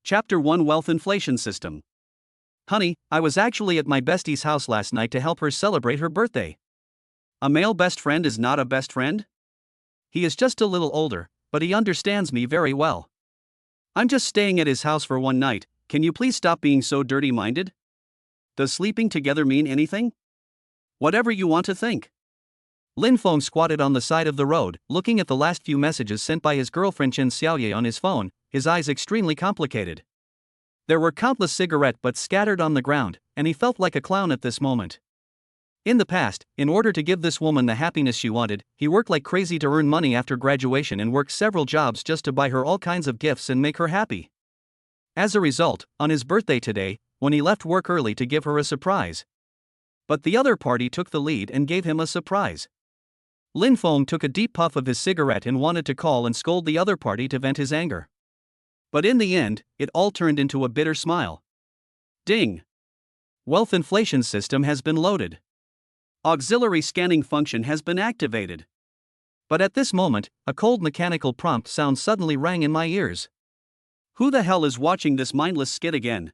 Chapter 1 Wealth Inflation System. Honey, I was actually at my bestie's house last night to help her celebrate her birthday. A male best friend is not a best friend? He is just a little older, but he understands me very well. I'm just staying at his house for one night, can you please stop being so dirty-minded? Does sleeping together mean anything? Whatever you want to think. Lin Feng squatted on the side of the road, looking at the last few messages sent by his girlfriend Chen Xiaoye on his phone, his eyes extremely complicated. There were countless cigarette butts scattered on the ground, and he felt like a clown at this moment. In the past, in order to give this woman the happiness she wanted, he worked like crazy to earn money after graduation and worked several jobs just to buy her all kinds of gifts and make her happy. As a result, on his birthday today, when he left work early to give her a surprise. But the other party took the lead and gave him a surprise. Lin Feng took a deep puff of his cigarette and wanted to call and scold the other party to vent his anger. But in the end, it all turned into a bitter smile. Ding! Wealth inflation system has been loaded. Auxiliary scanning function has been activated. But at this moment, a cold mechanical prompt sound suddenly rang in my ears. Who the hell is watching this mindless skit again?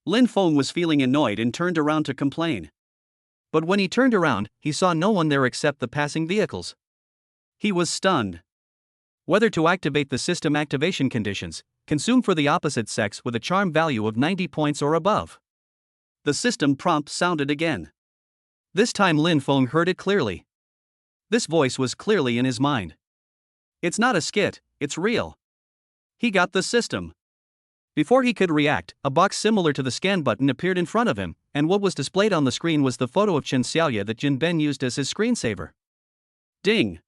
Lin Feng was feeling annoyed and turned around to complain. But when he turned around, he saw no one there except the passing vehicles. He was stunned. Whether to activate the system activation conditions, consume for the opposite sex with a charm value of 90 points or above. The system prompt sounded again. This time Lin Feng heard it clearly. This voice was clearly in his mind. It's not a skit, it's real. He got the system. Before he could react, a box similar to the scan button appeared in front of him, and what was displayed on the screen was the photo of Chen Xiaoye that Jin Ben used as his screensaver. Ding!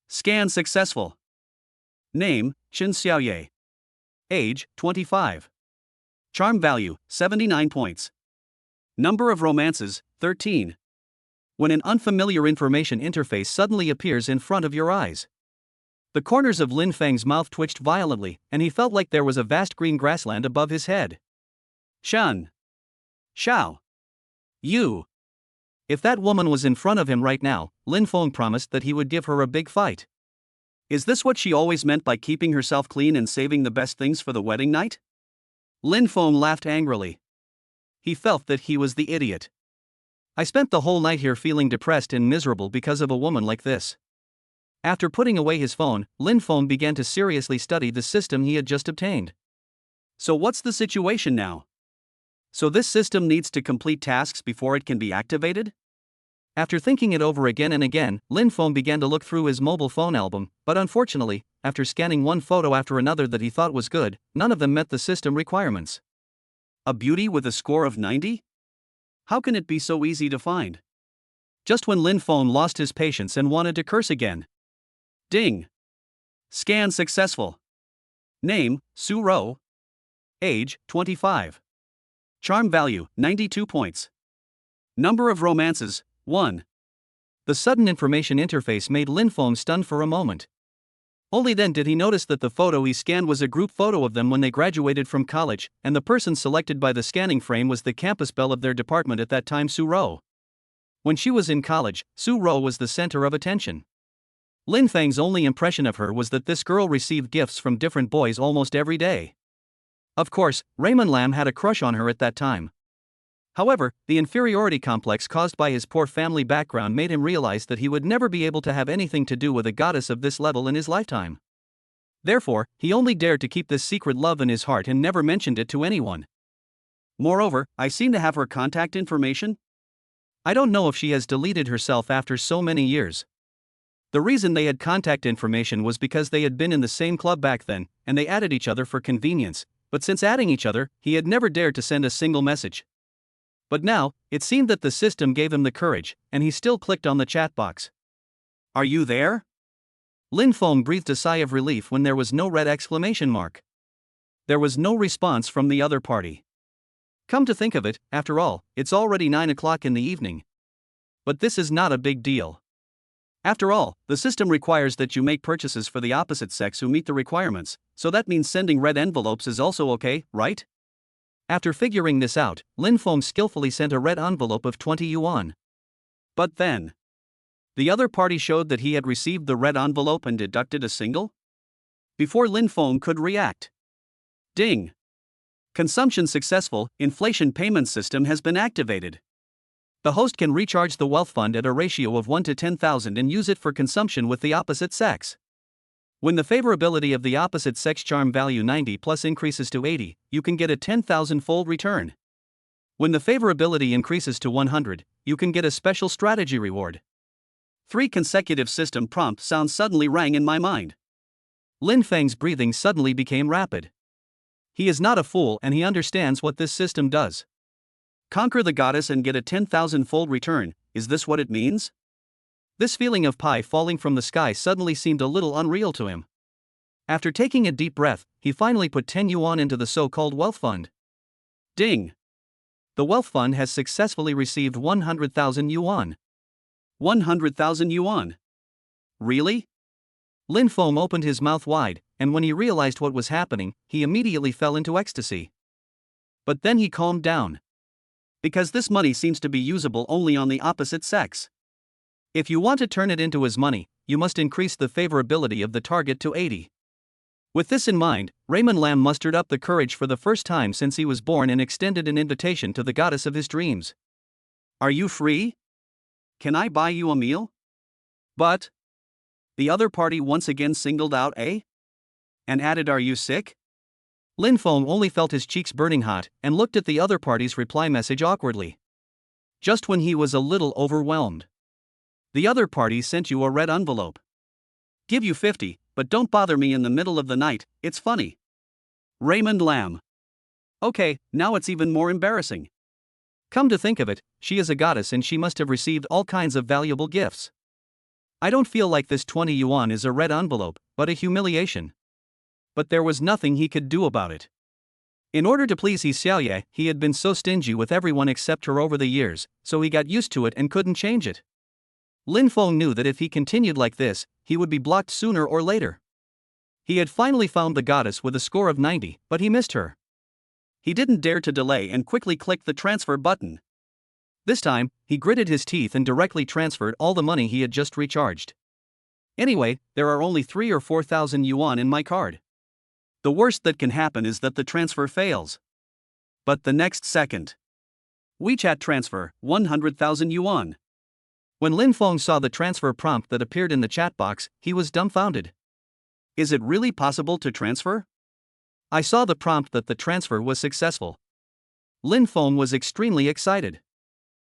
Scan successful. Name, Chen Xiaoye. Age, 25. Charm value, 79 points. Number of romances, 13. When an unfamiliar information interface suddenly appears in front of your eyes. The corners of Lin Feng's mouth twitched violently, and he felt like there was a vast green grassland above his head. Shan. Xiao. You. If that woman was in front of him right now, Lin Feng promised that he would give her a big fight. Is this what she always meant by keeping herself clean and saving the best things for the wedding night? Lin Feng laughed angrily. He felt that he was the idiot. I spent the whole night here feeling depressed and miserable because of a woman like this. After putting away his phone, Lin Feng began to seriously study the system he had just obtained. So what's the situation now? So this system needs to complete tasks before it can be activated? After thinking it over again and again, Lin Feng began to look through his mobile phone album, but unfortunately, after scanning one photo after another that he thought was good, none of them met the system requirements. A beauty with a score of 90? How can it be so easy to find? Just when Lin Feng lost his patience and wanted to curse again. Ding! Scan successful. Name, Su Ro. Age, 25. Charm value, 92 points. Number of romances, 1. The sudden information interface made Lin Feng stunned for a moment. Only then did he notice that the photo he scanned was a group photo of them when they graduated from college, and the person selected by the scanning frame was the campus belle of their department at that time, Su Ro. When she was in college, Su Ro was the center of attention. Lin Feng's only impression of her was that this girl received gifts from different boys almost every day. Of course, Raymond Lam had a crush on her at that time. However, the inferiority complex caused by his poor family background made him realize that he would never be able to have anything to do with a goddess of this level in his lifetime. Therefore, he only dared to keep this secret love in his heart and never mentioned it to anyone. Moreover, I seem to have her contact information. I don't know if she has deleted herself after so many years. The reason they had contact information was because they had been in the same club back then, and they added each other for convenience, but since adding each other, he had never dared to send a single message. But now, it seemed that the system gave him the courage, and he still clicked on the chat box. Are you there? Lin Feng breathed a sigh of relief when there was no red exclamation mark. There was no response from the other party. Come to think of it, after all, it's already 9 o'clock in the evening. But this is not a big deal. After all, the system requires that you make purchases for the opposite sex who meet the requirements, so that means sending red envelopes is also okay, right? After figuring this out, Lin Feng skillfully sent a red envelope of 20 yuan. But then, the other party showed that he had received the red envelope and deducted a single? Before Lin Feng could react. Ding! Consumption successful, inflation payment system has been activated. The host can recharge the wealth fund at a ratio of 1 to 10,000 and use it for consumption with the opposite sex. When the favorability of the opposite sex charm value 90 plus increases to 80, you can get a 10,000-fold return. When the favorability increases to 100, you can get a special strategy reward. 3 consecutive system prompt sounds suddenly rang in my mind. Lin Feng's breathing suddenly became rapid. He is not a fool and he understands what this system does. Conquer the goddess and get a 10,000-fold return, is this what it means? This feeling of pie falling from the sky suddenly seemed a little unreal to him. After taking a deep breath, he finally put 10 yuan into the so-called wealth fund. Ding! The wealth fund has successfully received 100,000 yuan. 100,000 yuan? Really? Lin Feng opened his mouth wide, and when he realized what was happening, he immediately fell into ecstasy. But then he calmed down. Because this money seems to be usable only on the opposite sex. If you want to turn it into his money, you must increase the favorability of the target to 80. With this in mind, Raymond Lam mustered up the courage for the first time since he was born and extended an invitation to the goddess of his dreams. Are you free? Can I buy you a meal? But the other party once again singled out A? And added, are you sick? Lin Feng only felt his cheeks burning hot and looked at the other party's reply message awkwardly. Just when he was a little overwhelmed. The other party sent you a red envelope. Give you 50, but don't bother me in the middle of the night, it's funny. Raymond Lam. Okay, now it's even more embarrassing. Come to think of it, she is a goddess and she must have received all kinds of valuable gifts. I don't feel like this 20 yuan is a red envelope, but a humiliation. But there was nothing he could do about it. In order to please He Xiaoye, he had been so stingy with everyone except her over the years, so he got used to it and couldn't change it. Lin Feng knew that if he continued like this, he would be blocked sooner or later. He had finally found the goddess with a score of 90, but he missed her. He didn't dare to delay and quickly clicked the transfer button. This time, he gritted his teeth and directly transferred all the money he had just recharged. Anyway, there are only 3 or 4,000 yuan in my card. The worst that can happen is that the transfer fails. But the next second. WeChat transfer, 100,000 yuan. When Lin Feng saw the transfer prompt that appeared in the chat box, he was dumbfounded. Is it really possible to transfer? I saw the prompt that the transfer was successful. Lin Feng was extremely excited.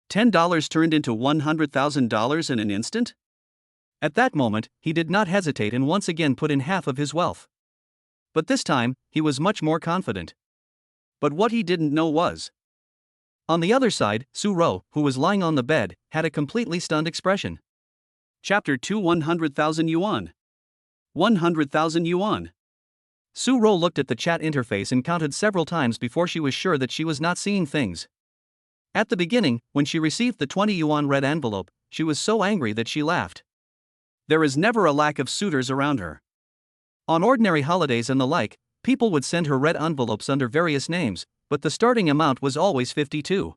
$10 turned into $100,000 in an instant? At that moment, he did not hesitate and once again put in half of his wealth. But this time, he was much more confident. But what he didn't know was. On the other side, Su Ro, who was lying on the bed, had a completely stunned expression. Chapter 2 100,000 yuan. 100,000 yuan. Su Ro looked at the chat interface and counted several times before she was sure that she was not seeing things. At the beginning, when she received the 20 yuan red envelope, she was so angry that she laughed. There is never a lack of suitors around her. On ordinary holidays and the like, people would send her red envelopes under various names, but the starting amount was always 52.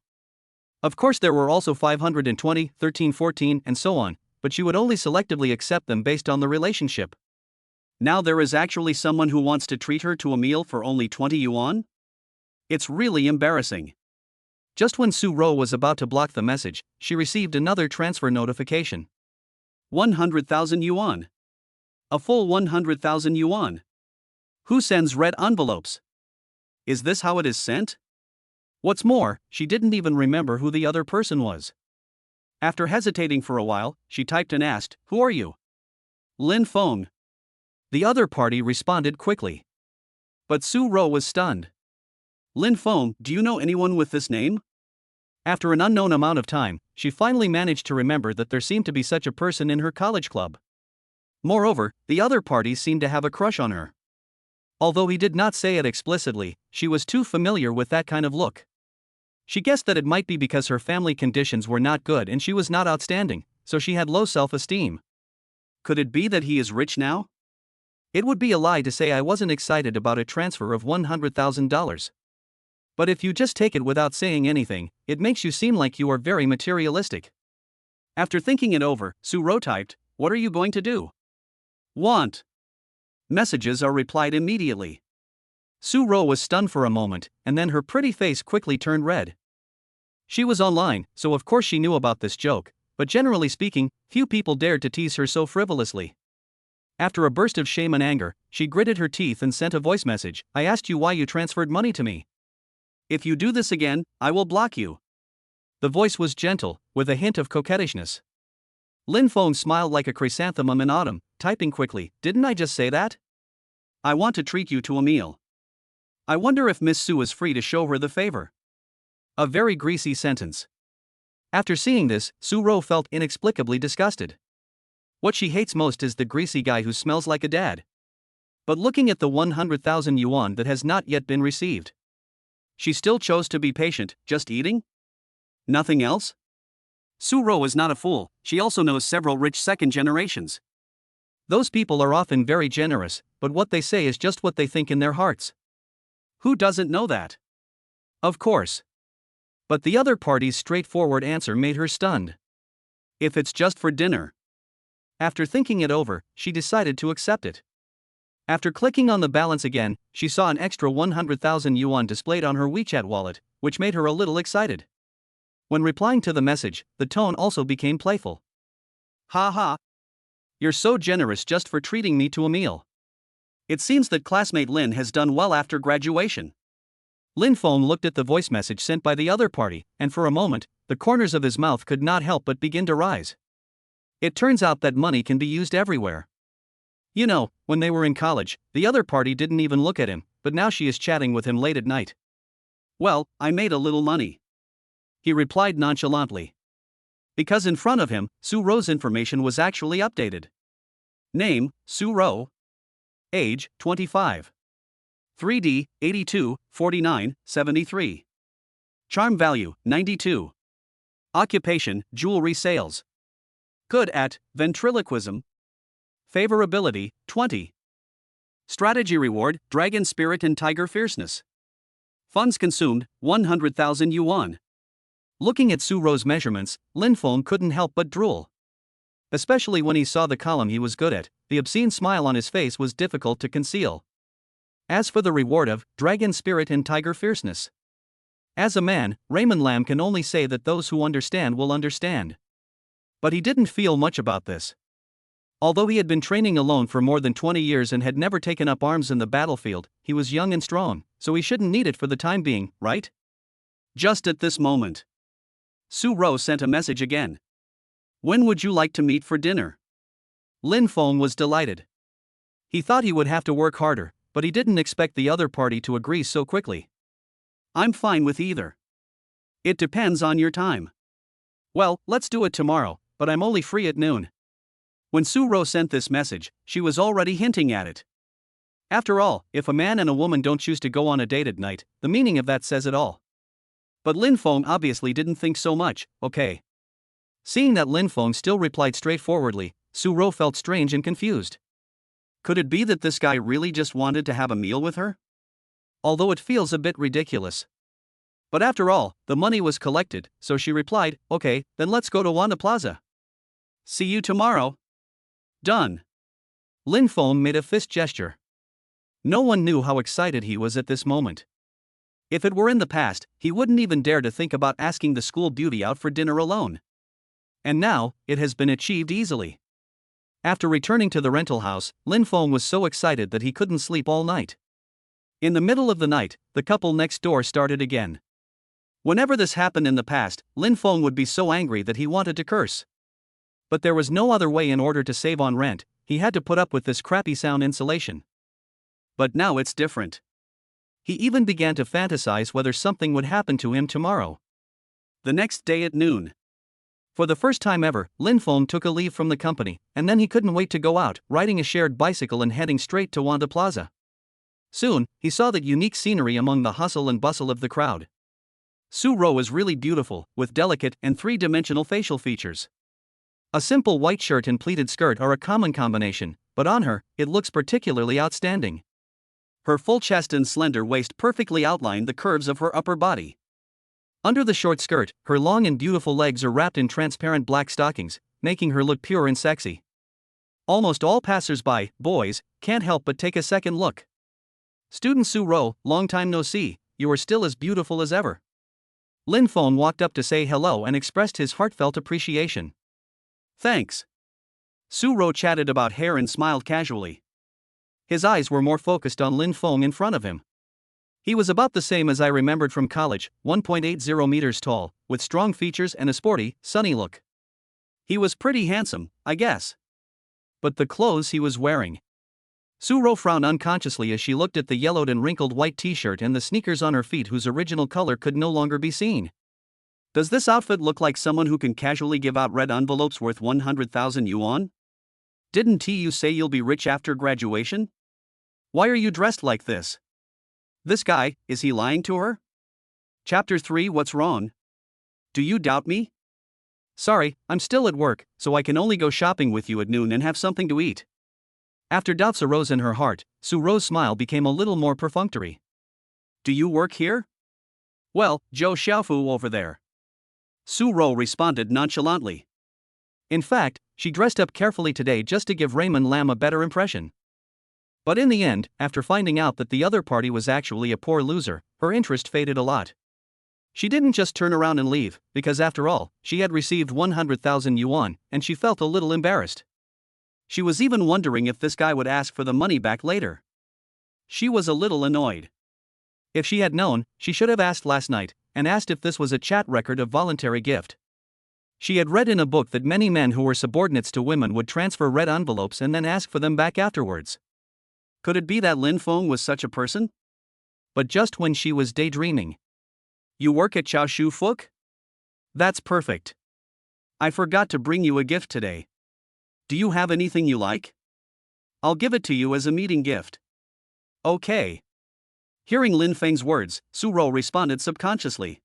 Of course there were also 520, 13, 14, and so on, but she would only selectively accept them based on the relationship. Now there is actually someone who wants to treat her to a meal for only 20 yuan? It's really embarrassing. Just when Su Ro was about to block the message, she received another transfer notification. 100,000 yuan. A full 100,000 yuan. Who sends red envelopes? Is this how it is sent? What's more, she didn't even remember who the other person was. After hesitating for a while, she typed and asked, "Who are you?" Lin Feng. The other party responded quickly. But Su Ro was stunned. Lin Feng, do you know anyone with this name? After an unknown amount of time, she finally managed to remember that there seemed to be such a person in her college club. Moreover, the other party seemed to have a crush on her. Although he did not say it explicitly, she was too familiar with that kind of look. She guessed that it might be because her family conditions were not good and she was not outstanding, so she had low self-esteem. Could it be that he is rich now? It would be a lie to say I wasn't excited about a transfer of $100,000. But if you just take it without saying anything, it makes you seem like you are very materialistic. After thinking it over, Su Ro typed, "What are you going to do?" Want. Messages are replied immediately. Su-ro was stunned for a moment, and then her pretty face quickly turned red. She was online, so of course she knew about this joke, but generally speaking, few people dared to tease her so frivolously. After a burst of shame and anger, she gritted her teeth and sent a voice message. "I asked you why you transferred money to me. If you do this again, I will block you." The voice was gentle, with a hint of coquettishness. Lin Feng smiled like a chrysanthemum in autumn, typing quickly, "Didn't I just say that? I want to treat you to a meal. I wonder if Miss Su is free to show her the favor." A very greasy sentence. After seeing this, Su-ro felt inexplicably disgusted. What she hates most is the greasy guy who smells like a dad. But looking at the 100,000 yuan that has not yet been received, she still chose to be patient, just eating? Nothing else? Su-ro is not a fool, she also knows several rich second generations. Those people are often very generous, but what they say is just what they think in their hearts. Who doesn't know that? Of course. But the other party's straightforward answer made her stunned. If it's just for dinner. After thinking it over, she decided to accept it. After clicking on the balance again, she saw an extra 100,000 yuan displayed on her WeChat wallet, which made her a little excited. When replying to the message, the tone also became playful. "Ha ha. You're so generous just for treating me to a meal. It seems that classmate Lin has done well after graduation." Lin Feng looked at the voice message sent by the other party, and for a moment, the corners of his mouth could not help but begin to rise. It turns out that money can be used everywhere. You know, when they were in college, the other party didn't even look at him, but now she is chatting with him late at night. "Well, I made a little money," he replied nonchalantly. Because in front of him, Su-ro's information was actually updated. Name, Su-ro. Age, 25. 3D, 82, 49, 73. Charm value, 92. Occupation, jewelry sales. Good at ventriloquism. Favorability, 20. Strategy reward, dragon spirit and tiger fierceness. Funds consumed, 100,000 yuan. Looking at Su-ro's measurements, Lin Feng couldn't help but drool. Especially when he saw the column he was good at, the obscene smile on his face was difficult to conceal. As for the reward of dragon spirit and tiger fierceness. As a man, Raymond Lam can only say that those who understand will understand. But he didn't feel much about this. Although he had been training alone for more than 20 years and had never taken up arms in the battlefield, he was young and strong, so he shouldn't need it for the time being, right? Just at this moment, Su-ro sent a message again. "When would you like to meet for dinner?" Lin Feng was delighted. He thought he would have to work harder, but he didn't expect the other party to agree so quickly. "I'm fine with either. It depends on your time." "Well, let's do it tomorrow, but I'm only free at noon." When Su-ro sent this message, she was already hinting at it. After all, if a man and a woman don't choose to go on a date at night, the meaning of that says it all. But Lin Feng obviously didn't think so much. Okay. Seeing that Lin Feng still replied straightforwardly, Su-ro felt strange and confused. Could it be that this guy really just wanted to have a meal with her? Although it feels a bit ridiculous. But after all, the money was collected, so she replied, "Okay, then let's go to Wanda Plaza. See you tomorrow." Done. Lin Feng made a fist gesture. No one knew how excited he was at this moment. If it were in the past, he wouldn't even dare to think about asking the school beauty out for dinner alone. And now, it has been achieved easily. After returning to the rental house, Lin Feng was so excited that he couldn't sleep all night. In the middle of the night, the couple next door started again. Whenever this happened in the past, Lin Feng would be so angry that he wanted to curse. But there was no other way. In order to save on rent, he had to put up with this crappy sound insulation. But now it's different. He even began to fantasize whether something would happen to him tomorrow. The next day at noon. For the first time ever, Lin Feng took a leave from the company, and then he couldn't wait to go out, riding a shared bicycle and heading straight to Wanda Plaza. Soon, he saw the unique scenery among the hustle and bustle of the crowd. Su-ro was really beautiful, with delicate and three-dimensional facial features. A simple white shirt and pleated skirt are a common combination, but on her, it looks particularly outstanding. Her full chest and slender waist perfectly outline the curves of her upper body. Under the short skirt, her long and beautiful legs are wrapped in transparent black stockings, making her look pure and sexy. Almost all passers-by, boys, can't help but take a second look. Student Su Ro, long time no see, you are still as beautiful as ever. Lin Feng walked up to say hello and expressed his heartfelt appreciation. Thanks. Su Ro chatted about hair and smiled casually. His eyes were more focused on Lin Feng in front of him. He was about the same as I remembered from college, 1.80 meters tall, with strong features and a sporty, sunny look. He was pretty handsome, I guess. But the clothes he was wearing. Su Ro frowned unconsciously as she looked at the yellowed and wrinkled white t-shirt and the sneakers on her feet whose original color could no longer be seen. Does this outfit look like someone who can casually give out red envelopes worth 100,000 yuan? Didn't you say you'll be rich after graduation? Why are you dressed like this? This guy, is he lying to her? Chapter 3 What's wrong? Do you doubt me? Sorry, I'm still at work, so I can only go shopping with you at noon and have something to eat. After doubts arose in her heart, Su Ro's smile became a little more perfunctory. Do you work here? Well, Joe Xiaofu over there. Su Ro responded nonchalantly. In fact, she dressed up carefully today just to give Raymond Lam a better impression. But in the end, after finding out that the other party was actually a poor loser, her interest faded a lot. She didn't just turn around and leave, because after all, she had received 100,000 yuan, and she felt a little embarrassed. She was even wondering if this guy would ask for the money back later. She was a little annoyed. If she had known, she should have asked last night, and asked if this was a chat record of voluntary gift. She had read in a book that many men who were subordinates to women would transfer red envelopes and then ask for them back afterwards. Could it be that Lin Feng was such a person? But just when she was daydreaming. You work at Chao Shu Fuk? That's perfect. I forgot to bring you a gift today. Do you have anything you like? I'll give it to you as a meeting gift. Okay. Hearing Lin Feng's words, Su Ro responded subconsciously.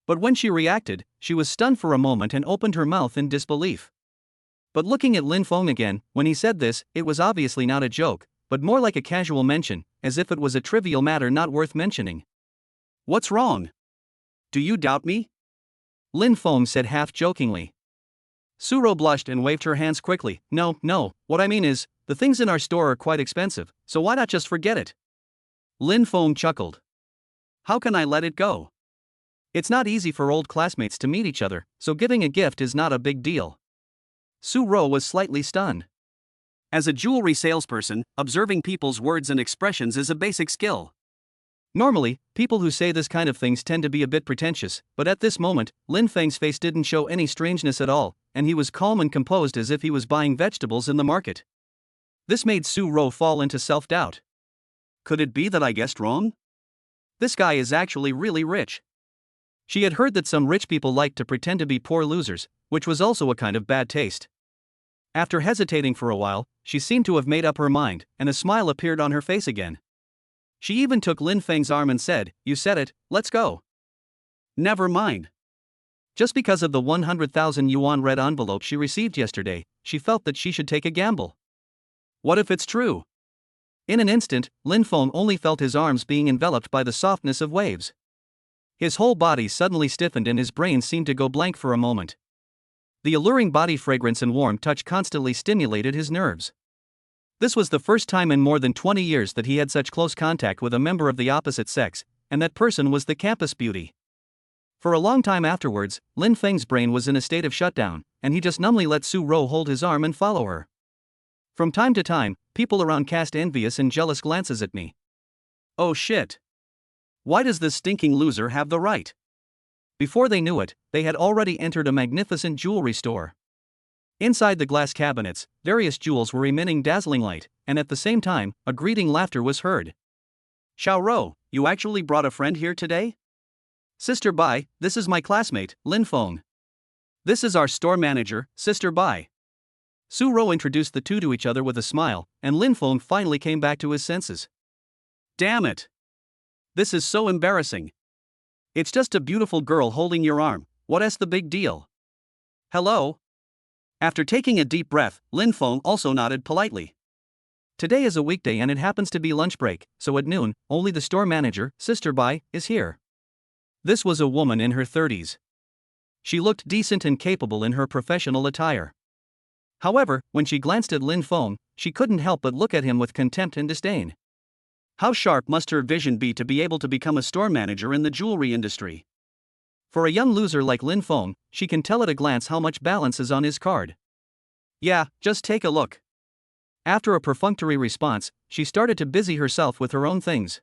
But when she reacted, she was stunned for a moment and opened her mouth in disbelief. But looking at Lin Feng again, when he said this, it was obviously not a joke, but more like a casual mention, as if it was a trivial matter not worth mentioning. What's wrong? Do you doubt me? Lin Feng said half-jokingly. Su Ro blushed and waved her hands quickly. No, what I mean is, the things in our store are quite expensive, so why not just forget it? Lin Feng chuckled. How can I let it go? It's not easy for old classmates to meet each other, so giving a gift is not a big deal. Su Ro was slightly stunned. As a jewelry salesperson, observing people's words and expressions is a basic skill. Normally, people who say this kind of things tend to be a bit pretentious, but at this moment, Lin Feng's face didn't show any strangeness at all, and he was calm and composed as if he was buying vegetables in the market. This made Su Ro fall into self-doubt. Could it be that I guessed wrong? This guy is actually really rich. She had heard that some rich people liked to pretend to be poor losers, which was also a kind of bad taste. After hesitating for a while, she seemed to have made up her mind, and a smile appeared on her face again. She even took Lin Feng's arm and said, You said it, let's go. Never mind. Just because of the 100,000 yuan red envelope she received yesterday, she felt that she should take a gamble. What if it's true? In an instant, Lin Feng only felt his arms being enveloped by the softness of waves. His whole body suddenly stiffened and his brain seemed to go blank for a moment. The alluring body fragrance and warm touch constantly stimulated his nerves. This was the first time in more than 20 years that he had such close contact with a member of the opposite sex, and that person was the campus beauty. For a long time afterwards, Lin Feng's brain was in a state of shutdown, and he just numbly let Su Ro hold his arm and follow her. From time to time, people around cast envious and jealous glances at me. Oh shit. Why does this stinking loser have the right? Before they knew it, they had already entered a magnificent jewelry store. Inside the glass cabinets, various jewels were emitting dazzling light, and at the same time, a greeting laughter was heard. Xiao Ro, you actually brought a friend here today? Sister Bai, this is my classmate, Lin Feng. This is our store manager, Sister Bai. Su Ro introduced the two to each other with a smile, and Lin Feng finally came back to his senses. Damn it! This is so embarrassing. It's just a beautiful girl holding your arm, what's the big deal? Hello? After taking a deep breath, Lin Feng also nodded politely. Today is a weekday and it happens to be lunch break, so at noon, only the store manager, Sister Bai, is here. This was a woman in her 30s. She looked decent and capable in her professional attire. However, when she glanced at Lin Feng, she couldn't help but look at him with contempt and disdain. How sharp must her vision be able to become a store manager in the jewelry industry? For a young loser like Lin Feng, she can tell at a glance how much balance is on his card. Yeah, just take a look. After a perfunctory response, she started to busy herself with her own things.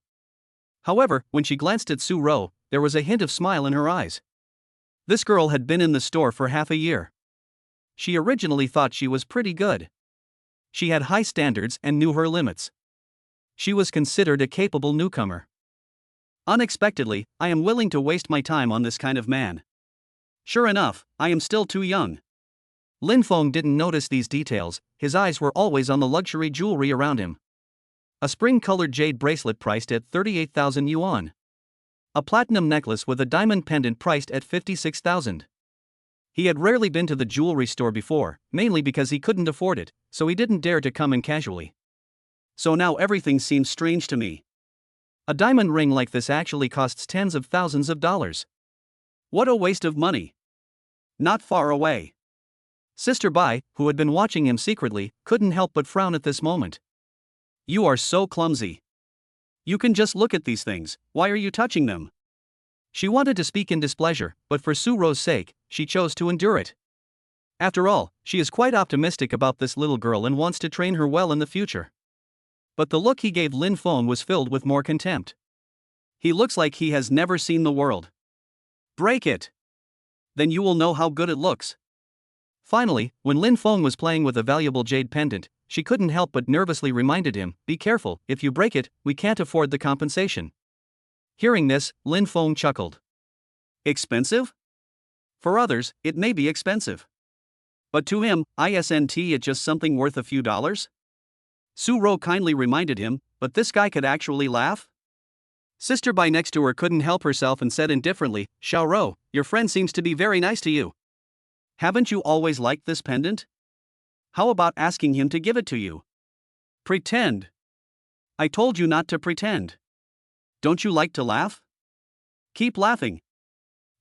However, when she glanced at Su Ro, there was a hint of smile in her eyes. This girl had been in the store for half a year. She originally thought she was pretty good. She had high standards and knew her limits. She was considered a capable newcomer. Unexpectedly, I am willing to waste my time on this kind of man. Sure enough, I am still too young. Lin Feng didn't notice these details, his eyes were always on the luxury jewelry around him. A spring-colored jade bracelet priced at 38,000 yuan. A platinum necklace with a diamond pendant priced at 56,000. He had rarely been to the jewelry store before, mainly because he couldn't afford it, so he didn't dare to come in casually. So now everything seems strange to me. A diamond ring like this actually costs tens of thousands of dollars. What a waste of money. Not far away. Sister Bai, who had been watching him secretly, couldn't help but frown at this moment. You are so clumsy. You can just look at these things, why are you touching them? She wanted to speak in displeasure, but for Su Ro's sake, she chose to endure it. After all, she is quite optimistic about this little girl and wants to train her well in the future. But the look he gave Lin Feng was filled with more contempt. He looks like he has never seen the world. Break it. Then you will know how good it looks. Finally, when Lin Feng was playing with a valuable jade pendant, she couldn't help but nervously reminded him, be careful, if you break it, we can't afford the compensation. Hearing this, Lin Feng chuckled. Expensive? For others, it may be expensive. But to him, isn't it just something worth a few dollars? Su Ro kindly reminded him, but this guy could actually laugh? Sister Bai next to her couldn't help herself and said indifferently, Xiao Ro, your friend seems to be very nice to you. Haven't you always liked this pendant? How about asking him to give it to you? Pretend. I told you not to pretend. Don't you like to laugh? Keep laughing.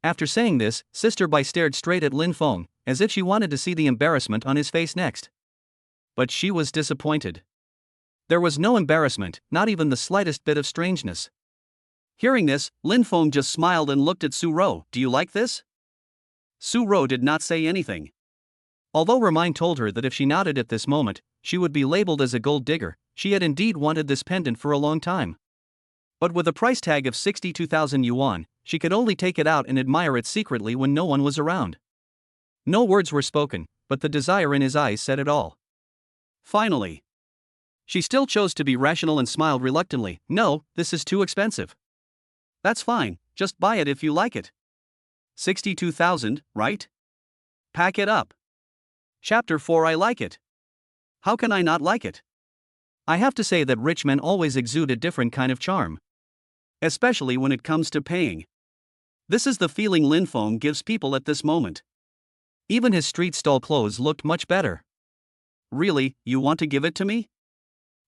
After saying this, Sister Bai stared straight at Lin Feng, as if she wanted to see the embarrassment on his face next. But she was disappointed. There was no embarrassment, not even the slightest bit of strangeness. Hearing this, Lin Feng just smiled and looked at Su Ro. Do you like this? Su Ro did not say anything. Although her mind told her that if she nodded at this moment, she would be labeled as a gold digger, she had indeed wanted this pendant for a long time. But with a price tag of 62,000 yuan, she could only take it out and admire it secretly when no one was around. No words were spoken, but the desire in his eyes said it all. Finally, she still chose to be rational and smiled reluctantly. No, this is too expensive. That's fine, just buy it if you like it. 62,000, right? Pack it up. Chapter 4. I like it. How can I not like it? I have to say that rich men always exude a different kind of charm. Especially when it comes to paying. This is the feeling Lin Feng gives people at this moment. Even his street stall clothes looked much better. Really, you want to give it to me?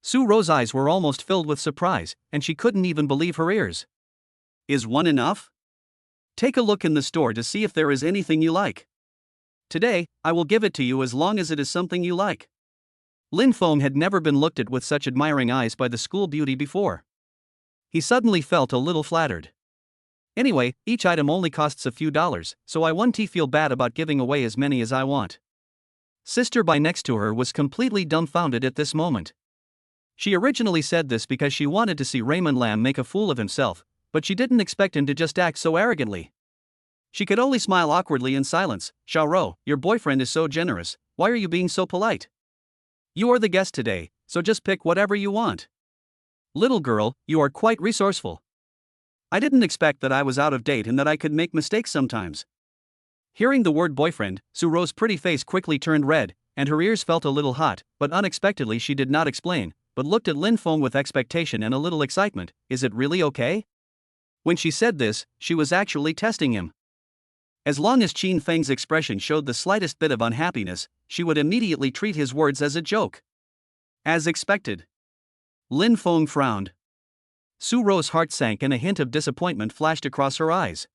Su Ro's eyes were almost filled with surprise, and she couldn't even believe her ears. Is one enough? Take a look in the store to see if there is anything you like. Today, I will give it to you as long as it is something you like. Lin Feng had never been looked at with such admiring eyes by the school beauty before. He suddenly felt a little flattered. Anyway, each item only costs a few dollars, so I won't feel bad about giving away as many as I want. Sister Bai next to her was completely dumbfounded at this moment. She originally said this because she wanted to see Raymond Lam make a fool of himself, but she didn't expect him to just act so arrogantly. She could only smile awkwardly in silence. Xiao Ro, your boyfriend is so generous, why are you being so polite? You are the guest today, so just pick whatever you want. Little girl, you are quite resourceful. I didn't expect that I was out of date and that I could make mistakes sometimes. Hearing the word boyfriend, Su Ro's pretty face quickly turned red, and her ears felt a little hot, but unexpectedly she did not explain, but looked at Lin Feng with expectation and a little excitement. Is it really okay? When she said this, she was actually testing him. As long as Qin Feng's expression showed the slightest bit of unhappiness, she would immediately treat his words as a joke. As expected. Lin Feng frowned. Su Ro's heart sank and a hint of disappointment flashed across her eyes.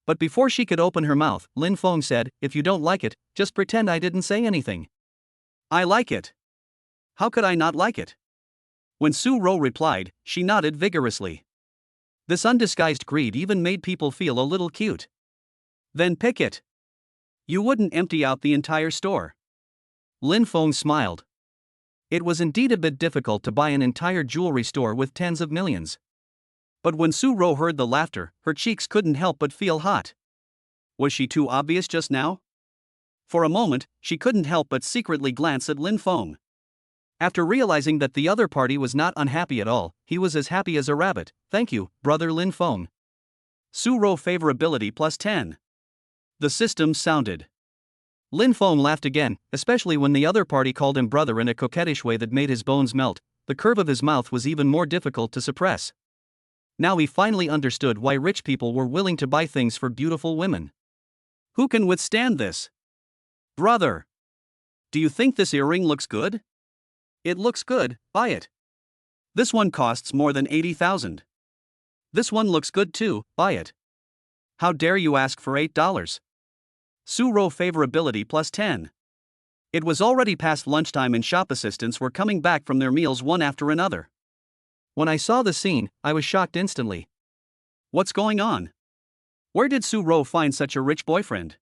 But before she could open her mouth, Lin Feng said, if you don't like it, just pretend I didn't say anything. I like it. How could I not like it? When Su Ro replied, she nodded vigorously. This undisguised greed even made people feel a little cute. Then pick it. You wouldn't empty out the entire store. Lin Feng smiled. It was indeed a bit difficult to buy an entire jewelry store with tens of millions. But when Su Ro heard the laughter, her cheeks couldn't help but feel hot. Was she too obvious just now? For a moment, she couldn't help but secretly glance at Lin Feng. After realizing that the other party was not unhappy at all, he was as happy as a rabbit. Thank you, brother Lin Feng. Su Ro favorability plus 10. The system sounded. Lin Feng laughed again, especially when the other party called him brother in a coquettish way that made his bones melt. The curve of his mouth was even more difficult to suppress. Now he finally understood why rich people were willing to buy things for beautiful women. Who can withstand this? Brother! Do you think this earring looks good? It looks good, buy it. This one costs more than 80,000. This one looks good too, buy it. How dare you ask for $8? Su Ro favorability plus 10. It was already past lunchtime and shop assistants were coming back from their meals one after another. When I saw the scene, I was shocked instantly. What's going on? Where did Su Ro find such a rich boyfriend?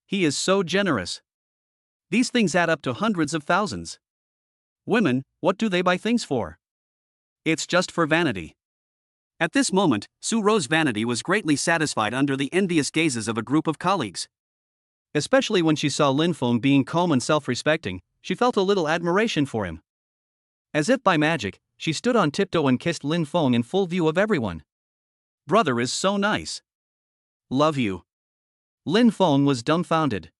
He is so generous. These things add up to hundreds of thousands. Women, what do they buy things for? It's just for vanity. At this moment, Su Ro's vanity was greatly satisfied under the envious gazes of a group of colleagues. Especially when she saw Lin Feng being calm and self-respecting, she felt a little admiration for him. As if by magic, she stood on tiptoe and kissed Lin Feng in full view of everyone. Brother is so nice. Love you. Lin Feng was dumbfounded.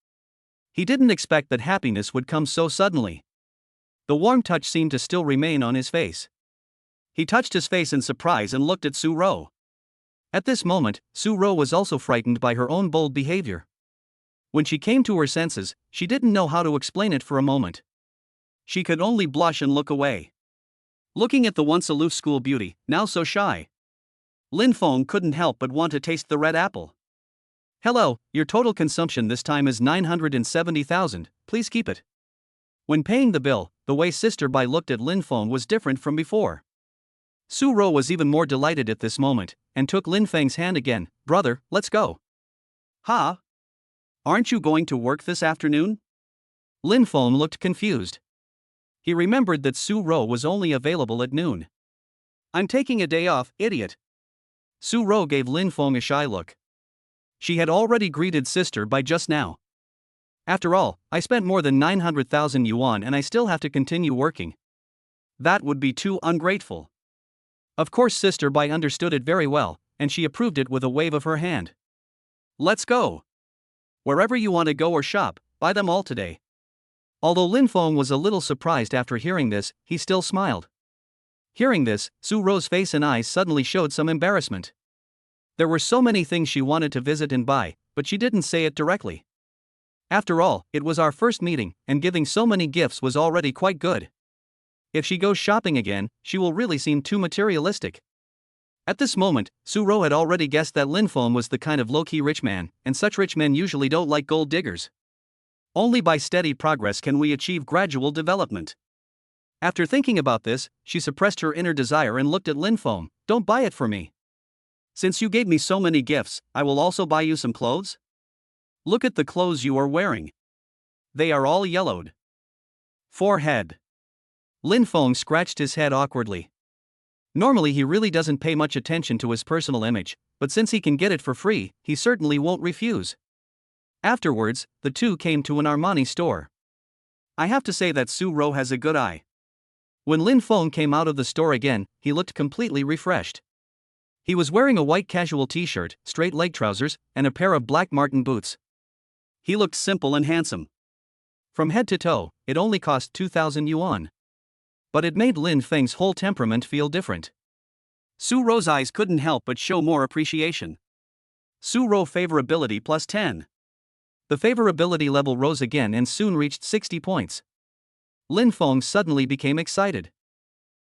He didn't expect that happiness would come so suddenly. The warm touch seemed to still remain on his face. He touched his face in surprise and looked at Su Ro. At this moment, Su Ro was also frightened by her own bold behavior. When she came to her senses, she didn't know how to explain it for a moment. She could only blush and look away. Looking at the once aloof school beauty, now so shy, Lin Feng couldn't help but want to taste the red apple. Hello, your total consumption this time is 970,000, please keep it. When paying the bill, the way Sister Bai looked at Lin Feng was different from before. Su Ro was even more delighted at this moment, and took Lin Feng's hand again. Brother, let's go. Ha? Aren't you going to work this afternoon? Lin Feng looked confused. He remembered that Su Ro was only available at noon. I'm taking a day off, idiot. Su Ro gave Lin Feng a shy look. She had already greeted Sister Bai just now. After all, I spent more than 900,000 yuan and I still have to continue working. That would be too ungrateful. Of course Sister Bai understood it very well, and she approved it with a wave of her hand. Let's go. Wherever you want to go or shop, buy them all today. Although Lin Feng was a little surprised after hearing this, he still smiled. Hearing this, Su Ro's face and eyes suddenly showed some embarrassment. There were so many things she wanted to visit and buy, but she didn't say it directly. After all, it was our first meeting, and giving so many gifts was already quite good. If she goes shopping again, she will really seem too materialistic. At this moment, Su Ro had already guessed that Lin Feng was the kind of low-key rich man, and such rich men usually don't like gold diggers. Only by steady progress can we achieve gradual development. After thinking about this, she suppressed her inner desire and looked at Lin Feng. Don't buy it for me. Since you gave me so many gifts, I will also buy you some clothes. Look at the clothes you are wearing. They are all yellowed. Forehead. Lin Feng scratched his head awkwardly. Normally he really doesn't pay much attention to his personal image, but since he can get it for free, he certainly won't refuse. Afterwards, the two came to an Armani store. I have to say that Su Ro has a good eye. When Lin Feng came out of the store again, he looked completely refreshed. He was wearing a white casual t-shirt, straight leg trousers, and a pair of black Martin boots. He looked simple and handsome. From head to toe, it only cost 2,000 yuan. But it made Lin Feng's whole temperament feel different. Su Ro's eyes couldn't help but show more appreciation. Su Ro favorability plus 10. The favorability level rose again and soon reached 60 points. Lin Feng suddenly became excited.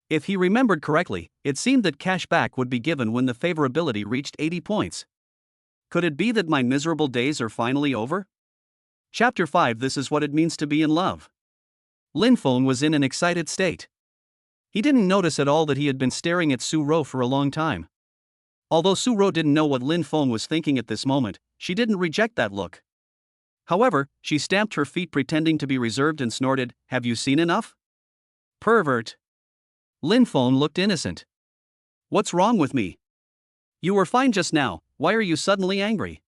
If he remembered correctly, it seemed that cash back would be given when the favorability reached 80 points. Could it be that my miserable days are finally over? Chapter 5. This is what it means to be in love. Lin Feng was in an excited state. He didn't notice at all that he had been staring at Su-ro for a long time. Although Su-ro didn't know what Lin Feng was thinking at this moment, she didn't reject that look. However, she stamped her feet pretending to be reserved and snorted, "Have you seen enough? Pervert." Lin Feng looked innocent. "What's wrong with me? You were fine just now, why are you suddenly angry?"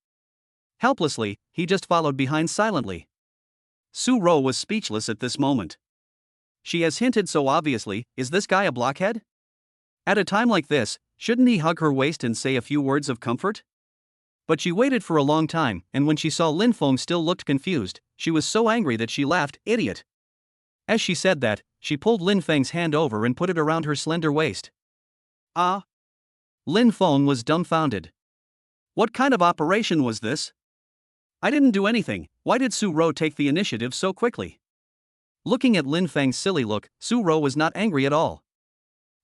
Helplessly, he just followed behind silently. Su-ro was speechless at this moment. She has hinted so obviously, is this guy a blockhead? At a time like this, shouldn't he hug her waist and say a few words of comfort? But she waited for a long time, and when she saw Lin Feng still looked confused, she was so angry that she laughed, "Idiot." As she said that, she pulled Lin Feng's hand over and put it around her slender waist. Ah! Lin Feng was dumbfounded. What kind of operation was this? I didn't do anything, why did Su-ro take the initiative so quickly? Looking at Lin Feng's silly look, Su-ro was not angry at all.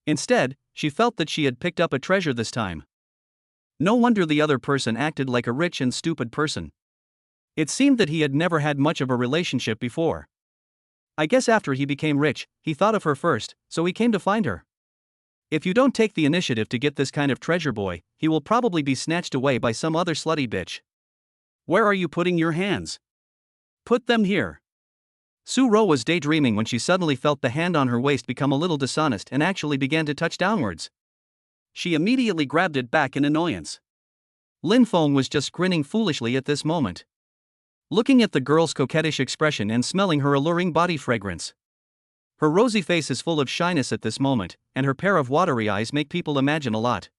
Instead, she felt that she had picked up a treasure this time. No wonder the other person acted like a rich and stupid person. It seemed that he had never had much of a relationship before. I guess after he became rich, he thought of her first, so he came to find her. If you don't take the initiative to get this kind of treasure boy, he will probably be snatched away by some other slutty bitch. Where are you putting your hands? Put them here. Su-ro was daydreaming when she suddenly felt the hand on her waist become a little dishonest and actually began to touch downwards. She immediately grabbed it back in annoyance. Lin Feng was just grinning foolishly at this moment, looking at the girl's coquettish expression and smelling her alluring body fragrance. Her rosy face is full of shyness at this moment, and her pair of watery eyes make people imagine a lot.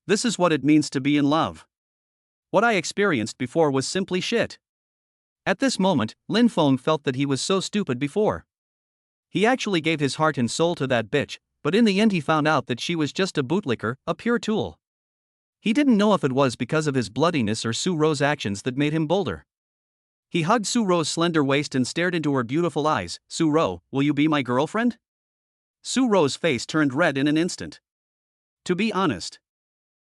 This is what it means to be in love. What I experienced before was simply shit. At this moment, Lin Feng felt that he was so stupid before. He actually gave his heart and soul to that bitch, but in the end he found out that she was just a bootlicker, a pure tool. He didn't know if it was because of his bloodiness or Su-ro's actions that made him bolder. He hugged Su-ro's slender waist and stared into her beautiful eyes. "Su-ro, will you be my girlfriend?" Su-ro's face turned red in an instant. To be honest,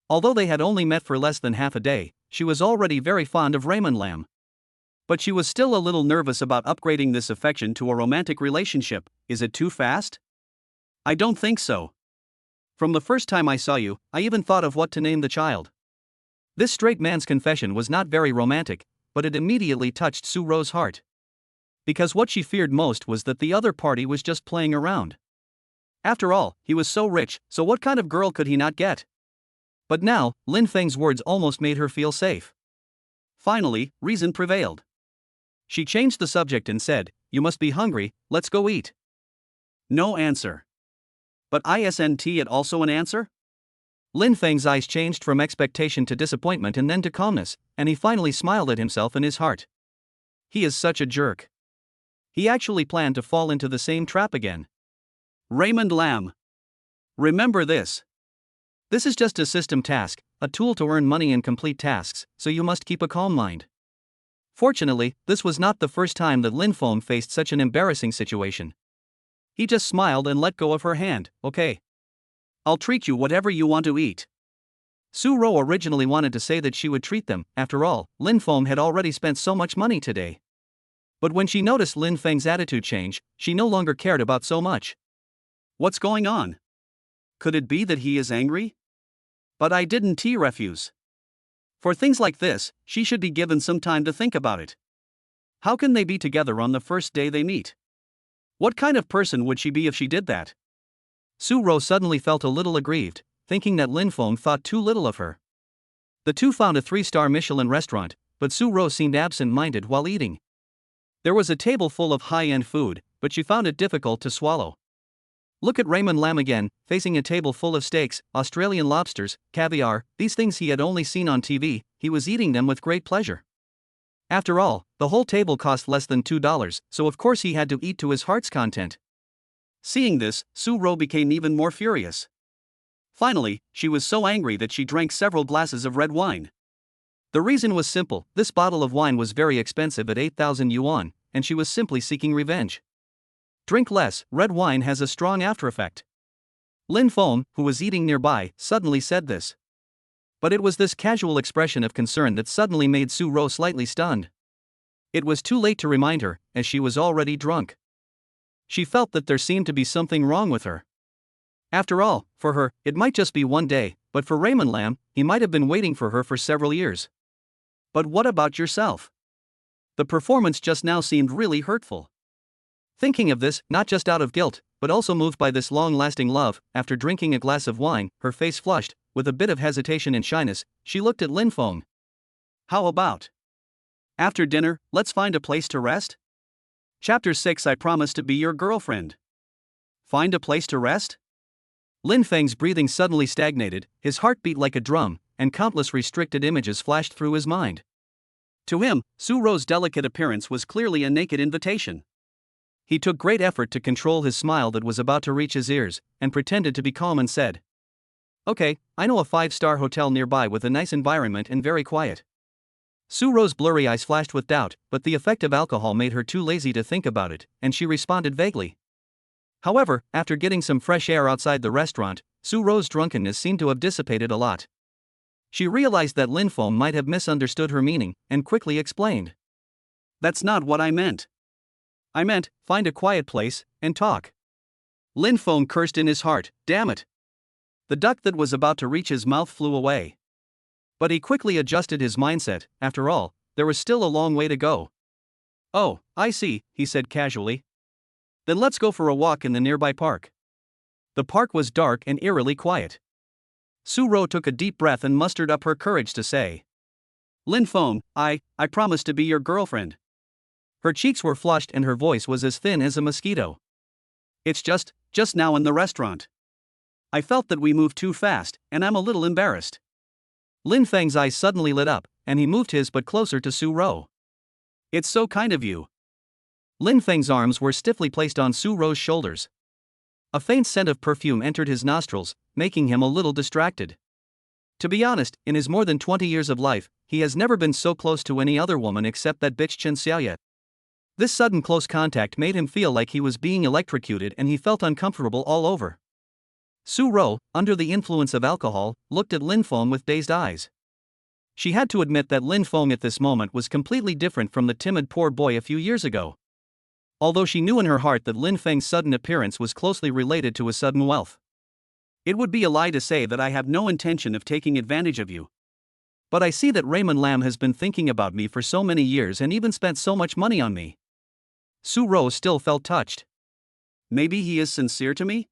although they had only met for less than half a day, she was already very fond of Raymond Lam. But she was still a little nervous about upgrading this affection to a romantic relationship. Is it too fast? I don't think so. From the first time I saw you, I even thought of what to name the child. This straight man's confession was not very romantic, but it immediately touched Su-ro's heart. Because what she feared most was that the other party was just playing around. After all, he was so rich, so what kind of girl could he not get? But now, Lin Feng's words almost made her feel safe. Finally, reason prevailed. She changed the subject and said, "You must be hungry, let's go eat." No answer. But isn't it also an answer? Lin Feng's eyes changed from expectation to disappointment and then to calmness, and he finally smiled at himself in his heart. He is such a jerk. He actually planned to fall into the same trap again. Raymond Lam. Remember this. This is just a system task, a tool to earn money and complete tasks, so you must keep a calm mind. Fortunately, this was not the first time that Lin Feng faced such an embarrassing situation. He just smiled and let go of her hand. "Okay. I'll treat you whatever you want to eat." Su-ro originally wanted to say that she would treat them, after all, Lin Feng had already spent so much money today. But when she noticed Lin Feng's attitude change, she no longer cared about so much. What's going on? Could it be that he is angry? But I didn't refuse. For things like this, she should be given some time to think about it. How can they be together on the first day they meet? What kind of person would she be if she did that? Su-ro suddenly felt a little aggrieved, thinking that Lin Feng thought too little of her. The two found a 3-star Michelin restaurant, but Su-ro seemed absent-minded while eating. There was a table full of high-end food, but she found it difficult to swallow. Look at Raymond Lam again, facing a table full of steaks, Australian lobsters, caviar, these things he had only seen on TV, he was eating them with great pleasure. After all, the whole table cost less than $2, so of course he had to eat to his heart's content. Seeing this, Su-ro became even more furious. Finally, she was so angry that she drank several glasses of red wine. The reason was simple, this bottle of wine was very expensive at 8,000 yuan, and she was simply seeking revenge. Drink less, red wine has a strong after-effect. Lin Feng, who was eating nearby, suddenly said this. But it was this casual expression of concern that suddenly made Su-ro slightly stunned. It was too late to remind her, as she was already drunk. She felt that there seemed to be something wrong with her. After all, for her, it might just be one day, but for Raymond Lamb, he might have been waiting for her for several years. But what about yourself? The performance just now seemed really hurtful. Thinking of this, not just out of guilt, but also moved by this long-lasting love, after drinking a glass of wine, her face flushed, with a bit of hesitation and shyness, she looked at Lin Feng. How about? After dinner, let's find a place to rest? Chapter 6 I Promise to Be Your Girlfriend. Find a place to rest? Lin Feng's breathing suddenly stagnated, his heart beat like a drum, and countless restricted images flashed through his mind. To him, Su Ro's delicate appearance was clearly a naked invitation. He took great effort to control his smile that was about to reach his ears, and pretended to be calm and said, "Okay, I know a 5-star hotel nearby with a nice environment and very quiet." Su Ro's blurry eyes flashed with doubt, but the effect of alcohol made her too lazy to think about it, and she responded vaguely. However, after getting some fresh air outside the restaurant, Su Ro's drunkenness seemed to have dissipated a lot. She realized that Lin Feng might have misunderstood her meaning, and quickly explained. "That's not what I meant. I meant, find a quiet place, and talk." Lin Feng cursed in his heart, damn it. The duck that was about to reach his mouth flew away. But he quickly adjusted his mindset, after all, there was still a long way to go. "Oh, I see," he said casually. "Then let's go for a walk in the nearby park." The park was dark and eerily quiet. Su Ro took a deep breath and mustered up her courage to say, "Lin Feng, I promise to be your girlfriend." Her cheeks were flushed and her voice was as thin as a mosquito. "It's just now in the restaurant. I felt that we moved too fast, and I'm a little embarrassed." Lin Feng's eyes suddenly lit up, and he moved his but closer to Su Ro. "It's so kind of you." Lin Feng's arms were stiffly placed on Su Ro's shoulders. A faint scent of perfume entered his nostrils, making him a little distracted. To be honest, in his more than 20 years of life, he has never been so close to any other woman except that bitch Chen Xiaoye. This sudden close contact made him feel like he was being electrocuted and he felt uncomfortable all over. Su Ro, under the influence of alcohol, looked at Lin Feng with dazed eyes. She had to admit that Lin Feng at this moment was completely different from the timid poor boy a few years ago. Although she knew in her heart that Lin Feng's sudden appearance was closely related to his sudden wealth. "It would be a lie to say that I have no intention of taking advantage of you. But I see that Raymond Lamb has been thinking about me for so many years and even spent so much money on me." Su Ro still felt touched. Maybe he is sincere to me?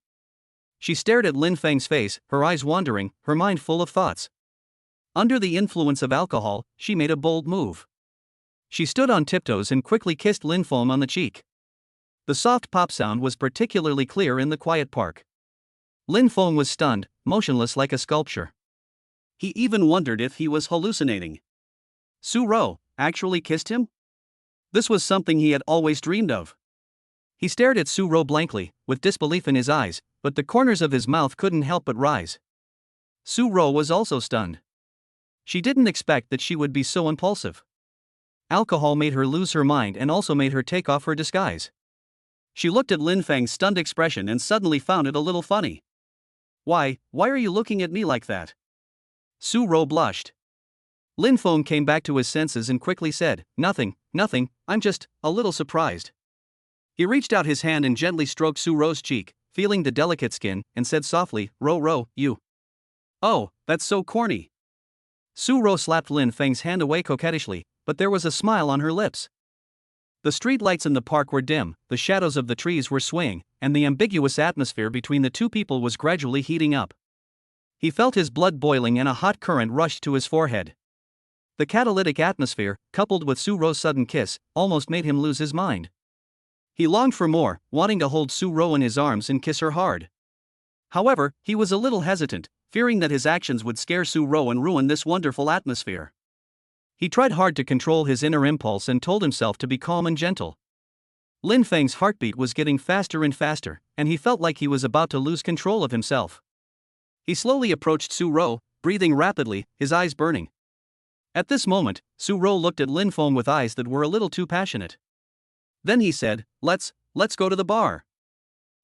She stared at Lin Feng's face, her eyes wandering, her mind full of thoughts. Under the influence of alcohol, she made a bold move. She stood on tiptoes and quickly kissed Lin Feng on the cheek. The soft pop sound was particularly clear in the quiet park. Lin Feng was stunned, motionless like a sculpture. He even wondered if he was hallucinating. Su Ro actually kissed him? This was something he had always dreamed of. He stared at Su Ro blankly, with disbelief in his eyes, but the corners of his mouth couldn't help but rise. Su Ro was also stunned. She didn't expect that she would be so impulsive. Alcohol made her lose her mind and also made her take off her disguise. She looked at Lin Feng's stunned expression and suddenly found it a little funny. Why are you looking at me like that?" Su Ro blushed. Lin Feng came back to his senses and quickly said, Nothing, I'm just a little surprised." He reached out his hand and gently stroked Su Ro's cheek, feeling the delicate skin, and said softly, Ro, you. "Oh, that's so corny." Su Ro slapped Lin Feng's hand away coquettishly, but there was a smile on her lips. The street lights in the park were dim, the shadows of the trees were swaying, and the ambiguous atmosphere between the two people was gradually heating up. He felt his blood boiling and a hot current rushed to his forehead. The catalytic atmosphere, coupled with Su Ro's sudden kiss, almost made him lose his mind. He longed for more, wanting to hold Su Ro in his arms and kiss her hard. However, he was a little hesitant, fearing that his actions would scare Su Ro and ruin this wonderful atmosphere. He tried hard to control his inner impulse and told himself to be calm and gentle. Lin Feng's heartbeat was getting faster and faster, and he felt like he was about to lose control of himself. He slowly approached Su Ro, breathing rapidly, his eyes burning. At this moment, Su Ro looked at Lin Feng with eyes that were a little too passionate. Then he said, Let's go to the bar.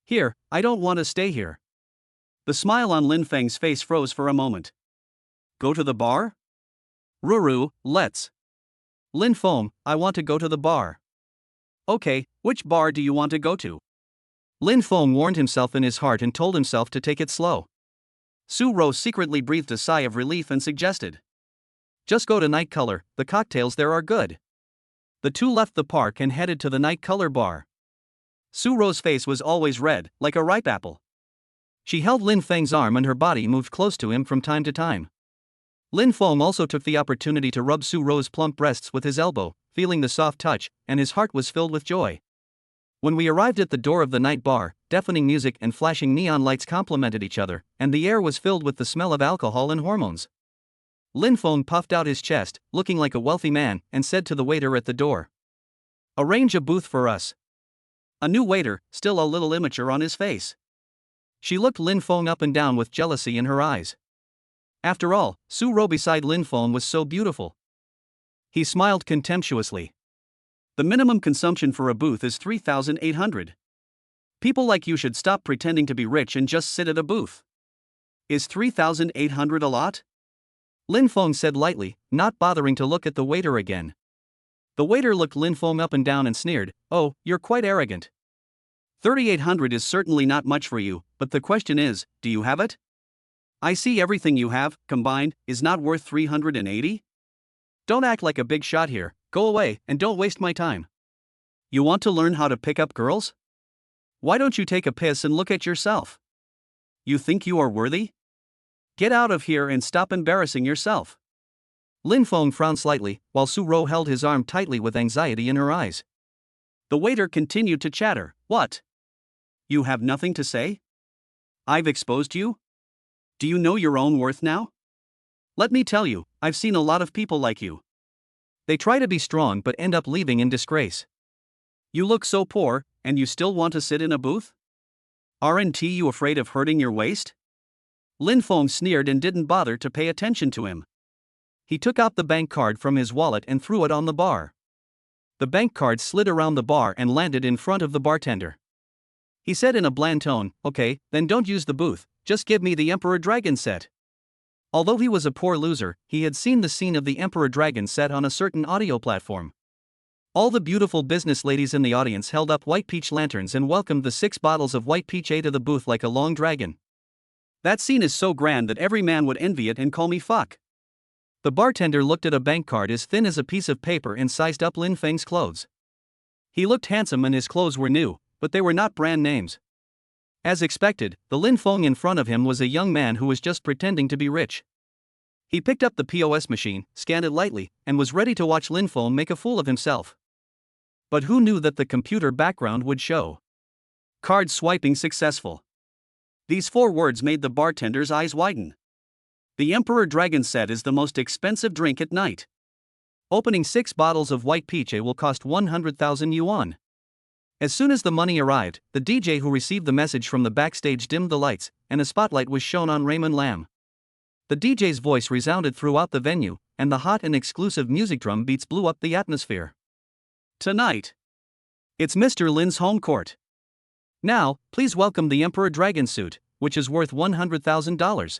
Here, I don't want to stay here. The smile on Lin Feng's face froze for a moment. Go to the bar? Ruru, let's. Lin Feng, I want to go to the bar. Okay, which bar do you want to go to? Lin Feng warned himself in his heart and told himself to take it slow. Su Rose secretly breathed a sigh of relief and suggested, "Just go to Night Color, the cocktails there are good." The two left the park and headed to the Night Color bar. Su Rose's face was always red, like a ripe apple. She held Lin Feng's arm and her body moved close to him from time to time. Lin Feng also took the opportunity to rub Su Rose's plump breasts with his elbow, feeling the soft touch, and his heart was filled with joy. When we arrived at the door of the night bar, deafening music and flashing neon lights complemented each other, and the air was filled with the smell of alcohol and hormones. Lin Feng puffed out his chest, looking like a wealthy man, and said to the waiter at the door, "Arrange a booth for us." A new waiter, still a little immature on his face. She looked Lin Feng up and down with jealousy in her eyes. After all, Su Ro beside Lin Feng was so beautiful. He smiled contemptuously. "The minimum consumption for a booth is 3,800. People like you should stop pretending to be rich and just sit at a booth." "Is 3,800 a lot?" Lin Feng said lightly, not bothering to look at the waiter again. The waiter looked Lin Feng up and down and sneered, "Oh, you're quite arrogant. 3,800 is certainly not much for you, but the question is, do you have it? I see everything you have, combined, is not worth 380? Don't act like a big shot here, go away, and don't waste my time. You want to learn how to pick up girls? Why don't you take a piss and look at yourself? You think you are worthy? Get out of here and stop embarrassing yourself." Lin Feng frowned slightly, while Su Ro held his arm tightly with anxiety in her eyes. The waiter continued to chatter, "What? You have nothing to say? I've exposed you? Do you know your own worth now? Let me tell you, I've seen a lot of people like you. They try to be strong but end up leaving in disgrace. You look so poor, and you still want to sit in a booth? Aren't you afraid of hurting your waist?" Lin Feng sneered and didn't bother to pay attention to him. He took out the bank card from his wallet and threw it on the bar. The bank card slid around the bar and landed in front of the bartender. He said in a bland tone, "Okay, then don't use the booth, just give me the Emperor Dragon set." Although he was a poor loser, he had seen the scene of the Emperor Dragon set on a certain audio platform. All the beautiful business ladies in the audience held up white peach lanterns and welcomed the 6 bottles of white peach to the booth like a long dragon. That scene is so grand that every man would envy it and call me fuck. The bartender looked at a bank card as thin as a piece of paper and sized up Lin Feng's clothes. He looked handsome and his clothes were new, but they were not brand names. As expected, the Lin Feng in front of him was a young man who was just pretending to be rich. He picked up the POS machine, scanned it lightly, and was ready to watch Lin Feng make a fool of himself. But who knew that the computer background would show "Card swiping successful." These 4 words made the bartender's eyes widen. The Emperor Dragon set is the most expensive drink at night. Opening 6 bottles of white peach will cost 100,000 yuan. As soon as the money arrived, the DJ who received the message from the backstage dimmed the lights, and a spotlight was shown on Raymond Lam. The DJ's voice resounded throughout the venue, and the hot and exclusive music drum beats blew up the atmosphere. Tonight, it's Mr. Lin's home court. Now, please welcome the Emperor Dragon suit, which is worth $100,000.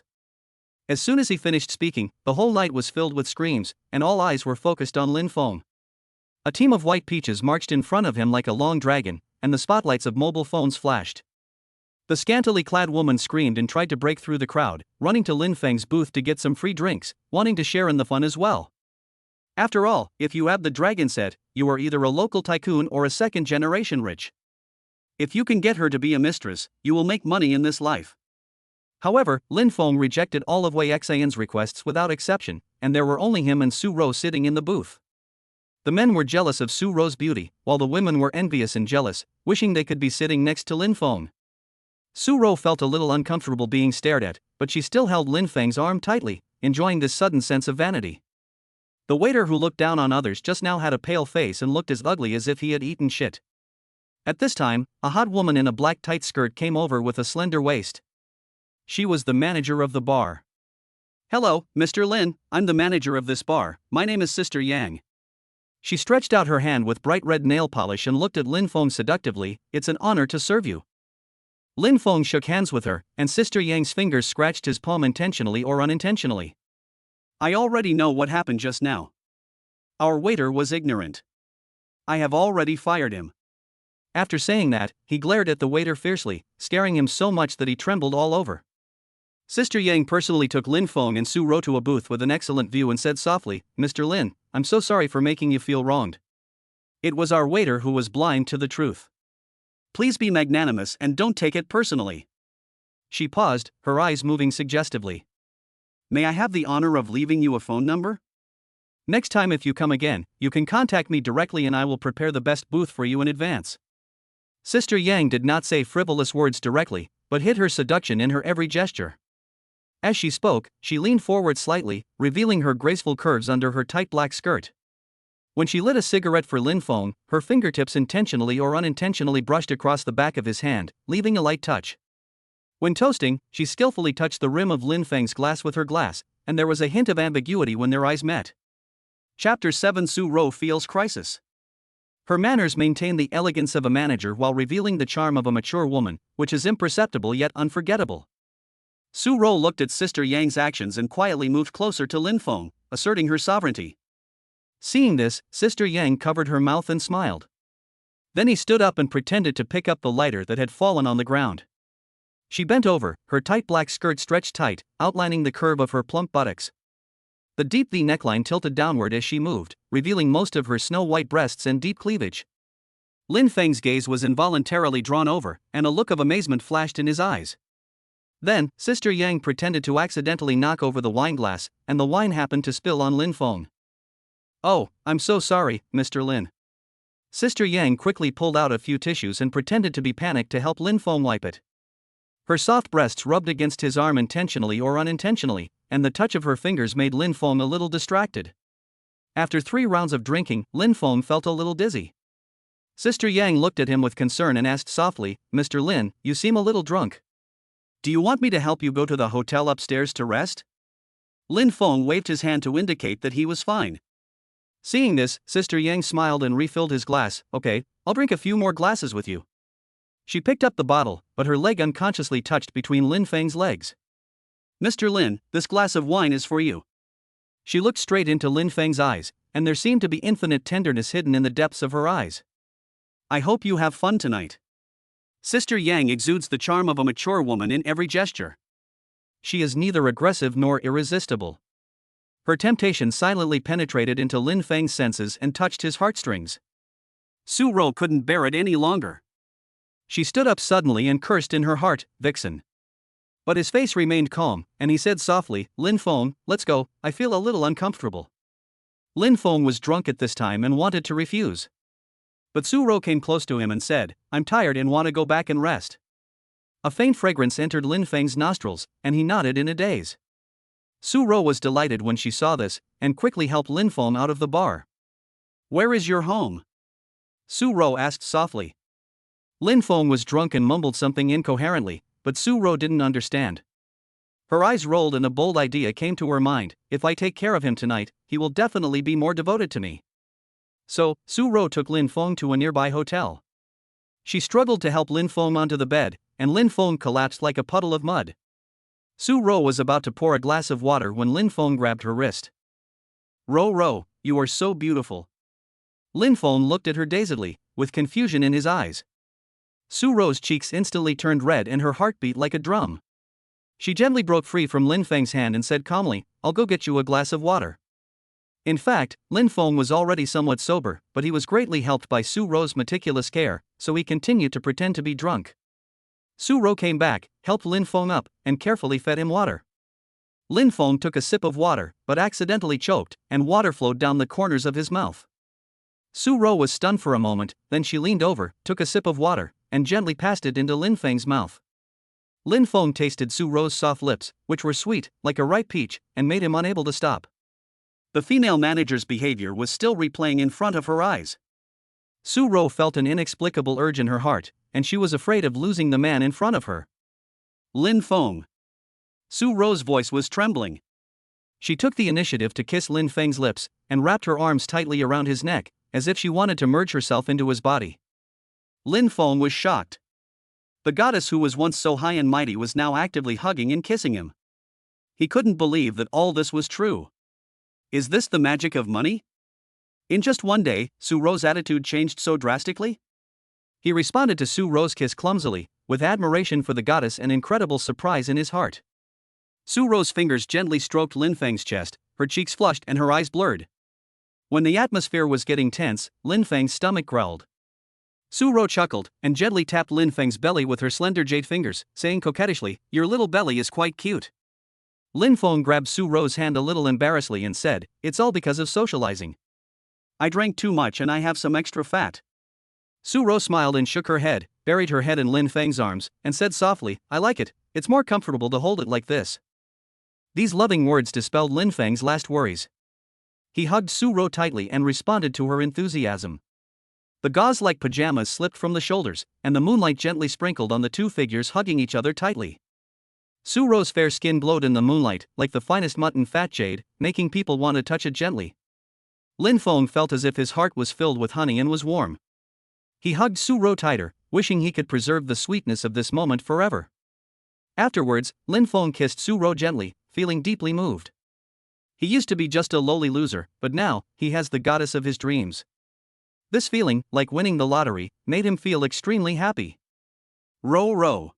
As soon as he finished speaking, the whole night was filled with screams, and all eyes were focused on Lin Feng. A team of white peaches marched in front of him like a long dragon, and the spotlights of mobile phones flashed. The scantily clad woman screamed and tried to break through the crowd, running to Lin Feng's booth to get some free drinks, wanting to share in the fun as well. After all, if you have the dragon set, you are either a local tycoon or a second-generation rich. If you can get her to be a mistress, you will make money in this life. However, Lin Feng rejected all of Wei Xian's requests without exception, and there were only him and Su Ro sitting in the booth. The men were jealous of Su Ro's beauty, while the women were envious and jealous, wishing they could be sitting next to Lin Feng. Su Ro felt a little uncomfortable being stared at, but she still held Lin Feng's arm tightly, enjoying this sudden sense of vanity. The waiter who looked down on others just now had a pale face and looked as ugly as if he had eaten shit. At this time, a hot woman in a black tight skirt came over with a slender waist. She was the manager of the bar. "Hello, Mr. Lin, I'm the manager of this bar, my name is Sister Yang." She stretched out her hand with bright red nail polish and looked at Lin Feng seductively. "It's an honor to serve you." Lin Feng shook hands with her, and Sister Yang's fingers scratched his palm intentionally or unintentionally. "I already know what happened just now. Our waiter was ignorant. I have already fired him. After saying that, he glared at the waiter fiercely, scaring him so much that he trembled all over. Sister Yang personally took Lin Feng and Su Ro to a booth with an excellent view and said softly, "Mr. Lin, I'm so sorry for making you feel wronged. It was our waiter who was blind to the truth. Please be magnanimous and don't take it personally." She paused, her eyes moving suggestively. "May I have the honor of leaving you a phone number? Next time if you come again, you can contact me directly and I will prepare the best booth for you in advance." Sister Yang did not say frivolous words directly, but hid her seduction in her every gesture. As she spoke, she leaned forward slightly, revealing her graceful curves under her tight black skirt. When she lit a cigarette for Lin Feng, her fingertips intentionally or unintentionally brushed across the back of his hand, leaving a light touch. When toasting, she skillfully touched the rim of Lin Feng's glass with her glass, and there was a hint of ambiguity when their eyes met. Chapter 7 Su Ro Feels Crisis. Her manners maintain the elegance of a manager while revealing the charm of a mature woman, which is imperceptible yet unforgettable. Su Ro looked at Sister Yang's actions and quietly moved closer to Lin Feng, asserting her sovereignty. Seeing this, Sister Yang covered her mouth and smiled. Then he stood up and pretended to pick up the lighter that had fallen on the ground. She bent over, her tight black skirt stretched tight, outlining the curve of her plump buttocks. The deep V neckline tilted downward as she moved, revealing most of her snow-white breasts and deep cleavage. Lin Feng's gaze was involuntarily drawn over, and a look of amazement flashed in his eyes. Then, Sister Yang pretended to accidentally knock over the wine glass, and the wine happened to spill on Lin Feng. "Oh, I'm so sorry, Mr. Lin." Sister Yang quickly pulled out a few tissues and pretended to be panicked to help Lin Feng wipe it. Her soft breasts rubbed against his arm intentionally or unintentionally, and the touch of her fingers made Lin Feng a little distracted. After 3 rounds of drinking, Lin Feng felt a little dizzy. Sister Yang looked at him with concern and asked softly, "Mr. Lin, you seem a little drunk. Do you want me to help you go to the hotel upstairs to rest?" Lin Feng waved his hand to indicate that he was fine. Seeing this, Sister Yang smiled and refilled his glass. "Okay, I'll drink a few more glasses with you." She picked up the bottle, but her leg unconsciously touched between Lin Feng's legs. "Mr. Lin, this glass of wine is for you." She looked straight into Lin Feng's eyes, and there seemed to be infinite tenderness hidden in the depths of her eyes. "I hope you have fun tonight." Sister Yang exudes the charm of a mature woman in every gesture. She is neither aggressive nor irresistible. Her temptation silently penetrated into Lin Feng's senses and touched his heartstrings. Su Ro couldn't bear it any longer. She stood up suddenly and cursed in her heart, "Vixen." But his face remained calm, and he said softly, "Lin Feng, let's go, I feel a little uncomfortable." Lin Feng was drunk at this time and wanted to refuse. But Su Ro came close to him and said, "I'm tired and want to go back and rest." A faint fragrance entered Lin Feng's nostrils, and he nodded in a daze. Su Ro was delighted when she saw this, and quickly helped Lin Feng out of the bar. "Where is your home?" Su Ro asked softly. Lin Feng was drunk and mumbled something incoherently, but Su Ro didn't understand. Her eyes rolled and a bold idea came to her mind: if I take care of him tonight, he will definitely be more devoted to me. So, Su Ro took Lin Feng to a nearby hotel. She struggled to help Lin Feng onto the bed, and Lin Feng collapsed like a puddle of mud. Su Ro was about to pour a glass of water when Lin Feng grabbed her wrist. "Ro, you are so beautiful." Lin Feng looked at her dazedly, with confusion in his eyes. Su Ro's cheeks instantly turned red and her heart beat like a drum. She gently broke free from Lin Feng's hand and said calmly, "I'll go get you a glass of water." In fact, Lin Feng was already somewhat sober, but he was greatly helped by Su Ro's meticulous care, so he continued to pretend to be drunk. Su Ro came back, helped Lin Feng up, and carefully fed him water. Lin Feng took a sip of water, but accidentally choked, and water flowed down the corners of his mouth. Su Ro was stunned for a moment, then she leaned over, took a sip of water, and gently passed it into Lin Feng's mouth. Lin Feng tasted Su Ro's soft lips, which were sweet, like a ripe peach, and made him unable to stop. The female manager's behavior was still replaying in front of her eyes. Su Ro felt an inexplicable urge in her heart, and she was afraid of losing the man in front of her. "Lin Feng." Su Ro's voice was trembling. She took the initiative to kiss Lin Feng's lips, and wrapped her arms tightly around his neck, as if she wanted to merge herself into his body. Lin Feng was shocked. The goddess who was once so high and mighty was now actively hugging and kissing him. He couldn't believe that all this was true. Is this the magic of money? In just one day, Su Ro's attitude changed so drastically? He responded to Su Ro's kiss clumsily, with admiration for the goddess and incredible surprise in his heart. Su Ro's fingers gently stroked Lin Feng's chest, her cheeks flushed and her eyes blurred. When the atmosphere was getting tense, Lin Feng's stomach growled. Su Ro chuckled and gently tapped Lin Feng's belly with her slender jade fingers, saying coquettishly, "Your little belly is quite cute." Lin Feng grabbed Su Ro's hand a little embarrassedly and said, "It's all because of socializing. I drank too much and I have some extra fat." Su Ro smiled and shook her head, buried her head in Lin Feng's arms, and said softly, "I like it, it's more comfortable to hold it like this." These loving words dispelled Lin Feng's last worries. He hugged Su Ro tightly and responded to her enthusiasm. The gauze-like pajamas slipped from the shoulders, and the moonlight gently sprinkled on the two figures hugging each other tightly. Su Ro's fair skin glowed in the moonlight, like the finest mutton fat jade, making people want to touch it gently. Lin Feng felt as if his heart was filled with honey and was warm. He hugged Su Ro tighter, wishing he could preserve the sweetness of this moment forever. Afterwards, Lin Feng kissed Su Ro gently, feeling deeply moved. He used to be just a lowly loser, but now, he has the goddess of his dreams. This feeling, like winning the lottery, made him feel extremely happy. Ro Ro.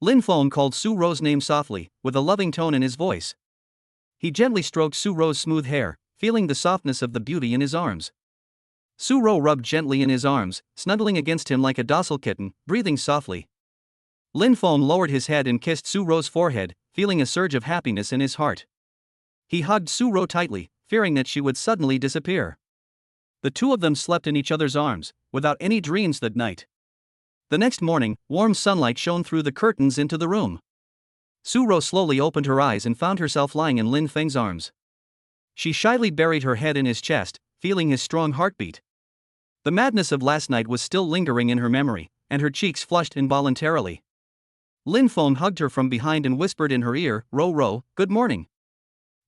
Lin Feng called Su Ro's name softly, with a loving tone in his voice. He gently stroked Su Ro's smooth hair, feeling the softness of the beauty in his arms. Su Ro rubbed gently in his arms, snuggling against him like a docile kitten, breathing softly. Lin Feng lowered his head and kissed Su Ro's forehead, feeling a surge of happiness in his heart. He hugged Su Ro tightly, fearing that she would suddenly disappear. The two of them slept in each other's arms, without any dreams that night. The next morning, warm sunlight shone through the curtains into the room. Su Ro slowly opened her eyes and found herself lying in Lin Feng's arms. She shyly buried her head in his chest, feeling his strong heartbeat. The madness of last night was still lingering in her memory, and her cheeks flushed involuntarily. Lin Feng hugged her from behind and whispered in her ear, "Ro Ro, good morning."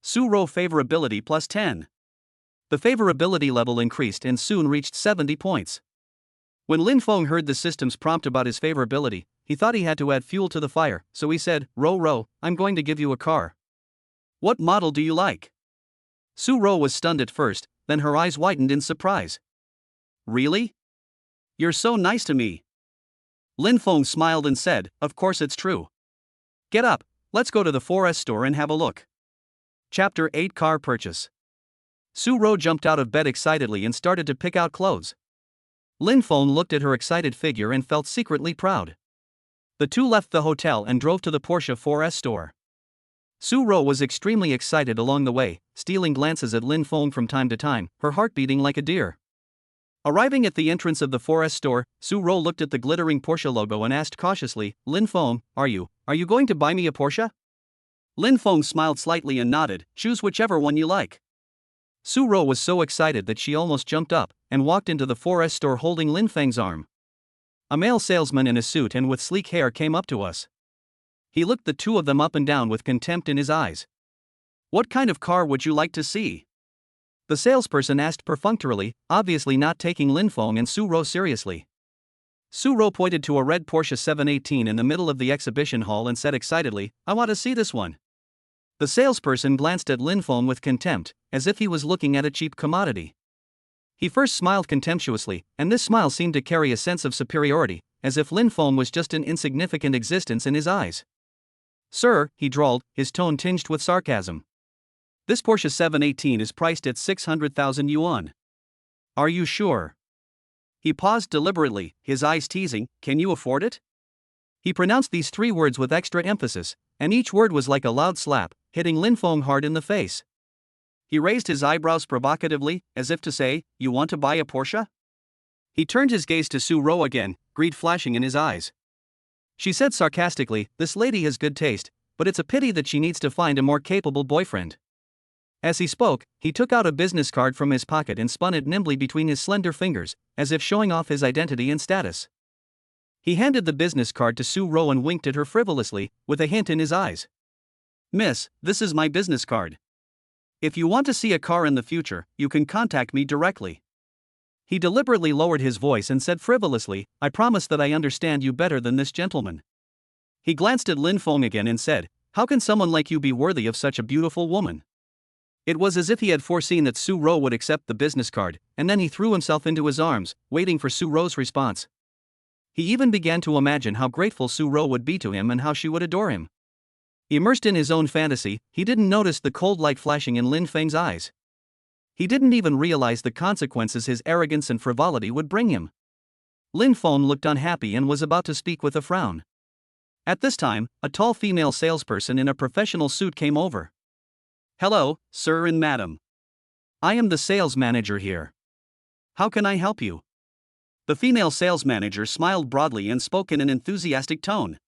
Su Ro favorability plus 10. The favorability level increased and soon reached 70 points. When Lin Feng heard the system's prompt about his favorability, he thought he had to add fuel to the fire, so he said, "Ro Ro, I'm going to give you a car. What model do you like?" Su Ro was stunned at first, then her eyes widened in surprise. "Really? You're so nice to me." Lin Feng smiled and said, "Of course it's true. Get up, let's go to the 4S store and have a look." Chapter 8 Car Purchase. Su Ro jumped out of bed excitedly and started to pick out clothes. Lin Feng looked at her excited figure and felt secretly proud. The two left the hotel and drove to the Porsche 4S store. Su Ro was extremely excited along the way, stealing glances at Lin Feng from time to time, her heart beating like a deer. Arriving at the entrance of the 4S store, Su Ro looked at the glittering Porsche logo and asked cautiously, "Lin Feng, are you going to buy me a Porsche?" Lin Feng smiled slightly and nodded, "Choose whichever one you like." Su Ro was so excited that she almost jumped up and walked into the 4S store holding Lin Feng's arm. A male salesman in a suit and with sleek hair came up to us. He looked the two of them up and down with contempt in his eyes. "What kind of car would you like to see?" The salesperson asked perfunctorily, obviously not taking Lin Feng and Su Ro seriously. Su Ro pointed to a red Porsche 718 in the middle of the exhibition hall and said excitedly, "I want to see this one." The salesperson glanced at Lin Feng with contempt, as if he was looking at a cheap commodity. He first smiled contemptuously, and this smile seemed to carry a sense of superiority, as if Lin Feng was just an insignificant existence in his eyes. "Sir," he drawled, his tone tinged with sarcasm. "This Porsche 718 is priced at 600,000 yuan. Are you sure?" He paused deliberately, his eyes teasing, "Can you afford it?" He pronounced these three words with extra emphasis, and each word was like a loud slap, hitting Lin Feng hard in the face. He raised his eyebrows provocatively, as if to say, "You want to buy a Porsche?" He turned his gaze to Su Ro again, greed flashing in his eyes. She said sarcastically, "This lady has good taste, but it's a pity that she needs to find a more capable boyfriend." As he spoke, he took out a business card from his pocket and spun it nimbly between his slender fingers, as if showing off his identity and status. He handed the business card to Su Ro and winked at her frivolously, with a hint in his eyes. "Miss, this is my business card. If you want to see a car in the future, you can contact me directly." He deliberately lowered his voice and said frivolously, "I promise that I understand you better than this gentleman." He glanced at Lin Feng again and said, "How can someone like you be worthy of such a beautiful woman?" It was as if he had foreseen that Su Ro would accept the business card, and then he threw himself into his arms, waiting for Su Ro's response. He even began to imagine how grateful Su-ro would be to him and how she would adore him. Immersed in his own fantasy, he didn't notice the cold light flashing in Lin Feng's eyes. He didn't even realize the consequences his arrogance and frivolity would bring him. Lin Feng looked unhappy and was about to speak with a frown. At this time, a tall female salesperson in a professional suit came over. "Hello, sir and madam. I am the sales manager here. How can I help you?" The female sales manager smiled broadly and spoke in an enthusiastic tone.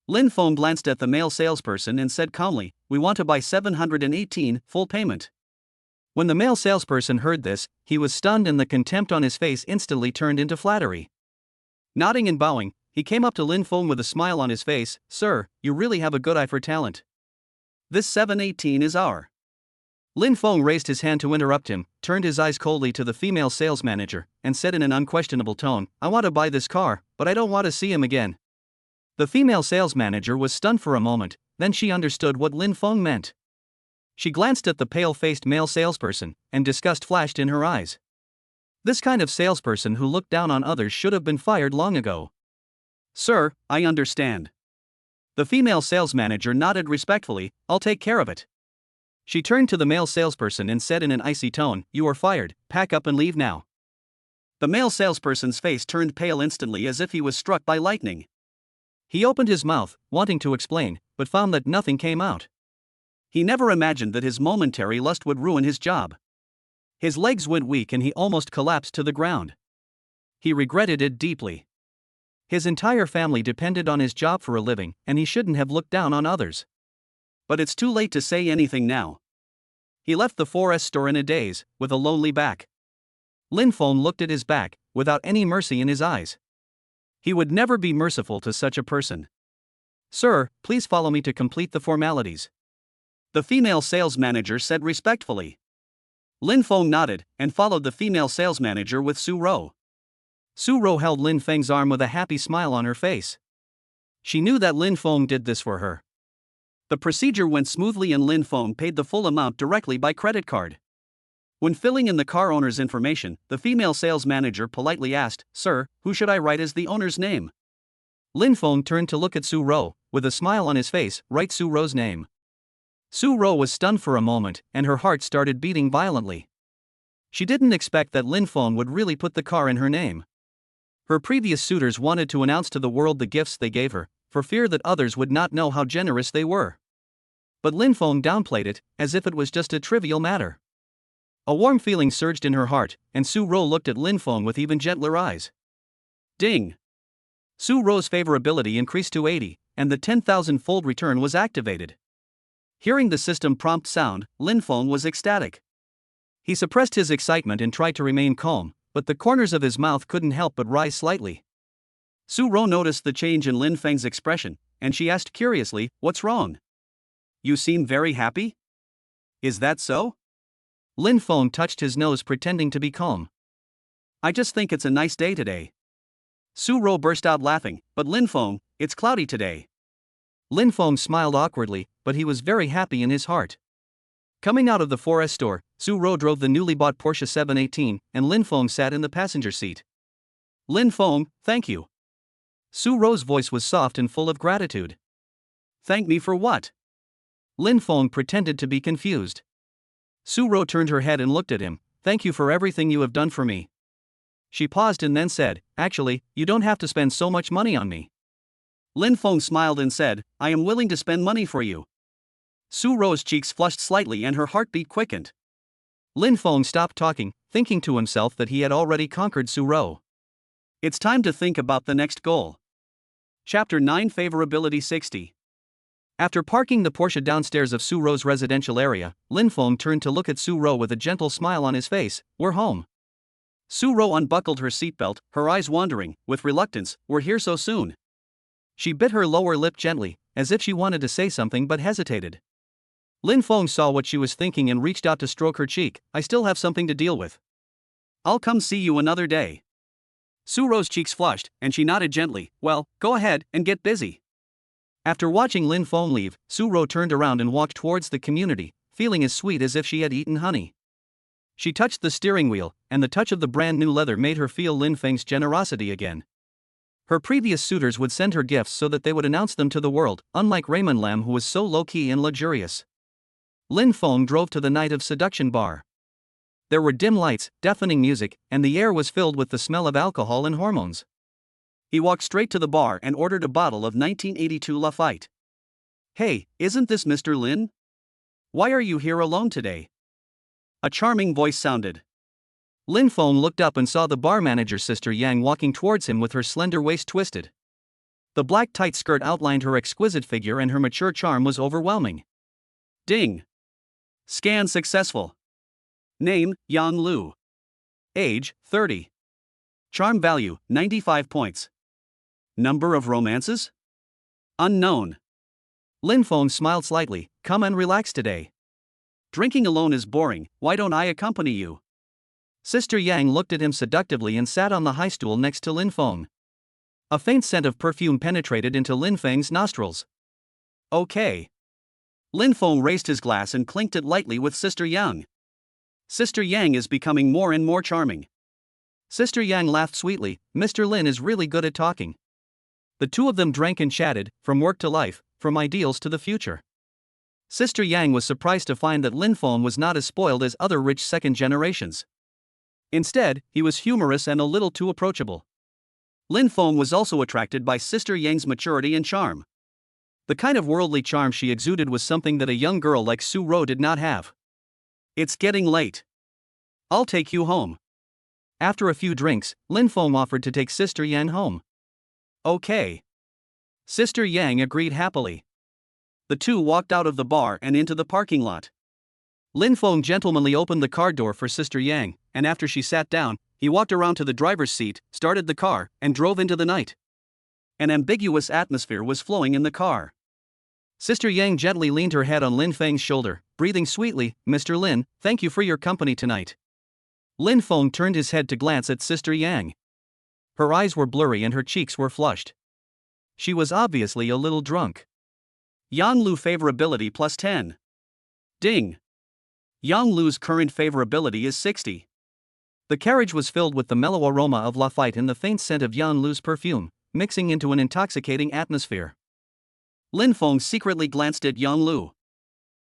Lin Feng glanced at the male salesperson and said calmly, "We want to buy 718, full payment." When the male salesperson heard this, he was stunned and the contempt on his face instantly turned into flattery. Nodding and bowing, he came up to Lin Feng with a smile on his face. "Sir, you really have a good eye for talent. This 718 is our." Lin Feng raised his hand to interrupt him, turned his eyes coldly to the female sales manager, and said in an unquestionable tone, "I want to buy this car, but I don't want to see him again." The female sales manager was stunned for a moment, then she understood what Lin Feng meant. She glanced at the pale-faced male salesperson, and disgust flashed in her eyes. This kind of salesperson who looked down on others should have been fired long ago. "Sir, I understand." The female sales manager nodded respectfully. "I'll take care of it." She turned to the male salesperson and said in an icy tone, "You are fired, pack up and leave now." The male salesperson's face turned pale instantly as if he was struck by lightning. He opened his mouth, wanting to explain, but found that nothing came out. He never imagined that his momentary lust would ruin his job. His legs went weak and he almost collapsed to the ground. He regretted it deeply. His entire family depended on his job for a living, and he shouldn't have looked down on others. But it's too late to say anything now. He left the 4S store in a daze, with a lonely back. Lin Feng looked at his back, without any mercy in his eyes. He would never be merciful to such a person. "Sir, please follow me to complete the formalities," the female sales manager said respectfully. Lin Feng nodded, and followed the female sales manager with Su-ro. Su-ro held Lin Feng's arm with a happy smile on her face. She knew that Lin Feng did this for her. The procedure went smoothly and Lin Feng paid the full amount directly by credit card. When filling in the car owner's information, the female sales manager politely asked, "Sir, who should I write as the owner's name?" Lin Feng turned to look at Su-ro, with a smile on his face. "Write Su-ro's name." Su-ro was stunned for a moment, and her heart started beating violently. She didn't expect that Lin Feng would really put the car in her name. Her previous suitors wanted to announce to the world the gifts they gave her, for fear that others would not know how generous they were. But Lin Feng downplayed it, as if it was just a trivial matter. A warm feeling surged in her heart, and Su-ro looked at Lin Feng with even gentler eyes. Ding! Su-ro's favorability increased to 80, and the 10,000-fold return was activated. Hearing the system prompt sound, Lin Feng was ecstatic. He suppressed his excitement and tried to remain calm, but the corners of his mouth couldn't help but rise slightly. Su-ro noticed the change in Lin Feng's expression, and she asked curiously, "What's wrong? You seem very happy? Is that so?" Lin Feng touched his nose pretending to be calm. "I just think it's a nice day today." Su-ro burst out laughing, "But Lin Feng, it's cloudy today." Lin Feng smiled awkwardly, but he was very happy in his heart. Coming out of the 4S store, Su-ro drove the newly bought Porsche 718, and Lin Feng sat in the passenger seat. "Lin Feng, thank you." Su-ro's voice was soft and full of gratitude. "Thank me for what?" Lin Feng pretended to be confused. Su-ro turned her head and looked at him. "Thank you for everything you have done for me." She paused and then said, "Actually, you don't have to spend so much money on me." Lin Feng smiled and said, "I am willing to spend money for you." Su-ro's cheeks flushed slightly and her heartbeat quickened. Lin Feng stopped talking, thinking to himself that he had already conquered Su-ro. It's time to think about the next goal. Chapter 9 Favorability 60. After parking the Porsche downstairs of Su-ro's residential area, Lin Feng turned to look at Su-ro with a gentle smile on his face. "We're home." Su-ro unbuckled her seatbelt, her eyes wandering, with reluctance. "We're here so soon." She bit her lower lip gently, as if she wanted to say something but hesitated. Lin Feng saw what she was thinking and reached out to stroke her cheek. "I still have something to deal with. I'll come see you another day." Su-ro's cheeks flushed, and she nodded gently. "Well, go ahead and get busy." After watching Lin Feng leave, Su-ro turned around and walked towards the community, feeling as sweet as if she had eaten honey. She touched the steering wheel, and the touch of the brand new leather made her feel Lin Feng's generosity again. Her previous suitors would send her gifts so that they would announce them to the world, unlike Raymond Lam, who was so low-key and luxurious. Lin Feng drove to the night of seduction bar. There were dim lights, deafening music, and the air was filled with the smell of alcohol and hormones. He walked straight to the bar and ordered a bottle of 1982 Lafite. "Hey, isn't this Mr. Lin? Why are you here alone today?" A charming voice sounded. Lin Feng looked up and saw the bar manager Sister Yang walking towards him with her slender waist twisted. The black tight skirt outlined her exquisite figure and her mature charm was overwhelming. Ding! Scan successful. Name, Yang Lu. Age, 30. Charm value, 95 points. Number of romances? Unknown. Lin Feng smiled slightly. "Come and relax today. Drinking alone is boring, why don't I accompany you?" Sister Yang looked at him seductively and sat on the high stool next to Lin Feng. A faint scent of perfume penetrated into Lin Feng's nostrils. "Okay." Lin Feng raised his glass and clinked it lightly with Sister Yang. Sister Yang is becoming more and more charming. Sister Yang laughed sweetly. "Mr. Lin is really good at talking." The two of them drank and chatted, from work to life, from ideals to the future. Sister Yang was surprised to find that Lin Feng was not as spoiled as other rich second generations. Instead, he was humorous and a little too approachable. Lin Feng was also attracted by Sister Yang's maturity and charm. The kind of worldly charm she exuded was something that a young girl like Su Ro did not have. "It's getting late. I'll take you home." After a few drinks, Lin Feng offered to take Sister Yang home. "Okay." Sister Yang agreed happily. The two walked out of the bar and into the parking lot. Lin Feng gentlemanly opened the car door for Sister Yang, and after she sat down, he walked around to the driver's seat, started the car, and drove into the night. An ambiguous atmosphere was flowing in the car. Sister Yang gently leaned her head on Lin Feng's shoulder, breathing sweetly. "Mr. Lin, thank you for your company tonight." Lin Feng turned his head to glance at Sister Yang. Her eyes were blurry and her cheeks were flushed. She was obviously a little drunk. Yang Lu favorability plus 10. Ding! Yang Lu's current favorability is 60. The carriage was filled with the mellow aroma of Lafite and the faint scent of Yang Lu's perfume, mixing into an intoxicating atmosphere. Lin Feng secretly glanced at Yang Lu.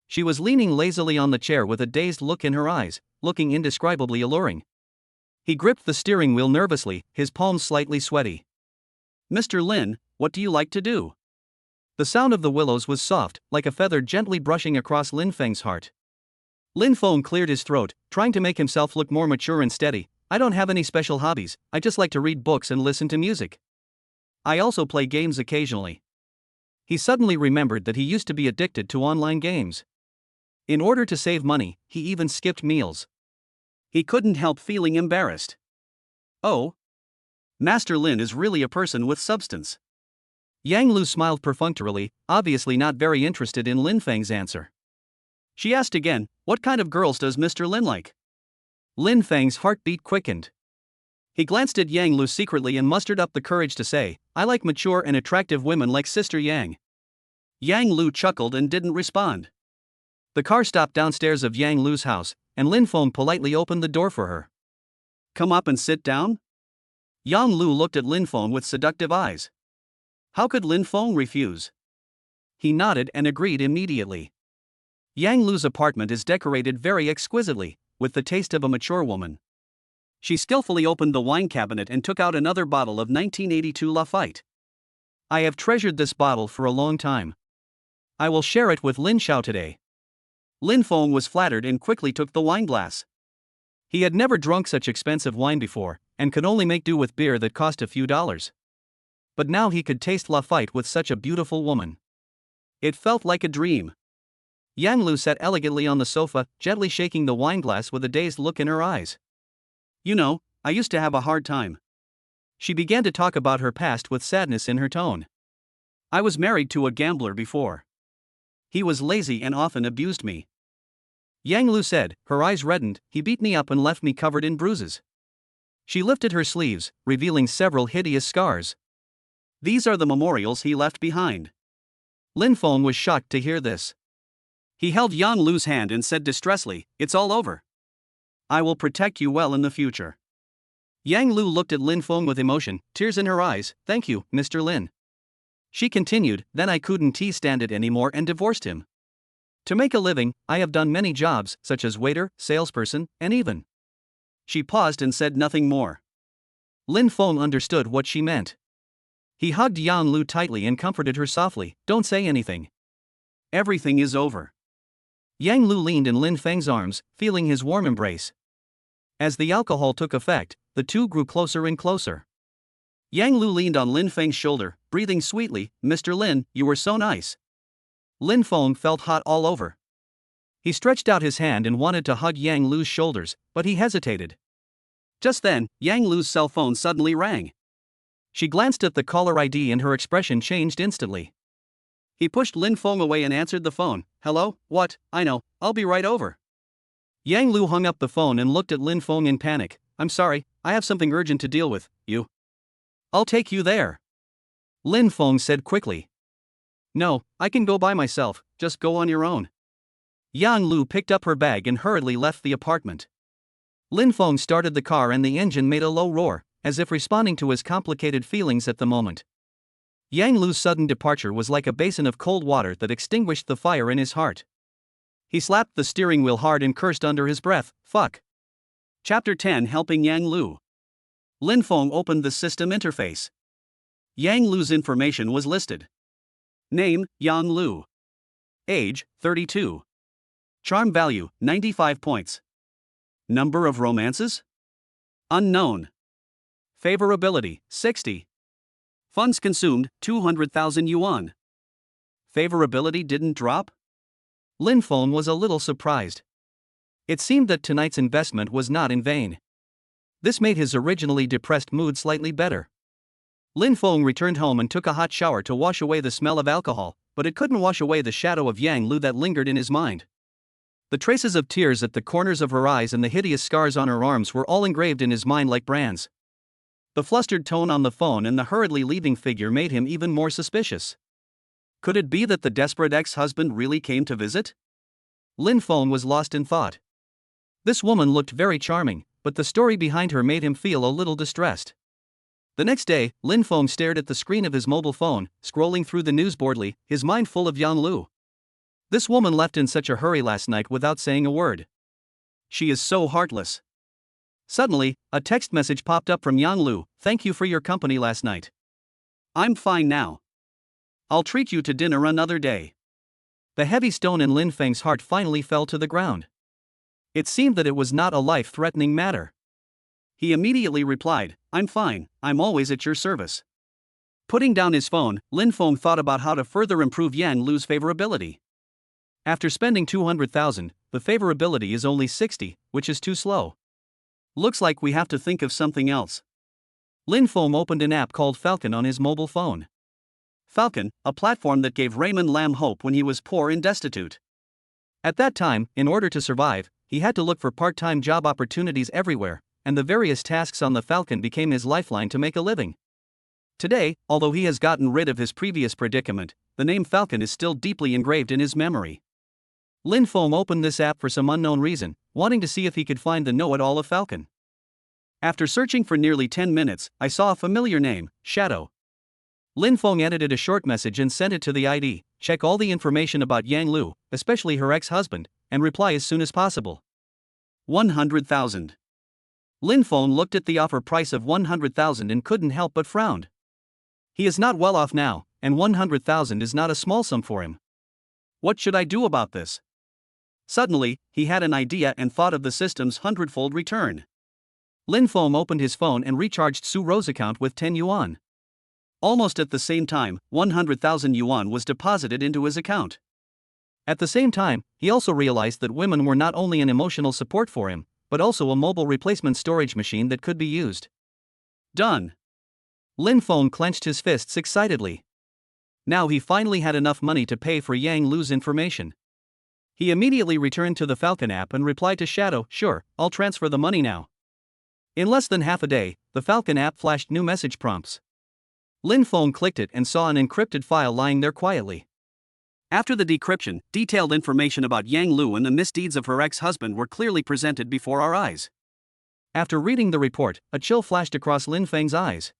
She was leaning lazily on the chair with a dazed look in her eyes, looking indescribably alluring. He gripped the steering wheel nervously, his palms slightly sweaty. "Mr. Lin, what do you like to do?" The sound of the willows was soft, like a feather gently brushing across Lin Feng's heart. Lin Feng cleared his throat, trying to make himself look more mature and steady. "I don't have any special hobbies, I just like to read books and listen to music. I also play games occasionally." He suddenly remembered that he used to be addicted to online games. In order to save money, he even skipped meals. He couldn't help feeling embarrassed. "Oh? Master Lin is really a person with substance." Yang Lu smiled perfunctorily, obviously not very interested in Lin Feng's answer. She asked again, "What kind of girls does Mr. Lin like?" Lin Feng's heartbeat quickened. He glanced at Yang Lu secretly and mustered up the courage to say, "I like mature and attractive women like Sister Yang." Yang Lu chuckled and didn't respond. The car stopped downstairs of Yang Lu's house, and Lin Feng politely opened the door for her. "Come up and sit down?" Yang Lu looked at Lin Feng with seductive eyes. How could Lin Feng refuse? He nodded and agreed immediately. Yang Lu's apartment is decorated very exquisitely, with the taste of a mature woman. She skillfully opened the wine cabinet and took out another bottle of 1982 Lafite. "I have treasured this bottle for a long time. I will share it with Lin Xiao today." Lin Feng was flattered and quickly took the wine glass. He had never drunk such expensive wine before, and could only make do with beer that cost a few dollars. But now he could taste Lafite with such a beautiful woman. It felt like a dream. Yang Lu sat elegantly on the sofa, gently shaking the wineglass with a dazed look in her eyes. "You know, I used to have a hard time." She began to talk about her past with sadness in her tone. "I was married to a gambler before. He was lazy and often abused me." Yang Lu said, her eyes reddened. "He beat me up and left me covered in bruises." She lifted her sleeves, revealing several hideous scars. "These are the memorials he left behind." Lin Feng was shocked to hear this. He held Yang Lu's hand and said distressfully, "It's all over. I will protect you well in the future." Yang Lu looked at Lin Feng with emotion, tears in her eyes. Thank you, Mr. Lin. She continued, then I couldn't stand it anymore and divorced him. To make a living, I have done many jobs, such as waiter, salesperson, and even. She paused and said nothing more. Lin Feng understood what she meant. He hugged Yang Lu tightly and comforted her softly. Don't say anything. Everything is over. Yang Lu leaned in Lin Feng's arms, feeling his warm embrace. As the alcohol took effect, the two grew closer and closer. Yang Lu leaned on Lin Feng's shoulder, breathing sweetly. Mr. Lin, you were so nice. Lin Feng felt hot all over. He stretched out his hand and wanted to hug Yang Lu's shoulders, but he hesitated. Just then, Yang Lu's cell phone suddenly rang. She glanced at the caller ID and her expression changed instantly. He pushed Lin Feng away and answered the phone. Hello, what? I know, I'll be right over. Yang Lu hung up the phone and looked at Lin Feng in panic. I'm sorry, I have something urgent to deal with. You? I'll take you there. Lin Feng said quickly. No, I can go by myself, just go on your own. Yang Lu picked up her bag and hurriedly left the apartment. Lin Feng started the car and the engine made a low roar, as if responding to his complicated feelings at the moment. Yang Lu's sudden departure was like a basin of cold water that extinguished the fire in his heart. He slapped the steering wheel hard and cursed under his breath, fuck. Chapter 10 Helping Yang Lu. Lin Feng opened the system interface. Yang Lu's information was listed. Name, Yang Lu. Age, 32. Charm value, 95 points. Number of romances? Unknown. Favorability, 60. Funds consumed, 200,000 yuan. Favorability didn't drop? Lin Feng was a little surprised. It seemed that tonight's investment was not in vain. This made his originally depressed mood slightly better. Lin Feng returned home and took a hot shower to wash away the smell of alcohol, but it couldn't wash away the shadow of Yang Lu that lingered in his mind. The traces of tears at the corners of her eyes and the hideous scars on her arms were all engraved in his mind like brands. The flustered tone on the phone and the hurriedly leaving figure made him even more suspicious. Could it be that the desperate ex-husband really came to visit? Lin Feng was lost in thought. This woman looked very charming, but the story behind her made him feel a little distressed. The next day, Lin Feng stared at the screen of his mobile phone, scrolling through the news boldly, his mind full of Yang Lu. This woman left in such a hurry last night without saying a word. She is so heartless. Suddenly, a text message popped up from Yang Lu. Thank you for your company last night. I'm fine now. I'll treat you to dinner another day. The heavy stone in Lin Feng's heart finally fell to the ground. It seemed that it was not a life-threatening matter. He immediately replied, I'm fine, I'm always at your service. Putting down his phone, Lin Feng thought about how to further improve Yang Lu's favorability. After spending 200,000, the favorability is only 60, which is too slow. Looks like we have to think of something else. Lin Feng opened an app called Falcon on his mobile phone. Falcon, a platform that gave Raymond Lam hope when he was poor and destitute. At that time, in order to survive, he had to look for part-time job opportunities everywhere, and the various tasks on the Falcon became his lifeline to make a living. Today, although he has gotten rid of his previous predicament, the name Falcon is still deeply engraved in his memory. Lin Feng opened this app for some unknown reason, wanting to see if he could find the know-it-all of Falcon. After searching for nearly 10 minutes, I saw a familiar name, Shadow. Lin Feng edited a short message and sent it to the ID. Check all the information about Yang Lu, especially her ex-husband, and reply as soon as possible. 100,000. Lin Feng looked at the offer price of 100,000 and couldn't help but frown. He is not well off now, and 100,000 is not a small sum for him. What should I do about this? Suddenly, he had an idea and thought of the system's 100-fold return. Lin Feng opened his phone and recharged Su Ro's account with 10 yuan. Almost at the same time, 100,000 yuan was deposited into his account. At the same time, he also realized that women were not only an emotional support for him, but also a mobile replacement storage machine that could be used. Done. Lin Feng clenched his fists excitedly. Now he finally had enough money to pay for Yang Lu's information. He immediately returned to the Falcon app and replied to Shadow, sure, I'll transfer the money now. In less than half a day, the Falcon app flashed new message prompts. Lin Feng clicked it and saw an encrypted file lying there quietly. After the decryption, detailed information about Yang Lu and the misdeeds of her ex-husband were clearly presented before our eyes. After reading the report, a chill flashed across Lin Feng's eyes.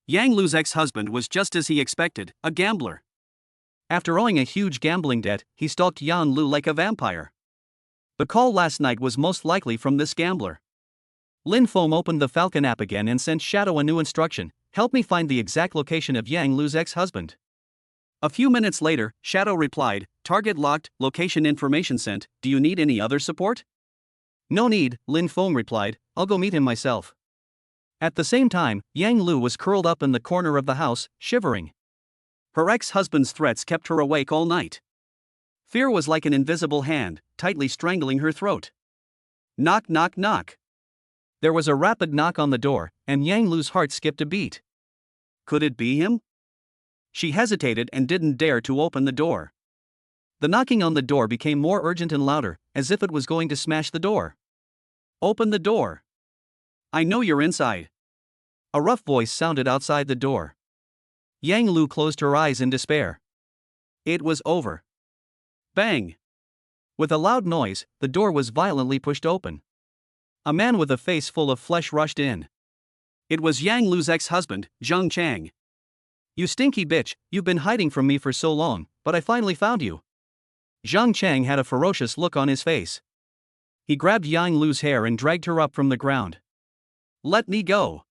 Yang Lu's ex-husband was just as he expected, a gambler. After owing a huge gambling debt, he stalked Yan Lu like a vampire. The call last night was most likely from this gambler. Lin Feng opened the Falcon app again and sent Shadow a new instruction: help me find the exact location of Yang Lu's ex-husband. A few minutes later, Shadow replied, target locked, location information sent, do you need any other support? No need, Lin Feng replied, I'll go meet him myself. At the same time, Yang Lu was curled up in the corner of the house, shivering. Her ex-husband's threats kept her awake all night. Fear was like an invisible hand, tightly strangling her throat. Knock, knock, knock. There was a rapid knock on the door, and Yang Lu's heart skipped a beat. Could it be him? She hesitated and didn't dare to open the door. The knocking on the door became more urgent and louder, as if it was going to smash the door. Open the door. I know you're inside. A rough voice sounded outside the door. Yang Lu closed her eyes in despair. It was over. Bang! With a loud noise, the door was violently pushed open. A man with a face full of flesh rushed in. It was Yang Lu's ex-husband, Zheng Chang. You stinky bitch, you've been hiding from me for so long, but I finally found you. Zheng Chang had a ferocious look on his face. He grabbed Yang Lu's hair and dragged her up from the ground. Let me go.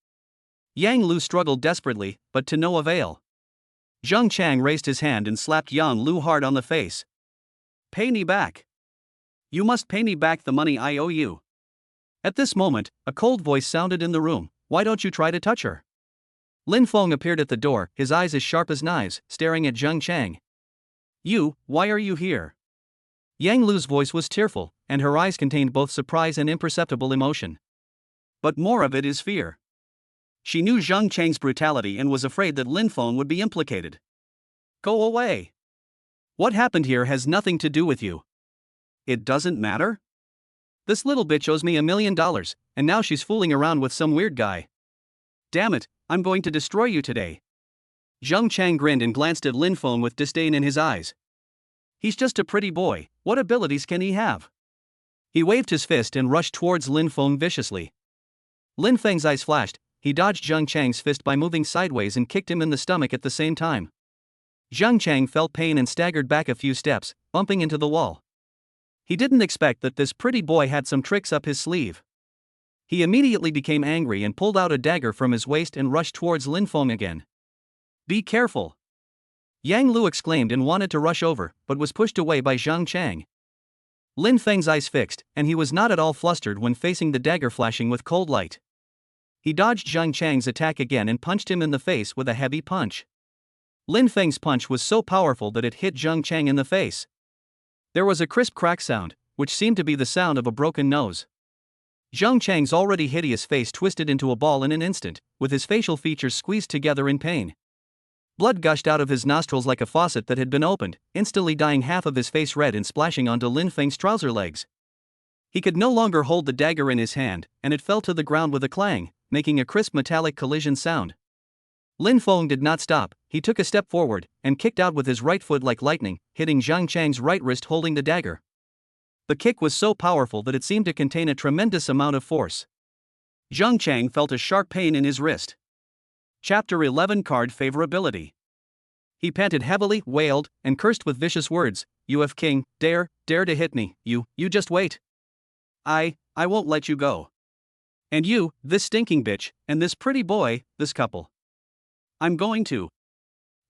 Yang Lu struggled desperately, but to no avail. Zheng Chang raised his hand and slapped Yang Lu hard on the face. Pay me back. You must pay me back the money I owe you. At this moment, a cold voice sounded in the room. Why don't you try to touch her? Lin Feng appeared at the door, his eyes as sharp as knives, staring at Zheng Chang. Why are you here? Yang Lu's voice was tearful, and her eyes contained both surprise and imperceptible emotion. But more of it is fear. She knew Zheng Chang's brutality and was afraid that Lin Feng would be implicated. Go away. What happened here has nothing to do with you. It doesn't matter? This little bitch owes me $1 million, and now she's fooling around with some weird guy. Damn it, I'm going to destroy you today. Zheng Chang grinned and glanced at Lin Feng with disdain in his eyes. He's just a pretty boy, what abilities can he have? He waved his fist and rushed towards Lin Feng viciously. Lin Feng's eyes flashed. He dodged Zheng Chang's fist by moving sideways and kicked him in the stomach at the same time. Zheng Chang felt pain and staggered back a few steps, bumping into the wall. He didn't expect that this pretty boy had some tricks up his sleeve. He immediately became angry and pulled out a dagger from his waist and rushed towards Lin Feng again. Be careful! Yang Lu exclaimed and wanted to rush over, but was pushed away by Zheng Chang. Lin Feng's eyes fixed, and he was not at all flustered when facing the dagger flashing with cold light. He dodged Zheng Chang's attack again and punched him in the face with a heavy punch. Lin Feng's punch was so powerful that it hit Zheng Chang in the face. There was a crisp crack sound, which seemed to be the sound of a broken nose. Zheng Chang's already hideous face twisted into a ball in an instant, with his facial features squeezed together in pain. Blood gushed out of his nostrils like a faucet that had been opened, instantly dyeing half of his face red and splashing onto Lin Feng's trouser legs. He could no longer hold the dagger in his hand, and it fell to the ground with a clang, making a crisp metallic collision sound. Lin Feng did not stop. He took a step forward and kicked out with his right foot like lightning, hitting Zheng Chang's right wrist holding the dagger. The kick was so powerful that it seemed to contain a tremendous amount of force. Zheng Chang felt a sharp pain in his wrist. Chapter 11 Card Favorability. He panted heavily, wailed, and cursed with vicious words. You F King, dare to hit me, you just wait. I won't let you go. And you, this stinking bitch, and this pretty boy, this couple. I'm going to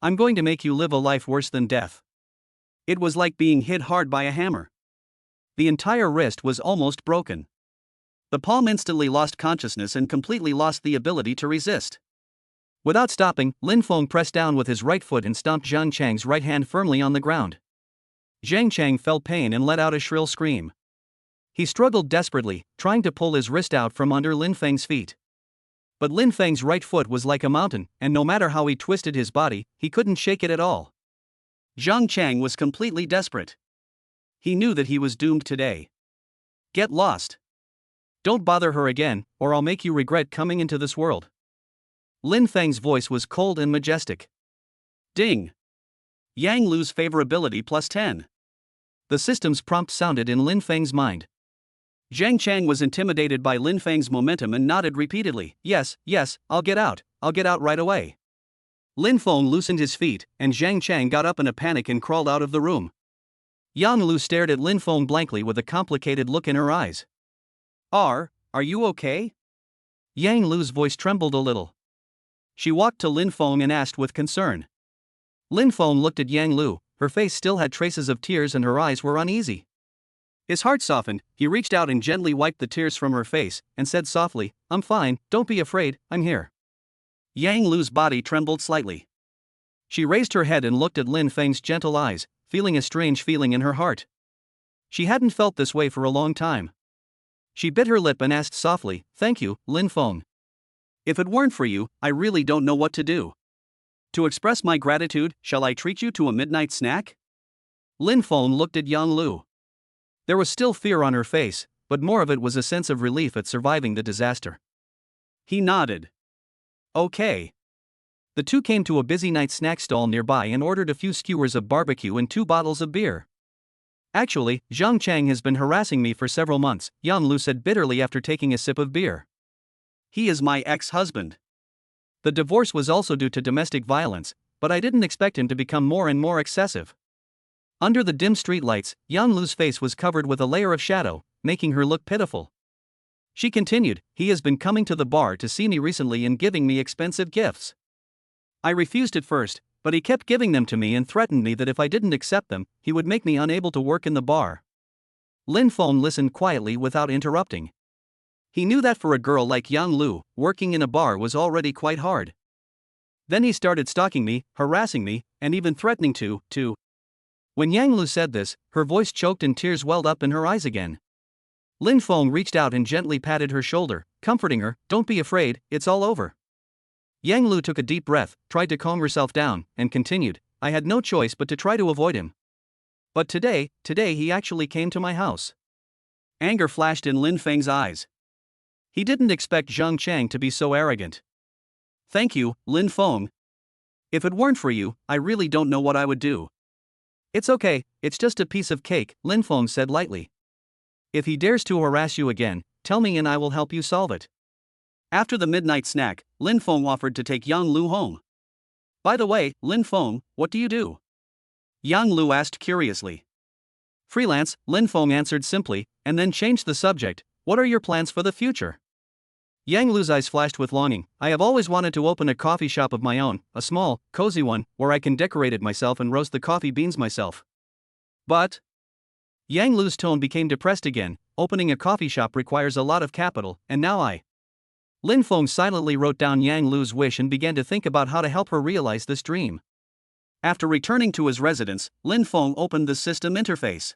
make you live a life worse than death. It was like being hit hard by a hammer. The entire wrist was almost broken. The palm instantly lost consciousness and completely lost the ability to resist. Without stopping, Lin Feng pressed down with his right foot and stomped Zheng Chang's right hand firmly on the ground. Zheng Chang felt pain and let out a shrill scream. He struggled desperately, trying to pull his wrist out from under Lin Feng's feet. But Lin Feng's right foot was like a mountain, and no matter how he twisted his body, he couldn't shake it at all. Zheng Chang was completely desperate. He knew that he was doomed today. Get lost. Don't bother her again, or I'll make you regret coming into this world. Lin Feng's voice was cold and majestic. Ding! Yang Lu's favorability +10. The system's prompt sounded in Lin Feng's mind. Zhang Chang was intimidated by Lin Feng's momentum and nodded repeatedly. Yes, yes, I'll get out right away. Lin Feng loosened his feet, and Zhang Chang got up in a panic and crawled out of the room. Yang Lu stared at Lin Feng blankly with a complicated look in her eyes. Are you okay? Yang Lu's voice trembled a little. She walked to Lin Feng and asked with concern. Lin Feng looked at Yang Lu, her face still had traces of tears and her eyes were uneasy. His heart softened, he reached out and gently wiped the tears from her face, and said softly, I'm fine, don't be afraid, I'm here. Yang Lu's body trembled slightly. She raised her head and looked at Lin Feng's gentle eyes, feeling a strange feeling in her heart. She hadn't felt this way for a long time. She bit her lip and asked softly, Thank you, Lin Feng. If it weren't for you, I really don't know what to do. To express my gratitude, shall I treat you to a midnight snack? Lin Feng looked at Yang Lu. There was still fear on her face, but more of it was a sense of relief at surviving the disaster. He nodded. Okay. The two came to a busy night snack stall nearby and ordered a few skewers of barbecue and 2 bottles of beer. Actually, Zhang Chang has been harassing me for several months, Yang Lu said bitterly after taking a sip of beer. He is my ex-husband. The divorce was also due to domestic violence, but I didn't expect him to become more and more excessive. Under the dim streetlights, Yang Lu's face was covered with a layer of shadow, making her look pitiful. She continued, He has been coming to the bar to see me recently and giving me expensive gifts. I refused at first, but he kept giving them to me and threatened me that if I didn't accept them, he would make me unable to work in the bar. Lin Feng listened quietly without interrupting. He knew that for a girl like Yang Lu, working in a bar was already quite hard. Then he started stalking me, harassing me, and even threatening to. When Yang Lu said this, her voice choked and tears welled up in her eyes again. Lin Feng reached out and gently patted her shoulder, comforting her, Don't be afraid, it's all over. Yang Lu took a deep breath, tried to calm herself down, and continued, I had no choice but to try to avoid him. But today he actually came to my house. Anger flashed in Lin Feng's eyes. He didn't expect Zhang Chang to be so arrogant. Thank you, Lin Feng. If it weren't for you, I really don't know what I would do. It's okay, it's just a piece of cake, Lin Feng said lightly. If he dares to harass you again, tell me and I will help you solve it. After the midnight snack, Lin Feng offered to take Yang Lu home. By the way, Lin Feng, what do you do? Yang Lu asked curiously. Freelance, Lin Feng answered simply, and then changed the subject, What are your plans for the future? Yang Lu's eyes flashed with longing. I have always wanted to open a coffee shop of my own, a small, cozy one, where I can decorate it myself and roast the coffee beans myself. But Yang Lu's tone became depressed again. Opening a coffee shop requires a lot of capital, and now Lin Feng silently wrote down Yang Lu's wish and began to think about how to help her realize this dream. After returning to his residence, Lin Feng opened the system interface.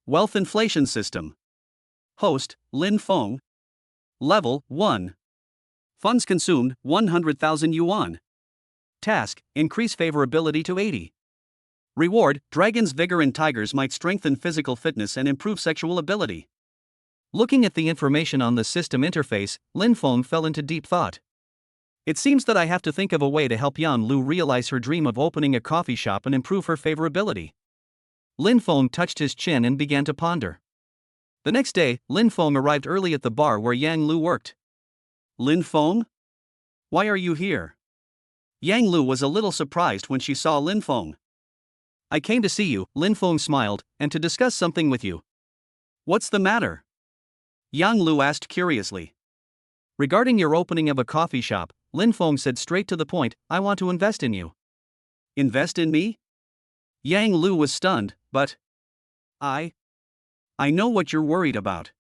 Wealth Inflation System. Host, Lin Feng. Level 1. Funds consumed, 100,000 yuan. Task, increase favorability to 80. Reward, Dragon's Vigor and Tigers might strengthen physical fitness and improve sexual ability. Looking at the information on the system interface, Lin Feng fell into deep thought. It seems that I have to think of a way to help Yang Lu realize her dream of opening a coffee shop and improve her favorability. Lin Feng touched his chin and began to ponder. The next day, Lin Feng arrived early at the bar where Yang Lu worked. Lin Feng? Why are you here? Yang Lu was a little surprised when she saw Lin Feng. I came to see you, Lin Feng smiled, and to discuss something with you. What's the matter? Yang Lu asked curiously. Regarding your opening of a coffee shop, Lin Feng said straight to the point, I want to invest in you. Invest in me? Yang Lu was stunned, but I know what you're worried about.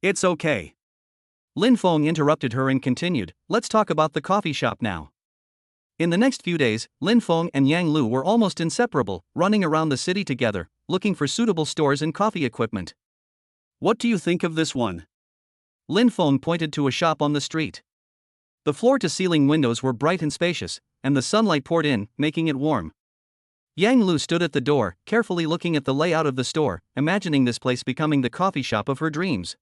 It's okay. Lin Feng interrupted her and continued, let's talk about the coffee shop now. In the next few days, Lin Feng and Yang Lu were almost inseparable, running around the city together, looking for suitable stores and coffee equipment. What do you think of this one? Lin Feng pointed to a shop on the street. The floor-to-ceiling windows were bright and spacious, and the sunlight poured in, making it warm. Yang Lu stood at the door, carefully looking at the layout of the store, imagining this place becoming the coffee shop of her dreams.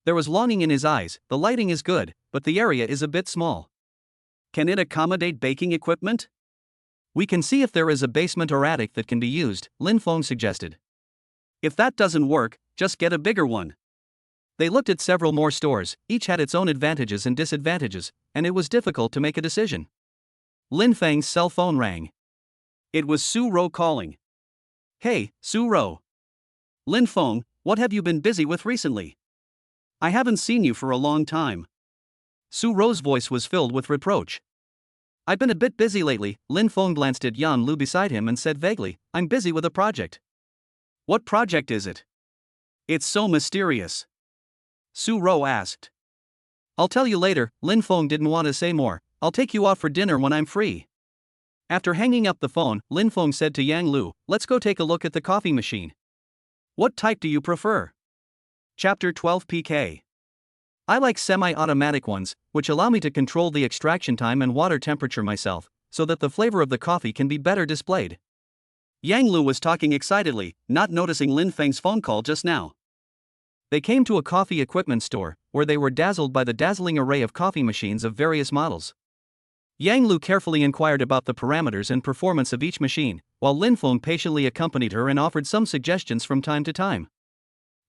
There was longing in his eyes. The lighting is good, but the area is a bit small. Can it accommodate baking equipment? We can see if there is a basement or attic that can be used, Lin Feng suggested. If that doesn't work, just get a bigger one. They looked at several more stores, each had its own advantages and disadvantages, and it was difficult to make a decision. Lin Feng's cell phone rang. It was Su Ro calling. Hey, Su Ro. Lin Feng, what have you been busy with recently? I haven't seen you for a long time. Su Ro's voice was filled with reproach. I've been a bit busy lately. Lin Feng glanced at Yan Lu beside him and said vaguely, I'm busy with a project. What project is it? It's so mysterious. Su Ro asked. I'll tell you later. Lin Feng didn't want to say more. I'll take you out for dinner when I'm free. After hanging up the phone, Lin Feng said to Yang Lu, let's go take a look at the coffee machine. What type do you prefer? Chapter 12 PK. I like semi-automatic ones, which allow me to control the extraction time and water temperature myself, so that the flavor of the coffee can be better displayed. Yang Lu was talking excitedly, not noticing Lin Feng's phone call just now. They came to a coffee equipment store, where they were dazzled by the dazzling array of coffee machines of various models. Yang Lu carefully inquired about the parameters and performance of each machine, while Lin Feng patiently accompanied her and offered some suggestions from time to time.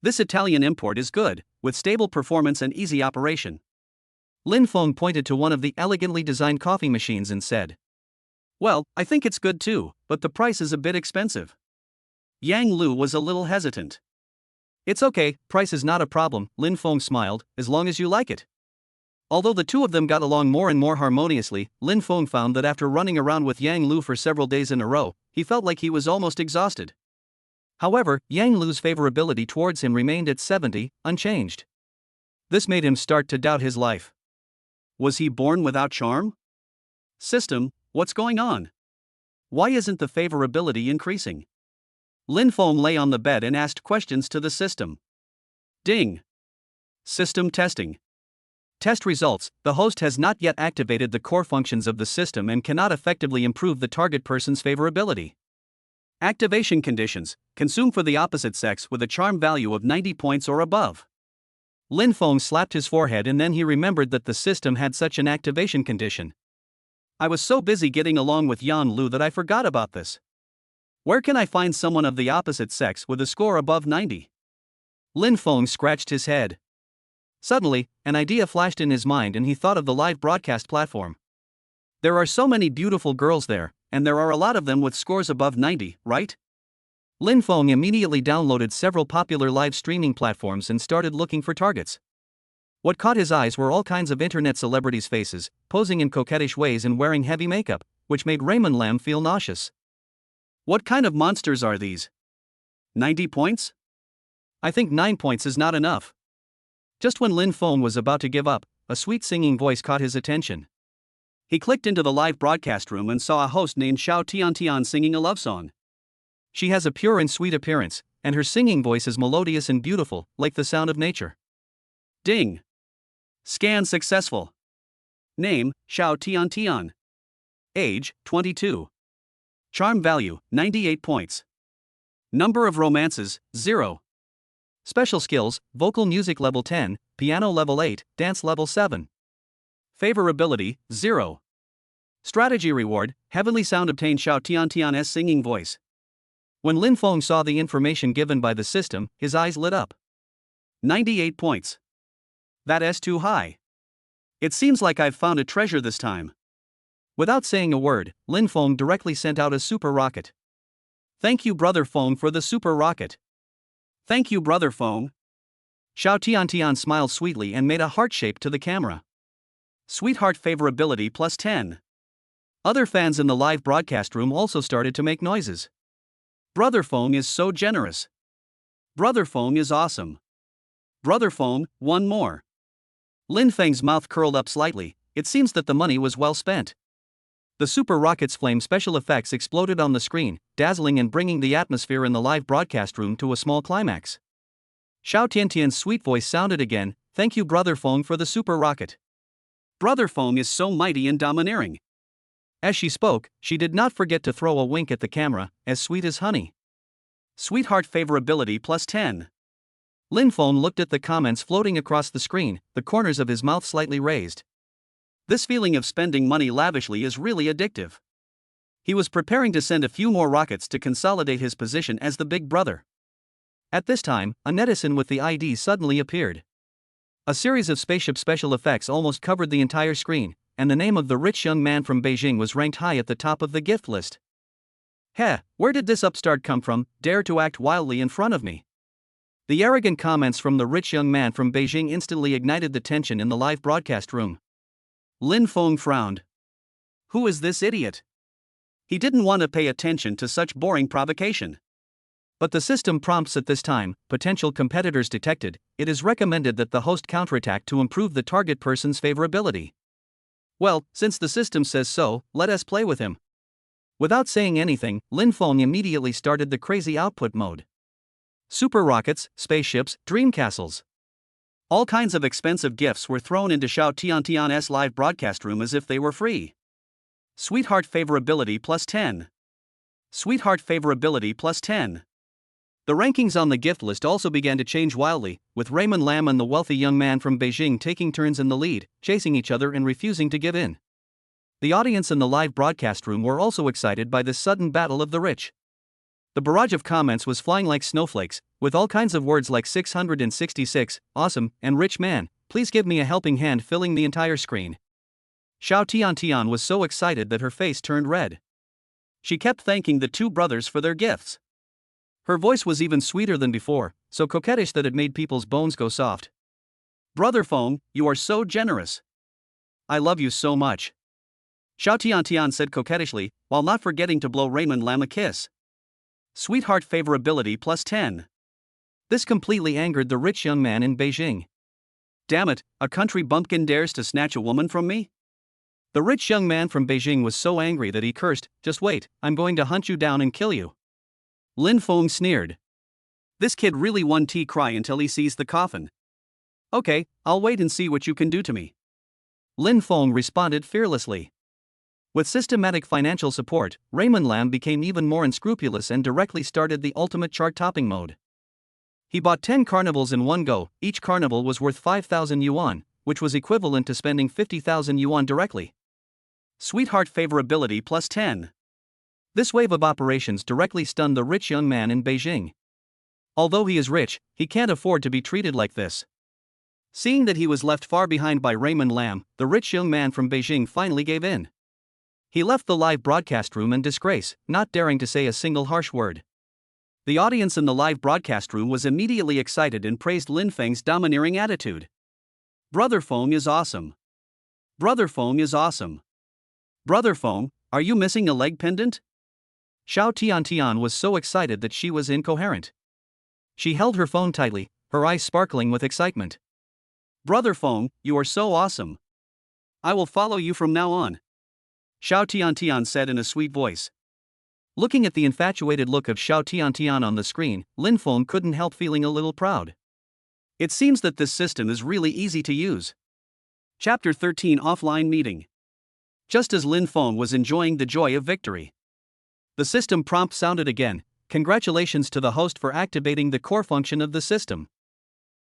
This Italian import is good, with stable performance and easy operation. Lin Feng pointed to one of the elegantly designed coffee machines and said, well, I think it's good too, but the price is a bit expensive. Yang Lu was a little hesitant. It's okay, price is not a problem, Lin Feng smiled, as long as you like it. Although the two of them got along more and more harmoniously, Lin Feng found that after running around with Yang Lu for several days in a row, he felt like he was almost exhausted. However, Yang Lu's favorability towards him remained at 70, unchanged. This made him start to doubt his life. Was he born without charm? System, what's going on? Why isn't the favorability increasing? Lin Feng lay on the bed and asked questions to the system. Ding. System testing. Test results, the host has not yet activated the core functions of the system and cannot effectively improve the target person's favorability. Activation conditions, consume for the opposite sex with a charm value of 90 points or above. Lin Feng slapped his forehead and then he remembered that the system had such an activation condition. I was so busy getting along with Yan Lu that I forgot about this. Where can I find someone of the opposite sex with a score above 90? Lin Feng scratched his head. Suddenly, an idea flashed in his mind and he thought of the live broadcast platform. There are so many beautiful girls there, and there are a lot of them with scores above 90, right? Lin Feng immediately downloaded several popular live streaming platforms and started looking for targets. What caught his eyes were all kinds of internet celebrities' faces, posing in coquettish ways and wearing heavy makeup, which made Raymond Lam feel nauseous. What kind of monsters are these? 90 points? I think 9 points is not enough. Just when Lin Feng was about to give up, a sweet singing voice caught his attention. He clicked into the live broadcast room and saw a host named Xiao Tiantian singing a love song. She has a pure and sweet appearance, and her singing voice is melodious and beautiful, like the sound of nature. Ding. Scan successful. Name, Xiao Tiantian. Age, 22. Charm value, 98 points. Number of romances, 0. Special skills, vocal music level 10, piano level 8, dance level 7. Favorability, 0. Strategy reward, heavenly sound obtained Xiao Tiantian's singing voice. When Lin Feng saw the information given by the system, his eyes lit up. 98 points. That's too high. It seems like I've found a treasure this time. Without saying a word, Lin Feng directly sent out a super rocket. Thank you, Brother Feng, for the super rocket. Thank you, Brother Feng. Xiao Tiantian smiled sweetly and made a heart shape to the camera. Sweetheart favorability plus 10. Other fans in the live broadcast room also started to make noises. Brother Feng is so generous. Brother Feng is awesome. Brother Feng, one more. Lin Feng's mouth curled up slightly. It seems that the money was well spent. The super rocket's flame special effects exploded on the screen, dazzling and bringing the atmosphere in the live broadcast room to a small climax. Xiao Tiantian's sweet voice sounded again, thank you, Brother Feng, for the super rocket. Brother Feng is so mighty and domineering. As she spoke, she did not forget to throw a wink at the camera, as sweet as honey. Sweetheart favorability plus 10. Lin Feng looked at the comments floating across the screen, the corners of his mouth slightly raised. This feeling of spending money lavishly is really addictive. He was preparing to send a few more rockets to consolidate his position as the big brother. At this time, a netizen with the ID suddenly appeared. A series of spaceship special effects almost covered the entire screen, and the name of the rich young man from Beijing was ranked high at the top of the gift list. Heh, where did this upstart come from, dare to act wildly in front of me? The arrogant comments from the rich young man from Beijing instantly ignited the tension in the live broadcast room. Lin Feng frowned. Who is this idiot? He didn't want to pay attention to such boring provocation. But the system prompts at this time, potential competitors detected, it is recommended that the host counterattack to improve the target person's favorability. Well, since the system says so, let us play with him. Without saying anything, Lin Feng immediately started the crazy output mode. Super rockets, spaceships, dream castles. All kinds of expensive gifts were thrown into Xiao Tiantian's live broadcast room as if they were free. Sweetheart favorability plus 10. Sweetheart favorability plus 10. The rankings on the gift list also began to change wildly, with Raymond Lam and the wealthy young man from Beijing taking turns in the lead, chasing each other and refusing to give in. The audience in the live broadcast room were also excited by this sudden battle of the rich. The barrage of comments was flying like snowflakes, with all kinds of words like 666, awesome, and rich man, please give me a helping hand filling the entire screen. Xiao Tiantian was so excited that her face turned red. She kept thanking the two brothers for their gifts. Her voice was even sweeter than before, so coquettish that it made people's bones go soft. Brother Feng, you are so generous. I love you so much. Xiao Tiantian said coquettishly, while not forgetting to blow Raymond Lam a kiss. Sweetheart favorability plus 10. This completely angered the rich young man in Beijing. Damn it, a country bumpkin dares to snatch a woman from me? The rich young man from Beijing was so angry that he cursed, just wait, I'm going to hunt you down and kill you. Lin Feng sneered. This kid really won tea cry until he sees the coffin. Okay, I'll wait and see what you can do to me. Lin Feng responded fearlessly. With systematic financial support, Raymond Lam became even more unscrupulous and directly started the ultimate chart-topping mode. He bought 10 carnivals in one go, each carnival was worth 5,000 yuan, which was equivalent to spending 50,000 yuan directly. Sweetheart favorability plus 10. This wave of operations directly stunned the rich young man in Beijing. Although he is rich, he can't afford to be treated like this. Seeing that he was left far behind by Raymond Lam, the rich young man from Beijing finally gave in. He left the live broadcast room in disgrace, not daring to say a single harsh word. The audience in the live broadcast room was immediately excited and praised Lin Feng's domineering attitude. Brother Feng is awesome. Brother Feng is awesome. Brother Feng, are you missing a leg pendant? Xiao Tiantian was so excited that she was incoherent. She held her phone tightly, her eyes sparkling with excitement. Brother Feng, you are so awesome. I will follow you from now on. Xiao Tiantian said in a sweet voice. Looking at the infatuated look of Xiao Tiantian on the screen, Lin Feng couldn't help feeling a little proud. It seems that this system is really easy to use. Chapter 13 Offline Meeting. Just as Lin Feng was enjoying the joy of victory, the system prompt sounded again. Congratulations to the host for activating the core function of the system.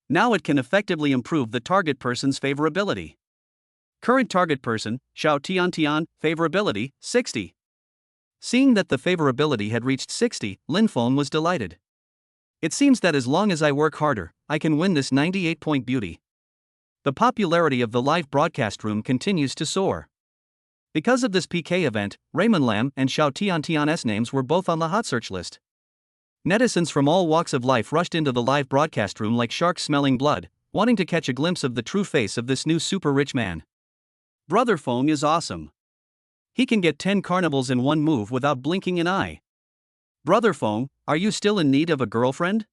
Now it can effectively improve the target person's favorability. Current target person, Xiao Tiantian, favorability, 60. Seeing that the favorability had reached 60, Lin Feng was delighted. It seems that as long as I work harder, I can win this 98-point beauty. The popularity of the live broadcast room continues to soar. Because of this PK event, Raymond Lam and Xiao Tiantian's names were both on the hot search list. Netizens from all walks of life rushed into the live broadcast room like sharks smelling blood, wanting to catch a glimpse of the true face of this new super rich man. Brother Feng is awesome. He can get 10 carnivals in one move without blinking an eye. Brother Feng, are you still in need of a girlfriend?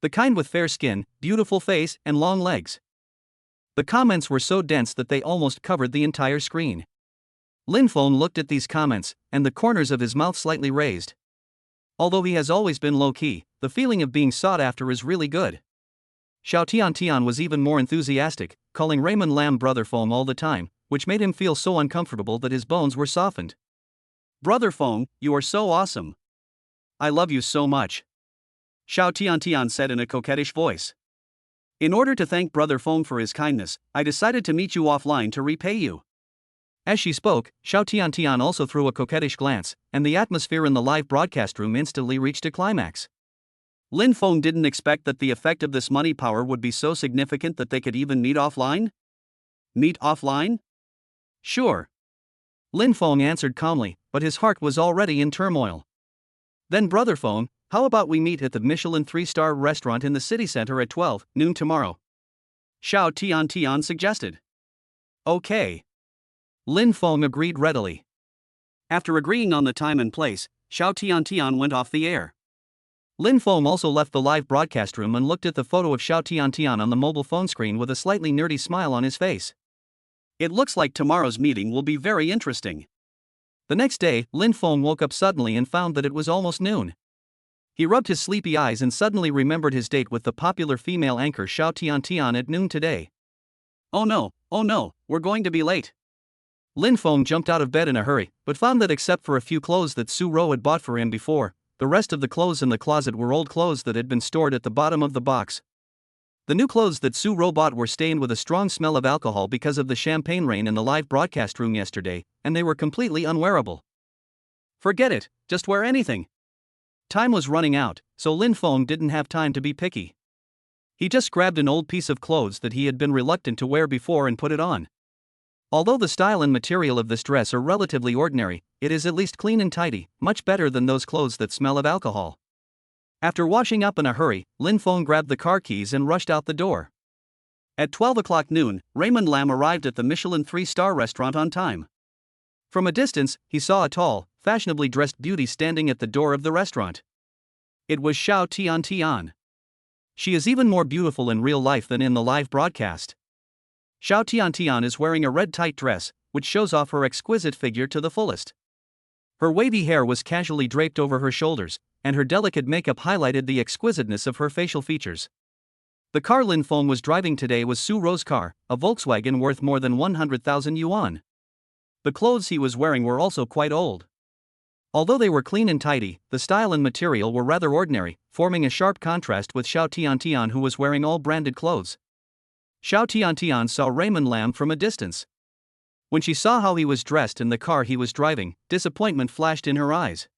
The kind with fair skin, beautiful face, and long legs. The comments were so dense that they almost covered the entire screen. Lin Feng looked at these comments, and the corners of his mouth slightly raised. Although he has always been low-key, the feeling of being sought after is really good. Xiao Tiantian was even more enthusiastic, calling Raymond Lam Brother Feng all the time, which made him feel so uncomfortable that his bones were softened. Brother Feng, you are so awesome. I love you so much. Xiao Tiantian said in a coquettish voice. In order to thank Brother Feng for his kindness, I decided to meet you offline to repay you. As she spoke, Xiao Tiantian also threw a coquettish glance, and the atmosphere in the live broadcast room instantly reached a climax. Lin Feng didn't expect that the effect of this money power would be so significant that they could even meet offline? Meet offline? Sure. Lin Feng answered calmly, but his heart was already in turmoil. Then Brother Feng, how about we meet at the Michelin 3-star restaurant in the city center at 12 noon tomorrow? Xiao Tian suggested. Okay. Lin Feng agreed readily. After agreeing on the time and place, Xiao Tian went off the air. Lin Feng also left the live broadcast room and looked at the photo of Xiao Tian on the mobile phone screen with a slightly nerdy smile on his face. It looks like tomorrow's meeting will be very interesting. The next day, Lin Feng woke up suddenly and found that it was almost noon. He rubbed his sleepy eyes and suddenly remembered his date with the popular female anchor Xiao Tian at noon today. Oh no, we're going to be late. Lin Feng jumped out of bed in a hurry, but found that except for a few clothes that Su Ro had bought for him before, the rest of the clothes in the closet were old clothes that had been stored at the bottom of the box. The new clothes that Su Ro bought were stained with a strong smell of alcohol because of the champagne rain in the live broadcast room yesterday, and they were completely unwearable. Forget it, just wear anything. Time was running out, so Lin Feng didn't have time to be picky. He just grabbed an old piece of clothes that he had been reluctant to wear before and put it on. Although the style and material of this dress are relatively ordinary, it is at least clean and tidy, much better than those clothes that smell of alcohol. After washing up in a hurry, Lin Feng grabbed the car keys and rushed out the door. At 12 o'clock noon, Raymond Lam arrived at the Michelin 3-star restaurant on time. From a distance, he saw a tall, fashionably dressed beauty standing at the door of the restaurant. It was Xiao Tian. She is even more beautiful in real life than in the live broadcast. Xiao Tian is wearing a red tight dress, which shows off her exquisite figure to the fullest. Her wavy hair was casually draped over her shoulders, and her delicate makeup highlighted the exquisiteness of her facial features. The car Lin Feng was driving today was Su Ro's car, a Volkswagen worth more than 100,000 yuan. The clothes he was wearing were also quite old. Although they were clean and tidy, the style and material were rather ordinary, forming a sharp contrast with Xiao Tian who was wearing all branded clothes. Xiao Tian saw Raymond Lam from a distance. When she saw how he was dressed and the car he was driving, disappointment flashed in her eyes.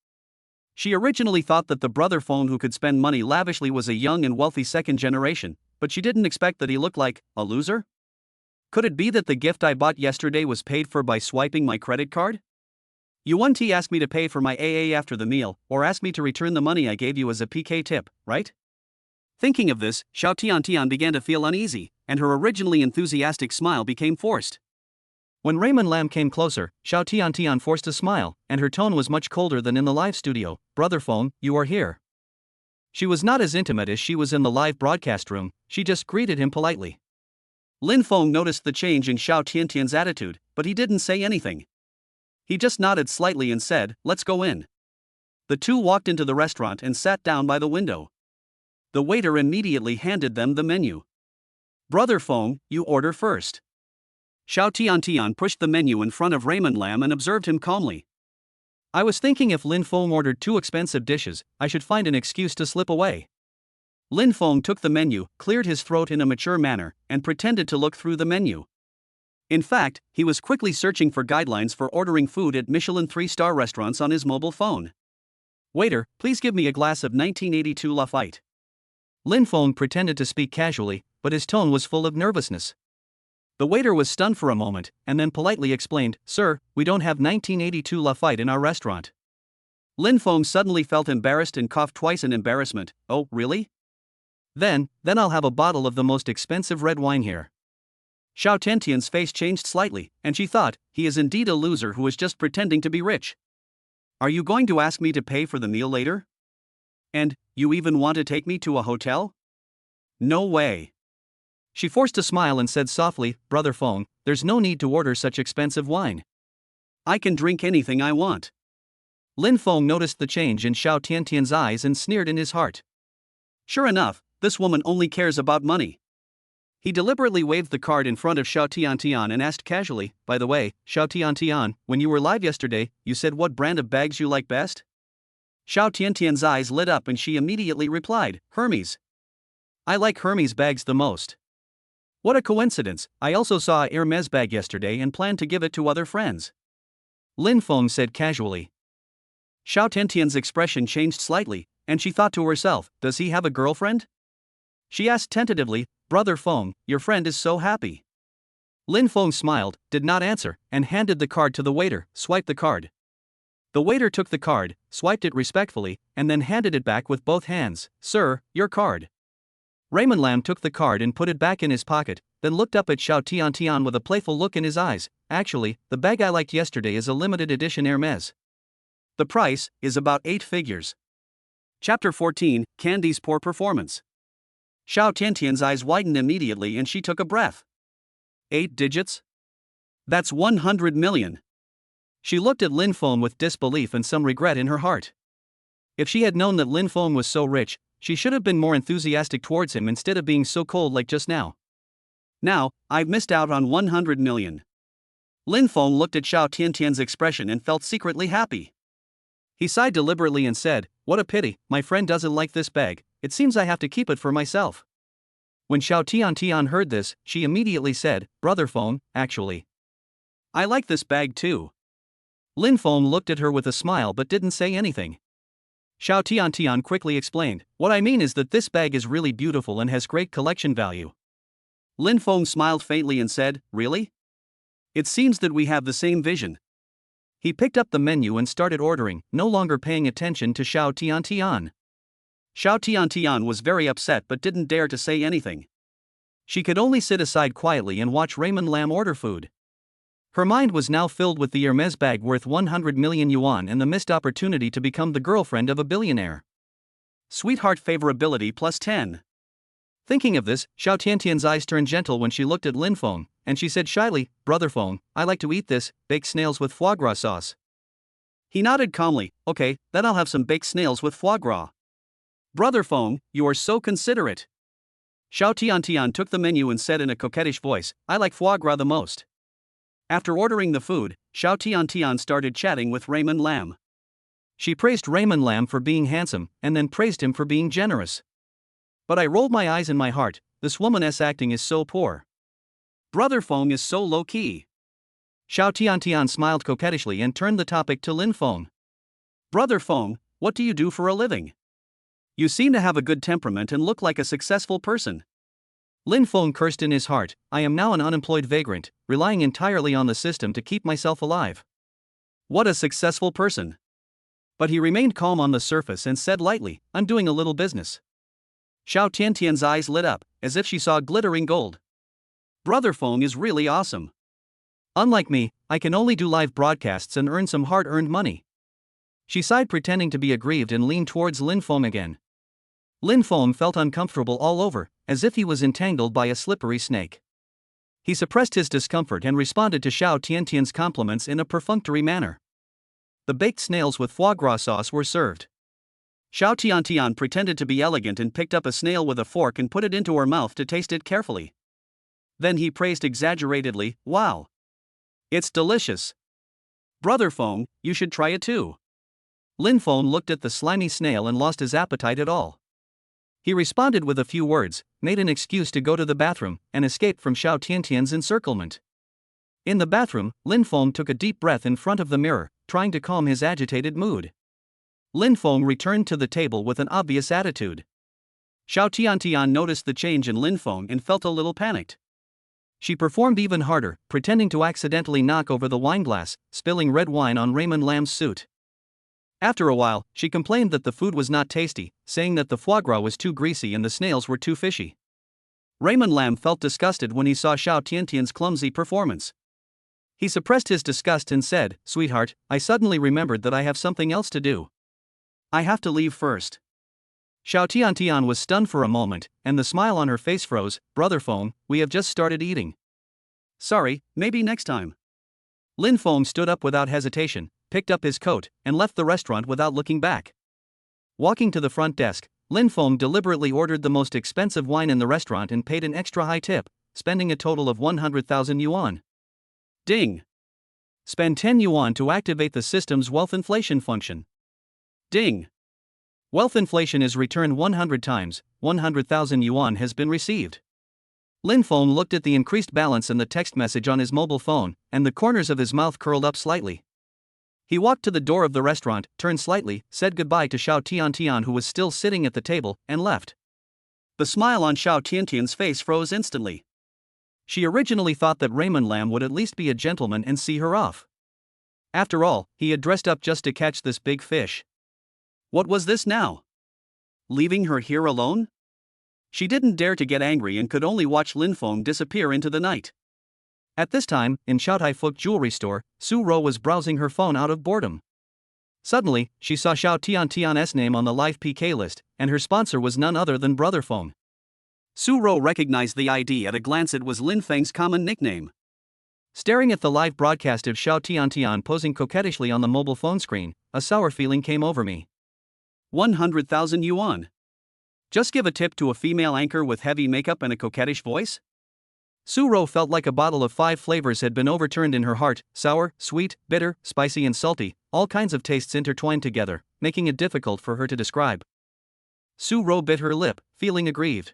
She originally thought that the Brother Feng who could spend money lavishly was a young and wealthy second generation, but she didn't expect that he looked like a loser. Could it be that the gift I bought yesterday was paid for by swiping my credit card? You won't ask me to pay for my AA after the meal, or ask me to return the money I gave you as a PK tip, right? Thinking of this, Xiao Tian began to feel uneasy, and her originally enthusiastic smile became forced. When Raymond Lam came closer, Xiao Tian forced a smile, and her tone was much colder than in the live studio. Brother Feng, you are here. She was not as intimate as she was in the live broadcast room, she just greeted him politely. Lin Feng noticed the change in Xiao Tian's attitude, but he didn't say anything. He just nodded slightly and said, "Let's go in." The two walked into the restaurant and sat down by the window. The waiter immediately handed them the menu. "Brother Feng, you order first." Xiao Tian pushed the menu in front of Raymond Lam and observed him calmly. I was thinking if Lin Feng ordered 2 expensive dishes, I should find an excuse to slip away. Lin Feng took the menu, cleared his throat in a mature manner, and pretended to look through the menu. In fact, he was quickly searching for guidelines for ordering food at Michelin 3-star restaurants on his mobile phone. "Waiter, please give me a glass of 1982 Lafite." Lin Feng pretended to speak casually, but his tone was full of nervousness. The waiter was stunned for a moment, and then politely explained, "Sir, we don't have 1982 Lafite in our restaurant." Lin Feng suddenly felt embarrassed and coughed twice in embarrassment. "Oh, really? Then I'll have a bottle of the most expensive red wine here." Xiao Tian's face changed slightly, and she thought, he is indeed a loser who is just pretending to be rich. "Are you going to ask me to pay for the meal later? And, you even want to take me to a hotel? No way." She forced a smile and said softly, "Brother Feng, there's no need to order such expensive wine. I can drink anything I want." Lin Feng noticed the change in Xiao Tian's eyes and sneered in his heart. Sure enough, this woman only cares about money. He deliberately waved the card in front of Xiao Tian and asked casually, "By the way, Xiao Tian, when you were live yesterday, you said what brand of bags you like best?" Xiao Tian's eyes lit up and she immediately replied, "Hermes. I like Hermes bags the most." What a coincidence, I also saw a Hermes bag yesterday and planned to give it to other friends. Lin Feng said casually. Xiao Tian's expression changed slightly, and she thought to herself, does he have a girlfriend? She asked tentatively, Brother Feng, your friend is so happy. Lin Feng smiled, did not answer, and handed the card to the waiter, swiped the card. The waiter took the card, swiped it respectfully, and then handed it back with both hands, Sir, your card. Raymond Lam took the card and put it back in his pocket, then looked up at Xiao Tiantian with a playful look in his eyes. Actually, the bag I liked yesterday is a limited edition Hermes. The price is about 8 figures. Chapter 14, Candy's Poor Performance. Xiao Tiantian's eyes widened immediately and she took a breath. 8 digits? That's 100 million. She looked at Lin Feng with disbelief and some regret in her heart. If she had known that Lin Feng was so rich, she should have been more enthusiastic towards him instead of being so cold like just now. Now, I've missed out on 100 million. Lin Feng looked at Xiao Tiantian's expression and felt secretly happy. He sighed deliberately and said, what a pity, my friend doesn't like this bag, it seems I have to keep it for myself. When Xiao Tiantian heard this, she immediately said, Brother Feng, actually, I like this bag too. Lin Feng looked at her with a smile but didn't say anything. Xiao Tiantian quickly explained, what I mean is that this bag is really beautiful and has great collection value. Lin Feng smiled faintly and said, really? It seems that we have the same vision. He picked up the menu and started ordering, no longer paying attention to Xiao Tiantian. Xiao Tiantian was very upset but didn't dare to say anything. She could only sit aside quietly and watch Raymond Lam order food. Her mind was now filled with the Hermes bag worth 100 million yuan and the missed opportunity to become the girlfriend of a billionaire. Sweetheart favorability plus 10. Thinking of this, Xiao Tiantian's eyes turned gentle when she looked at Lin Feng, and she said shyly, Brother Feng, I like to eat this, baked snails with foie gras sauce. He nodded calmly, okay, then I'll have some baked snails with foie gras. Brother Feng, you are so considerate. Xiao Tiantian took the menu and said in a coquettish voice, I like foie gras the most. After ordering the food, Xiao Tiantian started chatting with Raymond Lam. She praised Raymond Lam for being handsome, and then praised him for being generous. But I rolled my eyes in my heart, this woman's acting is so poor. Brother Feng is so low-key. Xiao Tiantian smiled coquettishly and turned the topic to Lin Feng. Brother Feng, what do you do for a living? You seem to have a good temperament and look like a successful person. Lin Feng cursed in his heart, I am now an unemployed vagrant, relying entirely on the system to keep myself alive. What a successful person. But he remained calm on the surface and said lightly, I'm doing a little business. Xiao Tiantian's eyes lit up, as if she saw glittering gold. Brother Feng is really awesome. Unlike me, I can only do live broadcasts and earn some hard-earned money. She sighed pretending to be aggrieved and leaned towards Lin Feng again. Lin Feng felt uncomfortable all over, as if he was entangled by a slippery snake. He suppressed his discomfort and responded to Xiao Tiantian's compliments in a perfunctory manner. The baked snails with foie gras sauce were served. Xiao Tiantian pretended to be elegant and picked up a snail with a fork and put it into her mouth to taste it carefully. Then he praised exaggeratedly, wow. It's delicious. Brother Feng, you should try it too. Lin Feng looked at the slimy snail and lost his appetite at all. He responded with a few words, made an excuse to go to the bathroom, and escaped from Xiao Tiantian's encirclement. In the bathroom, Lin Feng took a deep breath in front of the mirror, trying to calm his agitated mood. Lin Feng returned to the table with an obvious attitude. Xiao Tiantian noticed the change in Lin Feng and felt a little panicked. She performed even harder, pretending to accidentally knock over the wineglass, spilling red wine on Raymond Lam's suit. After a while, she complained that the food was not tasty, saying that the foie gras was too greasy and the snails were too fishy. Raymond Lam felt disgusted when he saw Xiao Tiantian's clumsy performance. He suppressed his disgust and said, Sweetheart, I suddenly remembered that I have something else to do. I have to leave first. Xiao Tiantian was stunned for a moment, and the smile on her face froze. Brother Feng, we have just started eating. Sorry, maybe next time. Lin Feng stood up without hesitation, picked up his coat, and left the restaurant without looking back. Walking to the front desk, Lin Feng deliberately ordered the most expensive wine in the restaurant and paid an extra high tip, spending a total of 100,000 yuan. Ding! Spend 10 yuan to activate the system's wealth inflation function. Ding! Wealth inflation is returned 100 times, 100,000 yuan has been received. Lin Feng looked at the increased balance in the text message on his mobile phone, and the corners of his mouth curled up slightly. He walked to the door of the restaurant, turned slightly, said goodbye to Xiao Tiantian who was still sitting at the table, and left. The smile on Xiao Tiantian's face froze instantly. She originally thought that Raymond Lam would at least be a gentleman and see her off. After all, he had dressed up just to catch this big fish. What was this now? Leaving her here alone? She didn't dare to get angry and could only watch Lin Feng disappear into the night. At this time, in Xiao Taifuk jewelry store, Su Ro was browsing her phone out of boredom. Suddenly, she saw Xiao Tiantian's name on the live PK list, and her sponsor was none other than Brother Feng. Su Ro recognized the ID at a glance. It was Lin Feng's common nickname. Staring at the live broadcast of Xiao Tiantian posing coquettishly on the mobile phone screen, a sour feeling came over me. 100,000 yuan. Just give a tip to a female anchor with heavy makeup and a coquettish voice? Su Ro felt like a bottle of 5 flavors had been overturned in her heart: sour, sweet, bitter, spicy and salty, all kinds of tastes intertwined together, making it difficult for her to describe. Su Ro bit her lip, feeling aggrieved.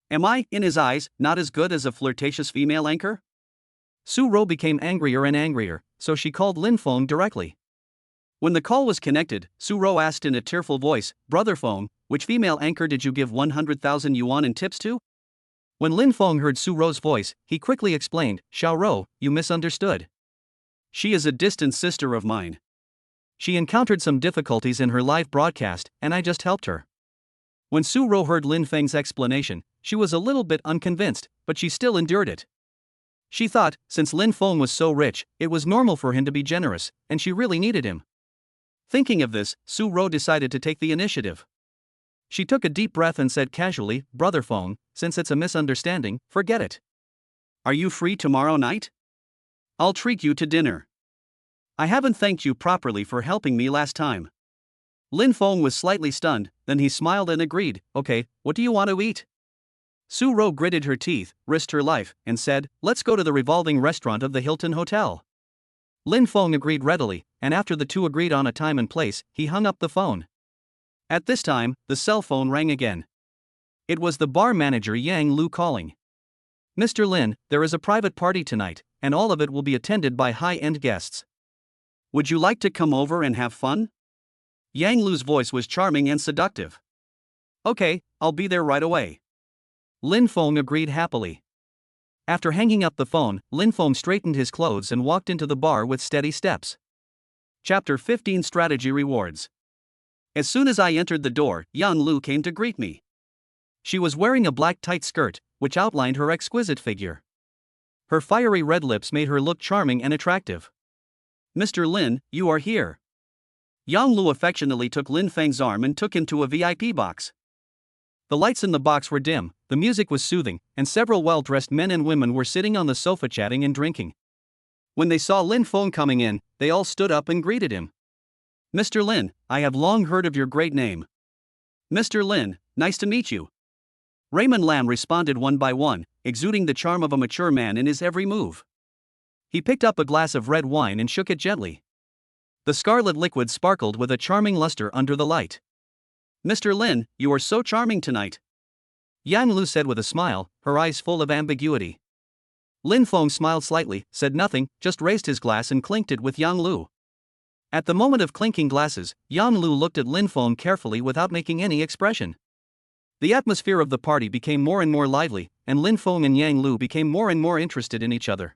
Am I, in his eyes, not as good as a flirtatious female anchor? Su Ro became angrier and angrier, so she called Lin Feng directly. When the call was connected, Su Ro asked in a tearful voice, Brother Feng, which female anchor did you give 100,000 yuan in tips to? When Lin Feng heard Su Ro's voice, he quickly explained, Xiao Ro, you misunderstood. She is a distant sister of mine. She encountered some difficulties in her live broadcast, and I just helped her. When Su Ro heard Lin Feng's explanation, she was a little bit unconvinced, but she still endured it. She thought, since Lin Feng was so rich, it was normal for him to be generous, and she really needed him. Thinking of this, Su Ro decided to take the initiative. She took a deep breath and said casually, Brother Feng, since it's a misunderstanding, forget it. Are you free tomorrow night? I'll treat you to dinner. I haven't thanked you properly for helping me last time. Lin Feng was slightly stunned, then he smiled and agreed, okay, what do you want to eat? Su Ro gritted her teeth, risked her life, and said, let's go to the revolving restaurant of the Hilton Hotel. Lin Feng agreed readily, and after the two agreed on a time and place, he hung up the phone. At this time, the cell phone rang again. It was the bar manager Yang Lu calling. Mr. Lin, there is a private party tonight, and all of it will be attended by high-end guests. Would you like to come over and have fun? Yang Lu's voice was charming and seductive. Okay, I'll be there right away. Lin Feng agreed happily. After hanging up the phone, Lin Feng straightened his clothes and walked into the bar with steady steps. Chapter 15 Strategy Rewards. As soon as I entered the door, Yang Lu came to greet me. She was wearing a black tight skirt, which outlined her exquisite figure. Her fiery red lips made her look charming and attractive. Mr. Lin, you are here. Yang Lu affectionately took Lin Feng's arm and took him to a VIP box. The lights in the box were dim, the music was soothing, and several well-dressed men and women were sitting on the sofa chatting and drinking. When they saw Lin Feng coming in, they all stood up and greeted him. Mr. Lin, I have long heard of your great name. Mr. Lin, nice to meet you. Raymond Lam responded one by one, exuding the charm of a mature man in his every move. He picked up a glass of red wine and shook it gently. The scarlet liquid sparkled with a charming luster under the light. Mr. Lin, you are so charming tonight. Yang Lu said with a smile, her eyes full of ambiguity. Lin Feng smiled slightly, said nothing, just raised his glass and clinked it with Yang Lu. At the moment of clinking glasses, Yang Lu looked at Lin Feng carefully without making any expression. The atmosphere of the party became more and more lively, and Lin Feng and Yang Lu became more and more interested in each other.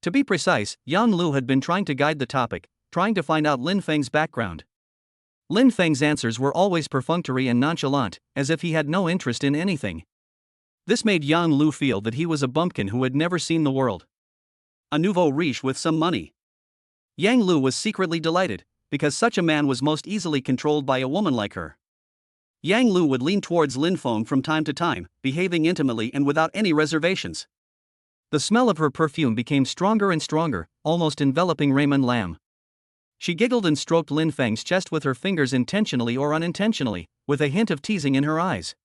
To be precise, Yang Lu had been trying to guide the topic, trying to find out Lin Feng's background. Lin Feng's answers were always perfunctory and nonchalant, as if he had no interest in anything. This made Yang Lu feel that he was a bumpkin who had never seen the world. A nouveau riche with some money. Yang Lu was secretly delighted, because such a man was most easily controlled by a woman like her. Yang Lu would lean towards Lin Feng from time to time, behaving intimately and without any reservations. The smell of her perfume became stronger and stronger, almost enveloping Raymond Lam. She giggled and stroked Lin Feng's chest with her fingers intentionally or unintentionally, with a hint of teasing in her eyes.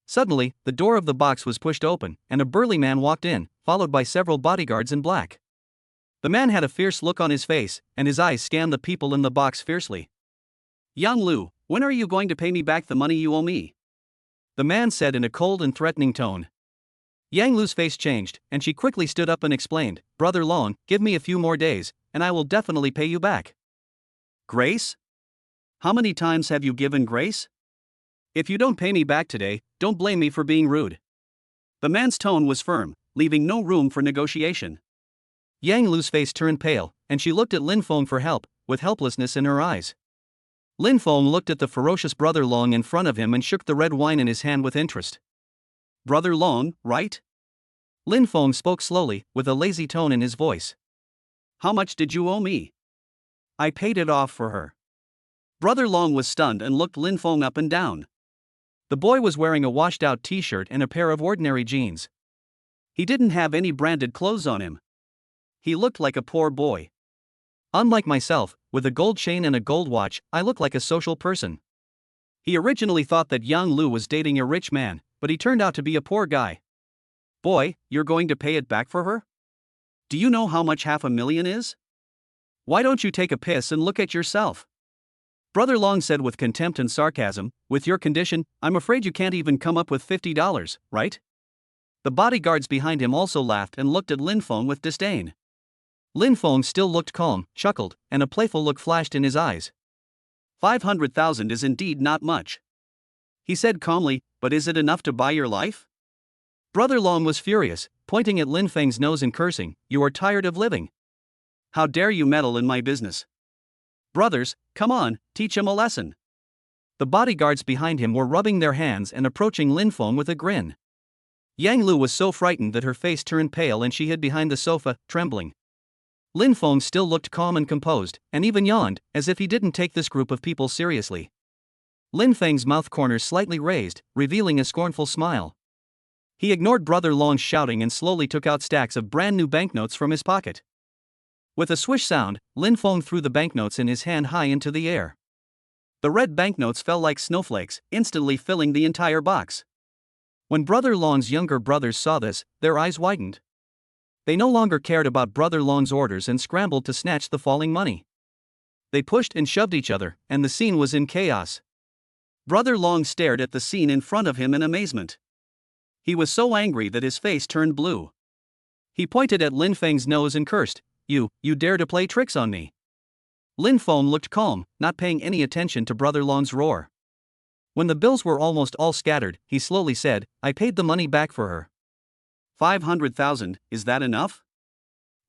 Suddenly, the door of the box was pushed open, and a burly man walked in, followed by several bodyguards in black. The man had a fierce look on his face, and his eyes scanned the people in the box fiercely. Yang Lu, when are you going to pay me back the money you owe me? The man said in a cold and threatening tone. Yang Lu's face changed, and she quickly stood up and explained, Brother Long, give me a few more days, and I will definitely pay you back. Grace? How many times have you given grace? If you don't pay me back today, don't blame me for being rude. The man's tone was firm, leaving no room for negotiation. Yang Lu's face turned pale, and she looked at Lin Feng for help, with helplessness in her eyes. Lin Feng looked at the ferocious Brother Long in front of him and shook the red wine in his hand with interest. Brother Long, right? Lin Feng spoke slowly, with a lazy tone in his voice. How much did you owe me? I paid it off for her. Brother Long was stunned and looked Lin Feng up and down. The boy was wearing a washed-out t-shirt and a pair of ordinary jeans. He didn't have any branded clothes on him. He looked like a poor boy. Unlike myself, with a gold chain and a gold watch, I look like a social person. He originally thought that Yang Lu was dating a rich man, but he turned out to be a poor guy. Boy, you're going to pay it back for her? Do you know how much $500,000 is? Why don't you take a piss and look at yourself? Brother Long said with contempt and sarcasm, with your condition, I'm afraid you can't even come up with $50, right? The bodyguards behind him also laughed and looked at Lin Feng with disdain. Lin Feng still looked calm, chuckled, and a playful look flashed in his eyes. 500,000 is indeed not much. He said calmly, but is it enough to buy your life? Brother Long was furious, pointing at Lin Feng's nose and cursing, you are tired of living. How dare you meddle in my business? Brothers, come on, teach him a lesson. The bodyguards behind him were rubbing their hands and approaching Lin Feng with a grin. Yang Lu was so frightened that her face turned pale and she hid behind the sofa, trembling. Lin Feng still looked calm and composed, and even yawned, as if he didn't take this group of people seriously. Lin Feng's mouth corners slightly raised, revealing a scornful smile. He ignored Brother Long's shouting and slowly took out stacks of brand new banknotes from his pocket. With a swish sound, Lin Feng threw the banknotes in his hand high into the air. The red banknotes fell like snowflakes, instantly filling the entire box. When Brother Long's younger brothers saw this, their eyes widened. They no longer cared about Brother Long's orders and scrambled to snatch the falling money. They pushed and shoved each other, and the scene was in chaos. Brother Long stared at the scene in front of him in amazement. He was so angry that his face turned blue. He pointed at Lin Feng's nose and cursed, You dare to play tricks on me. Lin Feng looked calm, not paying any attention to Brother Long's roar. When the bills were almost all scattered, he slowly said, I paid the money back for her. 500,000, is that enough?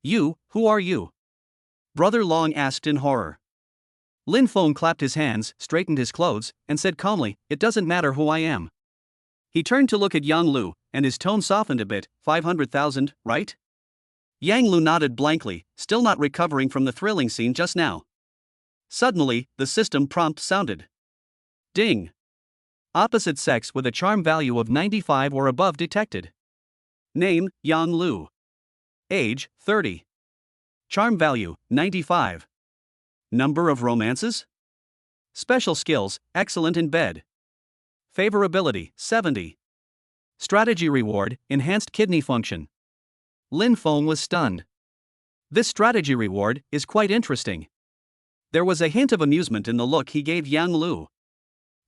Who are you? Brother Long asked in horror. Lin Feng clapped his hands, straightened his clothes, and said calmly, It doesn't matter who I am. He turned to look at Yang Lu, and his tone softened a bit, 500,000, right? Yang Lu nodded blankly, still not recovering from the thrilling scene just now. Suddenly, the system prompt sounded. Ding! Opposite sex with a charm value of 95 or above detected. Name, Yang Lu. Age, 30. Charm value, 95. Number of romances? Special skills, excellent in bed. Favorability, 70. Strategy reward, enhanced kidney function. Lin Feng was stunned. This strategy reward is quite interesting. There was a hint of amusement in the look he gave Yang Lu.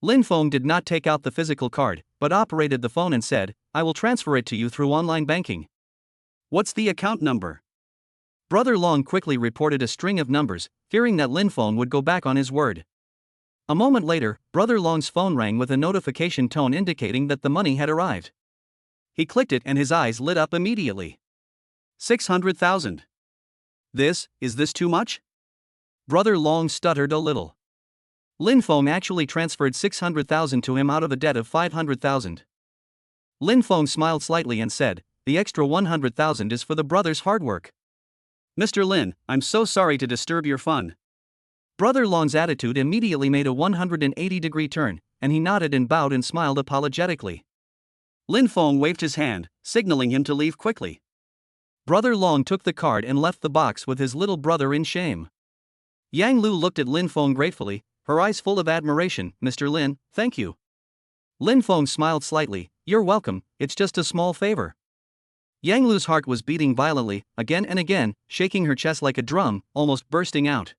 Lin Feng did not take out the physical card, but operated the phone and said, I will transfer it to you through online banking. What's the account number? Brother Long quickly reported a string of numbers, fearing that Lin Feng would go back on his word. A moment later, Brother Long's phone rang with a notification tone indicating that the money had arrived. He clicked it and his eyes lit up immediately. 600,000. Is this too much? Brother Long stuttered a little. Lin Feng actually transferred 600,000 to him out of a debt of 500,000. Lin Feng smiled slightly and said, The extra 100,000 is for the brothers' hard work. Mr. Lin, I'm so sorry to disturb your fun. Brother Long's attitude immediately made a 180-degree turn, and he nodded and bowed and smiled apologetically. Lin Feng waved his hand, signaling him to leave quickly. Brother Long took the card and left the box with his little brother in shame. Yang Lu looked at Lin Feng gratefully, her eyes full of admiration. Mr. Lin, thank you. Lin Feng smiled slightly, You're welcome, it's just a small favor. Yang Lu's heart was beating violently, again and again, shaking her chest like a drum, almost bursting out.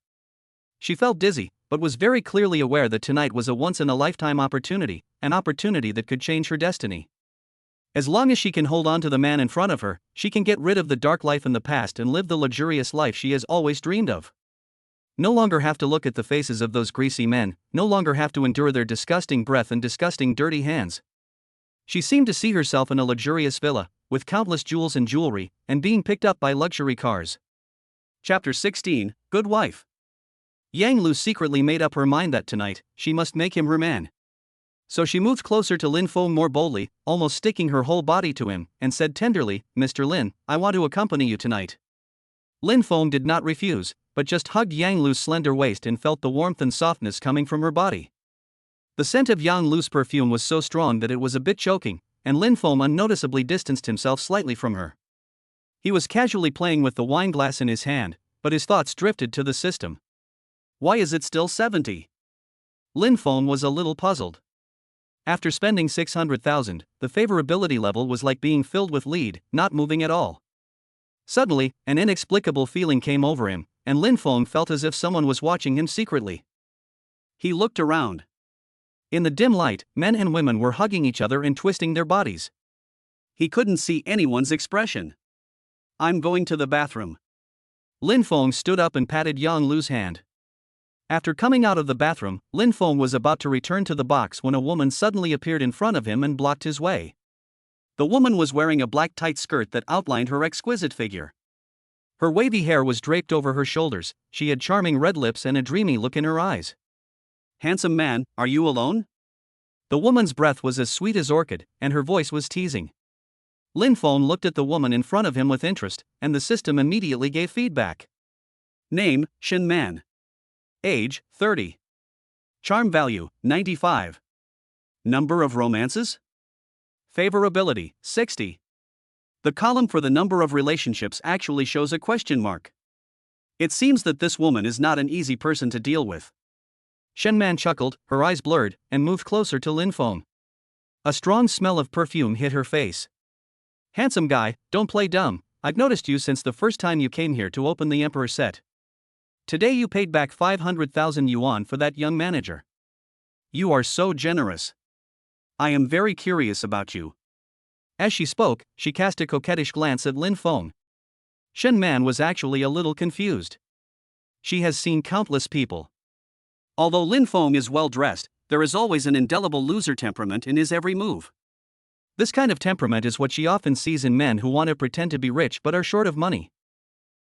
She felt dizzy, but was very clearly aware that tonight was a once-in-a-lifetime opportunity, an opportunity that could change her destiny. As long as she can hold on to the man in front of her, she can get rid of the dark life in the past and live the luxurious life she has always dreamed of. No longer have to look at the faces of those greasy men, no longer have to endure their disgusting breath and disgusting dirty hands. She seemed to see herself in a luxurious villa, with countless jewels and jewelry, and being picked up by luxury cars. Chapter 16, Good Wife. Yang Lu secretly made up her mind that tonight, she must make him her man. So she moved closer to Lin Feng more boldly, almost sticking her whole body to him, and said tenderly, "Mr. Lin, I want to accompany you tonight." Lin Feng did not refuse, but just hugged Yang Lu's slender waist and felt the warmth and softness coming from her body. The scent of Yang Lu's perfume was so strong that it was a bit choking, and Lin Feng unnoticeably distanced himself slightly from her. He was casually playing with the wine glass in his hand, but his thoughts drifted to the system. Why is it still 70? Lin Feng was a little puzzled. After spending 600,000, the favorability level was like being filled with lead, not moving at all. Suddenly, an inexplicable feeling came over him, and Lin Feng felt as if someone was watching him secretly. He looked around. In the dim light, men and women were hugging each other and twisting their bodies. He couldn't see anyone's expression. "I'm going to the bathroom." Lin Feng stood up and patted Yang Lu's hand. After coming out of the bathroom, Lin Feng was about to return to the box when a woman suddenly appeared in front of him and blocked his way. The woman was wearing a black tight skirt that outlined her exquisite figure. Her wavy hair was draped over her shoulders, she had charming red lips and a dreamy look in her eyes. "Handsome man, are you alone?" The woman's breath was as sweet as orchid, and her voice was teasing. Lin Feng looked at the woman in front of him with interest, and the system immediately gave feedback. Name, Shin Man. Age, 30. Charm value, 95. Number of romances? Favorability, 60. The column for the number of relationships actually shows a question mark. It seems that this woman is not an easy person to deal with. Shen Man chuckled, her eyes blurred, and moved closer to Lin Feng. A strong smell of perfume hit her face. "Handsome guy, don't play dumb, I've noticed you since the first time you came here to open the Emperor set. Today you paid back 500,000 yuan for that young manager. You are so generous. I am very curious about you." As she spoke, she cast a coquettish glance at Lin Feng. Shen Man was actually a little confused. She has seen countless people. Although Lin Feng is well dressed, there is always an indelible loser temperament in his every move. This kind of temperament is what she often sees in men who want to pretend to be rich but are short of money.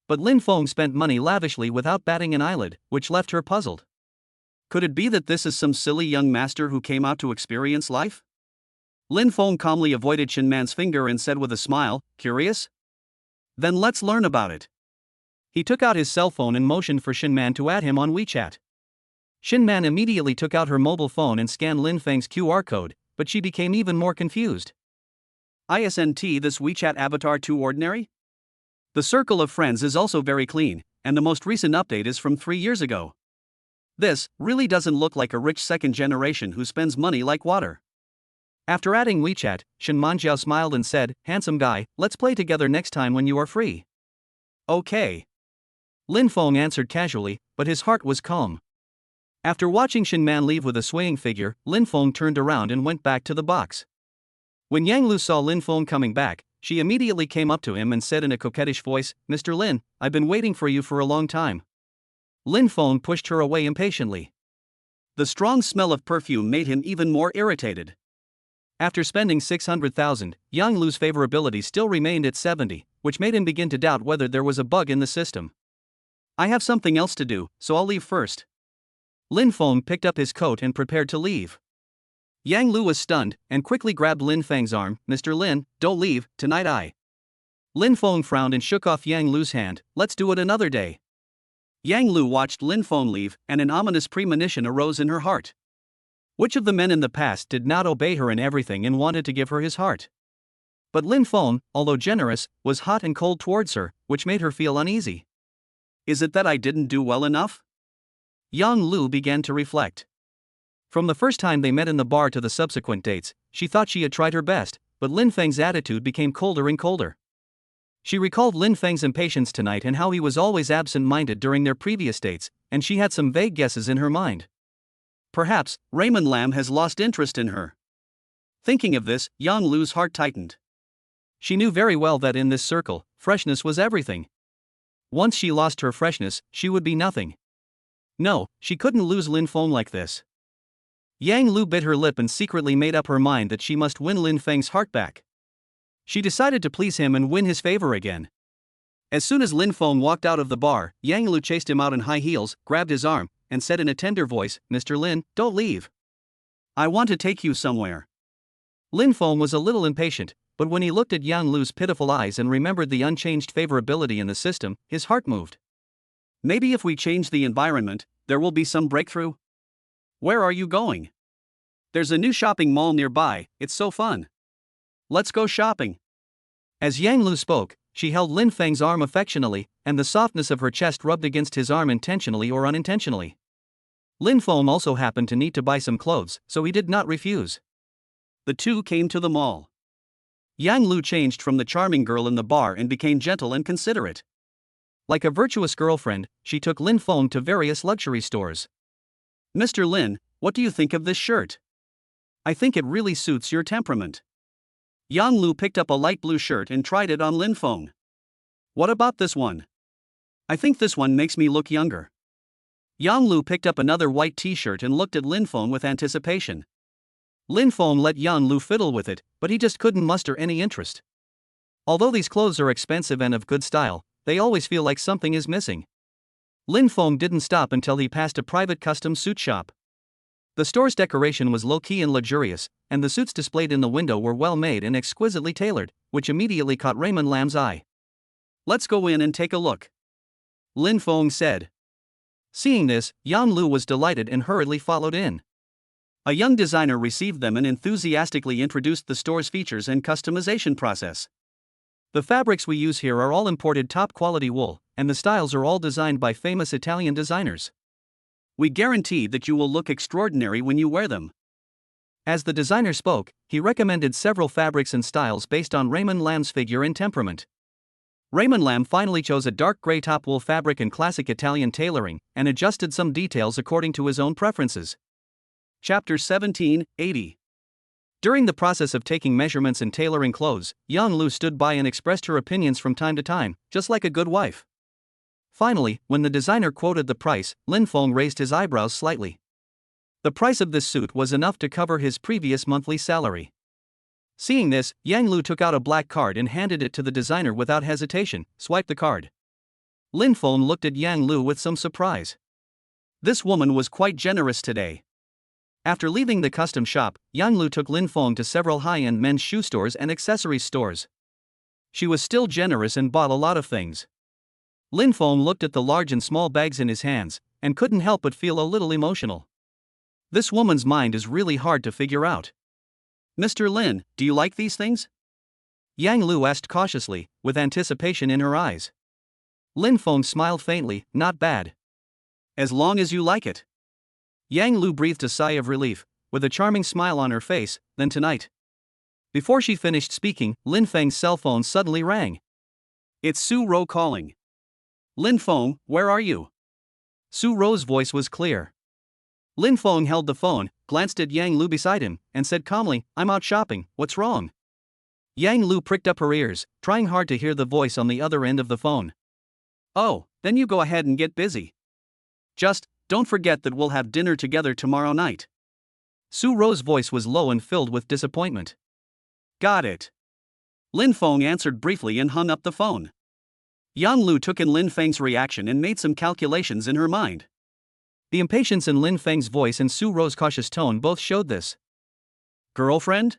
But Lin Feng spent money lavishly without batting an eyelid, which left her puzzled. Could it be that this is some silly young master who came out to experience life? Lin Feng calmly avoided Shin Man's finger and said with a smile, "Curious? Then let's learn about it." He took out his cell phone and motioned for Shin Man to add him on WeChat. Shin Man immediately took out her mobile phone and scanned Lin Feng's QR code, but she became even more confused. "Isn't this WeChat avatar too ordinary? The circle of friends is also very clean, and the most recent update is from 3 years ago. This really doesn't look like a rich second generation who spends money like water." After adding WeChat, Shen Manjiao smiled and said, "Handsome guy, let's play together next time when you are free." "Okay." Lin Feng answered casually, but his heart was calm. After watching Shin Man leave with a swaying figure, Lin Feng turned around and went back to the box. When Yang Lu saw Lin Feng coming back, she immediately came up to him and said in a coquettish voice, "Mr. Lin, I've been waiting for you for a long time." Lin Feng pushed her away impatiently. The strong smell of perfume made him even more irritated. After spending 600,000, Yang Lu's favorability still remained at 70, which made him begin to doubt whether there was a bug in the system. "I have something else to do, so I'll leave first." Lin Feng picked up his coat and prepared to leave. Yang Lu was stunned, and quickly grabbed Lin Feng's arm. "Mr. Lin, don't leave, tonight I..." Lin Feng frowned and shook off Yang Lu's hand. "Let's do it another day." Yang Lu watched Lin Feng leave, and an ominous premonition arose in her heart. Which of the men in the past did not obey her in everything and wanted to give her his heart? But Lin Feng, although generous, was hot and cold towards her, which made her feel uneasy. Is it that I didn't do well enough? Yang Lu began to reflect. From the first time they met in the bar to the subsequent dates, she thought she had tried her best, but Lin Feng's attitude became colder and colder. She recalled Lin Feng's impatience tonight and how he was always absent-minded during their previous dates, and she had some vague guesses in her mind. Perhaps, Raymond Lam has lost interest in her. Thinking of this, Yang Lu's heart tightened. She knew very well that in this circle, freshness was everything. Once she lost her freshness, she would be nothing. No, she couldn't lose Lin Feng like this. Yang Lu bit her lip and secretly made up her mind that she must win Lin Feng's heart back. She decided to please him and win his favor again. As soon as Lin Feng walked out of the bar, Yang Lu chased him out in high heels, grabbed his arm, and said in a tender voice, "Mr. Lin, don't leave. I want to take you somewhere." Lin Feng was a little impatient, but when he looked at Yang Lu's pitiful eyes and remembered the unchanged favorability in the system, his heart moved. Maybe if we change the environment, there will be some breakthrough? Where are you going? There's a new shopping mall nearby, it's so fun. Let's go shopping. As Yang Lu spoke, she held Lin Feng's arm affectionately, and the softness of her chest rubbed against his arm intentionally or unintentionally. Lin Feng also happened to need to buy some clothes, so he did not refuse. The two came to the mall. Yang Lu changed from the charming girl in the bar and became gentle and considerate. Like a virtuous girlfriend, she took Lin Feng to various luxury stores. "Mr. Lin, what do you think of this shirt? I think it really suits your temperament." Yang Lu picked up a light blue shirt and tried it on Lin Feng. "What about this one? I think this one makes me look younger." Yang Lu picked up another white t-shirt and looked at Lin Feng with anticipation. Lin Feng let Yang Lu fiddle with it, but he just couldn't muster any interest. Although these clothes are expensive and of good style, they always feel like something is missing. Lin Feng didn't stop until he passed a private custom suit shop. The store's decoration was low-key and luxurious, and the suits displayed in the window were well-made and exquisitely tailored, which immediately caught Raymond Lam's eye. "Let's go in and take a look," Lin Feng said. Seeing this, Yang Lu was delighted and hurriedly followed in. A young designer received them and enthusiastically introduced the store's features and customization process. "The fabrics we use here are all imported top-quality wool, and the styles are all designed by famous Italian designers. We guarantee that you will look extraordinary when you wear them." As the designer spoke, he recommended several fabrics and styles based on Raymond Lam's figure and temperament. Raymond Lam finally chose a dark gray top wool fabric in classic Italian tailoring, and adjusted some details according to his own preferences. Chapter 17, 80. During the process of taking measurements and tailoring clothes, Yang Lu stood by and expressed her opinions from time to time, just like a good wife. Finally, when the designer quoted the price, Lin Feng raised his eyebrows slightly. The price of this suit was enough to cover his previous monthly salary. Seeing this, Yang Lu took out a black card and handed it to the designer without hesitation. "Swipe the card." Lin Feng looked at Yang Lu with some surprise. This woman was quite generous today. After leaving the custom shop, Yang Lu took Lin Feng to several high-end men's shoe stores and accessories stores. She was still generous and bought a lot of things. Lin Feng looked at the large and small bags in his hands, and couldn't help but feel a little emotional. This woman's mind is really hard to figure out. "Mr. Lin, do you like these things?" Yang Lu asked cautiously, with anticipation in her eyes. Lin Feng smiled faintly. "Not bad. As long as you like it." Yang Lu breathed a sigh of relief, with a charming smile on her face. "Then tonight." Before she finished speaking, Lin Feng's cell phone suddenly rang. "It's Su Ro calling." "Lin Feng, where are you?" Su Ro's voice was clear. Lin Feng held the phone, glanced at Yang Lu beside him, and said calmly, "I'm out shopping, what's wrong?" Yang Lu pricked up her ears, trying hard to hear the voice on the other end of the phone. "Oh, then you go ahead and get busy. Just, don't forget that we'll have dinner together tomorrow night." Su Ro's voice was low and filled with disappointment. "Got it." Lin Feng answered briefly and hung up the phone. Yang Lu took in Lin Feng's reaction and made some calculations in her mind. The impatience in Lin Feng's voice and Su Ro's cautious tone both showed this. "Girlfriend?"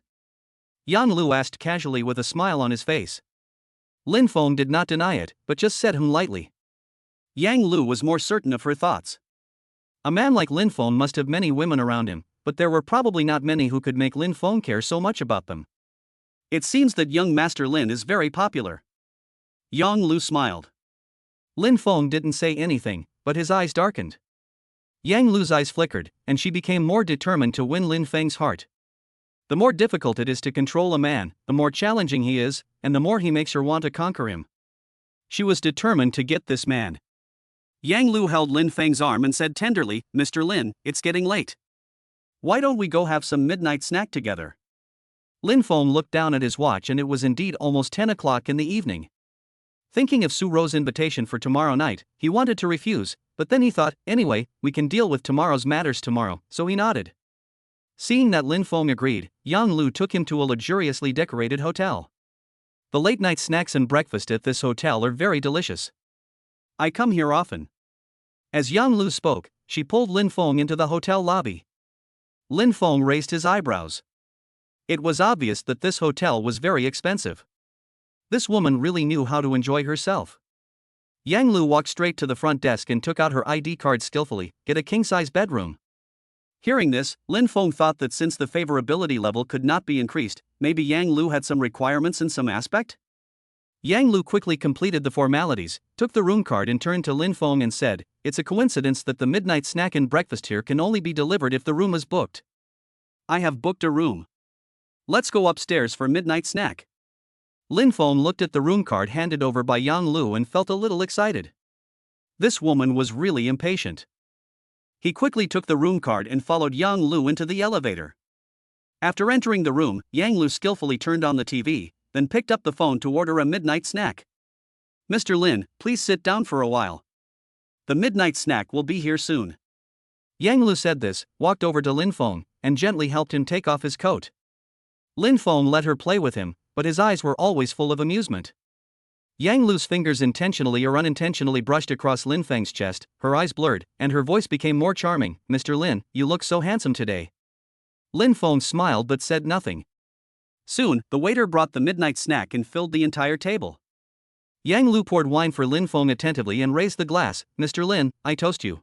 Yang Lu asked casually with a smile on his face. Lin Feng did not deny it, but just said lightly. Yang Lu was more certain of her thoughts. A man like Lin Feng must have many women around him, but there were probably not many who could make Lin Feng care so much about them. "It seems that young Master Lin is very popular." Yang Lu smiled. Lin Feng didn't say anything, but his eyes darkened. Yang Lu's eyes flickered, and she became more determined to win Lin Feng's heart. The more difficult it is to control a man, the more challenging he is, and the more he makes her want to conquer him. She was determined to get this man. Yang Lu held Lin Feng's arm and said tenderly, "Mr. Lin, it's getting late. Why don't we go have some midnight snack together?" Lin Feng looked down at his watch and it was indeed almost 10 o'clock in the evening. Thinking of Su Ro's invitation for tomorrow night, he wanted to refuse, but then he thought, anyway, we can deal with tomorrow's matters tomorrow, so he nodded. Seeing that Lin Feng agreed, Yang Lu took him to a luxuriously decorated hotel. The late-night snacks and breakfast at this hotel are very delicious. I come here often. As Yang Lu spoke, she pulled Lin Feng into the hotel lobby. Lin Feng raised his eyebrows. It was obvious that this hotel was very expensive. This woman really knew how to enjoy herself. Yang Lu walked straight to the front desk and took out her ID card skillfully. Get a king-size bedroom. Hearing this, Lin Feng thought that since the favorability level could not be increased, maybe Yang Lu had some requirements in some aspect? Yang Lu quickly completed the formalities, took the room card and turned to Lin Feng and said, "It's a coincidence that the midnight snack and breakfast here can only be delivered if the room is booked. I have booked a room. Let's go upstairs for midnight snack." Lin Feng looked at the room card handed over by Yang Lu and felt a little excited. This woman was really impatient. He quickly took the room card and followed Yang Lu into the elevator. After entering the room, Yang Lu skillfully turned on the TV, then picked up the phone to order a midnight snack. "Mr. Lin, please sit down for a while. The midnight snack will be here soon." Yang Lu said this, walked over to Lin Feng, and gently helped him take off his coat. Lin Feng let her play with him, but his eyes were always full of amusement. Yang Lu's fingers intentionally or unintentionally brushed across Lin Feng's chest, her eyes blurred, and her voice became more charming. "Mr. Lin, you look so handsome today." Lin Feng smiled but said nothing. Soon, the waiter brought the midnight snack and filled the entire table. Yang Lu poured wine for Lin Feng attentively and raised the glass. "Mr. Lin, I toast you."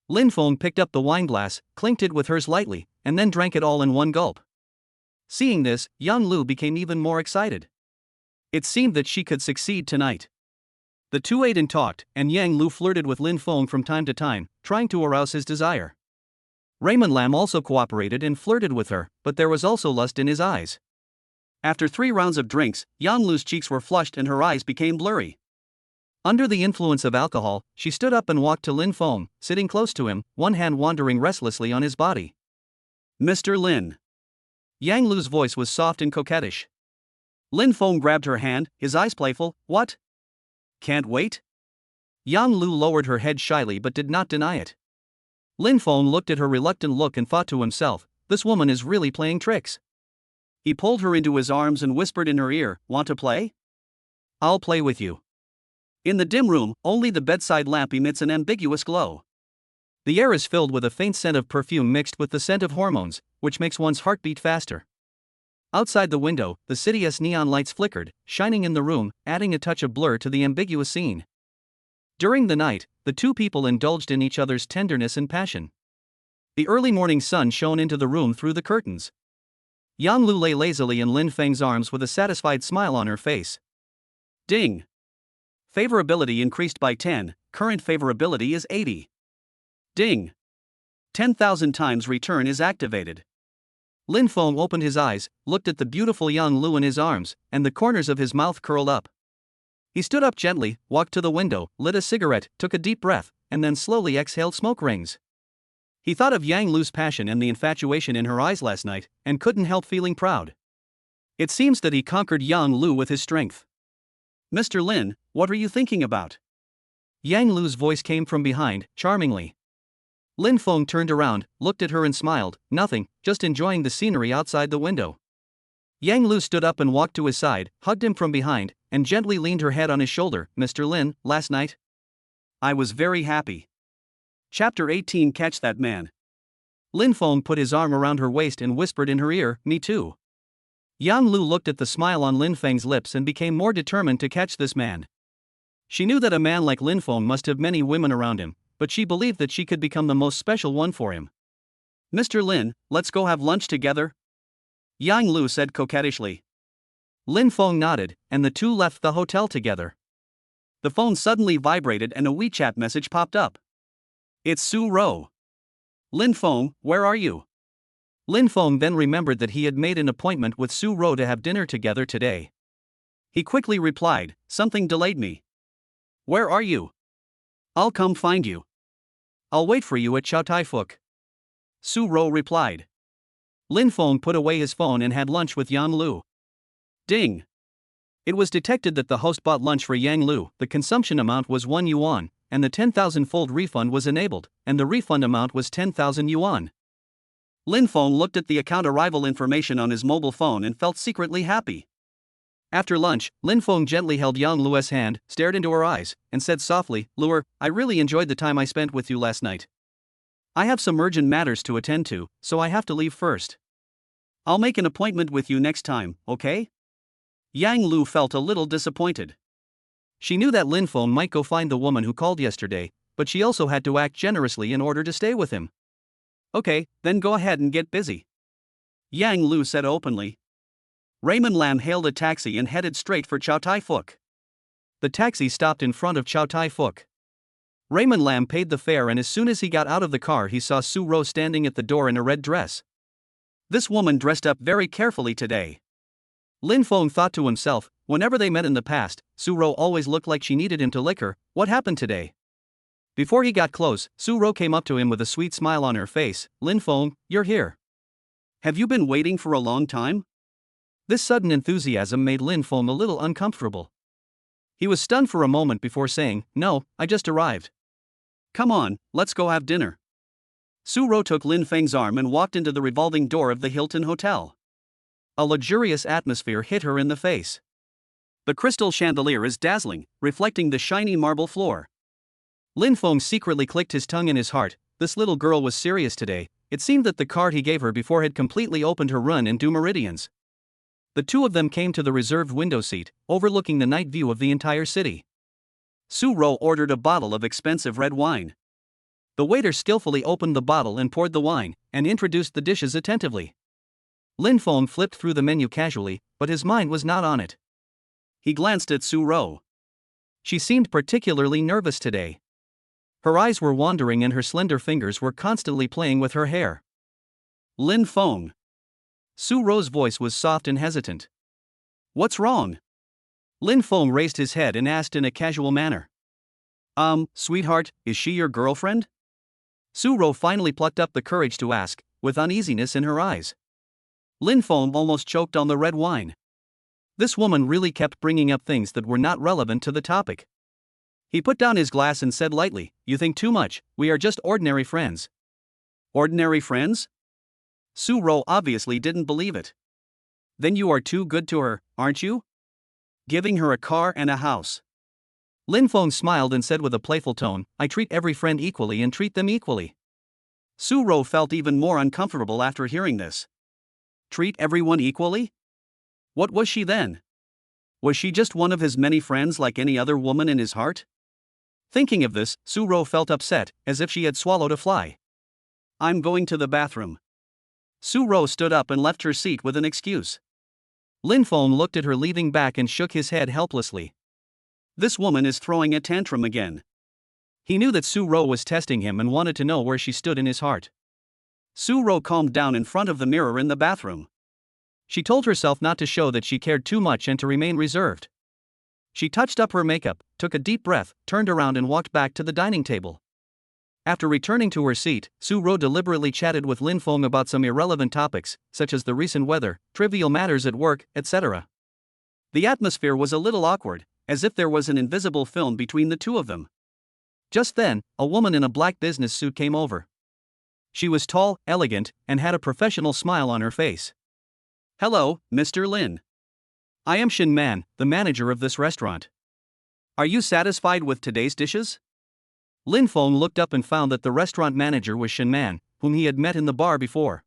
Lin Feng picked up the wine glass, clinked it with hers lightly, and then drank it all in one gulp. Seeing this, Yang Lu became even more excited. It seemed that she could succeed tonight. The two ate and talked, and Yang Lu flirted with Lin Feng from time to time, trying to arouse his desire. Raymond Lam also cooperated and flirted with her, but there was also lust in his eyes. After 3 rounds of drinks, Yang Lu's cheeks were flushed and her eyes became blurry. Under the influence of alcohol, she stood up and walked to Lin Feng, sitting close to him, one hand wandering restlessly on his body. "Mr. Lin." Yang Lu's voice was soft and coquettish. Lin Feng grabbed her hand, his eyes playful. "What? Can't wait?" Yang Lu lowered her head shyly but did not deny it. Lin Feng looked at her reluctant look and thought to himself, this woman is really playing tricks. He pulled her into his arms and whispered in her ear, "Want to play? I'll play with you." In the dim room, only the bedside lamp emits an ambiguous glow. The air is filled with a faint scent of perfume mixed with the scent of hormones, which makes one's heart beat faster. Outside the window, the city's neon lights flickered, shining in the room, adding a touch of blur to the ambiguous scene. During the night, the two people indulged in each other's tenderness and passion. The early morning sun shone into the room through the curtains. Yang Lu lay lazily in Lin Feng's arms with a satisfied smile on her face. Ding! Favorability increased by 10, current favorability is 80. Ding! 10,000 times return is activated. Lin Feng opened his eyes, looked at the beautiful Yang Lu in his arms, and the corners of his mouth curled up. He stood up gently, walked to the window, lit a cigarette, took a deep breath, and then slowly exhaled smoke rings. He thought of Yang Lu's passion and the infatuation in her eyes last night, and couldn't help feeling proud. It seems that he conquered Yang Lu with his strength. "Mr. Lin, what are you thinking about?" Yang Lu's voice came from behind, charmingly. Lin Feng turned around, looked at her and smiled. "Nothing, just enjoying the scenery outside the window." Yang Lu stood up and walked to his side, hugged him from behind, and gently leaned her head on his shoulder. "Mr. Lin, last night I was very happy." Chapter 18. Catch that man. Lin Feng put his arm around her waist and whispered in her ear, "Me too." Yang Lu looked at the smile on Lin Feng's lips and became more determined to catch this man. She knew that a man like Lin Feng must have many women around him, but she believed that she could become the most special one for him. "Mr. Lin, let's go have lunch together?" Yang Lu said coquettishly. Lin Feng nodded, and the two left the hotel together. The phone suddenly vibrated and a WeChat message popped up. "It's Su Ro." "Lin Feng, where are you?" Lin Feng then remembered that he had made an appointment with Su Ro to have dinner together today. He quickly replied, "Something delayed me." "Where are you?" "I'll come find you." "I'll wait for you at Chow Tai Fook." Su Ro replied. Lin Feng put away his phone and had lunch with Yang Lu. Ding! It was detected that the host bought lunch for Yang Lu, the consumption amount was 1 yuan, and the 10,000-fold refund was enabled, and the refund amount was 10,000 yuan. Lin Feng looked at the account arrival information on his mobile phone and felt secretly happy. After lunch, Lin Feng gently held Yang Lu's hand, stared into her eyes, and said softly, "Luer, I really enjoyed the time I spent with you last night. I have some urgent matters to attend to, so I have to leave first. I'll make an appointment with you next time, okay?" Yang Lu felt a little disappointed. She knew that Lin Feng might go find the woman who called yesterday, but she also had to act generously in order to stay with him. "Okay, then go ahead and get busy," Yang Lu said openly. Raymond Lam hailed a taxi and headed straight for Chow Tai Fook. The taxi stopped in front of Chow Tai Fook. Raymond Lam paid the fare, and as soon as he got out of the car he saw Su Ro standing at the door in a red dress. This woman dressed up very carefully today. Lin Feng thought to himself, whenever they met in the past, Su Ro always looked like she needed him to lick her. What happened today? Before he got close, Su Ro came up to him with a sweet smile on her face. "Lin Feng, you're here. Have you been waiting for a long time?" This sudden enthusiasm made Lin Feng a little uncomfortable. He was stunned for a moment before saying, "No, I just arrived." "Come on, let's go have dinner." Su Ro took Lin Feng's arm and walked into the revolving door of the Hilton Hotel. A luxurious atmosphere hit her in the face. The crystal chandelier is dazzling, reflecting the shiny marble floor. Lin Feng secretly clicked his tongue in his heart. This little girl was serious today. It seemed that the card he gave her before had completely opened her run into meridians. The two of them came to the reserved window seat, overlooking the night view of the entire city. Su Ro ordered a bottle of expensive red wine. The waiter skillfully opened the bottle and poured the wine, and introduced the dishes attentively. Lin Feng flipped through the menu casually, but his mind was not on it. He glanced at Su Ro. She seemed particularly nervous today. Her eyes were wandering and her slender fingers were constantly playing with her hair. "Lin Feng." Su Ro's voice was soft and hesitant. "What's wrong?" Lin Feng raised his head and asked in a casual manner. Sweetheart, is she your girlfriend?" Su Ro finally plucked up the courage to ask, with uneasiness in her eyes. Lin Feng almost choked on the red wine. This woman really kept bringing up things that were not relevant to the topic. He put down his glass and said lightly, "You think too much, we are just ordinary friends." "Ordinary friends?" Su Ro obviously didn't believe it. "Then you are too good to her, aren't you? Giving her a car and a house." Lin Feng smiled and said with a playful tone, "I treat every friend equally and treat them equally." Su Ro felt even more uncomfortable after hearing this. Treat everyone equally? What was she then? Was she just one of his many friends like any other woman in his heart? Thinking of this, Su Ro felt upset, as if she had swallowed a fly. "I'm going to the bathroom." Su Ro stood up and left her seat with an excuse. Lin Feng looked at her leaving back and shook his head helplessly. This woman is throwing a tantrum again. He knew that Su Ro was testing him and wanted to know where she stood in his heart. Su Ro calmed down in front of the mirror in the bathroom. She told herself not to show that she cared too much and to remain reserved. She touched up her makeup, took a deep breath, turned around and walked back to the dining table. After returning to her seat, Su Ro deliberately chatted with Lin Feng about some irrelevant topics, such as the recent weather, trivial matters at work, etc. The atmosphere was a little awkward, as if there was an invisible film between the two of them. Just then, a woman in a black business suit came over. She was tall, elegant, and had a professional smile on her face. "Hello, Mr. Lin. I am Shin Man, the manager of this restaurant. Are you satisfied with today's dishes?" Lin Feng looked up and found that the restaurant manager was Shin Man, whom he had met in the bar before.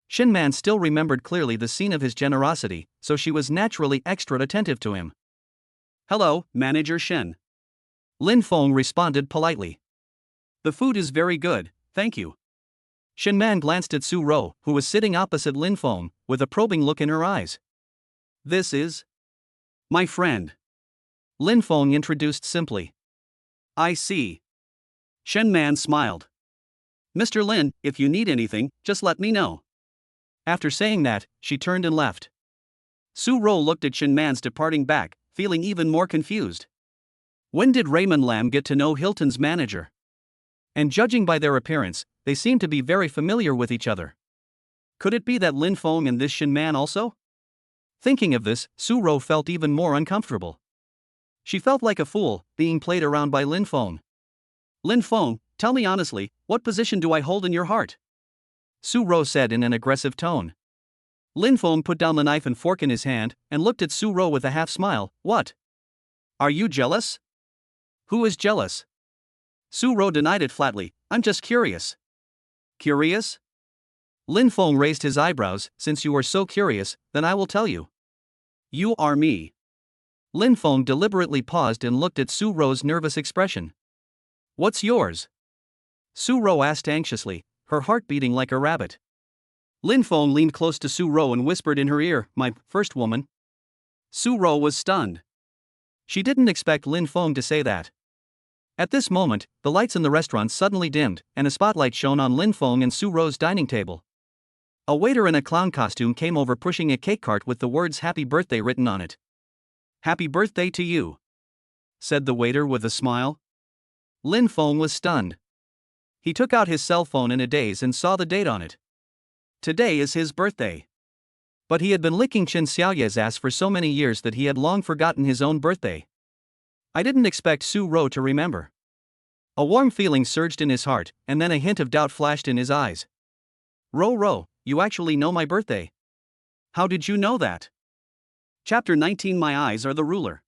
Shin Man still remembered clearly the scene of his generosity, so she was naturally extra attentive to him. "Hello, Manager Shin." Lin Feng responded politely. "The food is very good, thank you." Shin Man glanced at Su Ro, who was sitting opposite Lin Feng, with a probing look in her eyes. "This is my friend," Lin Feng introduced simply. "I see." Shin Man smiled. "Mr. Lin, if you need anything, just let me know." After saying that, she turned and left. Su Ro looked at Shin Man's departing back, feeling even more confused. When did Raymond Lam get to know Hilton's manager? And judging by their appearance, they seemed to be very familiar with each other. Could it be that Lin Feng and this Shin Man also? Thinking of this, Su Ro felt even more uncomfortable. She felt like a fool, being played around by Lin Feng. Lin Feng, tell me honestly, what position do I hold in your heart? Su Ro said in an aggressive tone. Lin Feng put down the knife and fork in his hand, and looked at Su Ro with a half smile. What? Are you jealous? Who is jealous? Su Ro denied it flatly. I'm just curious. Curious? Lin Feng raised his eyebrows. Since you are so curious, then I will tell you. You are me. Lin Feng deliberately paused and looked at Su Ro's nervous expression. What's yours? Su Ro asked anxiously, her heart beating like a rabbit. Lin Feng leaned close to Su Ro and whispered in her ear, my first woman. Su Ro was stunned. She didn't expect Lin Feng to say that. At this moment, the lights in the restaurant suddenly dimmed, and a spotlight shone on Lin Feng and Su Ro's dining table. A waiter in a clown costume came over pushing a cake cart with the words Happy Birthday written on it. Happy birthday to you, said the waiter with a smile. Lin Feng was stunned. He took out his cell phone in a daze and saw the date on it. Today is his birthday. But he had been licking Chen Xiaoye's ass for so many years that he had long forgotten his own birthday. I didn't expect Su Ro to remember. A warm feeling surged in his heart, and then a hint of doubt flashed in his eyes. Ro, you actually know my birthday. How did you know that? Chapter 19. My eyes are the ruler.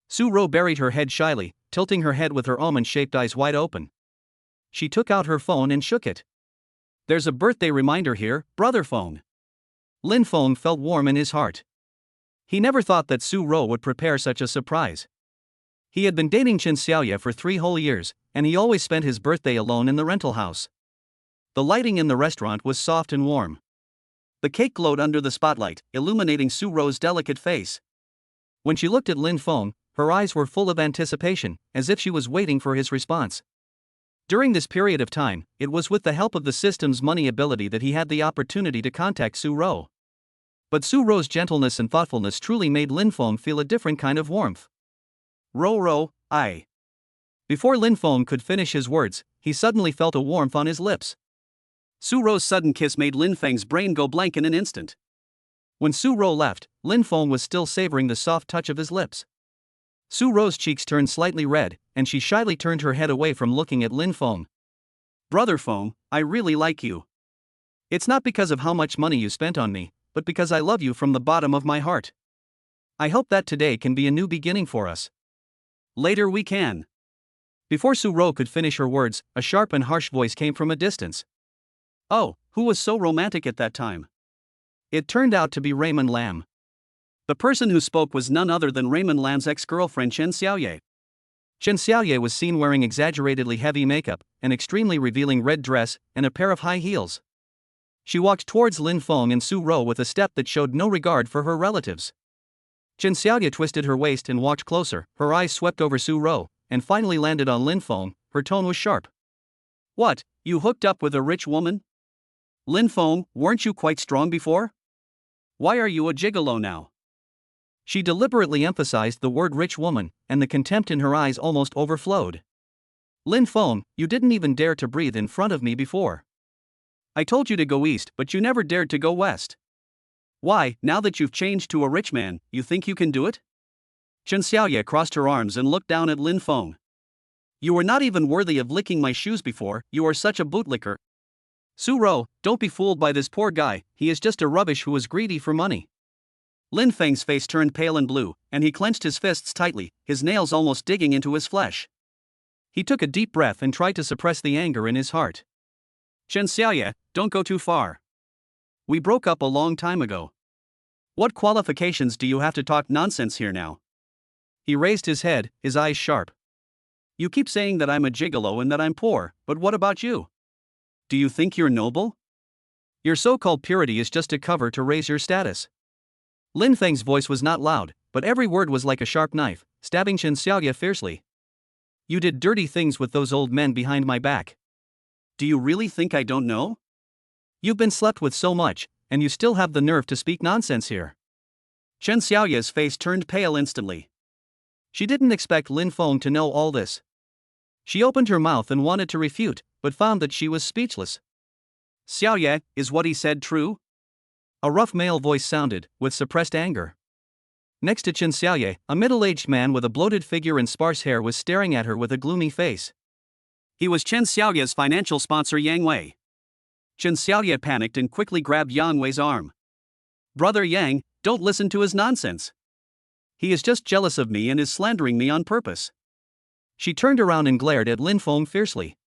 Su Ro buried her head shyly, tilting her head with her almond-shaped eyes wide open. She took out her phone and shook it. There's a birthday reminder here, brother phone. Lin Feng felt warm in his heart. He never thought that Su Ro would prepare such a surprise. He had been dating Chen Xiaoye for 3 whole years, and he always spent his birthday alone in the rental house. The lighting in the restaurant was soft and warm. The cake glowed under the spotlight, illuminating Su Ro's delicate face. When she looked at Lin Feng, her eyes were full of anticipation, as if she was waiting for his response. During this period of time, it was with the help of the system's money ability that he had the opportunity to contact Su Ro. But Su Ro's gentleness and thoughtfulness truly made Lin Feng feel a different kind of warmth. Ro, I. Before Lin Feng could finish his words, he suddenly felt a warmth on his lips. Su Ro's sudden kiss made Lin Feng's brain go blank in an instant. When Su Ro left, Lin Feng was still savoring the soft touch of his lips. Su Ro's cheeks turned slightly red, and she shyly turned her head away from looking at Lin Feng. Brother Feng, I really like you. It's not because of how much money you spent on me, but because I love you from the bottom of my heart. I hope that today can be a new beginning for us. Later we can. Before Su Ro could finish her words, a sharp and harsh voice came from a distance. Oh, who was so romantic at that time? It turned out to be Raymond Lam. The person who spoke was none other than Raymond Lam's ex-girlfriend Chen Xiaoye. Chen Xiaoye was seen wearing exaggeratedly heavy makeup, an extremely revealing red dress, and a pair of high heels. She walked towards Lin Feng and Su Ro with a step that showed no regard for her relatives. Chen Xiaoye twisted her waist and walked closer, her eyes swept over Su Ro, and finally landed on Lin Feng. Her tone was sharp. What, you hooked up with a rich woman? Lin Feng, weren't you quite strong before? Why are you a gigolo now? She deliberately emphasized the word rich woman, and the contempt in her eyes almost overflowed. Lin Feng, you didn't even dare to breathe in front of me before. I told you to go east, but you never dared to go west. Why, now that you've changed to a rich man, you think you can do it? Chen Xiaoye crossed her arms and looked down at Lin Feng. You were not even worthy of licking my shoes before, you are such a bootlicker. Su Ro, don't be fooled by this poor guy, he is just a rubbish who is greedy for money. Lin Feng's face turned pale and blue, and he clenched his fists tightly, his nails almost digging into his flesh. He took a deep breath and tried to suppress the anger in his heart. Chen Xiaoye, don't go too far. We broke up a long time ago. What qualifications do you have to talk nonsense here now? He raised his head, his eyes sharp. You keep saying that I'm a gigolo and that I'm poor, but what about you? Do you think you're noble? Your so-called purity is just a cover to raise your status. Lin Feng's voice was not loud, but every word was like a sharp knife, stabbing Chen Xiaoye fiercely. You did dirty things with those old men behind my back. Do you really think I don't know? You've been slept with so much, and you still have the nerve to speak nonsense here. Chen Xiaoye's face turned pale instantly. She didn't expect Lin Feng to know all this. She opened her mouth and wanted to refute, but found that she was speechless. Xiaoye, is what he said true? A rough male voice sounded, with suppressed anger. Next to Chen Xiaoye, a middle-aged man with a bloated figure and sparse hair was staring at her with a gloomy face. He was Chen Xiaoye's financial sponsor Yang Wei. Chen Xiaoye panicked and quickly grabbed Yang Wei's arm. "Brother Yang, don't listen to his nonsense. He is just jealous of me and is slandering me on purpose." She turned around and glared at Lin Feng fiercely.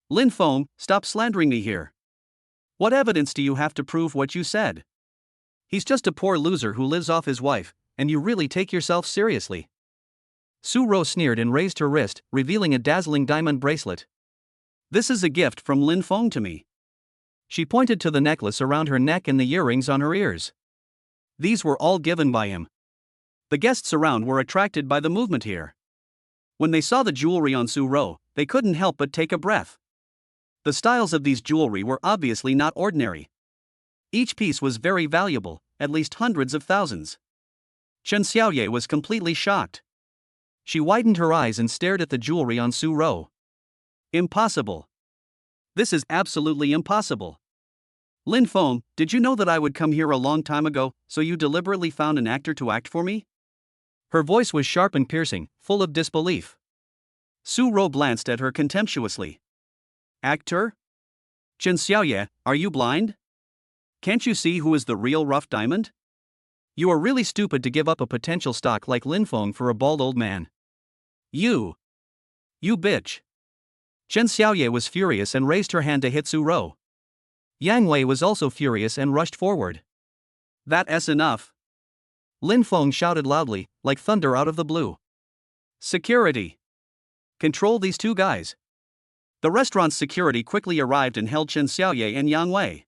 "Lin Feng, stop slandering me here. What evidence do you have to prove what you said? He's just a poor loser who lives off his wife, and you really take yourself seriously." Su Ro sneered and raised her wrist, revealing a dazzling diamond bracelet. "This is a gift from Lin Feng to me." She pointed to the necklace around her neck and the earrings on her ears. These were all given by him. The guests around were attracted by the movement here. When they saw the jewelry on Su Ro, they couldn't help but take a breath. The styles of these jewelry were obviously not ordinary. Each piece was very valuable, at least hundreds of thousands. Chen Xiaoye was completely shocked. She widened her eyes and stared at the jewelry on Su Ro. "Impossible. This is absolutely impossible. Lin Feng, did you know that I would come here a long time ago, so you deliberately found an actor to act for me?" Her voice was sharp and piercing, full of disbelief. Su Ro glanced at her contemptuously. "Actor? Chen Xiaoye, are you blind? Can't you see who is the real rough diamond? You are really stupid to give up a potential stock like Lin Feng for a bald old man. You bitch." Chen Xiaoye was furious and raised her hand to hit Su Ro. Yang Wei was also furious and rushed forward. "That's enough!" Lin Feng shouted loudly, like thunder out of the blue. "Security! Control these two guys." The restaurant's security quickly arrived and held Chen Xiaoye and Yang Wei.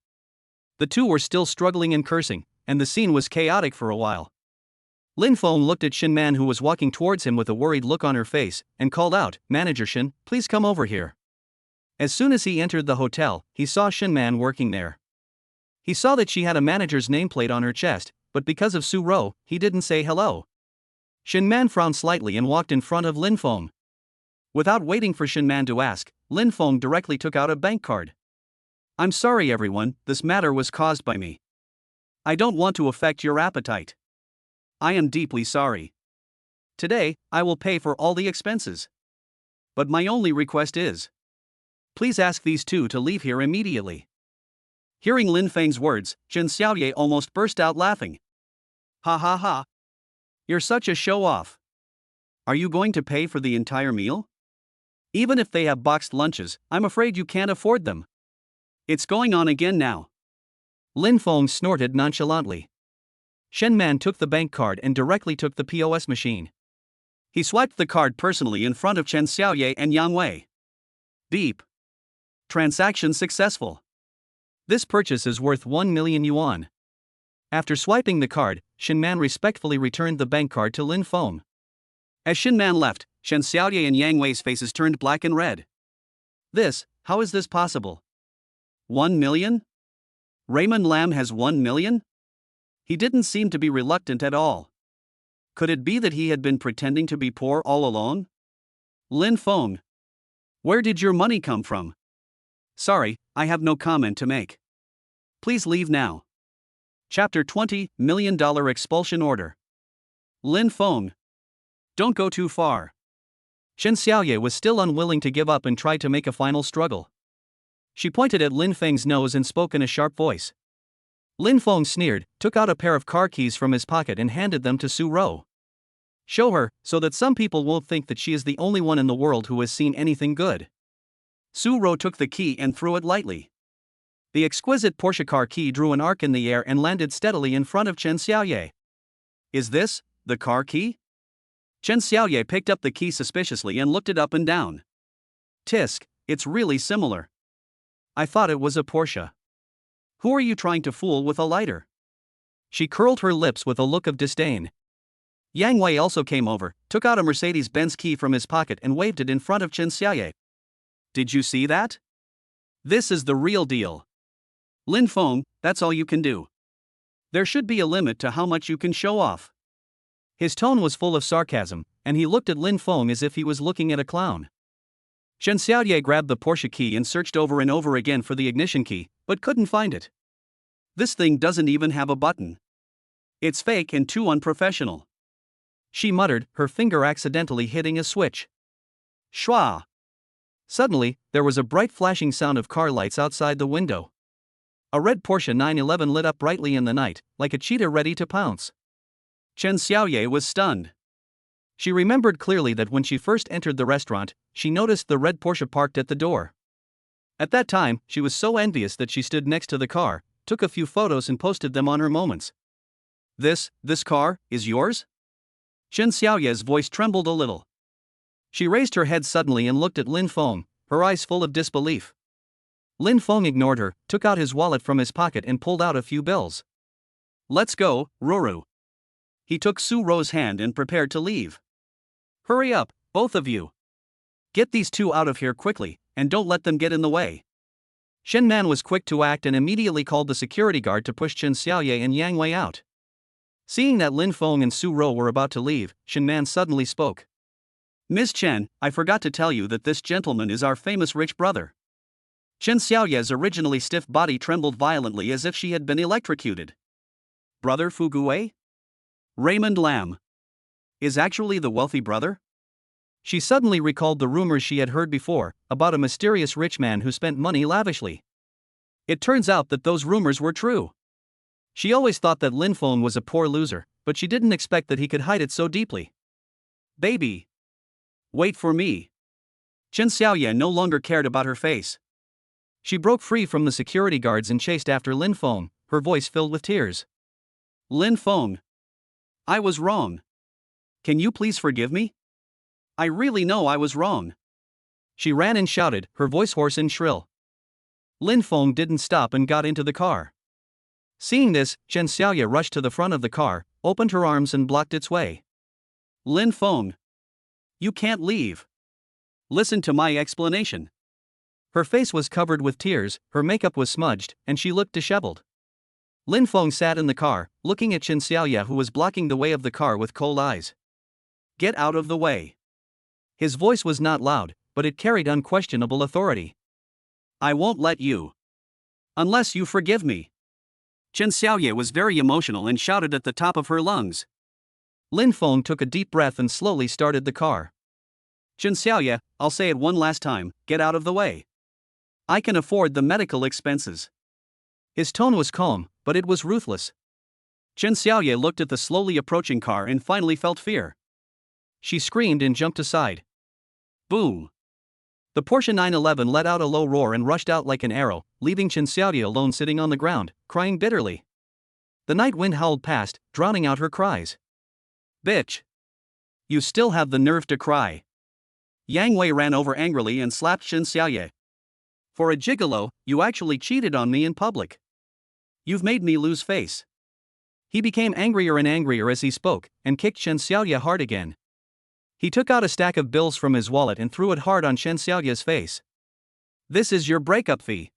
The two were still struggling and cursing, and the scene was chaotic for a while. Lin Feng looked at Shin Man, who was walking towards him with a worried look on her face, and called out, "Manager Shin, please come over here." As soon as he entered the hotel, he saw Shin Man working there. He saw that she had a manager's nameplate on her chest, but because of Su Ro, he didn't say hello. Shin Man frowned slightly and walked in front of Lin Feng. Without waiting for Shin Man to ask, Lin Feng directly took out a bank card. "I'm sorry everyone, this matter was caused by me. I don't want to affect your appetite. I am deeply sorry. Today, I will pay for all the expenses. But my only request is, please ask these two to leave here immediately." Hearing Lin Feng's words, Chen Xiaoye almost burst out laughing. "Ha ha ha. You're such a show-off. Are you going to pay for the entire meal? Even if they have boxed lunches, I'm afraid you can't afford them. It's going on again now." Lin Feng snorted nonchalantly. Shen Man took the bank card and directly took the POS machine. He swiped the card personally in front of Chen Xiaoye and Yang Wei. Beep. Transaction successful. This purchase is worth 1 million yuan. After swiping the card, Shin Man respectfully returned the bank card to Lin Feng. As Shin Man left, Chen Xiaoye and Yang Wei's faces turned black and red. How is this possible? 1 million? Raymond Lam has 1 million? He didn't seem to be reluctant at all. Could it be that he had been pretending to be poor all along? Lin Feng, where did your money come from? Sorry, I have no comment to make. Please leave now. Chapter 20, $1 Million Expulsion Order. Lin Feng, don't go too far. Chen Xiaoye was still unwilling to give up and tried to make a final struggle. She pointed at Lin Feng's nose and spoke in a sharp voice. Lin Feng sneered, took out a pair of car keys from his pocket and handed them to Su Ro. Show her, so that some people won't think that she is the only one in the world who has seen anything good. Su Ro took the key and threw it lightly. The exquisite Porsche car key drew an arc in the air and landed steadily in front of Chen Xiaoye. Is this the car key? Chen Xiaoye picked up the key suspiciously and looked it up and down. Tisk, it's really similar. I thought it was a Porsche. Who are you trying to fool with a lighter? She curled her lips with a look of disdain. Yang Wei also came over, took out a Mercedes-Benz key from his pocket and waved it in front of Chen Xiaoye. Did you see that? This is the real deal. Lin Feng, that's all you can do. There should be a limit to how much you can show off. His tone was full of sarcasm, and he looked at Lin Feng as if he was looking at a clown. Chen Xiaoye grabbed the Porsche key and searched over and over again for the ignition key, but couldn't find it. This thing doesn't even have a button. It's fake and too unprofessional. She muttered, her finger accidentally hitting a switch. Shwa! Suddenly, there was a bright flashing sound of car lights outside the window. A red Porsche 911 lit up brightly in the night, like a cheetah ready to pounce. Chen Xiaoye was stunned. She remembered clearly that when she first entered the restaurant, she noticed the red Porsche parked at the door. At that time, she was so envious that she stood next to the car, took a few photos and posted them on her moments. This car, is yours? Chen Xiaoye's voice trembled a little. She raised her head suddenly and looked at Lin Feng, her eyes full of disbelief. Lin Feng ignored her, took out his wallet from his pocket and pulled out a few bills. Let's go, Ruru. He took Su Ro's hand and prepared to leave. Hurry up, both of you. Get these two out of here quickly, and don't let them get in the way. Shen Man was quick to act and immediately called the security guard to push Chen Xiaoye and Yang Wei out. Seeing that Lin Feng and Su Ro were about to leave, Shen Man suddenly spoke. Miss Chen, I forgot to tell you that this gentleman is our famous rich brother. Chen Xiaoye's originally stiff body trembled violently as if she had been electrocuted. Brother Fugue? Raymond Lam. Is actually the wealthy brother? She suddenly recalled the rumors she had heard before, about a mysterious rich man who spent money lavishly. It turns out that those rumors were true. She always thought that Lin Feng was a poor loser, but she didn't expect that he could hide it so deeply. Baby. Wait for me. Chen Xiaoye no longer cared about her face. She broke free from the security guards and chased after Lin Feng, her voice filled with tears. Lin Feng. I was wrong. Can you please forgive me? I really know I was wrong. She ran and shouted, her voice hoarse and shrill. Lin Feng didn't stop and got into the car. Seeing this, Chen Xiaoye rushed to the front of the car, opened her arms and blocked its way. Lin Feng. You can't leave. Listen to my explanation. Her face was covered with tears, her makeup was smudged, and she looked disheveled. Lin Feng sat in the car, looking at Chen Xiaoye who was blocking the way of the car with cold eyes. Get out of the way. His voice was not loud, but it carried unquestionable authority. I won't let you. Unless you forgive me. Chen Xiaoye was very emotional and shouted at the top of her lungs. Lin Feng took a deep breath and slowly started the car. Chen Xiaoye, I'll say it one last time, get out of the way. I can afford the medical expenses. His tone was calm, but it was ruthless. Chen Xiaoye looked at the slowly approaching car and finally felt fear. She screamed and jumped aside. Boom! The Porsche 911 let out a low roar and rushed out like an arrow, leaving Chen Xiaoye alone sitting on the ground, crying bitterly. The night wind howled past, drowning out her cries. Bitch! You still have the nerve to cry. Yang Wei ran over angrily and slapped Chen Xiaoye. For a gigolo, you actually cheated on me in public. You've made me lose face. He became angrier and angrier as he spoke, and kicked Chen Xiaoye hard again. He took out a stack of bills from his wallet and threw it hard on Chen Xiaoye's face. This is your breakup fee.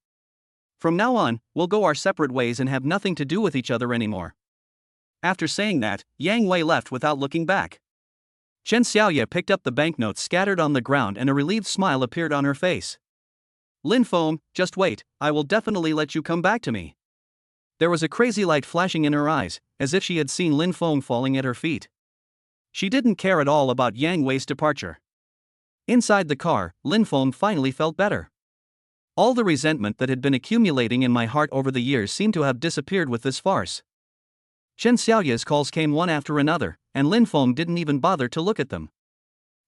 From now on, we'll go our separate ways and have nothing to do with each other anymore. After saying that, Yang Wei left without looking back. Chen Xiaoye picked up the banknotes scattered on the ground and a relieved smile appeared on her face. Lin Feng, just wait, I will definitely let you come back to me. There was a crazy light flashing in her eyes, as if she had seen Lin Feng falling at her feet. She didn't care at all about Yang Wei's departure. Inside the car, Lin Feng finally felt better. All the resentment that had been accumulating in my heart over the years seemed to have disappeared with this farce. Chen Xiaoye's calls came one after another, and Lin Feng didn't even bother to look at them.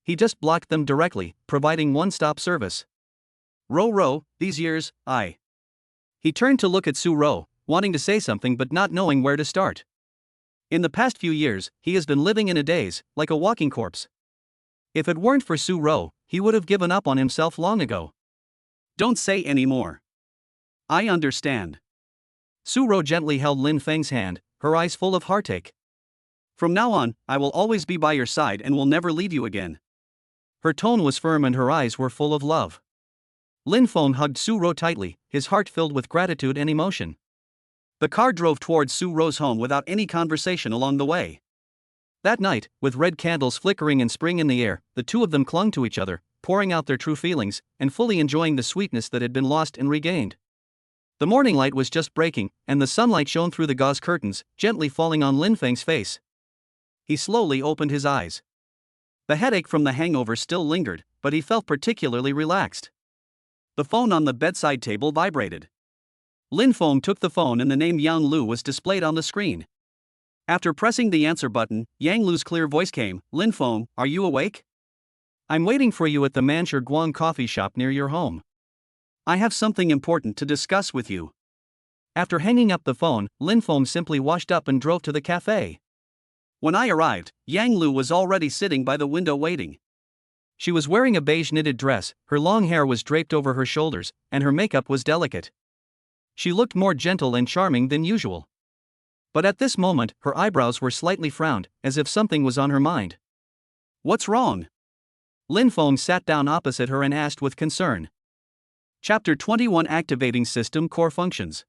He just blocked them directly, providing one-stop service. Ro, these years, He turned to look at Su Ro, wanting to say something but not knowing where to start. In the past few years, he has been living in a daze, like a walking corpse. If it weren't for Su Ro, he would have given up on himself long ago. Don't say any more. I understand. Su Ro gently held Lin Feng's hand, her eyes full of heartache. From now on, I will always be by your side and will never leave you again. Her tone was firm and her eyes were full of love. Lin Feng hugged Su Ro tightly, his heart filled with gratitude and emotion. The car drove towards Su Ro's home without any conversation along the way. That night, with red candles flickering and spring in the air, the two of them clung to each other, pouring out their true feelings, and fully enjoying the sweetness that had been lost and regained. The morning light was just breaking, and the sunlight shone through the gauze curtains, gently falling on Lin Feng's face. He slowly opened his eyes. The headache from the hangover still lingered, but he felt particularly relaxed. The phone on the bedside table vibrated. Lin Feng took the phone and the name Yang Lu was displayed on the screen. After pressing the answer button, Yang Lu's clear voice came, "Lin Feng, are you awake? I'm waiting for you at the Manchur Guang coffee shop near your home. I have something important to discuss with you." After hanging up the phone, Lin Feng simply washed up and drove to the cafe. When I arrived, Yang Lu was already sitting by the window waiting. She was wearing a beige knitted dress, her long hair was draped over her shoulders, and her makeup was delicate. She looked more gentle and charming than usual. But at this moment, her eyebrows were slightly frowned, as if something was on her mind. "What's wrong?" Lin Feng sat down opposite her and asked with concern. Chapter 21 Activating System Core Functions.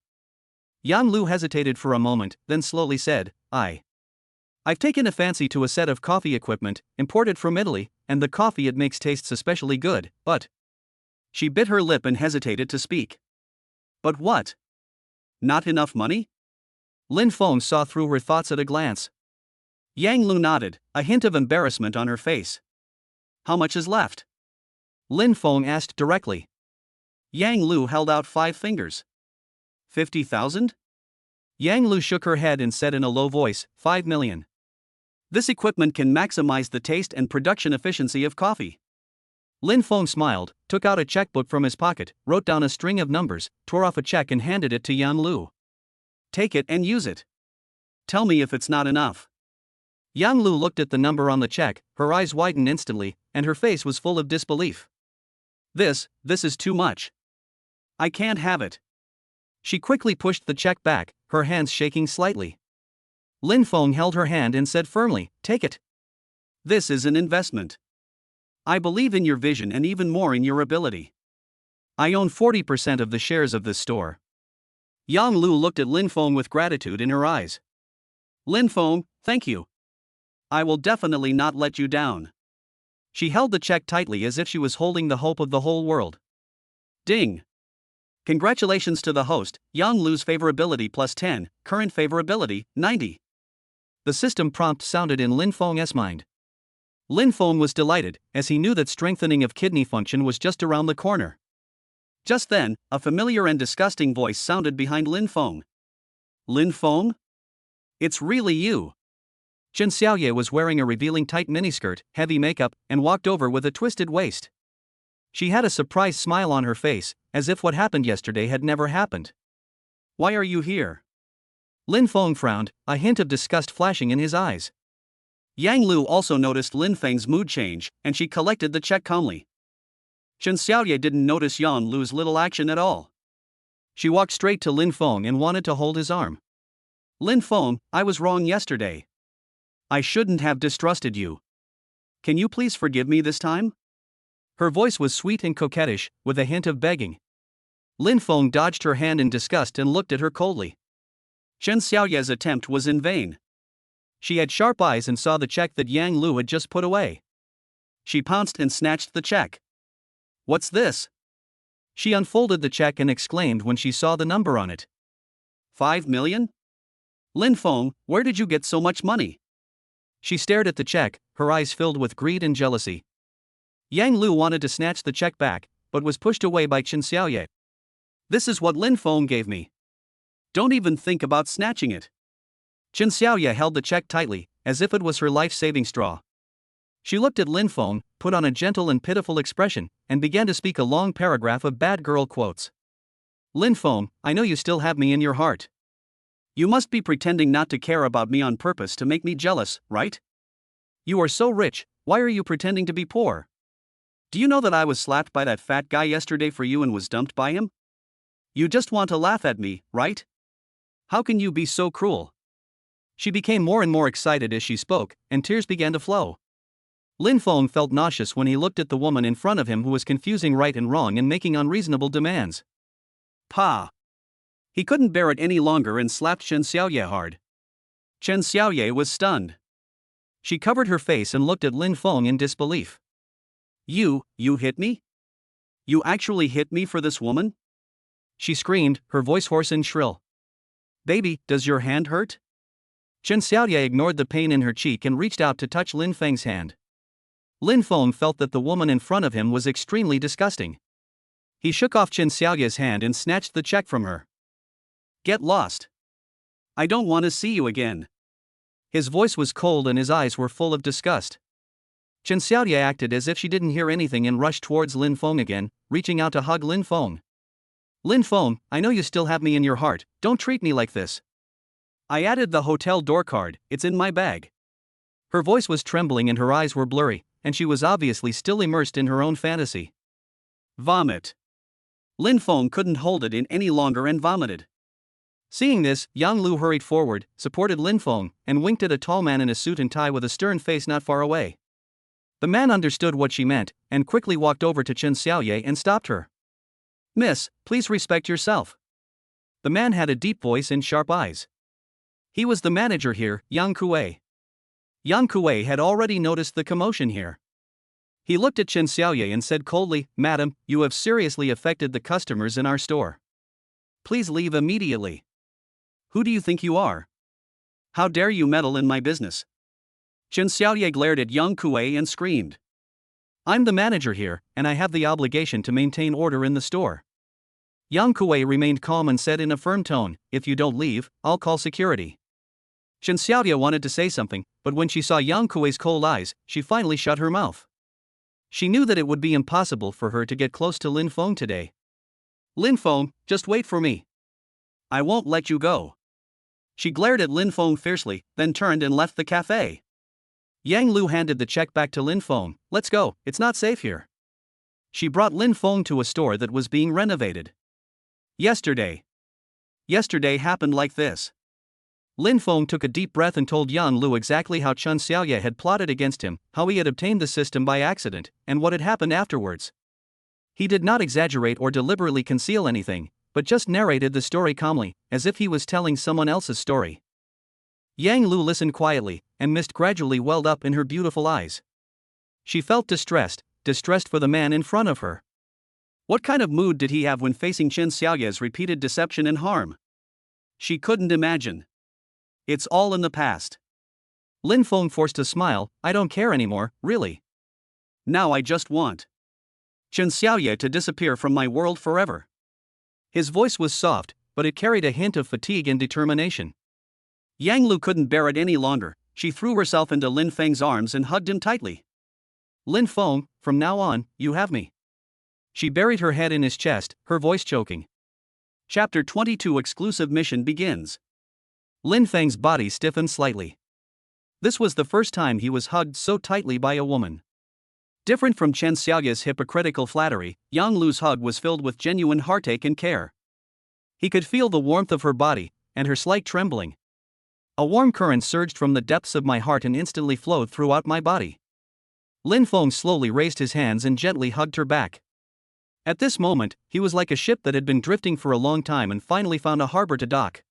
Yang Lu hesitated for a moment, then slowly said, I've taken a fancy to a set of coffee equipment, imported from Italy, and the coffee it makes tastes especially good, but... She bit her lip and hesitated to speak. But what? Not enough money? Lin Feng saw through her thoughts at a glance. Yang Lu nodded, a hint of embarrassment on her face. How much is left? Lin Feng asked directly. Yang Lu held out 5 fingers. 50,000? Yang Lu shook her head and said in a low voice, 5 million. This equipment can maximize the taste and production efficiency of coffee. Lin Feng smiled, took out a checkbook from his pocket, wrote down a string of numbers, tore off a check and handed it to Yang Lu. Take it and use it. Tell me if it's not enough. Yang Lu looked at the number on the check, her eyes widened instantly, and her face was full of disbelief. This is too much. I can't have it. She quickly pushed the check back, her hands shaking slightly. Lin Feng held her hand and said firmly, Take it. This is an investment. I believe in your vision and even more in your ability. I own 40% of the shares of this store. Yang Lu looked at Lin Feng with gratitude in her eyes. Lin Feng, thank you. I will definitely not let you down. She held the check tightly as if she was holding the hope of the whole world. Ding! Congratulations to the host, Yang Lu's favorability plus 10, current favorability, 90. The system prompt sounded in Lin Feng's mind. Lin Feng was delighted, as he knew that strengthening of kidney function was just around the corner. Just then, a familiar and disgusting voice sounded behind Lin Feng. Lin Feng? It's really you. Chen Xiaoye was wearing a revealing tight miniskirt, heavy makeup, and walked over with a twisted waist. She had a surprised smile on her face, as if what happened yesterday had never happened. Why are you here? Lin Feng frowned, a hint of disgust flashing in his eyes. Yang Lu also noticed Lin Feng's mood change, and she collected the check calmly. Chen Xiaoye didn't notice Yang Lu's little action at all. She walked straight to Lin Feng and wanted to hold his arm. Lin Feng, I was wrong yesterday. I shouldn't have distrusted you. Can you please forgive me this time? Her voice was sweet and coquettish, with a hint of begging. Lin Feng dodged her hand in disgust and looked at her coldly. Chen Xiaoye's attempt was in vain. She had sharp eyes and saw the check that Yang Lu had just put away. She pounced and snatched the check. What's this? She unfolded the check and exclaimed when she saw the number on it. 5 million? Lin Feng, where did you get so much money? She stared at the check, her eyes filled with greed and jealousy. Yang Lu wanted to snatch the check back, but was pushed away by Chen Xiaoye. This is what Lin Feng gave me. Don't even think about snatching it. Chen Xiaoye held the check tightly, as if it was her life-saving straw. She looked at Lin Feng, put on a gentle and pitiful expression, and began to speak a long paragraph of bad girl quotes. Lin Feng, I know you still have me in your heart. You must be pretending not to care about me on purpose to make me jealous, right? You are so rich, why are you pretending to be poor? Do you know that I was slapped by that fat guy yesterday for you and was dumped by him? You just want to laugh at me, right? How can you be so cruel? She became more and more excited as she spoke, and tears began to flow. Lin Feng felt nauseous when he looked at the woman in front of him who was confusing right and wrong and making unreasonable demands. Pa! He couldn't bear it any longer and slapped Chen Xiaoye hard. Chen Xiaoye was stunned. She covered her face and looked at Lin Feng in disbelief. You hit me? You actually hit me for this woman? She screamed, her voice hoarse and shrill. Baby, does your hand hurt? Chen Xiaoye ignored the pain in her cheek and reached out to touch Lin Feng's hand. Lin Feng felt that the woman in front of him was extremely disgusting. He shook off Chen Xiaoye's hand and snatched the check from her. Get lost. I don't want to see you again. His voice was cold and his eyes were full of disgust. Chen Xiaoye acted as if she didn't hear anything and rushed towards Lin Feng again, reaching out to hug Lin Feng. Lin Feng, I know you still have me in your heart, don't treat me like this. I added the hotel door card, it's in my bag. Her voice was trembling and her eyes were blurry, and she was obviously still immersed in her own fantasy. Vomit. Lin Feng couldn't hold it in any longer and vomited. Seeing this, Yang Lu hurried forward, supported Lin Feng, and winked at a tall man in a suit and tie with a stern face not far away. The man understood what she meant, and quickly walked over to Chen Xiaoye and stopped her. Miss, please respect yourself. The man had a deep voice and sharp eyes. He was the manager here, Yang Kuei. Yang Kuei had already noticed the commotion here. He looked at Chen Xiaoye and said coldly, Madam, you have seriously affected the customers in our store. Please leave immediately. Who do you think you are? How dare you meddle in my business? Chen Xiaoye glared at Yang Kuei and screamed. I'm the manager here, and I have the obligation to maintain order in the store. Yang Kuei remained calm and said in a firm tone, If you don't leave, I'll call security. Chen Xiaoye wanted to say something, but when she saw Yang Kuei's cold eyes, she finally shut her mouth. She knew that it would be impossible for her to get close to Lin Feng today. Lin Feng, just wait for me. I won't let you go. She glared at Lin Feng fiercely, then turned and left the cafe. Yang Lu handed the check back to Lin Feng. Let's go, it's not safe here. She brought Lin Feng to a store that was being renovated. Yesterday happened like this. Lin Feng took a deep breath and told Yang Lu exactly how Chen Xiaoye had plotted against him, how he had obtained the system by accident, and what had happened afterwards. He did not exaggerate or deliberately conceal anything, but just narrated the story calmly, as if he was telling someone else's story. Yang Lu listened quietly, and mist gradually welled up in her beautiful eyes. She felt distressed for the man in front of her. What kind of mood did he have when facing Chen Xiaoye's repeated deception and harm? She couldn't imagine. It's all in the past. Lin Feng forced a smile. I don't care anymore, really. Now I just want Chen Xiaoye to disappear from my world forever. His voice was soft, but it carried a hint of fatigue and determination. Yang Lu couldn't bear it any longer. She threw herself into Lin Feng's arms and hugged him tightly. Lin Feng, from now on, you have me. She buried her head in his chest, her voice choking. Chapter 22 Exclusive Mission begins. Lin Feng's body stiffened slightly. This was the first time he was hugged so tightly by a woman. Different from Chen Xiaoye's hypocritical flattery, Yang Lu's hug was filled with genuine heartache and care. He could feel the warmth of her body, and her slight trembling. A warm current surged from the depths of my heart and instantly flowed throughout my body. Lin Feng slowly raised his hands and gently hugged her back. At this moment, he was like a ship that had been drifting for a long time and finally found a harbor to dock.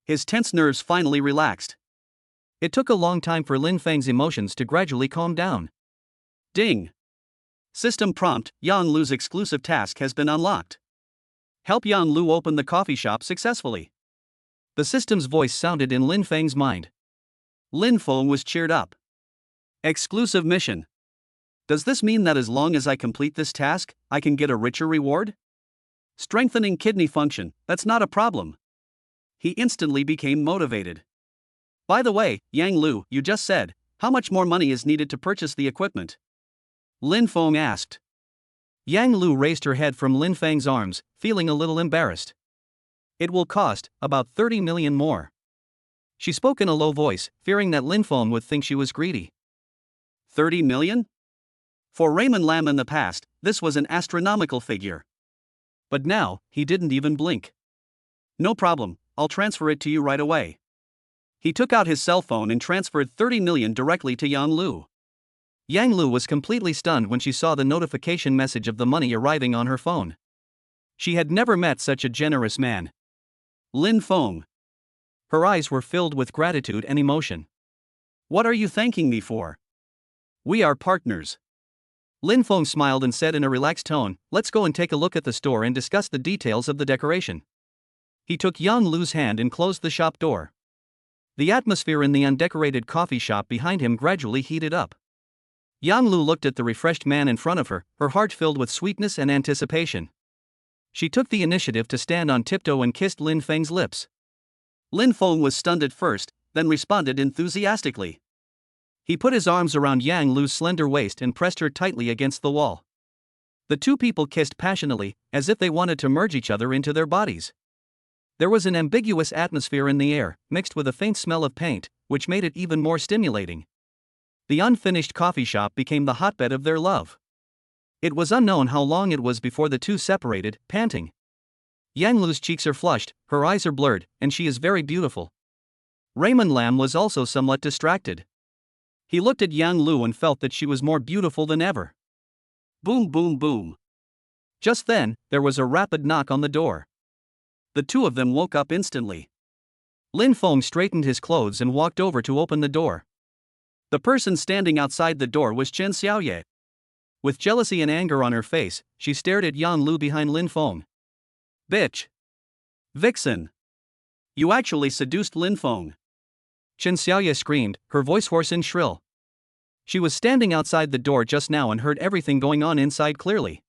His tense nerves finally relaxed. It took a long time for Lin Feng's emotions to gradually calm down. Ding! System prompt, Yang Lu's exclusive task has been unlocked. Help Yang Lu open the coffee shop successfully. The system's voice sounded in Lin Feng's mind. Lin Feng was cheered up. Exclusive mission. Does this mean that as long as I complete this task, I can get a richer reward? Strengthening kidney function, that's not a problem. He instantly became motivated. By the way, Yang Lu, you just said, how much more money is needed to purchase the equipment? Lin Feng asked. Yang Lu raised her head from Lin Feng's arms, feeling a little embarrassed. It will cost about 30 million more. She spoke in a low voice, fearing that Lin Feng would think she was greedy. 30 million? For Raymond Lam in the past, this was an astronomical figure. But now, he didn't even blink. No problem, I'll transfer it to you right away. He took out his cell phone and transferred 30 million directly to Yang Lu. Yang Lu was completely stunned when she saw the notification message of the money arriving on her phone. She had never met such a generous man. Lin Feng. Her eyes were filled with gratitude and emotion. What are you thanking me for? We are partners. Lin Feng smiled and said in a relaxed tone, "Let's go and take a look at the store and discuss the details of the decoration." He took Yang Lu's hand and closed the shop door. The atmosphere in the undecorated coffee shop behind him gradually heated up. Yang Lu looked at the refreshed man in front of her, her heart filled with sweetness and anticipation. She took the initiative to stand on tiptoe and kissed Lin Feng's lips. Lin Feng was stunned at first, then responded enthusiastically. He put his arms around Yang Lu's slender waist and pressed her tightly against the wall. The two people kissed passionately, as if they wanted to merge each other into their bodies. There was an ambiguous atmosphere in the air, mixed with a faint smell of paint, which made it even more stimulating. The unfinished coffee shop became the hotbed of their love. It was unknown how long it was before the two separated, panting. Yang Lu's cheeks are flushed, her eyes are blurred, and she is very beautiful. Raymond Lam was also somewhat distracted. He looked at Yang Lu and felt that she was more beautiful than ever. Boom, boom, boom. Just then, there was a rapid knock on the door. The two of them woke up instantly. Lin Feng straightened his clothes and walked over to open the door. The person standing outside the door was Chen Xiaoye. With jealousy and anger on her face, she stared at Yang Lu behind Lin Feng. "Bitch! Vixen! You actually seduced Lin Feng!" Chen Xiaoye screamed, her voice hoarse and shrill. She was standing outside the door just now and heard everything going on inside clearly.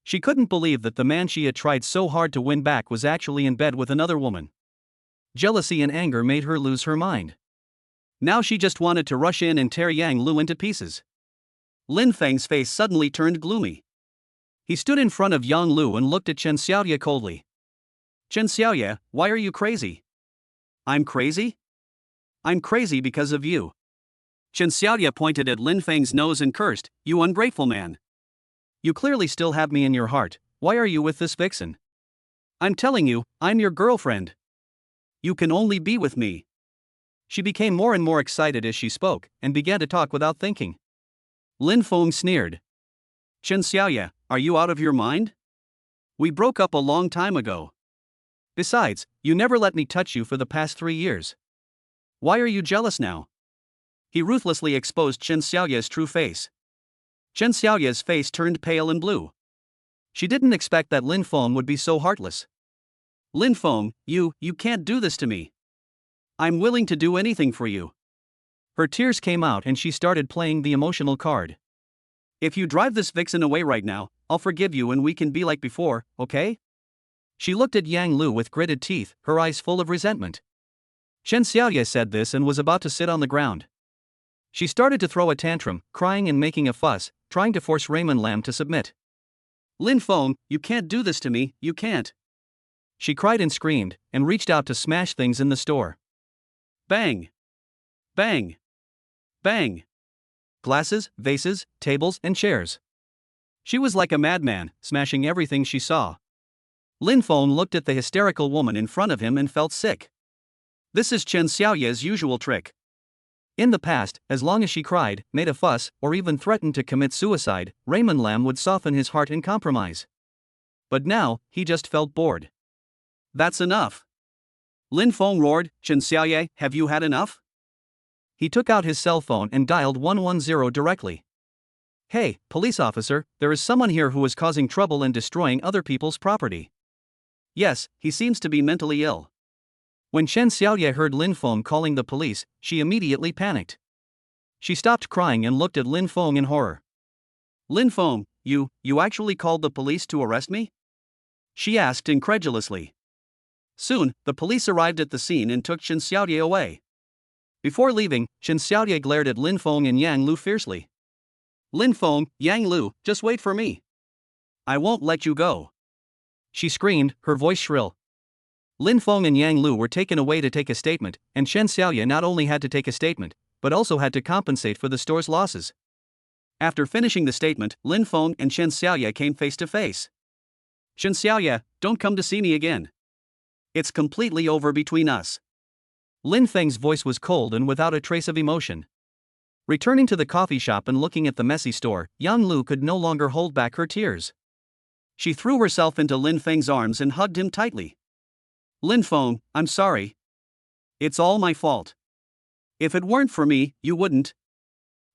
She couldn't believe that the man she had tried so hard to win back was actually in bed with another woman. Jealousy and anger made her lose her mind. Now she just wanted to rush in and tear Yang Lu into pieces. Lin Feng's face suddenly turned gloomy. He stood in front of Yang Lu and looked at Chen Xiaoye coldly. "Chen Xiaoye, why are you crazy?" "I'm crazy? I'm crazy because of you." Chen Xiaoye pointed at Lin Feng's nose and cursed, "You ungrateful man. You clearly still have me in your heart, why are you with this vixen? I'm telling you, I'm your girlfriend. You can only be with me." She became more and more excited as she spoke, and began to talk without thinking. Lin Feng sneered. "Chen Xiaoye, are you out of your mind? We broke up a long time ago. Besides, you never let me touch you for the past 3 years. Why are you jealous now?" He ruthlessly exposed Chen Xiaoye's true face. Chen Xiaoye's face turned pale and blue. She didn't expect that Lin Feng would be so heartless. "Lin Feng, you can't do this to me. I'm willing to do anything for you." Her tears came out and she started playing the emotional card. "If you drive this vixen away right now, I'll forgive you and we can be like before, okay?" She looked at Yang Lu with gritted teeth, her eyes full of resentment. Chen Xiaoye said this and was about to sit on the ground. She started to throw a tantrum, crying and making a fuss, trying to force Raymond Lam to submit. "Lin Feng, you can't do this to me, you can't." She cried and screamed, and reached out to smash things in the store. Bang! Bang! Bang! Glasses, vases, tables, and chairs. She was like a madman, smashing everything she saw. Lin Feng looked at the hysterical woman in front of him and felt sick. This is Chen Xiaoye's usual trick. In the past, as long as she cried, made a fuss, or even threatened to commit suicide, Raymond Lam would soften his heart and compromise. But now, he just felt bored. "That's enough!" Lin Feng roared, "Chen Xiaoye, have you had enough?" He took out his cell phone and dialed 110 directly. "Hey, police officer, there is someone here who is causing trouble and destroying other people's property." "Yes, he seems to be mentally ill." When Chen Xiaoye heard Lin Feng calling the police, she immediately panicked. She stopped crying and looked at Lin Feng in horror. "Lin Feng, you actually called the police to arrest me?" she asked incredulously. Soon, the police arrived at the scene and took Chen Xiaoye away. Before leaving, Chen Xiaoye glared at Lin Feng and Yang Lu fiercely. "Lin Feng, Yang Lu, just wait for me. I won't let you go," she screamed, her voice shrill. Lin Feng and Yang Lu were taken away to take a statement, and Chen Xiaoye not only had to take a statement, but also had to compensate for the store's losses. After finishing the statement, Lin Feng and Chen Xiaoye came face to face. "Chen Xiaoye, don't come to see me again. It's completely over between us." Lin Feng's voice was cold and without a trace of emotion. Returning to the coffee shop and looking at the messy store, Yang Lu could no longer hold back her tears. She threw herself into Lin Feng's arms and hugged him tightly. "Lin Feng, I'm sorry. It's all my fault. If it weren't for me, you wouldn't."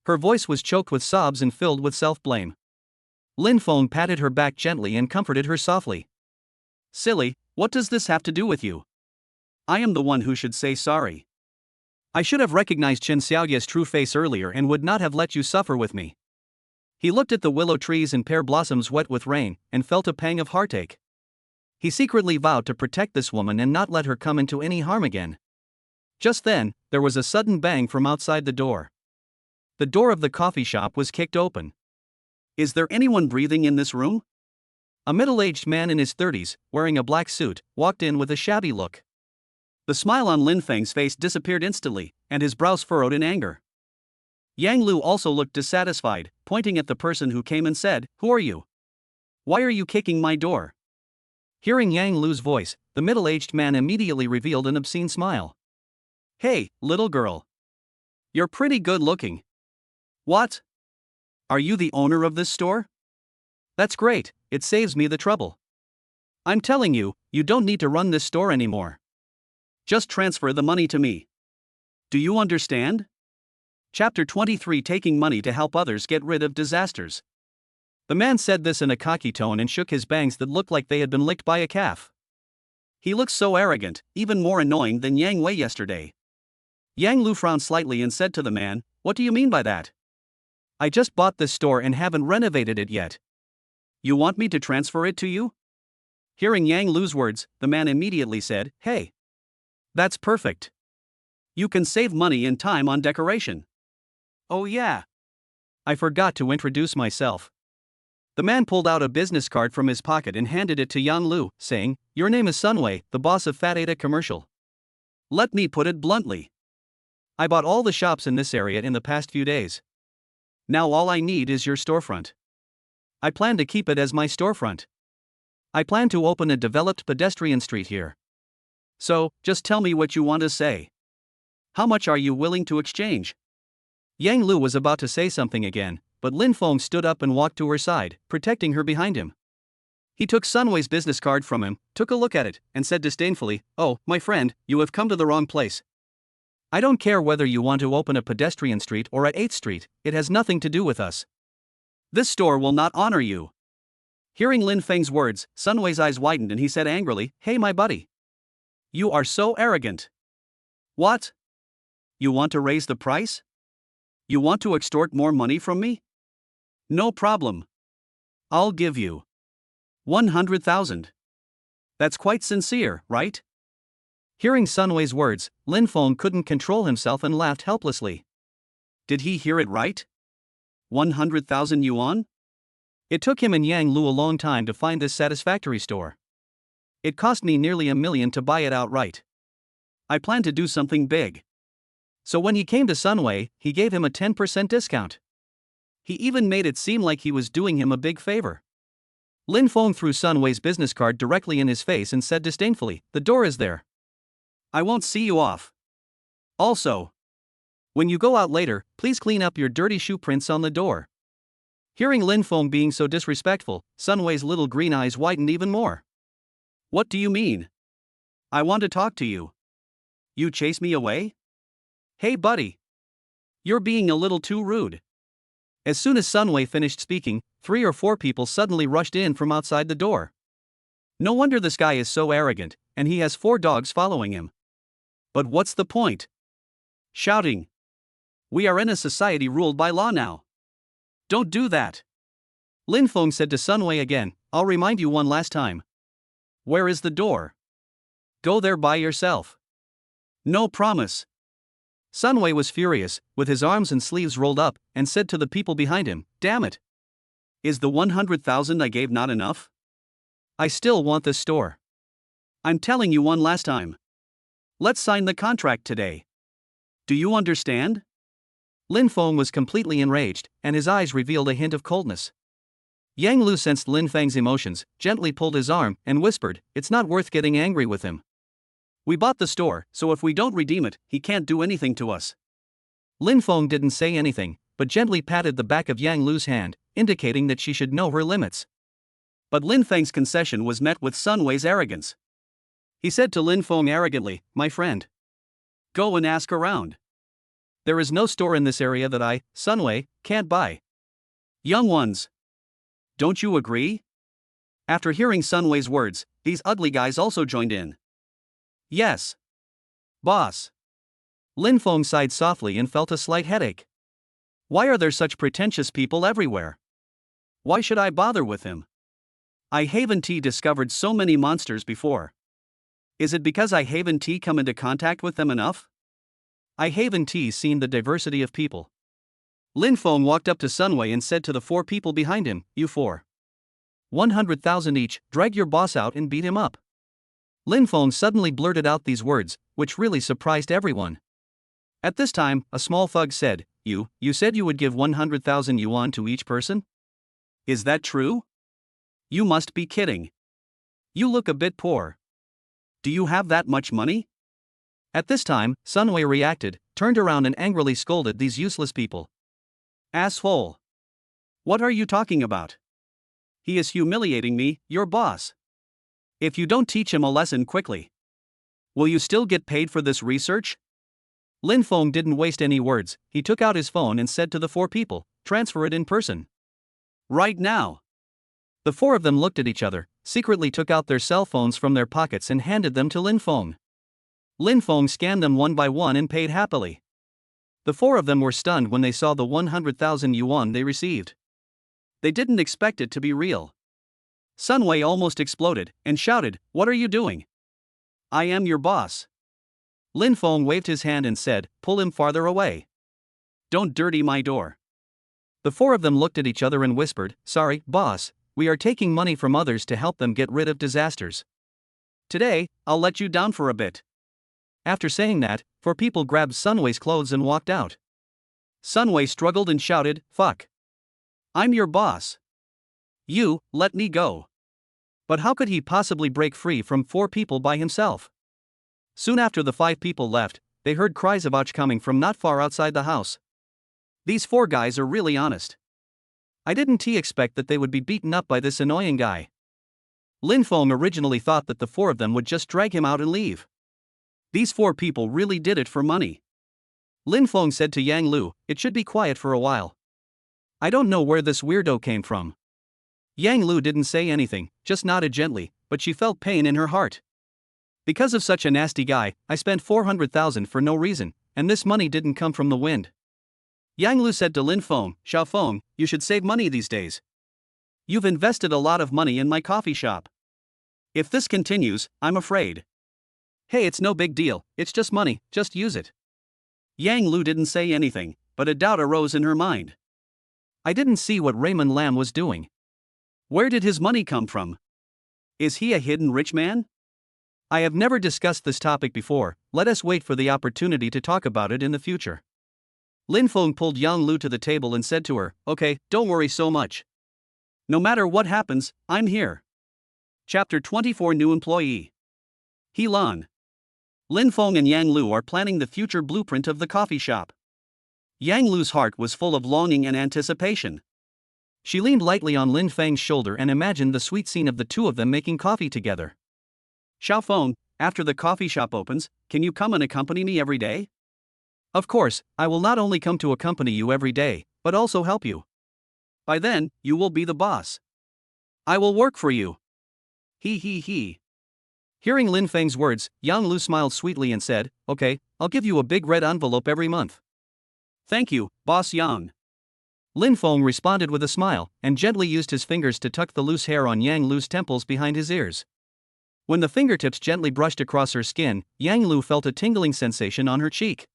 Her voice was choked with sobs and filled with self-blame. Lin Feng patted her back gently and comforted her softly. Silly, what does this have to do with you? I am the one who should say sorry. I should have recognized Chen Xiaoye's true face earlier and would not have let you suffer with me. He looked at the willow trees and pear blossoms wet with rain and felt a pang of heartache. He secretly vowed to protect this woman and not let her come into any harm again. Just then, there was a sudden bang from outside the door. The door of the coffee shop was kicked open. Is there anyone breathing in this room? A middle-aged man in his 30s, wearing a black suit, walked in with a shabby look. The smile on Lin Feng's face disappeared instantly, and his brows furrowed in anger. Yang Lu also looked dissatisfied, pointing at the person who came and said, "Who are you? Why are you kicking my door?" Hearing Yang Lu's voice, the middle-aged man immediately revealed an obscene smile. Hey, little girl. You're pretty good looking. What? Are you the owner of this store? That's great, it saves me the trouble. I'm telling you, you don't need to run this store anymore. Just transfer the money to me. Do you understand? Chapter 23, Taking Money to Help Others Get Rid of Disasters. The man said this in a cocky tone and shook his bangs that looked like they had been licked by a calf. He looked so arrogant, even more annoying than Yang Wei yesterday. Yang Lu frowned slightly and said to the man, "What do you mean by that? I just bought this store and haven't renovated it yet. You want me to transfer it to you?" Hearing Yang Lu's words, the man immediately said, "Hey. That's perfect. You can save money and time on decoration." Oh yeah. I forgot to introduce myself. The man pulled out a business card from his pocket and handed it to Yang Lu, saying, "Your name is Sunwei, the boss of Fat Ada Commercial. Let me put it bluntly. I bought all the shops in this area in the past few days. Now all I need is your storefront. I plan to keep it as my storefront. I plan to open a developed pedestrian street here. So, just tell me what you want to say. How much are you willing to exchange?" Yang Lu was about to say something again, but Lin Feng stood up and walked to her side, protecting her behind him. He took Sunwei's business card from him, took a look at it, and said disdainfully, "Oh, my friend, you have come to the wrong place. I don't care whether you want to open a pedestrian street or at 8th Street, it has nothing to do with us. This store will not honor you." Hearing Lin Feng's words, Sunwei's eyes widened and he said angrily, "Hey my buddy. You are so arrogant. What? You want to raise the price? You want to extort more money from me? No problem. I'll give you 100,000. That's quite sincere, right?" Hearing Sunwei's words, Lin Feng couldn't control himself and laughed helplessly. Did he hear it right? 100,000 yuan? It took him and Yang Lu a long time to find this satisfactory store. It cost me nearly $1 million to buy it outright. I plan to do something big. So when he came to Sunwei, he gave him a 10% discount. He even made it seem like he was doing him a big favor. Lin Feng threw Sunwei's business card directly in his face and said disdainfully, "The door is there. I won't see you off. Also, when you go out later, please clean up your dirty shoe prints on the door." Hearing Lin Feng being so disrespectful, Sunwei's little green eyes widened even more. "What do you mean? I want to talk to you. You chase me away? Hey buddy. You're being a little too rude." As soon as Sunwei finished speaking, 3 or 4 people suddenly rushed in from outside the door. No wonder this guy is so arrogant, and he has 4 dogs following him. But what's the point? Shouting. We are in a society ruled by law now. Don't do that. Lin Feng said to Sunwei again, "I'll remind you one last time. Where is the door? Go there by yourself." No promise. Sunwei was furious, with his arms and sleeves rolled up, and said to the people behind him, "Damn it. Is the 100,000 I gave not enough? I still want this store. I'm telling you one last time. Let's sign the contract today. Do you understand?" Lin Feng was completely enraged, and his eyes revealed a hint of coldness. Yang Lu sensed Lin Feng's emotions, gently pulled his arm, and whispered, "It's not worth getting angry with him. We bought the store, so if we don't redeem it, he can't do anything to us." Lin Feng didn't say anything, but gently patted the back of Yang Lu's hand, indicating that she should know her limits. But Lin Feng's concession was met with Sunwei's arrogance. He said to Lin Feng arrogantly, "My friend. Go and ask around. There is no store in this area that I, Sunway, can't buy. Young ones. Don't you agree? After hearing Sunway's words, these ugly guys also joined in. Yes. Boss. Lin Feng sighed softly and felt a slight headache. Why are there such pretentious people everywhere? Why should I bother with him? I haven't discovered so many monsters before. Is it because I haven't come into contact with them enough? I haven't seen the diversity of people. Lin Feng walked up to Sunway and said to the 4 people behind him, You 4. 100,000 each, drag your boss out and beat him up. Lin Feng suddenly blurted out these words, which really surprised everyone. At this time, a small thug said, You said you would give 100,000 yuan to each person? Is that true? You must be kidding. You look a bit poor. Do you have that much money? At this time, Sunway reacted, turned around and angrily scolded these useless people. Asshole. What are you talking about? He is humiliating me, your boss. If you don't teach him a lesson quickly, will you still get paid for this research? Lin Feng didn't waste any words, he took out his phone and said to the 4 people, Transfer it in person. Right now. The 4 of them looked at each other, secretly took out their cell phones from their pockets and handed them to Lin Feng. Lin Feng scanned them one by one and paid happily. The 4 of them were stunned when they saw the 100,000 yuan they received. They didn't expect it to be real. Sunway almost exploded and shouted, What are you doing? I am your boss. Lin Feng waved his hand and said, Pull him farther away. Don't dirty my door. The 4 of them looked at each other and whispered, Sorry, boss, we are taking money from others to help them get rid of disasters. Today, I'll let you down for a bit. After saying that, 4 people grabbed Sunway's clothes and walked out. Sunway struggled and shouted, Fuck. I'm your boss. You, let me go. But how could he possibly break free from 4 people by himself? Soon after the 5 people left, they heard cries of ouch coming from not far outside the house. These 4 guys are really honest. I didn't expect that they would be beaten up by this annoying guy. Lin Feng originally thought that the 4 of them would just drag him out and leave. These 4 people really did it for money. Lin Feng said to Yang Lu, It should be quiet for a while. I don't know where this weirdo came from. Yang Lu didn't say anything, just nodded gently, but she felt pain in her heart. Because of such a nasty guy, I spent 400,000 for no reason, and this money didn't come from the wind. Yang Lu said to Lin Feng, Xiao Feng, you should save money these days. You've invested a lot of money in my coffee shop. If this continues, I'm afraid. Hey, it's no big deal, it's just money, just use it. Yang Lu didn't say anything, but a doubt arose in her mind. I didn't see what Raymond Lam was doing. Where did his money come from? Is he a hidden rich man? I have never discussed this topic before, let us wait for the opportunity to talk about it in the future. Lin Feng pulled Yang Lu to the table and said to her, Okay, don't worry so much. No matter what happens, I'm here. Chapter 24 New Employee. He Lan. Lin Feng and Yang Lu are planning the future blueprint of the coffee shop. Yang Lu's heart was full of longing and anticipation. She leaned lightly on Lin Feng's shoulder and imagined the sweet scene of the 2 of them making coffee together. Xiao Feng, after the coffee shop opens, can you come and accompany me every day? Of course, I will not only come to accompany you every day, but also help you. By then, you will be the boss. I will work for you. He. Hearing Lin Feng's words, Yang Lu smiled sweetly and said, Okay, I'll give you a big red envelope every month. Thank you, Boss Yang. Lin Feng responded with a smile, and gently used his fingers to tuck the loose hair on Yang Lu's temples behind his ears. When the fingertips gently brushed across her skin, Yang Lu felt a tingling sensation on her cheek.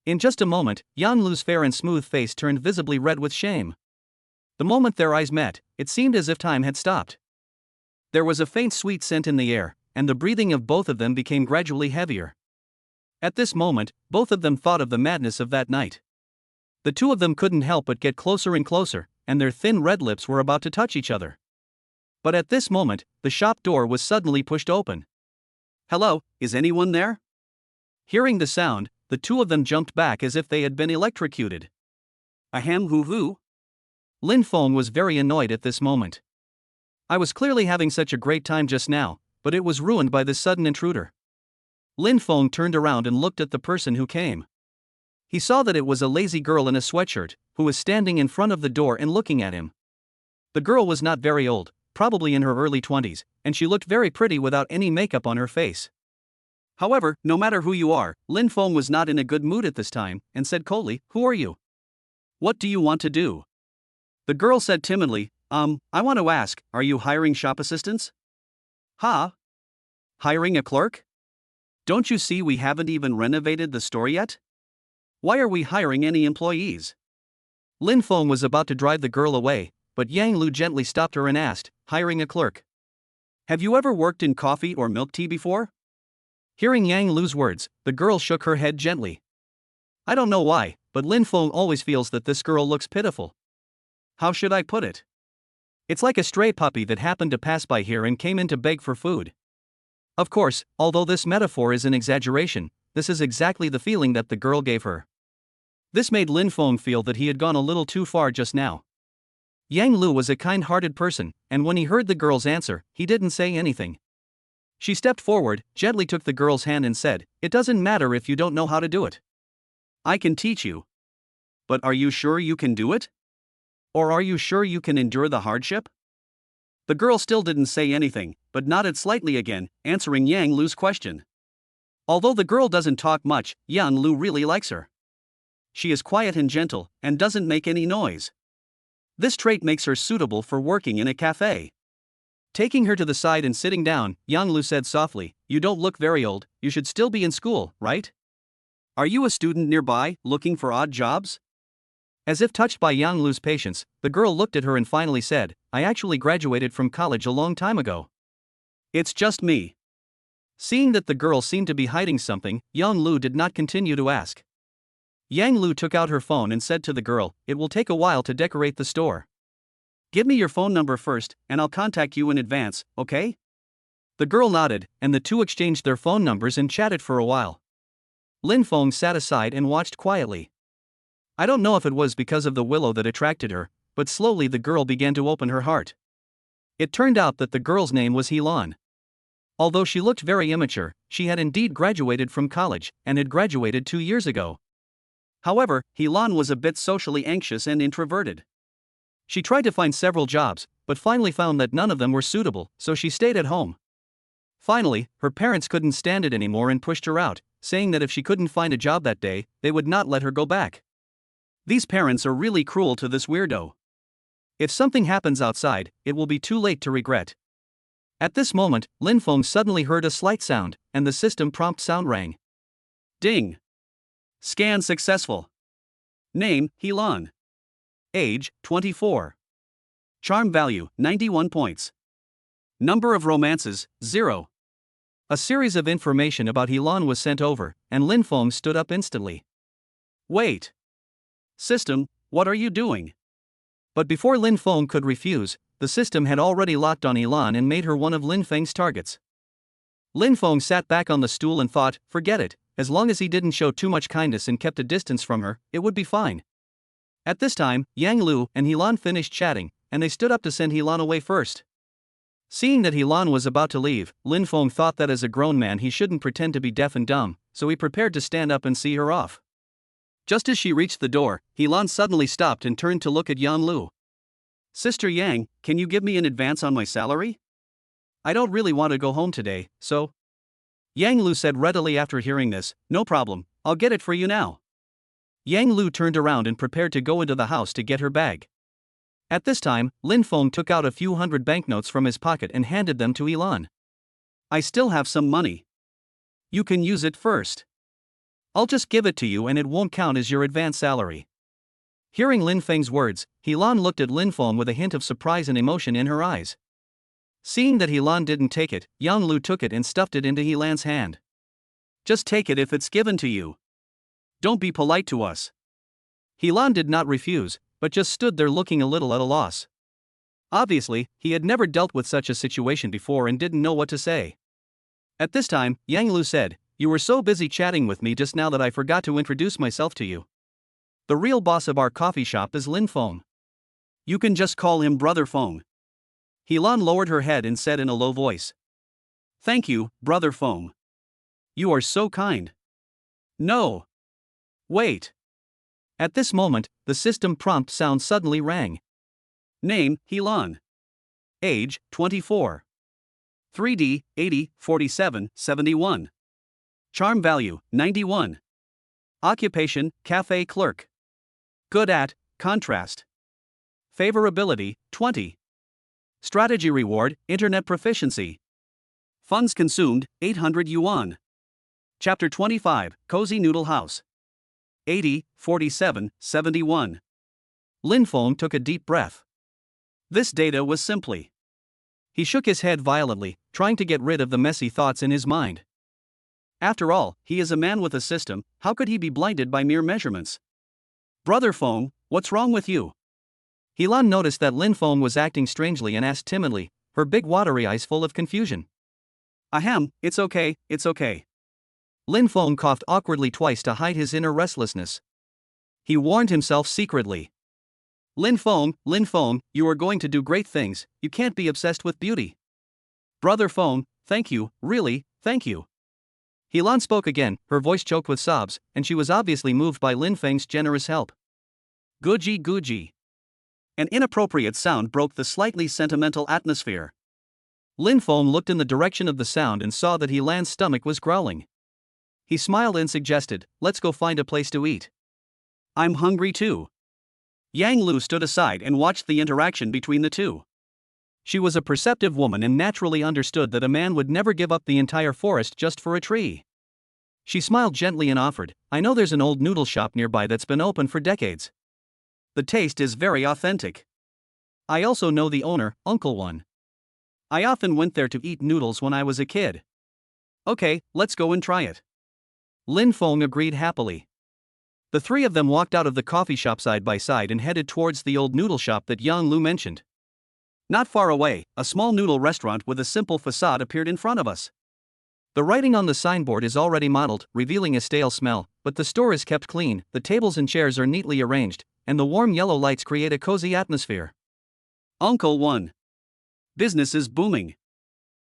In just a moment, Yang Lu's fair and smooth face turned visibly red with shame. The moment their eyes met, it seemed as if time had stopped. There was a faint sweet scent in the air, and the breathing of both of them became gradually heavier. At this moment, both of them thought of the madness of that night. The 2 of them couldn't help but get closer and closer, and their thin red lips were about to touch each other. But at this moment, the shop door was suddenly pushed open. Hello, is anyone there? Hearing the sound, the 2 of them jumped back as if they had been electrocuted. Ahem hoo. Lin Feng was very annoyed at this moment. I was clearly having such a great time just now, but it was ruined by this sudden intruder. Lin Feng turned around and looked at the person who came. He saw that it was a lazy girl in a sweatshirt, who was standing in front of the door and looking at him. The girl was not very old, probably in her early 20s, and she looked very pretty without any makeup on her face. However, no matter who you are, Lin Feng was not in a good mood at this time, and said coldly, "Who are you? What do you want to do?" The girl said timidly, I want to ask, are you hiring shop assistants?" "Huh? Hiring a clerk? Don't you see we haven't even renovated the store yet? Why are we hiring any employees?" Lin Feng was about to drive the girl away, but Yang Lu gently stopped her and asked, "Hiring a clerk? Have you ever worked in coffee or milk tea before?" Hearing Yang Lu's words, the girl shook her head gently. "I don't know why, but Lin Feng always feels that this girl looks pitiful. How should I put it? It's like a stray puppy that happened to pass by here and came in to beg for food." Of course, although this metaphor is an exaggeration, this is exactly the feeling that the girl gave her. This made Lin Feng feel that he had gone a little too far just now. Yang Lu was a kind-hearted person, and when he heard the girl's answer, he didn't say anything. She stepped forward, gently took the girl's hand and said, "It doesn't matter if you don't know how to do it. I can teach you. But are you sure you can do it? Or are you sure you can endure the hardship?" The girl still didn't say anything, but nodded slightly again, answering Yang Lu's question. Although the girl doesn't talk much, Yang Lu really likes her. She is quiet and gentle, and doesn't make any noise. This trait makes her suitable for working in a cafe. Taking her to the side and sitting down, Yang Lu said softly, "You don't look very old, you should still be in school, right? Are you a student nearby, looking for odd jobs?" As if touched by Yang Lu's patience, the girl looked at her and finally said, "I actually graduated from college a long time ago. It's just me." Seeing that the girl seemed to be hiding something, Yang Lu did not continue to ask. Yang Lu took out her phone and said to the girl, "It will take a while to decorate the store. Give me your phone number first, and I'll contact you in advance, okay?" The girl nodded, and the two exchanged their phone numbers and chatted for a while. Lin Feng sat aside and watched quietly. I don't know if it was because of the willow that attracted her, but slowly the girl began to open her heart. It turned out that the girl's name was Helan. Although she looked very immature, she had indeed graduated from college, and had graduated 2 years ago. However, Helan was a bit socially anxious and introverted. She tried to find several jobs, but finally found that none of them were suitable, so she stayed at home. Finally, her parents couldn't stand it anymore and pushed her out, saying that if she couldn't find a job that day, they would not let her go back. These parents are really cruel to this weirdo. If something happens outside, it will be too late to regret. At this moment, Lin Feng suddenly heard a slight sound, and the system prompt sound rang. Ding! Scan successful. Name, Helan. Age, 24. Charm value, 91 points. Number of romances, 0. A series of information about Helan was sent over, and Lin Feng stood up instantly. Wait. System, what are you doing? But before Lin Feng could refuse, the system had already locked on Helan and made her one of Lin Feng's targets. Lin Feng sat back on the stool and thought, forget it, as long as he didn't show too much kindness and kept a distance from her, it would be fine. At this time, Yang Lu and Helan finished chatting, and they stood up to send Helan away first. Seeing that Helan was about to leave, Lin Feng thought that as a grown man he shouldn't pretend to be deaf and dumb, so he prepared to stand up and see her off. Just as she reached the door, Helan suddenly stopped and turned to look at Yang Lu. Sister Yang, can you give me an advance on my salary? I don't really want to go home today, so. Yang Lu said readily after hearing this, no problem, I'll get it for you now. Yang Lu turned around and prepared to go into the house to get her bag. At this time, Lin Feng took out a few hundred banknotes from his pocket and handed them to Helan. I still have some money. You can use it first. I'll just give it to you and it won't count as your advance salary. Hearing Lin Feng's words, Helan looked at Lin Feng with a hint of surprise and emotion in her eyes. Seeing that Helan didn't take it, Yang Lu took it and stuffed it into Helan's hand. Just take it if it's given to you. Don't be polite to us. Helan did not refuse, but just stood there looking a little at a loss. Obviously, he had never dealt with such a situation before and didn't know what to say. At this time, Yang Lu said, you were so busy chatting with me just now that I forgot to introduce myself to you. The real boss of our coffee shop is Lin Feng. You can just call him Brother Feng. Helan lowered her head and said in a low voice. Thank you, Brother Feng. You are so kind. No. Wait. At this moment, the system prompt sound suddenly rang. Name, Helan. Age, 24. 3D, 80, 47, 71. Charm value, 91. Occupation, cafe clerk. Good at, contrast. Favorability, 20. Strategy reward, internet proficiency. Funds consumed, 800 yuan. Chapter 25, Cozy Noodle House. 80, 47, 71. Lin Feng took a deep breath. This data was simply. He shook his head violently, trying to get rid of the messy thoughts in his mind. After all, he is a man with a system, how could he be blinded by mere measurements? Brother Feng, what's wrong with you? Helan noticed that Lin Feng was acting strangely and asked timidly, her big watery eyes full of confusion. Ahem, it's okay, it's okay. Lin Feng coughed awkwardly twice to hide his inner restlessness. He warned himself secretly. Lin Feng, you are going to do great things, you can't be obsessed with beauty. Brother Feng, thank you, really, thank you. Helan spoke again, her voice choked with sobs, and she was obviously moved by Lin Feng's generous help. Guji guji. An inappropriate sound broke the slightly sentimental atmosphere. Lin Feng looked in the direction of the sound and saw that Helan's stomach was growling. He smiled and suggested, let's go find a place to eat. I'm hungry too. Yang Lu stood aside and watched the interaction between the two. She was a perceptive woman and naturally understood that a man would never give up the entire forest just for a tree. She smiled gently and offered, I know there's an old noodle shop nearby that's been open for decades. The taste is very authentic. I also know the owner, Uncle One. I often went there to eat noodles when I was a kid. Okay, let's go and try it. Lin Feng agreed happily. The three of them walked out of the coffee shop side by side and headed towards the old noodle shop that Yang Lu mentioned. Not far away, a small noodle restaurant with a simple facade appeared in front of us. The writing on the signboard is already mottled, revealing a stale smell, but the store is kept clean, the tables and chairs are neatly arranged, and the warm yellow lights create a cozy atmosphere. Uncle One. Business is booming.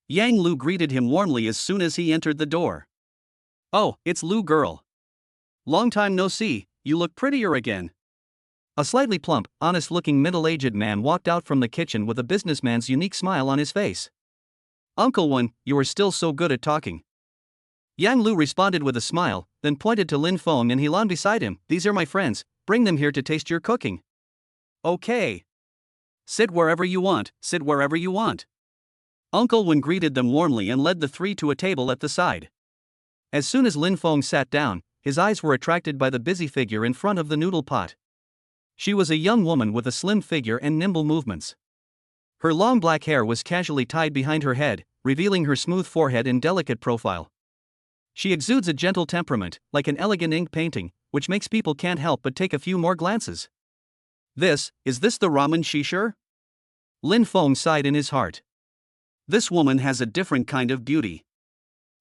Yang Lu greeted him warmly as soon as he entered the door. Oh, it's Lu girl. Long time no see, you look prettier again. A slightly plump, honest-looking middle-aged man walked out from the kitchen with a businessman's unique smile on his face. Uncle One, you are still so good at talking. Yang Lu responded with a smile, then pointed to Lin Feng and Helan beside him. These are my friends, bring them here to taste your cooking. Okay. Sit wherever you want, sit wherever you want. Uncle One greeted them warmly and led the three to a table at the side. As soon as Lin Feng sat down, his eyes were attracted by the busy figure in front of the noodle pot. She was a young woman with a slim figure and nimble movements. Her long black hair was casually tied behind her head, revealing her smooth forehead and delicate profile. She exudes a gentle temperament, like an elegant ink painting, which makes people can't help but take a few more glances. Is this the ramen shisher? Lin Feng sighed in his heart. This woman has a different kind of beauty.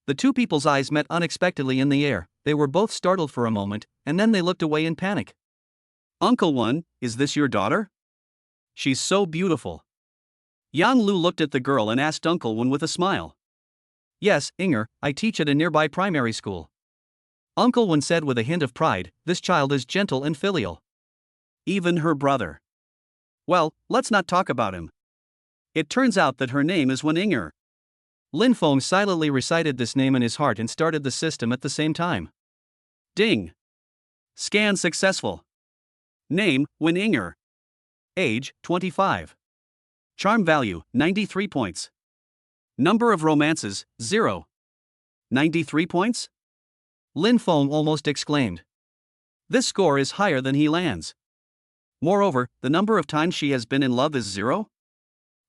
The two people's eyes met unexpectedly in the air, they were both startled for a moment, and then they looked away in panic. Uncle One, is this your daughter? She's so beautiful. Yang Lu looked at the girl and asked Uncle One with a smile. Yes, Inger, I teach at a nearby primary school. Uncle One said with a hint of pride, this child is gentle and filial. Even her brother. Well, let's not talk about him. It turns out that her name is Wen Inger. Lin Feng silently recited this name in his heart and started the system at the same time. Ding. Scan successful. Name, Wen Inger. Age, 25. Charm value, 93 points. Number of romances, 0. 93 points? Lin Feng almost exclaimed. This score is higher than Helan's. Moreover, the number of times she has been in love is 0?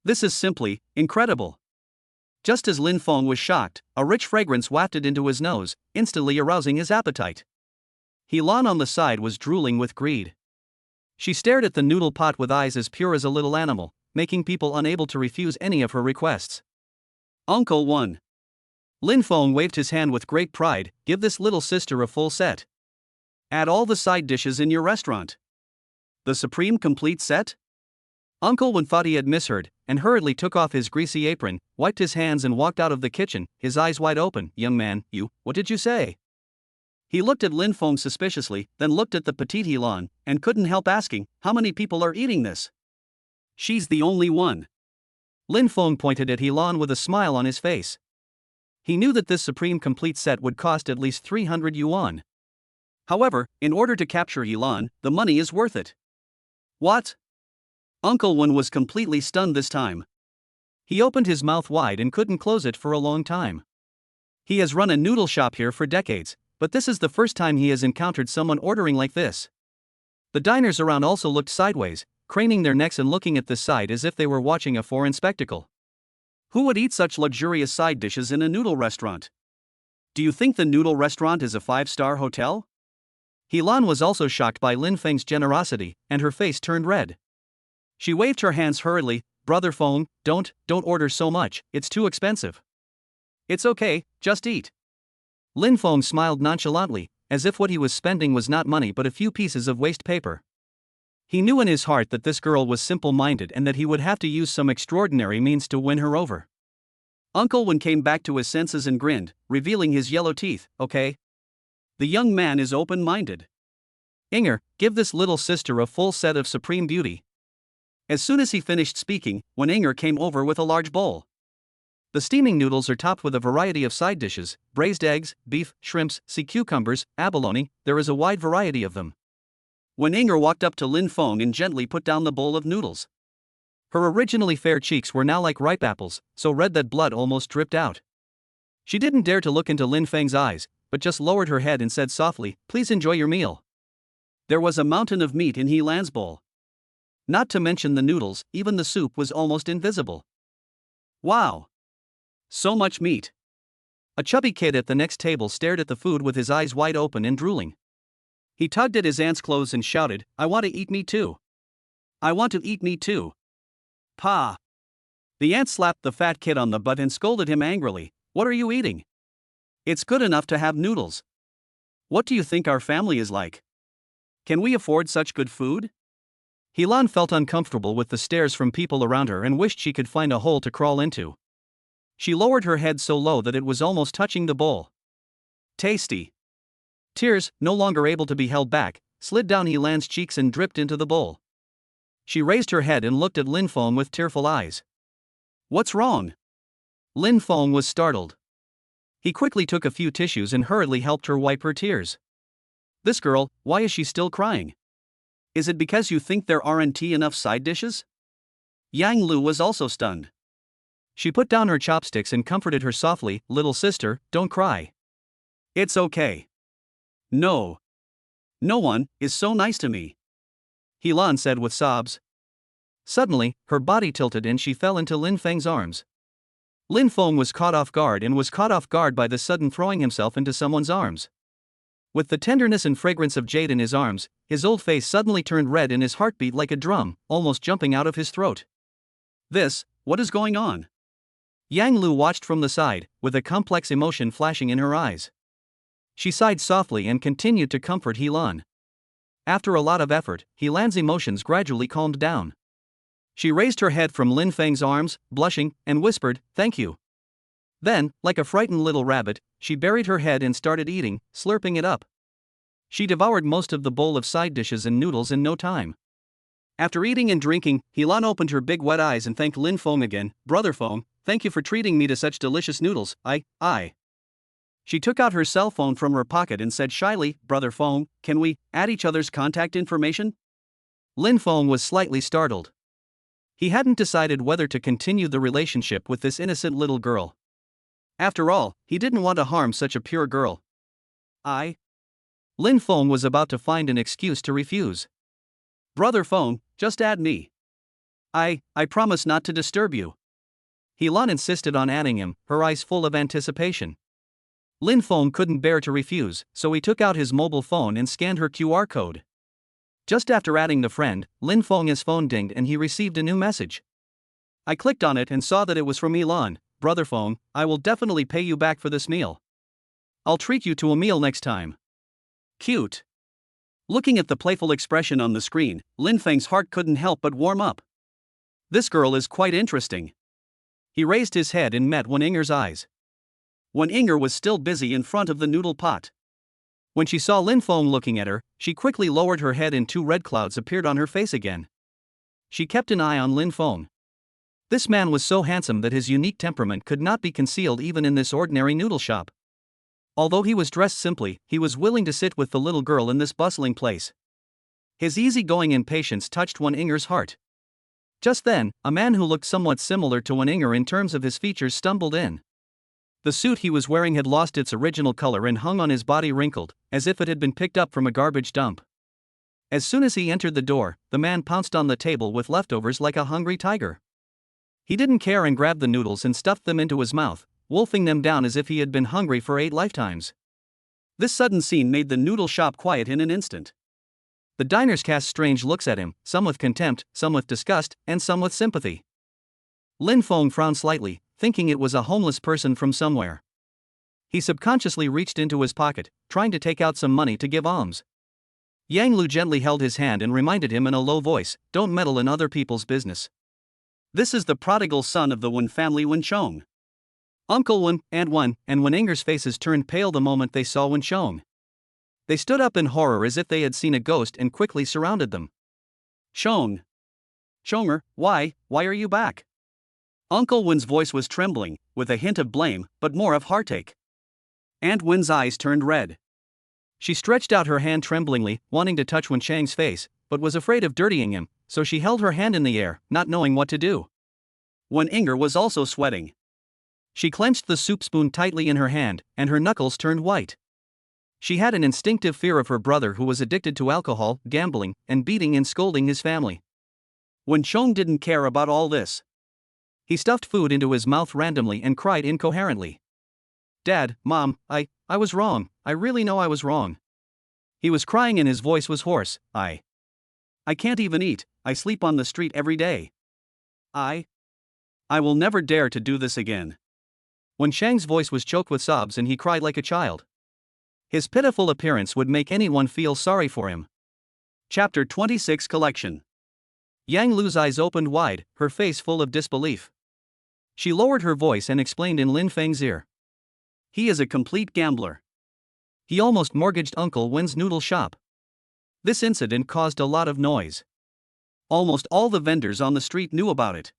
This is simply incredible. Just as Lin Feng was shocked, a rich fragrance wafted into his nose, instantly arousing his appetite. Helan on the side was drooling with greed. She stared at the noodle pot with eyes as pure as a little animal, making people unable to refuse any of her requests. Uncle One. Lin Feng waved his hand with great pride, give this little sister a full set. Add all the side dishes in your restaurant. The supreme complete set? Uncle One thought he had misheard, and hurriedly took off his greasy apron, wiped his hands and walked out of the kitchen, his eyes wide open. Young man, what did you say? He looked at Lin Feng suspiciously, then looked at the petite Helan, and couldn't help asking, how many people are eating this? She's the only one. Lin Feng pointed at Helan with a smile on his face. He knew that this supreme complete set would cost at least 300 yuan. However, in order to capture Helan, the money is worth it. What? Uncle Wen was completely stunned this time. He opened his mouth wide and couldn't close it for a long time. He has run a noodle shop here for decades, but this is the first time he has encountered someone ordering like this. The diners around also looked sideways, craning their necks and looking at this side as if they were watching a foreign spectacle. Who would eat such luxurious side dishes in a noodle restaurant? Do you think the noodle restaurant is a 5-star hotel? Helan was also shocked by Lin Feng's generosity, and her face turned red. She waved her hands hurriedly. Brother Feng, don't order so much, it's too expensive. It's okay, just eat. Lin Feng smiled nonchalantly, as if what he was spending was not money but a few pieces of waste paper. He knew in his heart that this girl was simple-minded and that he would have to use some extraordinary means to win her over. Uncle Wen came back to his senses and grinned, revealing his yellow teeth. Okay. The young man is open-minded. Inger, give this little sister a full set of supreme beauty. As soon as he finished speaking, Wen Inger came over with a large bowl. The steaming noodles are topped with a variety of side dishes: braised eggs, beef, shrimps, sea cucumbers, abalone. There is a wide variety of them. Wen Inger walked up to Lin Feng and gently put down the bowl of noodles. Her originally fair cheeks were now like ripe apples, so red that blood almost dripped out. She didn't dare to look into Lin Feng's eyes, but just lowered her head and said softly, "Please enjoy your meal." There was a mountain of meat in Helan's bowl. Not to mention the noodles, even the soup was almost invisible. Wow! So much meat. A chubby kid at the next table stared at the food with his eyes wide open and drooling. He tugged at his aunt's clothes and shouted, "I want to eat meat too. I want to eat meat too." Pa! The aunt slapped the fat kid on the butt and scolded him angrily. "What are you eating? It's good enough to have noodles. What do you think our family is like? Can we afford such good food?" Helan felt uncomfortable with the stares from people around her and wished she could find a hole to crawl into. She lowered her head so low that it was almost touching the bowl. Tasty. Tears, no longer able to be held back, slid down Helan's cheeks and dripped into the bowl. She raised her head and looked at Lin Feng with tearful eyes. "What's wrong?" Lin Feng was startled. He quickly took a few tissues and hurriedly helped her wipe her tears. "This girl, why is she still crying? Is it because you think there aren't enough side dishes?" Yang Lu was also stunned. She put down her chopsticks and comforted her softly. "Little sister, don't cry. It's okay. No one is so nice to me," Helan said with sobs. Suddenly, her body tilted and she fell into Lin Feng's arms. Lin Feng was caught off guard by the sudden throwing himself into someone's arms. With the tenderness and fragrance of jade in his arms, his old face suddenly turned red and his heart beat like a drum, almost jumping out of his throat. What is going on? Yang Lu watched from the side, with a complex emotion flashing in her eyes. She sighed softly and continued to comfort Helan. After a lot of effort, Helan's emotions gradually calmed down. She raised her head from Lin Feng's arms, blushing, and whispered, "Thank you." Then, like a frightened little rabbit, she buried her head and started eating, slurping it up. She devoured most of the bowl of side dishes and noodles in no time. After eating and drinking, Helan opened her big wet eyes and thanked Lin Feng again. "Brother Feng, thank you for treating me to such delicious noodles. She took out her cell phone from her pocket and said shyly, "Brother Feng, can we add each other's contact information?" Lin Feng was slightly startled. He hadn't decided whether to continue the relationship with this innocent little girl. After all, he didn't want to harm such a pure girl. Lin Feng was about to find an excuse to refuse. "Brother Feng, just add me. I promise not to disturb you." Helan insisted on adding him, her eyes full of anticipation. Lin Feng couldn't bear to refuse, so he took out his mobile phone and scanned her QR code. Just after adding the friend, Lin Feng's phone dinged and he received a new message. I clicked on it and saw that it was from Helan. "Brother Feng, I will definitely pay you back for this meal. I'll treat you to a meal next time." Cute. Looking at the playful expression on the screen, Lin Feng's heart couldn't help but warm up. This girl is quite interesting. He raised his head and met Wen Inger's eyes. Wen Inger was still busy in front of the noodle pot. When she saw Lin Feng looking at her, she quickly lowered her head and two red clouds appeared on her face again. She kept an eye on Lin Feng. This man was so handsome that his unique temperament could not be concealed even in this ordinary noodle shop. Although he was dressed simply, he was willing to sit with the little girl in this bustling place. His easygoing impatience touched Wen Yinger's heart. Just then, a man who looked somewhat similar to Wen Yinger in terms of his features stumbled in. The suit he was wearing had lost its original color and hung on his body wrinkled, as if it had been picked up from a garbage dump. As soon as he entered the door, the man pounced on the table with leftovers like a hungry tiger. He didn't care and grabbed the noodles and stuffed them into his mouth, wolfing them down as if he had been hungry for 8 lifetimes. This sudden scene made the noodle shop quiet in an instant. The diners cast strange looks at him, some with contempt, some with disgust, and some with sympathy. Lin Feng frowned slightly, thinking it was a homeless person from somewhere. He subconsciously reached into his pocket, trying to take out some money to give alms. Yang Lu gently held his hand and reminded him in a low voice, "Don't meddle in other people's business. This is the prodigal son of the Wen family, Wen Chong." Uncle Wen, Aunt Wen, and Wen Yinger's faces turned pale the moment they saw Wen Chong. They stood up in horror as if they had seen a ghost and quickly surrounded them. "Chong. Chonger, why are you back?" Uncle Wen's voice was trembling, with a hint of blame, but more of heartache. Aunt Wen's eyes turned red. She stretched out her hand tremblingly, wanting to touch Wen Chang's face, but was afraid of dirtying him, so she held her hand in the air, not knowing what to do. Wen Yinger was also sweating. She clenched the soup spoon tightly in her hand, and her knuckles turned white. She had an instinctive fear of her brother who was addicted to alcohol, gambling, and beating and scolding his family. Wen Chong didn't care about all this. He stuffed food into his mouth randomly and cried incoherently. "Dad, Mom, I was wrong, I really know I was wrong." He was crying and his voice was hoarse. I can't even eat, I sleep on the street every day. I will never dare to do this again." Wen Chang's voice was choked with sobs and he cried like a child. His pitiful appearance would make anyone feel sorry for him. Chapter 26 Collection. Yang Lu's eyes opened wide, her face full of disbelief. She lowered her voice and explained in Lin Feng's ear. "He is a complete gambler. He almost mortgaged Uncle Wen's noodle shop. This incident caused a lot of noise. Almost all the vendors on the street knew about it."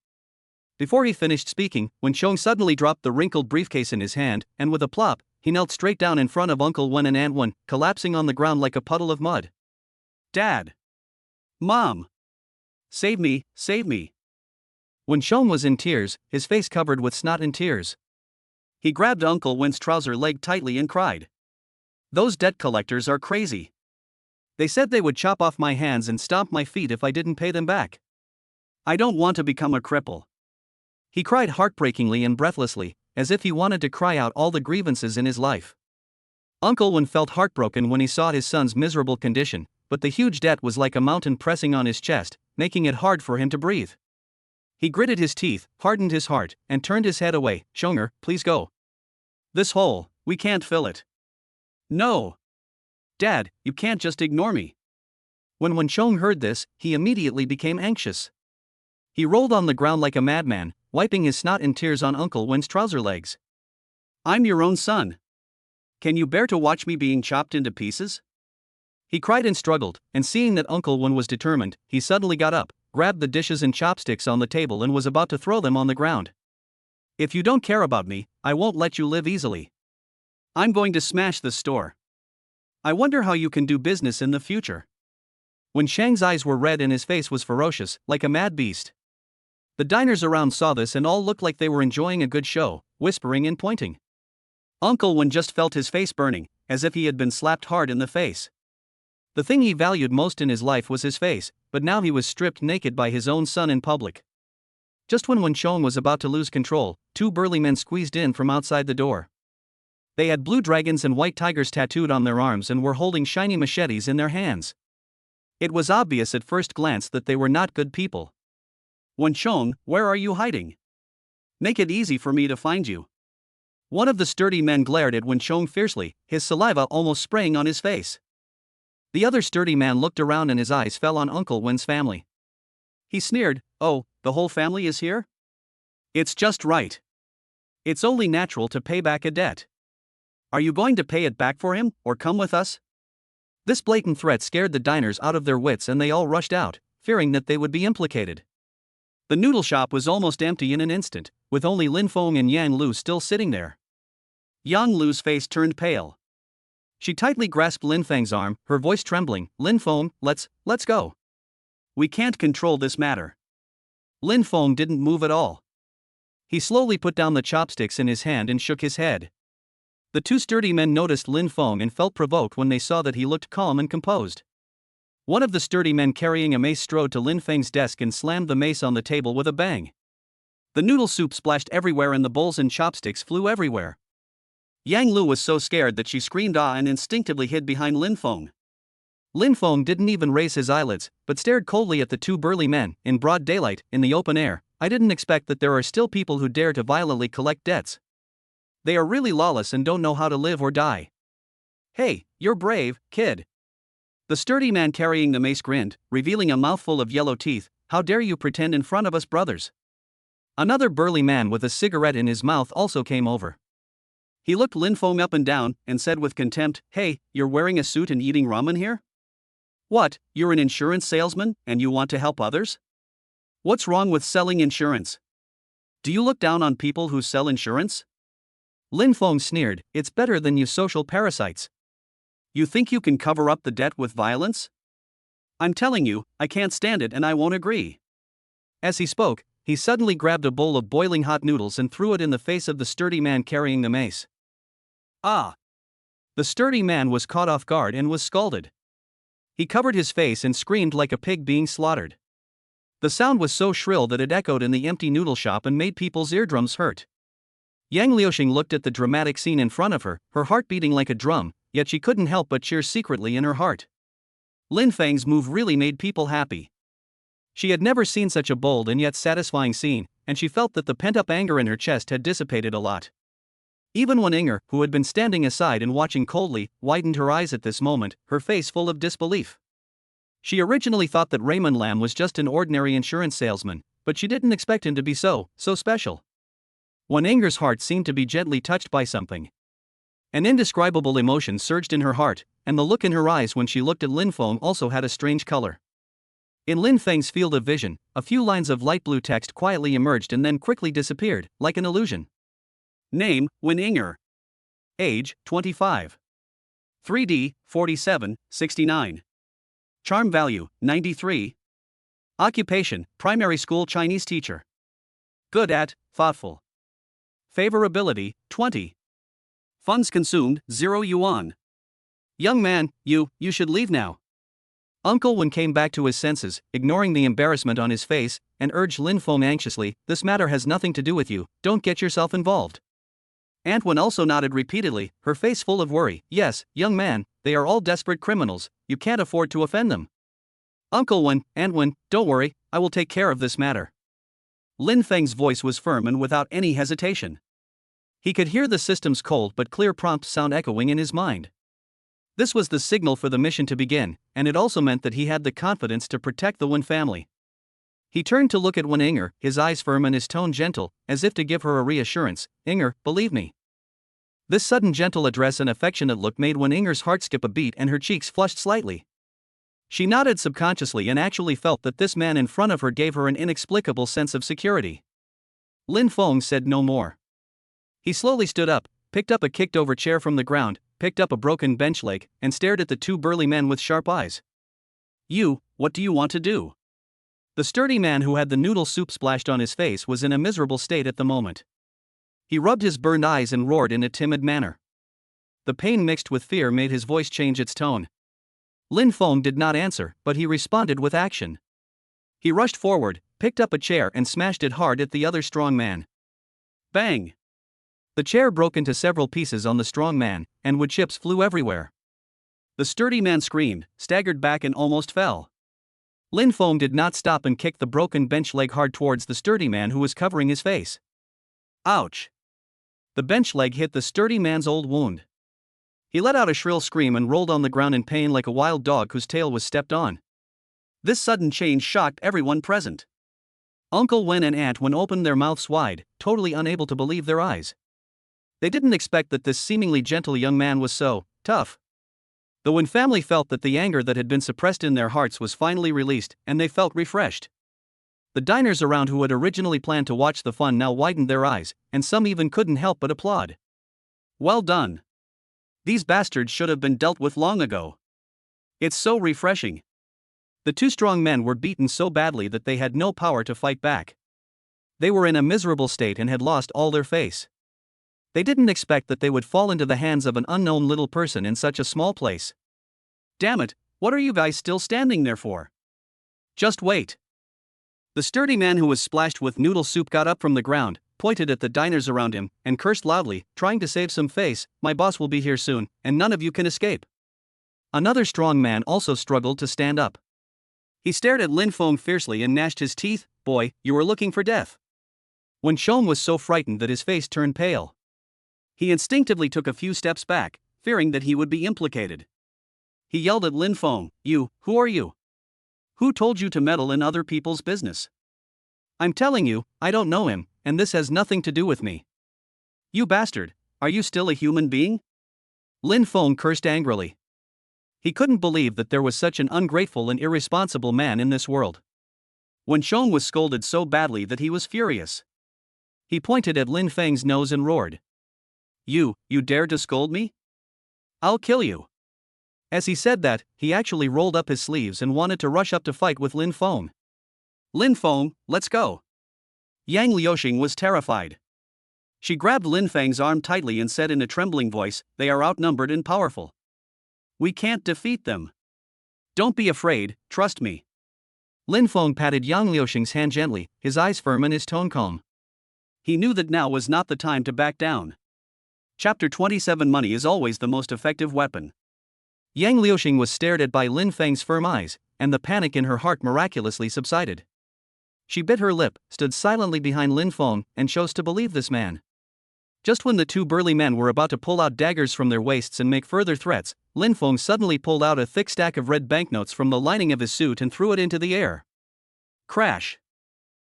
Before he finished speaking, Wen Chong suddenly dropped the wrinkled briefcase in his hand, and with a plop, he knelt straight down in front of Uncle Wen and Aunt Wen, collapsing on the ground like a puddle of mud. "Dad! Mom! Save me, save me!" Wen Chong was in tears, his face covered with snot and tears. He grabbed Uncle Wen's trouser leg tightly and cried. "Those debt collectors are crazy. They said they would chop off my hands and stomp my feet if I didn't pay them back. I don't want to become a cripple." He cried heartbreakingly and breathlessly, as if he wanted to cry out all the grievances in his life. Uncle Wen felt heartbroken when he saw his son's miserable condition, but the huge debt was like a mountain pressing on his chest, making it hard for him to breathe. He gritted his teeth, hardened his heart, and turned his head away. "Chonger, please go. This hole, we can't fill it." "No. Dad, you can't just ignore me." When Wen Chong heard this, he immediately became anxious. He rolled on the ground like a madman, wiping his snot and tears on Uncle Wen's trouser legs. "I'm your own son. Can you bear to watch me being chopped into pieces?" He cried and struggled, and seeing that Uncle Wen was determined, he suddenly got up, grabbed the dishes and chopsticks on the table and was about to throw them on the ground. "If you don't care about me, I won't let you live easily. I'm going to smash this store. I wonder how you can do business in the future." Wen Chang's eyes were red and his face was ferocious, like a mad beast. The diners around saw this and all looked like they were enjoying a good show, whispering and pointing. Uncle Wen just felt his face burning, as if he had been slapped hard in the face. The thing he valued most in his life was his face, but now he was stripped naked by his own son in public. Just when Wen Chong was about to lose control, two burly men squeezed in from outside the door. They had blue dragons and white tigers tattooed on their arms and were holding shiny machetes in their hands. It was obvious at first glance that they were not good people. "Wen Chong, where are you hiding? Make it easy for me to find you." One of the sturdy men glared at Wen Chong fiercely, his saliva almost spraying on his face. The other sturdy man looked around and his eyes fell on Uncle Wen's family. He sneered, "Oh, the whole family is here? It's just right. It's only natural to pay back a debt. Are you going to pay it back for him, or come with us?" This blatant threat scared the diners out of their wits and they all rushed out, fearing that they would be implicated. The noodle shop was almost empty in an instant, with only Lin Feng and Yang Lu still sitting there. Yang Lu's face turned pale. She tightly grasped Lin Feng's arm, her voice trembling. "Lin Feng, let's go. We can't control this matter." Lin Feng didn't move at all. He slowly put down the chopsticks in his hand and shook his head. The two sturdy men noticed Lin Feng and felt provoked when they saw that he looked calm and composed. One of the sturdy men carrying a mace strode to Lin Feng's desk and slammed the mace on the table with a bang. The noodle soup splashed everywhere and the bowls and chopsticks flew everywhere. Yang Lu was so scared that she screamed "ah" and instinctively hid behind Lin Feng. Lin Feng didn't even raise his eyelids, but stared coldly at the two burly men, in broad daylight, in the open air. "I didn't expect that there are still people who dare to violently collect debts. They are really lawless and don't know how to live or die." "Hey, you're brave, kid." The sturdy man carrying the mace grinned, revealing a mouthful of yellow teeth. "How dare you pretend in front of us brothers?" Another burly man with a cigarette in his mouth also came over. He looked Lin Feng up and down, and said with contempt, "Hey, you're wearing a suit and eating ramen here? What, you're an insurance salesman, and you want to help others? What's wrong with selling insurance? Do you look down on people who sell insurance?" Lin Feng sneered, "It's better than you social parasites. You think you can cover up the debt with violence? I'm telling you, I can't stand it and I won't agree." As he spoke, he suddenly grabbed a bowl of boiling hot noodles and threw it in the face of the sturdy man carrying the mace. "Ah!" The sturdy man was caught off guard and was scalded. He covered his face and screamed like a pig being slaughtered. The sound was so shrill that it echoed in the empty noodle shop and made people's eardrums hurt. Yang Liuxing looked at the dramatic scene in front of her, her heart beating like a drum, yet she couldn't help but cheer secretly in her heart. Lin Feng's move really made people happy. She had never seen such a bold and yet satisfying scene, and she felt that the pent-up anger in her chest had dissipated a lot. Even Wen Inger, who had been standing aside and watching coldly, widened her eyes at this moment, her face full of disbelief. She originally thought that Raymond Lam was just an ordinary insurance salesman, but she didn't expect him to be so special. Wen Inger's heart seemed to be gently touched by something. An indescribable emotion surged in her heart, and the look in her eyes when she looked at Lin Feng also had a strange color. In Lin Feng's field of vision, a few lines of light blue text quietly emerged and then quickly disappeared, like an illusion. Name, Wen Inger. Age, 25. 3D, 47, 69. Charm value, 93. Occupation, primary school Chinese teacher. Good at, thoughtful. Favorability, 20. Funds consumed, 0 yuan. Young man, you should leave now. Uncle Wen came back to his senses, ignoring the embarrassment on his face, and urged Lin Feng anxiously, "This matter has nothing to do with you, don't get yourself involved." Aunt Wen also nodded repeatedly, her face full of worry. "Yes, young man, they are all desperate criminals, you can't afford to offend them." "Uncle Wen, Aunt Wen, don't worry, I will take care of this matter." Lin Feng's voice was firm and without any hesitation. He could hear the system's cold but clear prompt sound echoing in his mind. This was the signal for the mission to begin, and it also meant that he had the confidence to protect the Wen family. He turned to look at Wen Inger, his eyes firm and his tone gentle, as if to give her a reassurance. "Inger, believe me." This sudden gentle address and affectionate look made Wen Inger's heart skip a beat and her cheeks flushed slightly. She nodded subconsciously and actually felt that this man in front of her gave her an inexplicable sense of security. Lin Feng said no more. He slowly stood up, picked up a kicked-over chair from the ground, picked up a broken bench leg, and stared at the two burly men with sharp eyes. What do you want to do?" The sturdy man who had the noodle soup splashed on his face was in a miserable state at the moment. He rubbed his burned eyes and roared in a timid manner. The pain mixed with fear made his voice change its tone. Lin Feng did not answer, but he responded with action. He rushed forward, picked up a chair and smashed it hard at the other strong man. Bang! The chair broke into several pieces on the strong man, and wood chips flew everywhere. The sturdy man screamed, staggered back and almost fell. Lin Feng did not stop and kicked the broken bench leg hard towards the sturdy man who was covering his face. Ouch! The bench leg hit the sturdy man's old wound. He let out a shrill scream and rolled on the ground in pain like a wild dog whose tail was stepped on. This sudden change shocked everyone present. Uncle Wen and Aunt Wen opened their mouths wide, totally unable to believe their eyes. They didn't expect that this seemingly gentle young man was so tough. The Wen family felt that the anger that had been suppressed in their hearts was finally released, and they felt refreshed. The diners around who had originally planned to watch the fun now widened their eyes, and some even couldn't help but applaud. Well done. These bastards should have been dealt with long ago. It's so refreshing. The two strong men were beaten so badly that they had no power to fight back. They were in a miserable state and had lost all their face. They didn't expect that they would fall into the hands of an unknown little person in such a small place. Damn it, what are you guys still standing there for? Just wait. The sturdy man who was splashed with noodle soup got up from the ground, pointed at the diners around him, and cursed loudly, trying to save some face. My boss will be here soon, and none of you can escape. Another strong man also struggled to stand up. He stared at Lin Feng fiercely and gnashed his teeth. Boy, you were looking for death. Wen Shong was so frightened that his face turned pale. He instinctively took a few steps back, fearing that he would be implicated. He yelled at Lin Feng, who are you? Who told you to meddle in other people's business? I'm telling you, I don't know him, and this has nothing to do with me. You bastard, are you still a human being? Lin Feng cursed angrily. He couldn't believe that there was such an ungrateful and irresponsible man in this world. Wen Shong was scolded so badly that he was furious. He pointed at Lin Feng's nose and roared. You dare to scold me? I'll kill you. As he said that, he actually rolled up his sleeves and wanted to rush up to fight with Lin Feng. Lin Feng, let's go. Yang Liuxing was terrified. She grabbed Lin Feng's arm tightly and said in a trembling voice, they are outnumbered and powerful. We can't defeat them. Don't be afraid, trust me. Lin Feng patted Yang Liuxing's hand gently, his eyes firm and his tone calm. He knew that now was not the time to back down. Chapter 27. Money is always the most effective weapon. Yang Liuxing was stared at by Lin Feng's firm eyes, and the panic in her heart miraculously subsided. She bit her lip, stood silently behind Lin Feng, and chose to believe this man. Just when the two burly men were about to pull out daggers from their waists and make further threats, Lin Feng suddenly pulled out a thick stack of red banknotes from the lining of his suit and threw it into the air. Crash!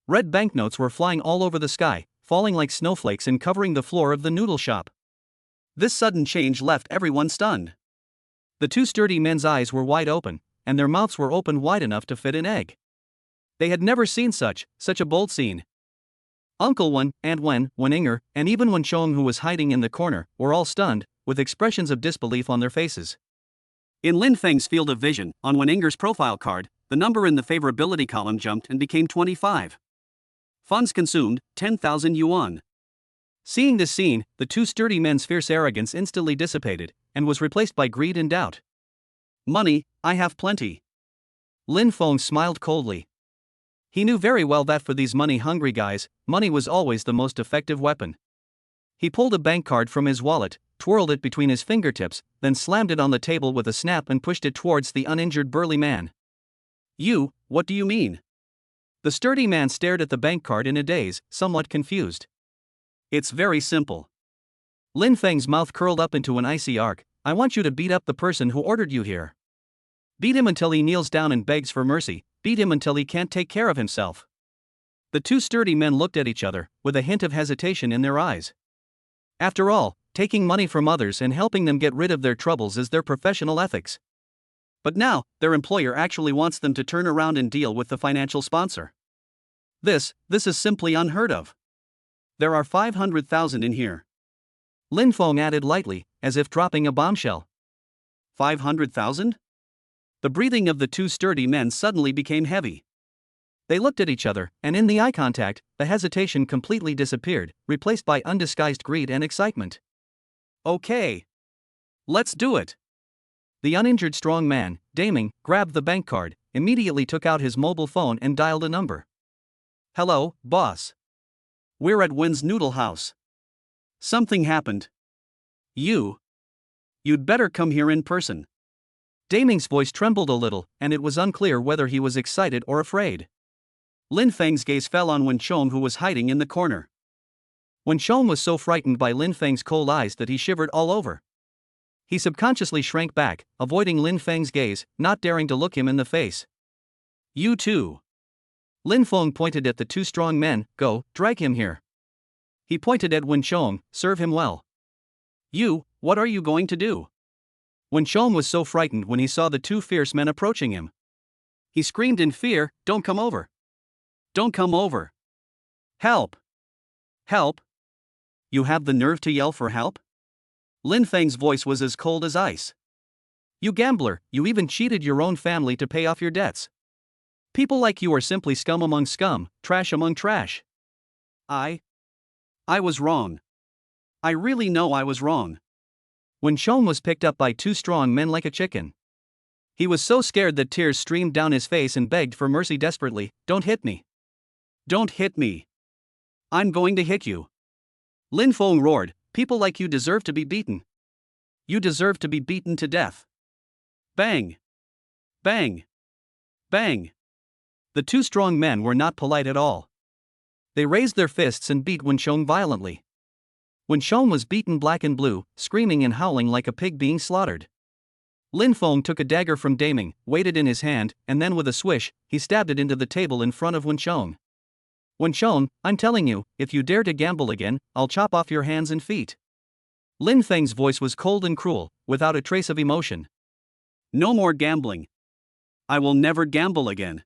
Red banknotes were flying all over the sky, falling like snowflakes and covering the floor of the noodle shop. This sudden change left everyone stunned. The two sturdy men's eyes were wide open, and their mouths were open wide enough to fit an egg. They had never seen such a bold scene. Uncle Wen, Aunt Wen, Wen Inger, and even Wen Shong, who was hiding in the corner, were all stunned, with expressions of disbelief on their faces. In Lin Feng's field of vision, on Wen Inger's profile card, the number in the favorability column jumped and became 25. Funds consumed, 10,000 yuan. Seeing this scene, the two sturdy men's fierce arrogance instantly dissipated, and was replaced by greed and doubt. Money, I have plenty. Lin Feng smiled coldly. He knew very well that for these money-hungry guys, money was always the most effective weapon. He pulled a bank card from his wallet, twirled it between his fingertips, then slammed it on the table with a snap and pushed it towards the uninjured burly man. What do you mean? The sturdy man stared at the bank card in a daze, somewhat confused. It's very simple. Lin Feng's mouth curled up into an icy arc. I want you to beat up the person who ordered you here. Beat him until he kneels down and begs for mercy. Beat him until he can't take care of himself. The two sturdy men looked at each other, with a hint of hesitation in their eyes. After all, taking money from others and helping them get rid of their troubles is their professional ethics. But now, their employer actually wants them to turn around and deal with the financial sponsor. This is simply unheard of. There are 500,000 in here. Lin Feng added lightly, as if dropping a bombshell. 500,000? The breathing of the two sturdy men suddenly became heavy. They looked at each other, and in the eye contact, the hesitation completely disappeared, replaced by undisguised greed and excitement. Okay. Let's do it. The uninjured strong man, Daming, grabbed the bank card, immediately took out his mobile phone and dialed a number. Hello, boss. We're at Wen's Noodle House. Something happened. You'd better come here in person. Daming's voice trembled a little, and it was unclear whether he was excited or afraid. Lin Feng's gaze fell on Wen Shong, who was hiding in the corner. Wen Shong was so frightened by Lin Feng's cold eyes that he shivered all over. He subconsciously shrank back, avoiding Lin Feng's gaze, not daring to look him in the face. You too. Lin Feng pointed at the two strong men. Go, drag him here. He pointed at Wen Shong. Serve him well. What are you going to do? Wen Chong was so frightened when he saw the two fierce men approaching him. He screamed in fear, "Don't come over! Don't come over! Help! Help! You have the nerve to yell for help?" Lin Feng's voice was as cold as ice. "You gambler, you even cheated your own family to pay off your debts. People like you are simply scum among scum, trash among trash. I was wrong. I really know I was wrong." Wen Chong was picked up by two strong men like a chicken. He was so scared that tears streamed down his face and begged for mercy desperately, "Don't hit me. Don't hit me. I'm going to hit you." Lin Feng roared, "People like you deserve to be beaten. You deserve to be beaten to death." Bang! Bang! Bang! The two strong men were not polite at all. They raised their fists and beat Wen Chong violently. Wen Chong was beaten black and blue, screaming and howling like a pig being slaughtered. Lin Feng took a dagger from Daming, weighed it in his hand, and then with a swish, he stabbed it into the table in front of Wen Chong. "Wen Chong, I'm telling you, if you dare to gamble again, I'll chop off your hands and feet." Lin Feng's voice was cold and cruel, without a trace of emotion. "No more gambling. I will never gamble again."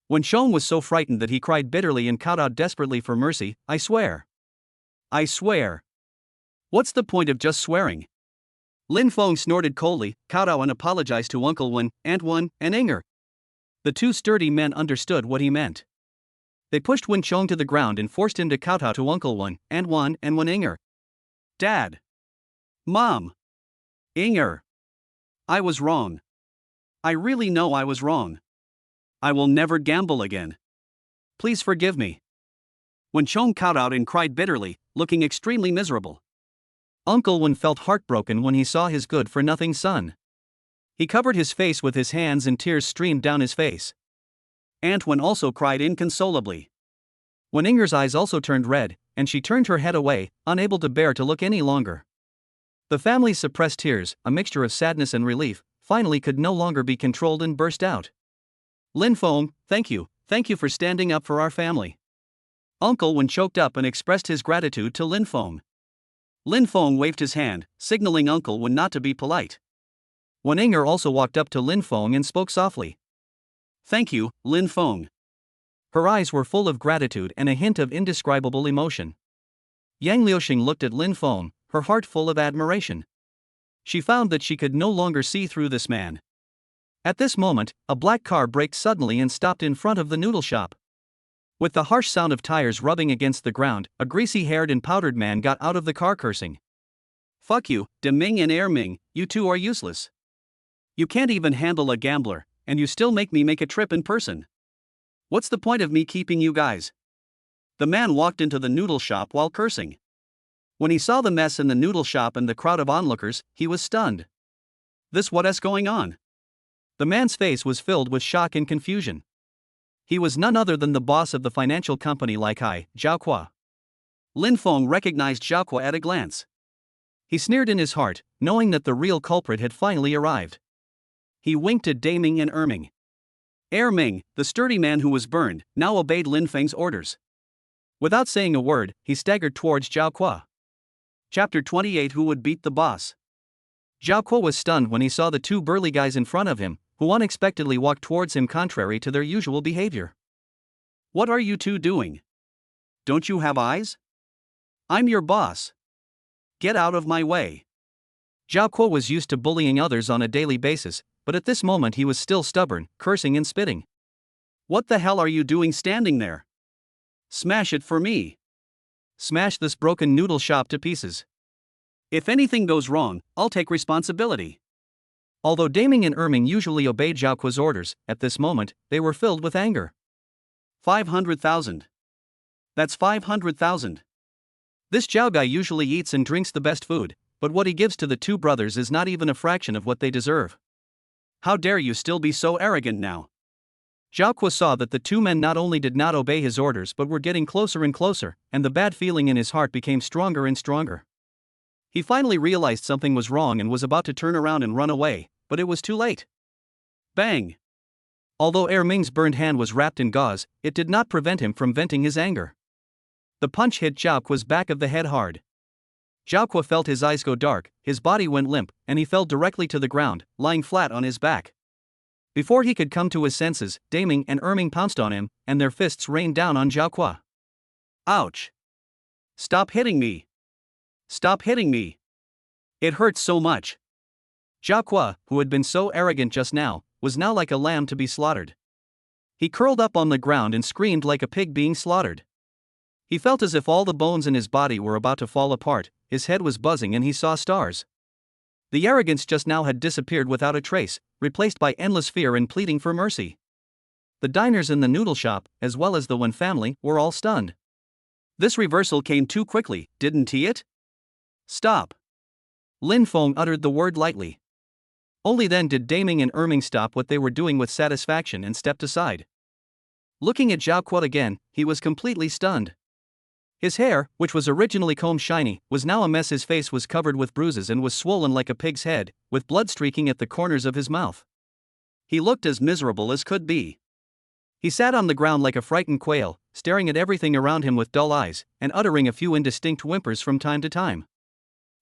Wen Chong was so frightened that he cried bitterly and called out desperately for mercy, "I swear. I swear." "What's the point of just swearing?" Lin Feng snorted coldly, kowtow and apologized to Uncle Wen, Aunt Wen, and Inger. The two sturdy men understood what he meant. They pushed Wen Chong to the ground and forced him to kowtow to Uncle Wen, Aunt Wen, and Wen Inger. "Dad! Mom! Inger! I was wrong. I really know I was wrong. I will never gamble again. Please forgive me." Wen Chong kowtowed and cried bitterly, looking extremely miserable. Uncle Wen felt heartbroken when he saw his good-for-nothing son. He covered his face with his hands and tears streamed down his face. Aunt Wen also cried inconsolably. Wen Inger's eyes also turned red, and she turned her head away, unable to bear to look any longer. The family's suppressed tears, a mixture of sadness and relief, finally could no longer be controlled and burst out. "Lin Feng, thank you for standing up for our family." Uncle Wen choked up and expressed his gratitude to Lin Feng. Lin Feng waved his hand, signaling Uncle Wen not to be polite. Wen Inger also walked up to Lin Feng and spoke softly. "Thank you, Lin Feng." Her eyes were full of gratitude and a hint of indescribable emotion. Yang Liuxing looked at Lin Feng, her heart full of admiration. She found that she could no longer see through this man. At this moment, a black car braked suddenly and stopped in front of the noodle shop. With the harsh sound of tires rubbing against the ground, a greasy-haired and powdered man got out of the car cursing. "Fuck you, De Ming and Air Ming, you two are useless. You can't even handle a gambler, and you still make me make a trip in person. What's the point of me keeping you guys?" The man walked into the noodle shop while cursing. When he saw the mess in the noodle shop and the crowd of onlookers, he was stunned. What's going on? The man's face was filled with shock and confusion. He was none other than the boss of the financial company Lai Kai, Zhao Qua. Lin Feng recognized Zhao Qua at a glance. He sneered in his heart, knowing that the real culprit had finally arrived. He winked at Daming and Erming. Erming, the sturdy man who was burned, now obeyed Lin Feng's orders. Without saying a word, he staggered towards Zhao Qua. Chapter 28: Who would beat the boss? Zhao Qua was stunned when he saw the two burly guys in front of him, who unexpectedly walked towards him contrary to their usual behavior. "What are you two doing? Don't you have eyes? I'm your boss. Get out of my way." Zhao Qua was used to bullying others on a daily basis, but at this moment he was still stubborn, cursing and spitting. "What the hell are you doing standing there? Smash it for me. Smash this broken noodle shop to pieces. If anything goes wrong, I'll take responsibility." Although Daming and Erming usually obeyed Zhao Qua's orders, at this moment, they were filled with anger. 500,000. That's 500,000. This Zhao guy usually eats and drinks the best food, but what he gives to the two brothers is not even a fraction of what they deserve. How dare you still be so arrogant now? Zhao Qua saw that the two men not only did not obey his orders but were getting closer and closer, and the bad feeling in his heart became stronger and stronger. He finally realized something was wrong and was about to turn around and run away, but it was too late. Bang! Although Er Ming's burned hand was wrapped in gauze, it did not prevent him from venting his anger. The punch hit Zhao Qua's back of the head hard. Zhao Kuo felt his eyes go dark, his body went limp, and he fell directly to the ground, lying flat on his back. Before he could come to his senses, Daming and Erming pounced on him, and their fists rained down on Zhao Kuo. Ouch! Stop hitting me! Stop hitting me! It hurts so much. Zhao Kuo, who had been so arrogant just now, was now like a lamb to be slaughtered. He curled up on the ground and screamed like a pig being slaughtered. He felt as if all the bones in his body were about to fall apart, his head was buzzing and he saw stars. The arrogance just now had disappeared without a trace, replaced by endless fear and pleading for mercy. The diners in the noodle shop, as well as the Wen family, were all stunned. This reversal came too quickly, didn't it? Stop! Lin Feng uttered the word lightly. Only then did Daming and Erming stop what they were doing with satisfaction and stepped aside. Looking at Zhao Kuo again, he was completely stunned. His hair, which was originally combed shiny, was now a mess. His face was covered with bruises and was swollen like a pig's head, with blood streaking at the corners of his mouth. He looked as miserable as could be. He sat on the ground like a frightened quail, staring at everything around him with dull eyes, and uttering a few indistinct whimpers from time to time.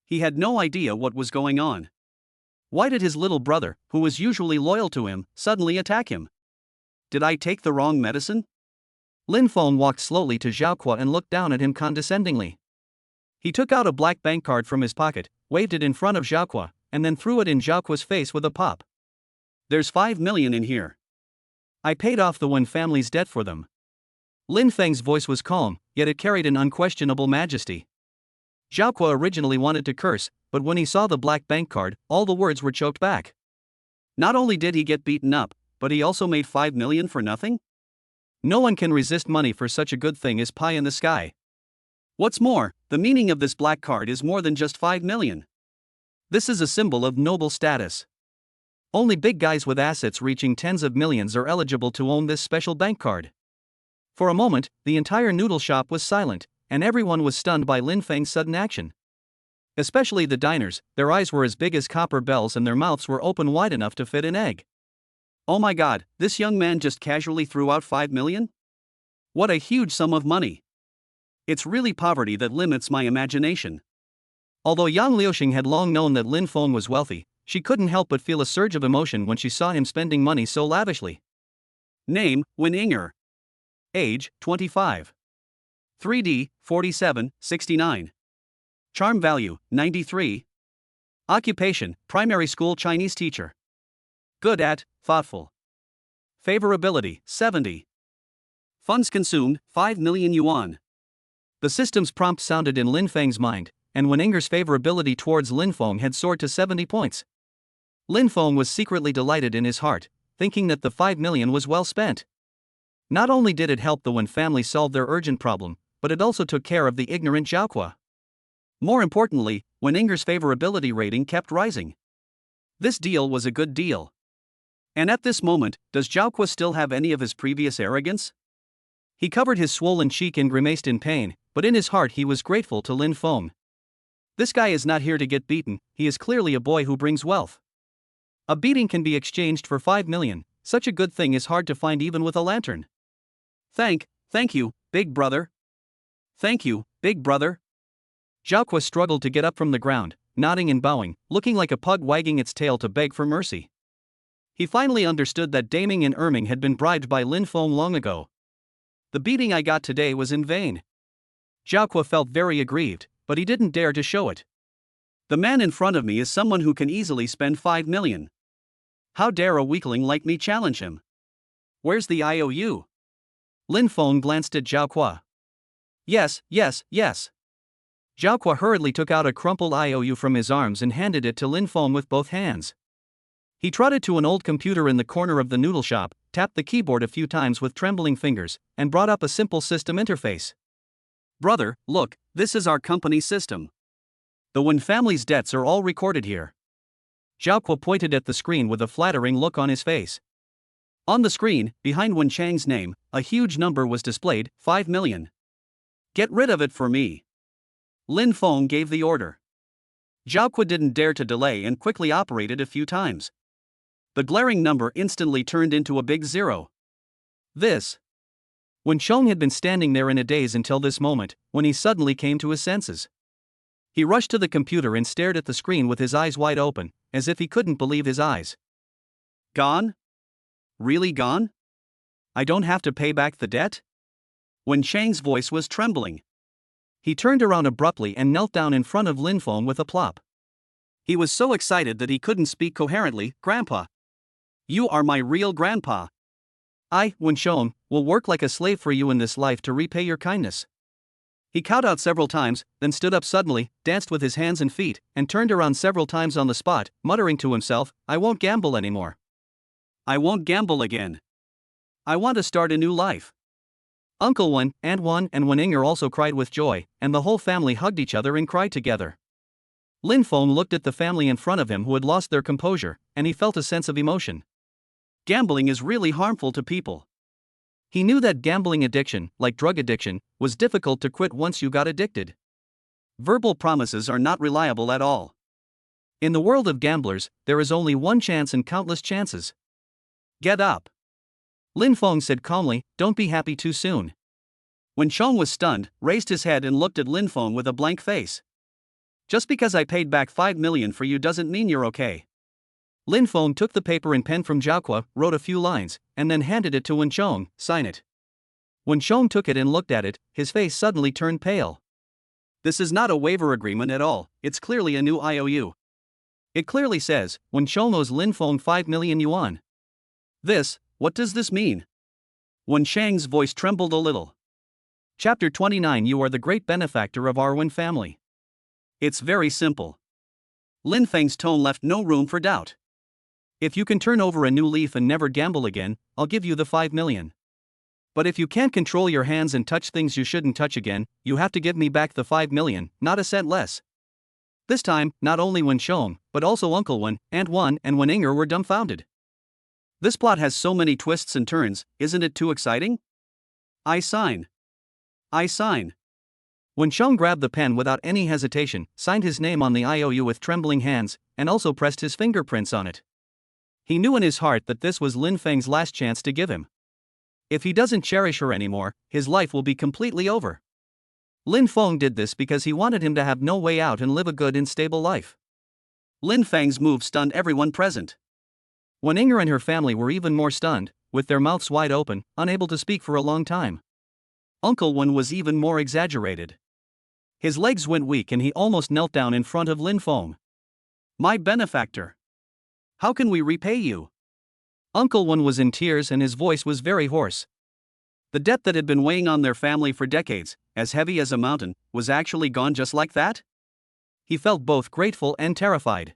He had no idea what was going on. Why did his little brother, who was usually loyal to him, suddenly attack him? Did I take the wrong medicine? Lin Feng walked slowly to Zhao Kuo and looked down at him condescendingly. He took out a black bank card from his pocket, waved it in front of Zhao Kuo, and then threw it in Zhao Kuo's face with a pop. There's 5 million in here. I paid off the Wen family's debt for them. Lin Feng's voice was calm, yet it carried an unquestionable majesty. Zhao Kuo originally wanted to curse, but when he saw the black bank card, all the words were choked back. Not only did he get beaten up, but he also made 5 million for nothing? No one can resist money for such a good thing as pie in the sky. What's more, the meaning of this black card is more than just 5 million. This is a symbol of noble status. Only big guys with assets reaching tens of millions are eligible to own this special bank card. For a moment, the entire noodle shop was silent, and everyone was stunned by Lin Feng's sudden action. Especially the diners, their eyes were as big as copper bells and their mouths were open wide enough to fit an egg. Oh my god, this young man just casually threw out 5 million? What a huge sum of money. It's really poverty that limits my imagination. Although Yang Liuxing had long known that Lin Feng was wealthy, she couldn't help but feel a surge of emotion when she saw him spending money so lavishly. Name, Wen Inger. Age, 25. 3D, 47, 69. Charm value, 93. Occupation, primary school Chinese teacher. Good at, thoughtful. Favorability, 70. Funds consumed, 5 million yuan. The system's prompt sounded in Lin Feng's mind, and Wen Inger's favorability towards Lin Feng had soared to 70 points. Lin Feng was secretly delighted in his heart, thinking that the 5 million was well spent. Not only did it help the Wen family solve their urgent problem, but it also took care of the ignorant Zhao Kuo. More importantly, Wen Inger's favorability rating kept rising. This deal was a good deal. And at this moment, does Zhao Kuo still have any of his previous arrogance? He covered his swollen cheek and grimaced in pain, but in his heart he was grateful to Lin Feng. This guy is not here to get beaten, he is clearly a boy who brings wealth. A beating can be exchanged for 5 million, such a good thing is hard to find even with a lantern. Thank you, big brother. Thank you, big brother. Zhao Kuo struggled to get up from the ground, nodding and bowing, looking like a pug wagging its tail to beg for mercy. He finally understood that Daming and Erming had been bribed by Lin Feng long ago. The beating I got today was in vain. Zhao Kuo felt very aggrieved, but he didn't dare to show it. The man in front of me is someone who can easily spend 5 million. How dare a weakling like me challenge him? Where's the IOU? Lin Feng glanced at Zhao Kuo. Yes. Zhao Kuo hurriedly took out a crumpled IOU from his arms and handed it to Lin Feng with both hands. He trotted to an old computer in the corner of the noodle shop, tapped the keyboard a few times with trembling fingers, and brought up a simple system interface. Brother, look, this is our company system. The Wen family's debts are all recorded here. Zhao Kuo pointed at the screen with a flattering look on his face. On the screen, behind Wen Chang's name, a huge number was displayed, 5 million. Get rid of it for me. Lin Feng gave the order. Zhao Kuo didn't dare to delay and quickly operated a few times. The glaring number instantly turned into a big 0. Wen Chong had been standing there in a daze until this moment, when he suddenly came to his senses. He rushed to the computer and stared at the screen with his eyes wide open, as if he couldn't believe his eyes. Gone? Really gone? I don't have to pay back the debt? Wen Chang's voice was trembling. He turned around abruptly and knelt down in front of Lin Feng with a plop. He was so excited that he couldn't speak coherently. Grandpa. You are my real grandpa. I, Wen Chang, will work like a slave for you in this life to repay your kindness. He kowed out several times, then stood up suddenly, danced with his hands and feet, and turned around several times on the spot, muttering to himself, I won't gamble anymore. I won't gamble again. I want to start a new life. Uncle Wen, Aunt Wan, and Wen Inger also cried with joy, and the whole family hugged each other and cried together. Lin Feng looked at the family in front of him who had lost their composure, and he felt a sense of emotion. Gambling is really harmful to people. He knew that gambling addiction, like drug addiction, was difficult to quit once you got addicted. Verbal promises are not reliable at all. In the world of gamblers, there is only one chance in countless chances. Get up. Lin Feng said calmly, don't be happy too soon. Wen Chang was stunned, raised his head and looked at Lin Feng with a blank face. Just because I paid back 5 million for you doesn't mean you're okay. Lin Feng took the paper and pen from Jiaokua, wrote a few lines, and then handed it to Wen Chang, sign it. Wen Chang took it and looked at it, his face suddenly turned pale. This is not a waiver agreement at all, it's clearly a new IOU. It clearly says, Wen Chang owes Lin Feng 5 million yuan. What does this mean? Wen Chang's voice trembled a little. Chapter 29. You are the great benefactor of our Wen family. It's very simple. Lin Feng's tone left no room for doubt. If you can turn over a new leaf and never gamble again, I'll give you the 5 million. But if you can't control your hands and touch things you shouldn't touch again, you have to give me back the 5 million, not a cent less. This time, not only Wen Chang, but also Uncle Wen, Aunt Wan, and Wen Inger were dumbfounded. This plot has so many twists and turns, isn't it too exciting? I sign. Wen Chang grabbed the pen without any hesitation, signed his name on the IOU with trembling hands, and also pressed his fingerprints on it. He knew in his heart that this was Lin Feng's last chance to give him. If he doesn't cherish her anymore, his life will be completely over. Lin Feng did this because he wanted him to have no way out and live a good and stable life. Lin Feng's move stunned everyone present. Wen Inger and her family were even more stunned, with their mouths wide open, unable to speak for a long time. Uncle Wen was even more exaggerated. His legs went weak and he almost knelt down in front of Lin Feng. My benefactor. How can we repay you? Uncle Wen was in tears and his voice was very hoarse. The debt that had been weighing on their family for decades, as heavy as a mountain, was actually gone just like that? He felt both grateful and terrified.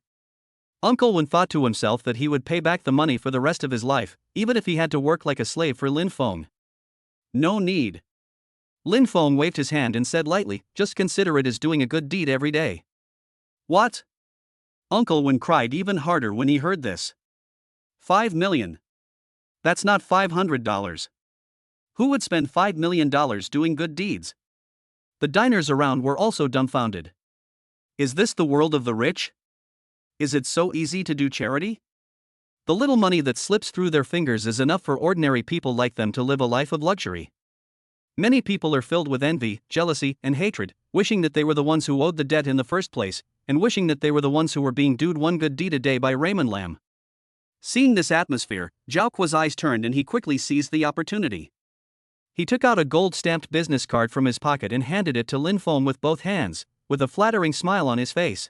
Uncle Wen thought to himself that he would pay back the money for the rest of his life, even if he had to work like a slave for Lin Feng. No need. Lin Feng waved his hand and said lightly, just consider it as doing a good deed every day. What? Uncle Wen cried even harder when he heard this. 5 million. That's not $500. Who would spend $5 million doing good deeds? The diners around were also dumbfounded. Is this the world of the rich? Is it so easy to do charity? The little money that slips through their fingers is enough for ordinary people like them to live a life of luxury. Many people are filled with envy, jealousy, and hatred, wishing that they were the ones who owed the debt in the first place, and wishing that they were the ones who were being doed one good deed a day by Raymond Lam. Seeing this atmosphere, Jiaokua's eyes turned and he quickly seized the opportunity. He took out a gold-stamped business card from his pocket and handed it to Lin Feng with both hands, with a flattering smile on his face.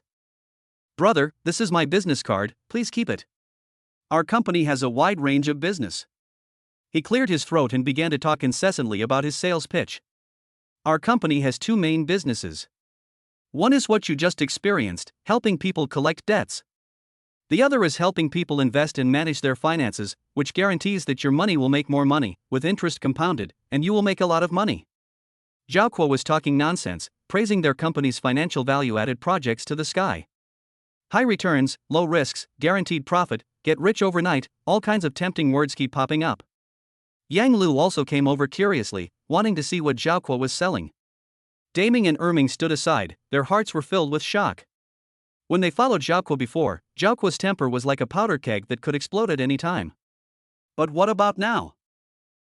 Brother, this is my business card, please keep it. Our company has a wide range of business. He cleared his throat and began to talk incessantly about his sales pitch. Our company has 2 main businesses. One is what you just experienced, helping people collect debts. The other is helping people invest and manage their finances, which guarantees that your money will make more money, with interest compounded, and you will make a lot of money. Jiaokua was talking nonsense, praising their company's financial value-added projects to the sky. High returns, low risks, guaranteed profit, get rich overnight, all kinds of tempting words keep popping up. Yang Lu also came over curiously, wanting to see what Jiaokua was selling. Daming and Erming stood aside, their hearts were filled with shock. When they followed Jiaokua before, Jiaokua's temper was like a powder keg that could explode at any time. But what about now?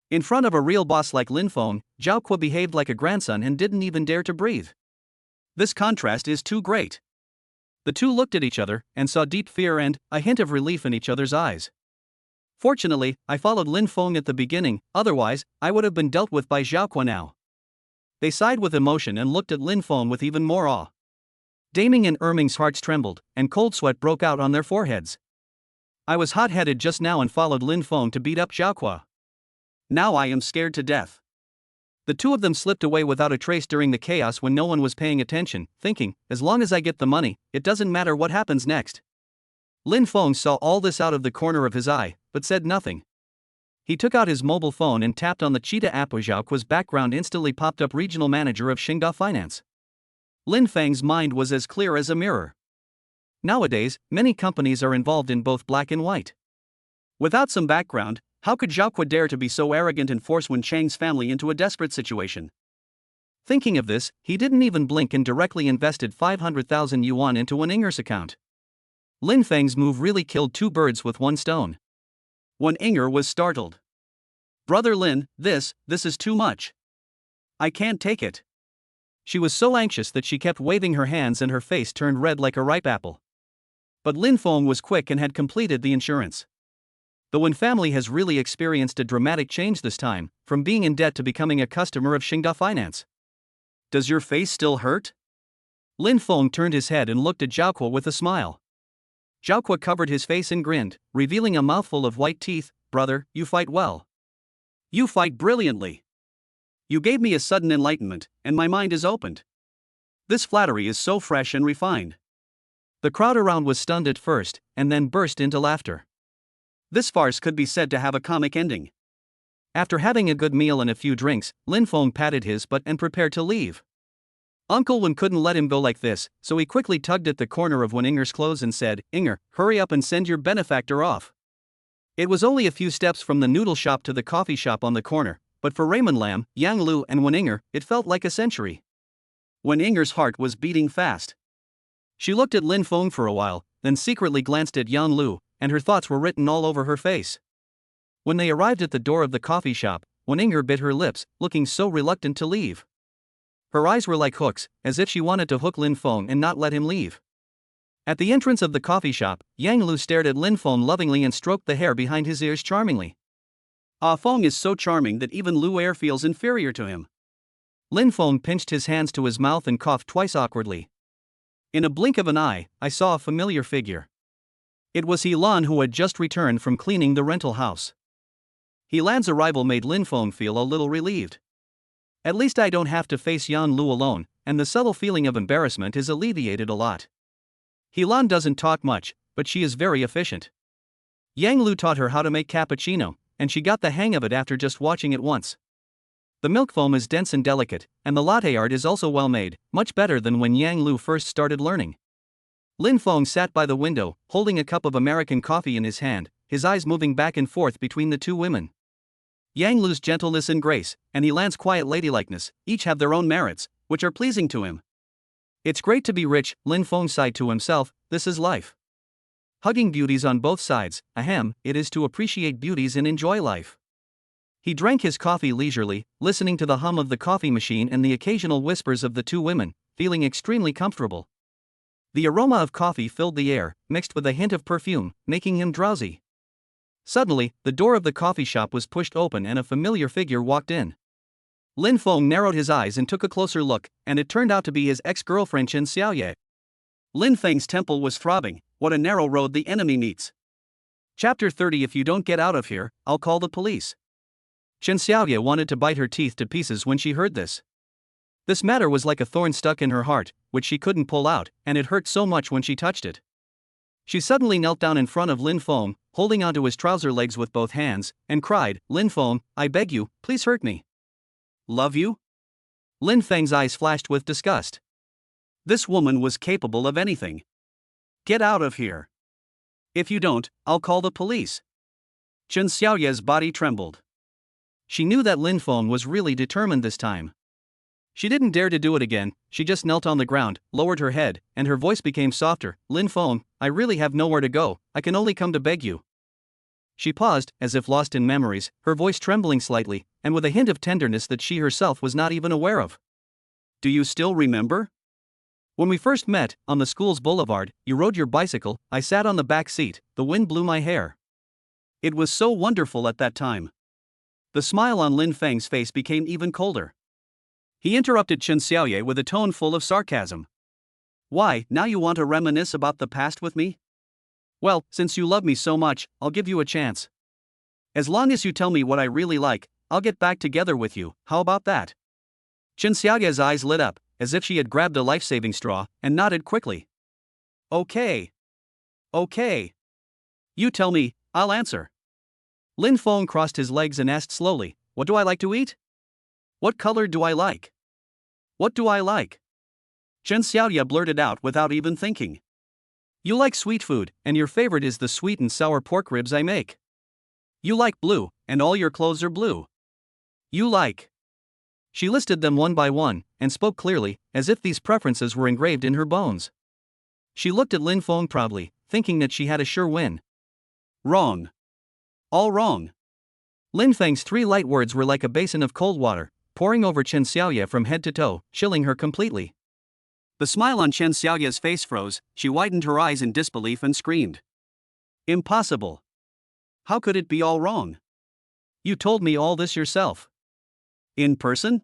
In front of a real boss like Lin Feng, Jiaokua behaved like a grandson and didn't even dare to breathe. This contrast is too great. The two looked at each other and saw deep fear and a hint of relief in each other's eyes. Fortunately, I followed Lin Feng at the beginning, otherwise, I would have been dealt with by Xiaoqua now. They sighed with emotion and looked at Lin Feng with even more awe. Daming and Erming's hearts trembled, and cold sweat broke out on their foreheads. I was hot-headed just now and followed Lin Feng to beat up Xiaoqua. Now I am scared to death. The two of them slipped away without a trace during the chaos when no one was paying attention, thinking, as long as I get the money, it doesn't matter what happens next. Lin Feng saw all this out of the corner of his eye, but said nothing. He took out his mobile phone and tapped on the Cheetah app. Xiaoqua's background instantly popped up: Regional Manager of Xingda Finance. Lin Feng's mind was as clear as a mirror. Nowadays, many companies are involved in both black and white. Without some background, how could Xiaoqua dare to be so arrogant and force Wen Chang's family into a desperate situation? Thinking of this, he didn't even blink and directly invested 500,000 yuan into Wen Yinger's account. Lin Feng's move really killed two birds with one stone. Wen Yinger was startled. "Brother Lin, this is too much. I can't take it." She was so anxious that she kept waving her hands and her face turned red like a ripe apple. But Lin Feng was quick and had completed the insurance. The Wen family has really experienced a dramatic change this time, from being in debt to becoming a customer of Xingda Finance. "Does your face still hurt?" Lin Feng turned his head and looked at Xiaoqua with a smile. Xiaoqua covered his face and grinned, revealing a mouthful of white teeth. "Brother, you fight well. You fight brilliantly. You gave me a sudden enlightenment, and my mind is opened. This flattery is so fresh and refined." The crowd around was stunned at first, and then burst into laughter. This farce could be said to have a comic ending. After having a good meal and a few drinks, Lin Feng patted his butt and prepared to leave. Uncle Wen couldn't let him go like this, so he quickly tugged at the corner of Wen Yinger's clothes and said, "Yinger, hurry up and send your benefactor off." It was only a few steps from the noodle shop to the coffee shop on the corner, but for Raymond Lam, Yang Lu and Wen Yinger, it felt like a century. Wen Yinger's heart was beating fast. She looked at Lin Feng for a while, then secretly glanced at Yang Lu, and her thoughts were written all over her face. When they arrived at the door of the coffee shop, Wen Yinger bit her lips, looking so reluctant to leave. Her eyes were like hooks, as if she wanted to hook Lin Feng and not let him leave. At the entrance of the coffee shop, Yang Lu stared at Lin Feng lovingly and stroked the hair behind his ears charmingly. "Ah Feng is so charming that even Lu Er feels inferior to him." Lin Feng pinched his hands to his mouth and coughed twice awkwardly. In a blink of an eye, I saw a familiar figure. It was He Lan, who had just returned from cleaning the rental house. He Lan's arrival made Lin Feng feel a little relieved. At least I don't have to face Yan Lu alone, and the subtle feeling of embarrassment is alleviated a lot. He Lan doesn't talk much, but she is very efficient. Yang Lu taught her how to make cappuccino, and she got the hang of it after just watching it once. The milk foam is dense and delicate, and the latte art is also well made, much better than when Yang Lu first started learning. Lin Feng sat by the window, holding a cup of American coffee in his hand, his eyes moving back and forth between the two women. Yang Lu's gentleness and grace, and He Lan's quiet ladylikeness, each have their own merits, which are pleasing to him. "It's great to be rich," Lin Feng sighed to himself, "this is life. Hugging beauties on both sides, ahem, it is to appreciate beauties and enjoy life." He drank his coffee leisurely, listening to the hum of the coffee machine and the occasional whispers of the two women, feeling extremely comfortable. The aroma of coffee filled the air, mixed with a hint of perfume, making him drowsy. Suddenly, the door of the coffee shop was pushed open and a familiar figure walked in. Lin Feng narrowed his eyes and took a closer look, and it turned out to be his ex-girlfriend Chen Xiaoye. Lin Feng's temple was throbbing. What a narrow road the enemy meets. Chapter 30. If you don't get out of here, I'll call the police. Chen Xiaoye wanted to bite her teeth to pieces when she heard this. This matter was like a thorn stuck in her heart, which she couldn't pull out, and it hurt so much when she touched it. She suddenly knelt down in front of Lin Feng, holding onto his trouser legs with both hands, and cried, "Lin Feng, I beg you, please hurt me." "Love you?" Lin Feng's eyes flashed with disgust. This woman was capable of anything. "Get out of here. If you don't, I'll call the police." Chen Xiaoye's body trembled. She knew that Lin Feng was really determined this time. She didn't dare to do it again. She just knelt on the ground, lowered her head, and her voice became softer. "Lin Feng, I really have nowhere to go, I can only come to beg you." She paused, as if lost in memories, her voice trembling slightly, and with a hint of tenderness that she herself was not even aware of. "Do you still remember? When we first met, on the school's boulevard, you rode your bicycle, I sat on the back seat, the wind blew my hair. It was so wonderful at that time. The smile on Lin Feng's face became even colder. He interrupted Chen Xiaoye with a tone full of sarcasm. Why, now you want to reminisce about the past with me? Well, since you love me so much, I'll give you a chance. As long as you tell me what I really like, I'll get back together with you, how about that? Chen Xiaoye's eyes lit up, as if she had grabbed a life-saving straw, and nodded quickly. Okay. Okay. You tell me, I'll answer. Lin Feng crossed his legs and asked slowly, what do I like to eat? What color do I like? What do I like? Chen Xiaoye blurted out without even thinking. You like sweet food, and your favorite is the sweet and sour pork ribs I make. You like blue, and all your clothes are blue. You like. She listed them one by one, and spoke clearly, as if these preferences were engraved in her bones. She looked at Lin Feng proudly, thinking that she had a sure win. Wrong. All wrong. Lin Feng's 3 light words were like a basin of cold water, pouring over Chen Xiaoye from head to toe, chilling her completely. The smile on Chen Xiaoye's face froze, she widened her eyes in disbelief and screamed. Impossible. How could it be all wrong? You told me all this yourself. In person?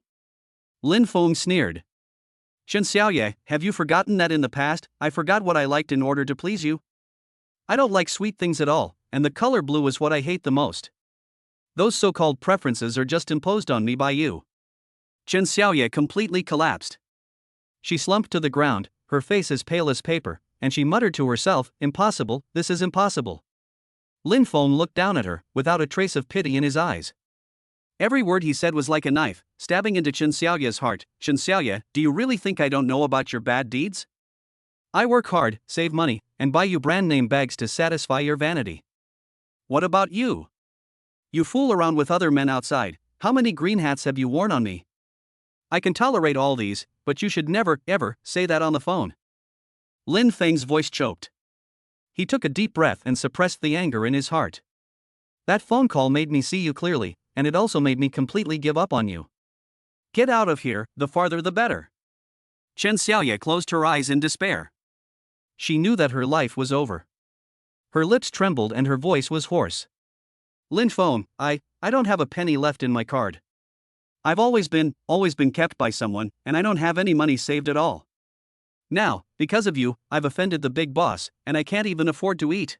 Lin Feng sneered. Chen Xiaoye, have you forgotten that in the past, I forgot what I liked in order to please you? I don't like sweet things at all, and the color blue is what I hate the most. Those so-called preferences are just imposed on me by you. Chen Xiaoye completely collapsed. She slumped to the ground, her face as pale as paper, and she muttered to herself, impossible, this is impossible. Lin Feng looked down at her, without a trace of pity in his eyes. Every word he said was like a knife, stabbing into Chen Xiaoye's heart. Chen Xiaoye, do you really think I don't know about your bad deeds? I work hard, save money, and buy you brand name bags to satisfy your vanity. What about you? You fool around with other men outside. How many green hats have you worn on me? I can tolerate all these, but you should never, ever, say that on the phone. Lin Feng's voice choked. He took a deep breath and suppressed the anger in his heart. That phone call made me see you clearly, and it also made me completely give up on you. Get out of here, the farther the better. Chen Xiaoye closed her eyes in despair. She knew that her life was over. Her lips trembled and her voice was hoarse. Lin Feng, I don't have a penny left in my card. I've always been kept by someone, and I don't have any money saved at all. Now, because of you, I've offended the big boss, and I can't even afford to eat.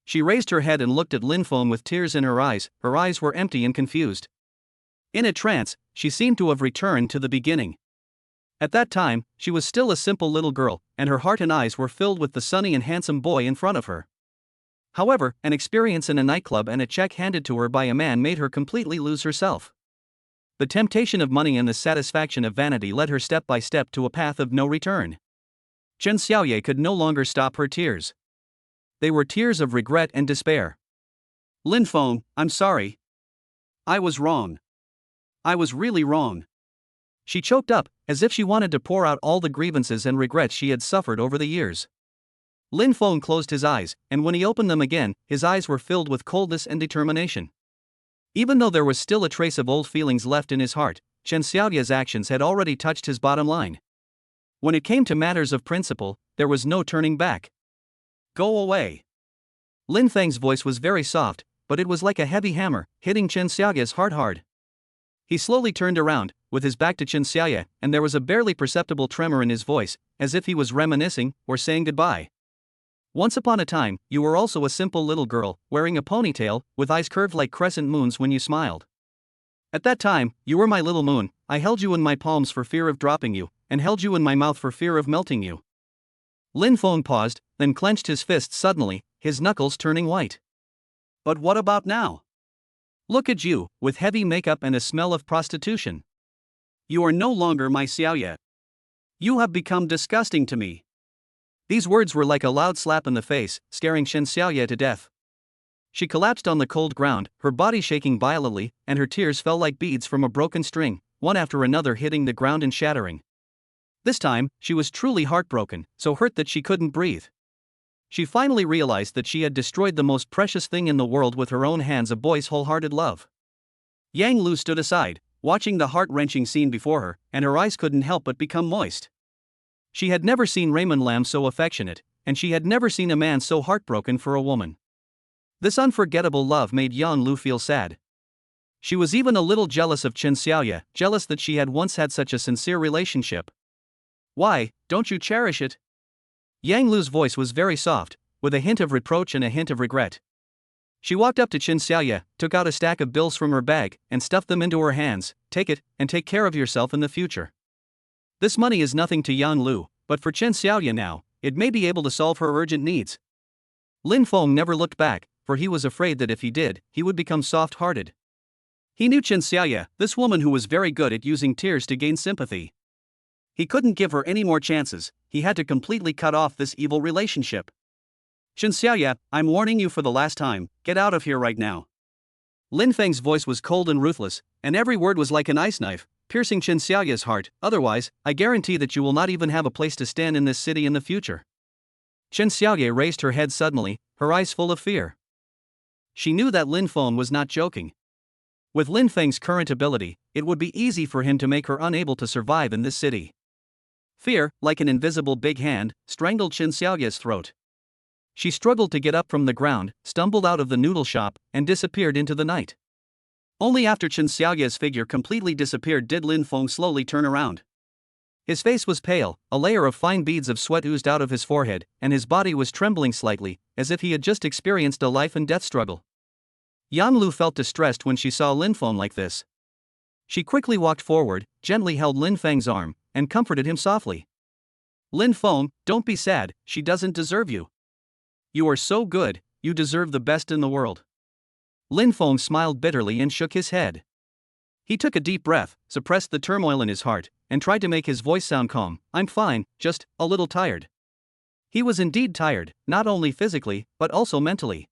She raised her head and looked at Lin Feng with tears in her eyes were empty and confused. In a trance, she seemed to have returned to the beginning. At that time, she was still a simple little girl, and her heart and eyes were filled with the sunny and handsome boy in front of her. However, an experience in a nightclub and a check handed to her by a man made her completely lose herself. The temptation of money and the satisfaction of vanity led her step by step to a path of no return. Chen Xiaoye could no longer stop her tears. They were tears of regret and despair. Lin Feng, I'm sorry. I was wrong. I was really wrong. She choked up, as if she wanted to pour out all the grievances and regrets she had suffered over the years. Lin Feng closed his eyes, and when he opened them again, his eyes were filled with coldness and determination. Even though there was still a trace of old feelings left in his heart, Chen Xiaoye's actions had already touched his bottom line. When it came to matters of principle, there was no turning back. Go away. Lin Feng's voice was very soft, but it was like a heavy hammer, hitting Chen Xiaoye's heart hard. He slowly turned around, with his back to Chen Xiaoye, and there was a barely perceptible tremor in his voice, as if he was reminiscing or saying goodbye. Once upon a time, you were also a simple little girl, wearing a ponytail, with eyes curved like crescent moons when you smiled. At that time, you were my little moon. I held you in my palms for fear of dropping you, and held you in my mouth for fear of melting you. Lin Feng paused, then clenched his fist suddenly, his knuckles turning white. But what about now? Look at you, with heavy makeup and a smell of prostitution. You are no longer my Xiaoye. You have become disgusting to me. These words were like a loud slap in the face, scaring Chen Xiaoye to death. She collapsed on the cold ground, her body shaking violently, and her tears fell like beads from a broken string, one after another hitting the ground and shattering. This time, she was truly heartbroken, so hurt that she couldn't breathe. She finally realized that she had destroyed the most precious thing in the world with her own hands, a boy's wholehearted love. Yang Lu stood aside, watching the heart-wrenching scene before her, and her eyes couldn't help but become moist. She had never seen Raymond Lam so affectionate, and she had never seen a man so heartbroken for a woman. This unforgettable love made Yang Lu feel sad. She was even a little jealous of Chen Xiaoya, jealous that she had once had such a sincere relationship. Why, don't you cherish it? Yang Lu's voice was very soft, with a hint of reproach and a hint of regret. She walked up to Chen Xiaoya, took out a stack of bills from her bag, and stuffed them into her hands. Take it, and take care of yourself in the future. This money is nothing to Yang Lu, but for Chen Xiaoya now, it may be able to solve her urgent needs. Lin Feng never looked back, for he was afraid that if he did, he would become soft-hearted. He knew Chen Xiaoya, this woman who was very good at using tears to gain sympathy. He couldn't give her any more chances, he had to completely cut off this evil relationship. Chen Xiaoya, I'm warning you for the last time, get out of here right now. Lin Feng's voice was cold and ruthless, and every word was like an ice knife, piercing Chen Xiaoya's heart. Otherwise, I guarantee that you will not even have a place to stand in this city in the future. Chen Xiaoya raised her head suddenly, her eyes full of fear. She knew that Lin Feng was not joking. With Lin Feng's current ability, it would be easy for him to make her unable to survive in this city. Fear, like an invisible big hand, strangled Chen Xiaoya's throat. She struggled to get up from the ground, stumbled out of the noodle shop, and disappeared into the night. Only after Chen Xiaoya's figure completely disappeared did Lin Feng slowly turn around. His face was pale, a layer of fine beads of sweat oozed out of his forehead, and his body was trembling slightly, as if he had just experienced a life and death struggle. Yang Lu felt distressed when she saw Lin Feng like this. She quickly walked forward, gently held Lin Feng's arm, and comforted him softly. Lin Feng, don't be sad, she doesn't deserve you. You are so good, you deserve the best in the world. Lin Feng smiled bitterly and shook his head. He took a deep breath, suppressed the turmoil in his heart, and tried to make his voice sound calm. I'm fine, just a little tired. He was indeed tired, not only physically, but also mentally.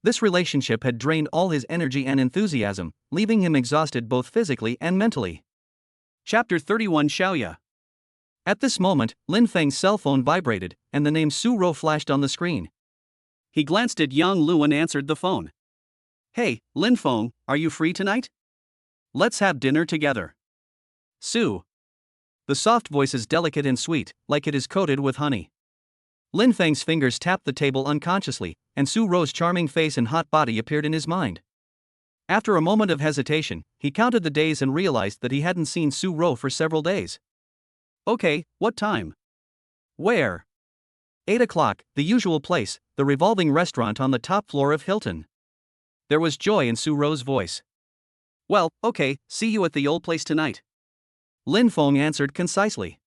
This relationship had drained all his energy and enthusiasm, leaving him exhausted both physically and mentally. Chapter 31 Xiaoya. At this moment, Lin Feng's cell phone vibrated, and the name Su Ro flashed on the screen. He glanced at Yang Lu and answered the phone. Hey, Lin Feng, are you free tonight? Let's have dinner together. Su. The soft voice is delicate and sweet, like it is coated with honey. Lin Feng's fingers tapped the table unconsciously, and Su Ro's charming face and hot body appeared in his mind. After a moment of hesitation, he counted the days and realized that he hadn't seen Su Ro for several days. Okay, what time? Where? 8 o'clock, the usual place, the revolving restaurant on the top floor of Hilton. There was joy in Su Ro's voice. Well, okay, see you at the old place tonight. Lin Feng answered concisely.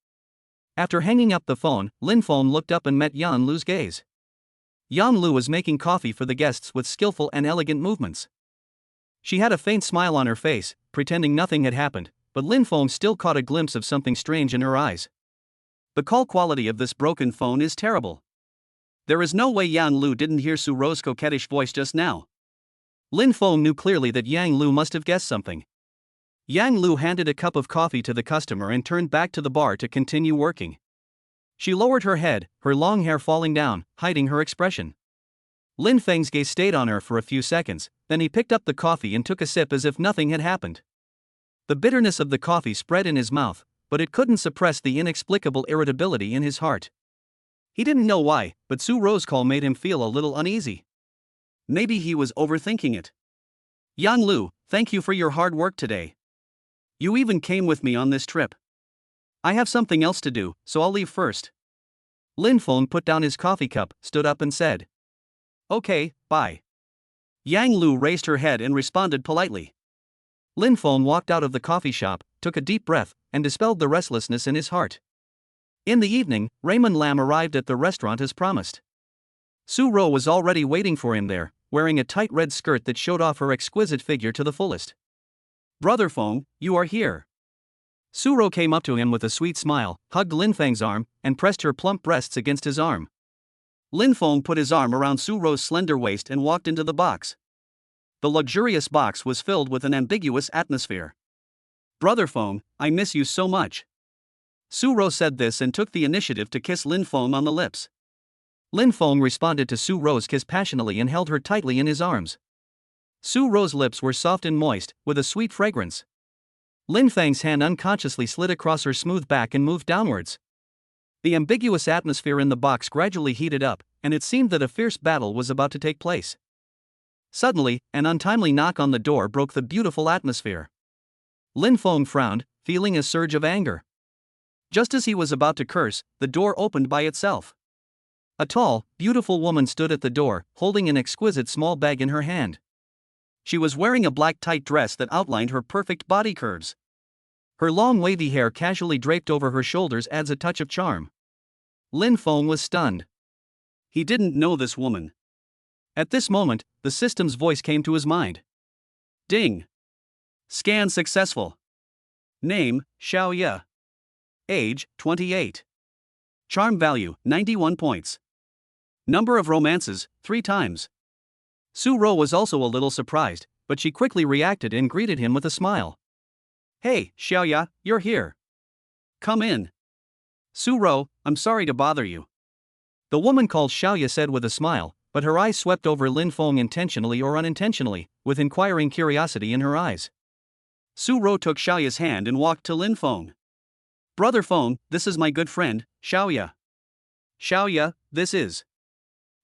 After hanging up the phone, Lin Feng looked up and met Yan Lu's gaze. Yan Lu was making coffee for the guests with skillful and elegant movements. She had a faint smile on her face, pretending nothing had happened, but Lin Feng still caught a glimpse of something strange in her eyes. The call quality of this broken phone is terrible. There is no way Yan Lu didn't hear Su Ro's coquettish voice just now. Lin Feng knew clearly that Yang Lu must have guessed something. Yang Lu handed a cup of coffee to the customer and turned back to the bar to continue working. She lowered her head, her long hair falling down, hiding her expression. Lin Feng's gaze stayed on her for a few seconds, then he picked up the coffee and took a sip as if nothing had happened. The bitterness of the coffee spread in his mouth, but it couldn't suppress the inexplicable irritability in his heart. He didn't know why, but Su Ro's call made him feel a little uneasy. Maybe he was overthinking it. Yang Lu, thank you for your hard work today. You even came with me on this trip. I have something else to do, so I'll leave first. Lin Feng put down his coffee cup, stood up and said. Okay, bye. Yang Lu raised her head and responded politely. Lin Feng walked out of the coffee shop, took a deep breath, and dispelled the restlessness in his heart. In the evening, Raymond Lam arrived at the restaurant as promised. Su Ro was already waiting for him there, wearing a tight red skirt that showed off her exquisite figure to the fullest. Brother Feng, you are here. Su Ro came up to him with a sweet smile, hugged Lin Feng's arm, and pressed her plump breasts against his arm. Lin Feng put his arm around Su Ro's slender waist and walked into the box. The luxurious box was filled with an ambiguous atmosphere. Brother Feng, I miss you so much. Su Ro said this and took the initiative to kiss Lin Feng on the lips. Lin Feng responded to Su Ro's kiss passionately and held her tightly in his arms. Su Ro's lips were soft and moist, with a sweet fragrance. Lin Feng's hand unconsciously slid across her smooth back and moved downwards. The ambiguous atmosphere in the box gradually heated up, and it seemed that a fierce battle was about to take place. Suddenly, an untimely knock on the door broke the beautiful atmosphere. Lin Feng frowned, feeling a surge of anger. Just as he was about to curse, the door opened by itself. A tall, beautiful woman stood at the door, holding an exquisite small bag in her hand. She was wearing a black tight dress that outlined her perfect body curves. Her long wavy hair casually draped over her shoulders adds a touch of charm. Lin Feng was stunned. He didn't know this woman. At this moment, the system's voice came to his mind. Ding! Scan successful. Name, Xiaoya. Age, 28. Charm value, 91 points. Number of romances, 3 times. Su Ro was also a little surprised, but she quickly reacted and greeted him with a smile. Hey, Xiaoya, you're here. Come in. Su Ro, I'm sorry to bother you. The woman called Xiaoya said with a smile, but her eyes swept over Lin Feng intentionally or unintentionally, with inquiring curiosity in her eyes. Su Ro took Xiaoya's hand and walked to Lin Feng. Brother Feng, this is my good friend, Xiaoya. Xiaoya, this is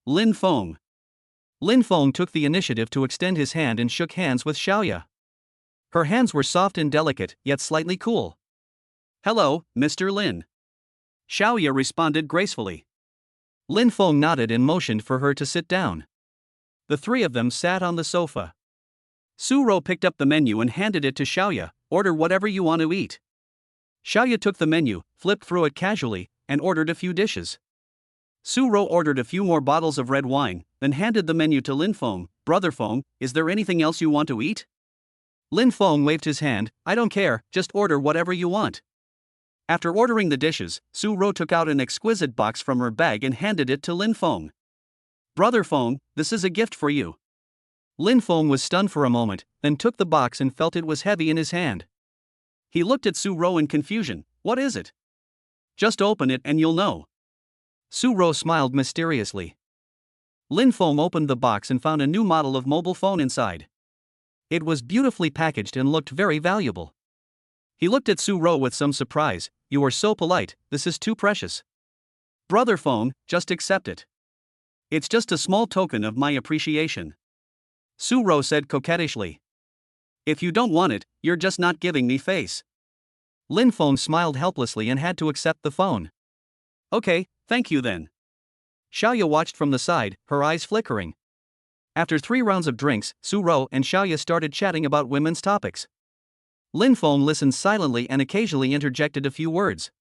Lin Feng. Lin Feng took the initiative to extend his hand and shook hands with Xiaoya. Her hands were soft and delicate, yet slightly cool. Hello, Mr. Lin. Xiaoya responded gracefully. Lin Feng nodded and motioned for her to sit down. The three of them sat on the sofa. Su Ro picked up the menu and handed it to Xiaoya. Order whatever you want to eat. Xiaoya took the menu, flipped through it casually, and ordered a few dishes. Su Ro ordered a few more bottles of red wine, then handed the menu to Lin Feng. Brother Feng, is there anything else you want to eat? Lin Feng waved his hand. I don't care, just order whatever you want. After ordering the dishes, Su Ro took out an exquisite box from her bag and handed it to Lin Feng. Brother Feng, this is a gift for you. Lin Feng was stunned for a moment, then took the box and felt it was heavy in his hand. He looked at Su Ro in confusion. What is it? Just open it and you'll know. Su Ro smiled mysteriously. Lin Feng opened the box and found a new model of mobile phone inside. It was beautifully packaged and looked very valuable. He looked at Su Ro with some surprise. You are so polite, this is too precious. Brother Feng, just accept it. It's just a small token of my appreciation. Su Ro said coquettishly. If you don't want it, you're just not giving me face. Lin Feng smiled helplessly and had to accept the phone. Okay, thank you then. Xiaoya watched from the side, her eyes flickering. After 3 rounds of drinks, Su Ro and Xiaoya started chatting about women's topics. Lin Feng listened silently and occasionally interjected a few words.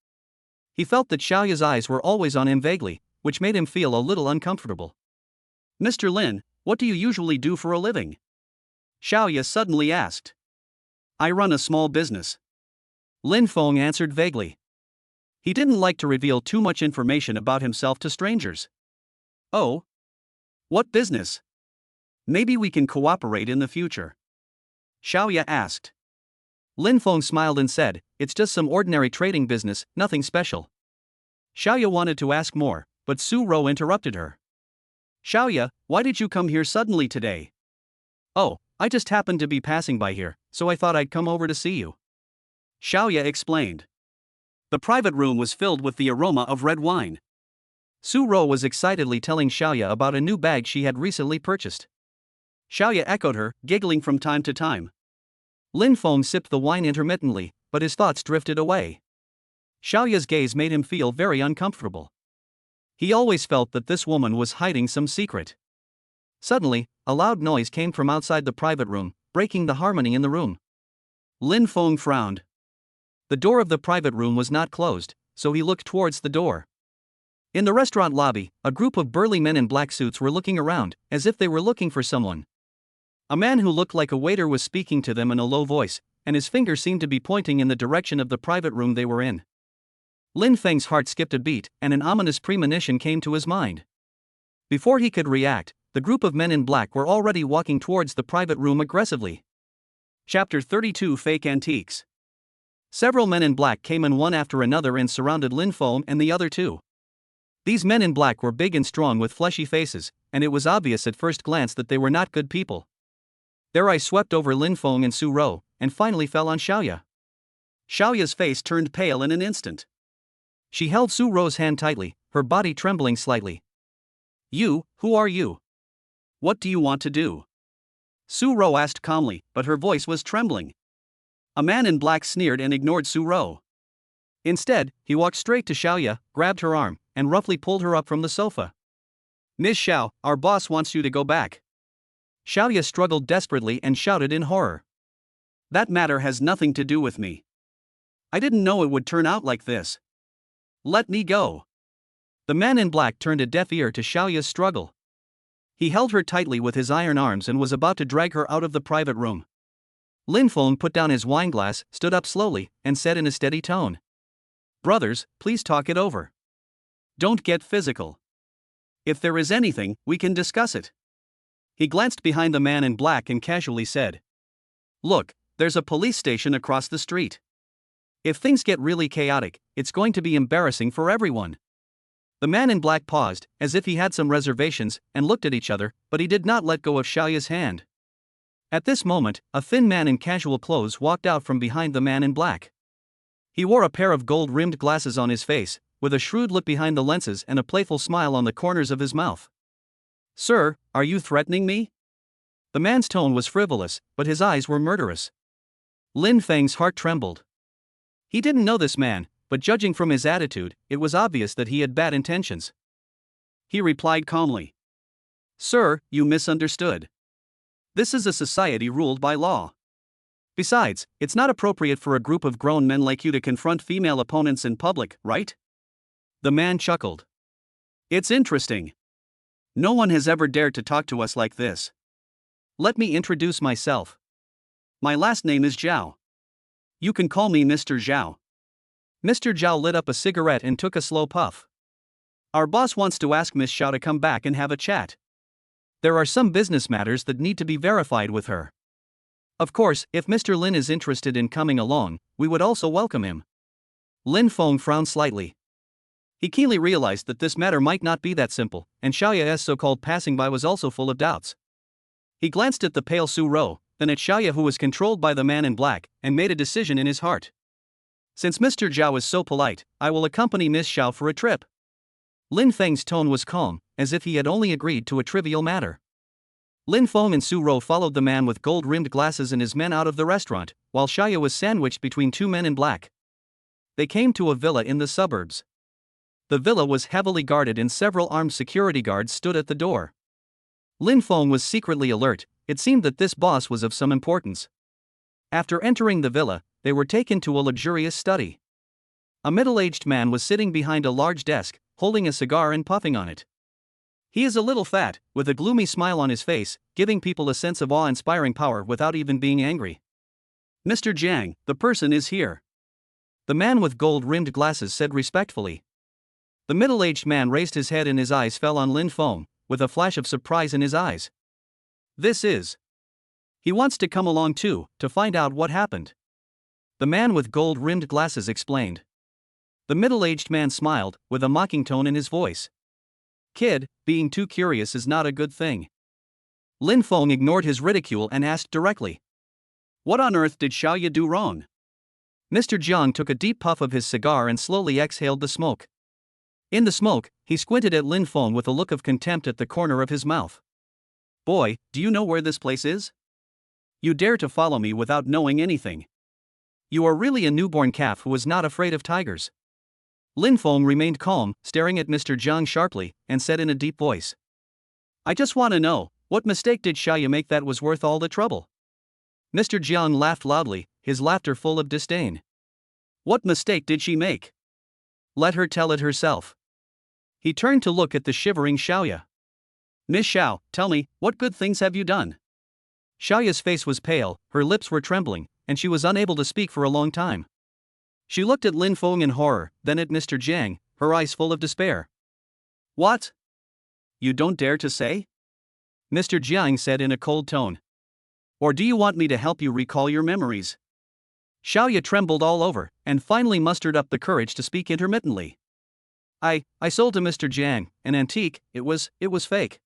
He felt that Xiaoya's eyes were always on him vaguely, which made him feel a little uncomfortable. Mr. Lin, what do you usually do for a living? Xiaoya suddenly asked. I run a small business. Lin Feng answered vaguely. He didn't like to reveal too much information about himself to strangers. Oh? What business? Maybe we can cooperate in the future. Xiaoya asked. Lin Feng smiled and said, it's just some ordinary trading business, nothing special. Xiaoya wanted to ask more, but Su Ro interrupted her. Xiaoya, why did you come here suddenly today? Oh, I just happened to be passing by here, so I thought I'd come over to see you. Xiaoya explained. The private room was filled with the aroma of red wine. Su Ro was excitedly telling Xiaoya about a new bag she had recently purchased. Xiaoya echoed her, giggling from time to time. Lin Feng sipped the wine intermittently, but his thoughts drifted away. Xiaoya's gaze made him feel very uncomfortable. He always felt that this woman was hiding some secret. Suddenly, a loud noise came from outside the private room, breaking the harmony in the room. Lin Feng frowned. The door of the private room was not closed, so he looked towards the door. In the restaurant lobby, a group of burly men in black suits were looking around, as if they were looking for someone. A man who looked like a waiter was speaking to them in a low voice, and his finger seemed to be pointing in the direction of the private room they were in. Lin Feng's heart skipped a beat, and an ominous premonition came to his mind. Before he could react, the group of men in black were already walking towards the private room aggressively. Chapter 32 Fake Antiques. Several men in black came in one after another and surrounded Lin Feng and the other two. These men in black were big and strong with fleshy faces, and it was obvious at first glance that they were not good people. Their eyes swept over Lin Feng and Su Ro, and finally fell on Xiaoya. Xiaoya's face turned pale in an instant. She held Su Ro's hand tightly, her body trembling slightly. Who are you? What do you want to do? Su Ro asked calmly, but her voice was trembling. A man in black sneered and ignored Su Ro. Instead, he walked straight to Xiaoya, grabbed her arm, and roughly pulled her up from the sofa. Miss Xiao, our boss wants you to go back. Xiaoya struggled desperately and shouted in horror. That matter has nothing to do with me. I didn't know it would turn out like this. Let me go. The man in black turned a deaf ear to Xiaoya's struggle. He held her tightly with his iron arms and was about to drag her out of the private room. Lin Feng put down his wineglass, stood up slowly, and said in a steady tone. Brothers, please talk it over. Don't get physical. If there is anything, we can discuss it. He glanced behind the man in black and casually said. Look, there's a police station across the street. If things get really chaotic, it's going to be embarrassing for everyone. The man in black paused, as if he had some reservations, and looked at each other, but he did not let go of Xiaoya's hand. At this moment, a thin man in casual clothes walked out from behind the man in black. He wore a pair of gold-rimmed glasses on his face, with a shrewd look behind the lenses and a playful smile on the corners of his mouth. Sir, are you threatening me? The man's tone was frivolous, but his eyes were murderous. Lin Feng's heart trembled. He didn't know this man, but judging from his attitude, it was obvious that he had bad intentions. He replied calmly. Sir, you misunderstood. This is a society ruled by law. Besides, it's not appropriate for a group of grown men like you to confront female opponents in public, right? The man chuckled. It's interesting. No one has ever dared to talk to us like this. Let me introduce myself. My last name is Zhao. You can call me Mr. Zhao. Mr. Zhao lit up a cigarette and took a slow puff. Our boss wants to ask Miss Xiao to come back and have a chat. There are some business matters that need to be verified with her. Of course, if Mr. Lin is interested in coming along, we would also welcome him. Lin Feng frowned slightly. He keenly realized that this matter might not be that simple, and Xiaoya's so-called passing by was also full of doubts. He glanced at the pale Su Ro, then at Xiaoya, who was controlled by the man in black, and made a decision in his heart. Since Mr. Zhao is so polite, I will accompany Miss Xiao for a trip. Lin Feng's tone was calm, as if he had only agreed to a trivial matter. Lin Feng and Su Ro followed the man with gold-rimmed glasses and his men out of the restaurant, while Xiaoya was sandwiched between two men in black. They came to a villa in the suburbs. The villa was heavily guarded and several armed security guards stood at the door. Lin Feng was secretly alert. It seemed that this boss was of some importance. After entering the villa, they were taken to a luxurious study. A middle-aged man was sitting behind a large desk, holding a cigar and puffing on it. He is a little fat, with a gloomy smile on his face, giving people a sense of awe-inspiring power without even being angry. Mr. Jiang, the person is here. The man with gold-rimmed glasses said respectfully. The middle-aged man raised his head and his eyes fell on Lin Feng, with a flash of surprise in his eyes. This is. He wants to come along too, to find out what happened. The man with gold-rimmed glasses explained. The middle-aged man smiled, with a mocking tone in his voice. Kid, being too curious is not a good thing. Lin Feng ignored his ridicule and asked directly. What on earth did Xiaoya do wrong? Mr. Jiang took a deep puff of his cigar and slowly exhaled the smoke. In the smoke, he squinted at Lin Feng with a look of contempt at the corner of his mouth. Boy, do you know where this place is? You dare to follow me without knowing anything. You are really a newborn calf who is not afraid of tigers. Lin Feng remained calm, staring at Mr. Jiang sharply, and said in a deep voice. I just want to know, what mistake did Xiaoya make that was worth all the trouble? Mr. Jiang laughed loudly, his laughter full of disdain. What mistake did she make? Let her tell it herself. He turned to look at the shivering Xiaoya. Miss Xiao, tell me, what good things have you done? Xiaoya's face was pale, her lips were trembling, and she was unable to speak for a long time. She looked at Lin Feng in horror, then at Mr. Jiang, her eyes full of despair. What? You don't dare to say? Mr. Jiang said in a cold tone. Or do you want me to help you recall your memories? Xiaoya trembled all over, and finally mustered up the courage to speak intermittently. I sold to Mr. Jiang, an antique. It was fake.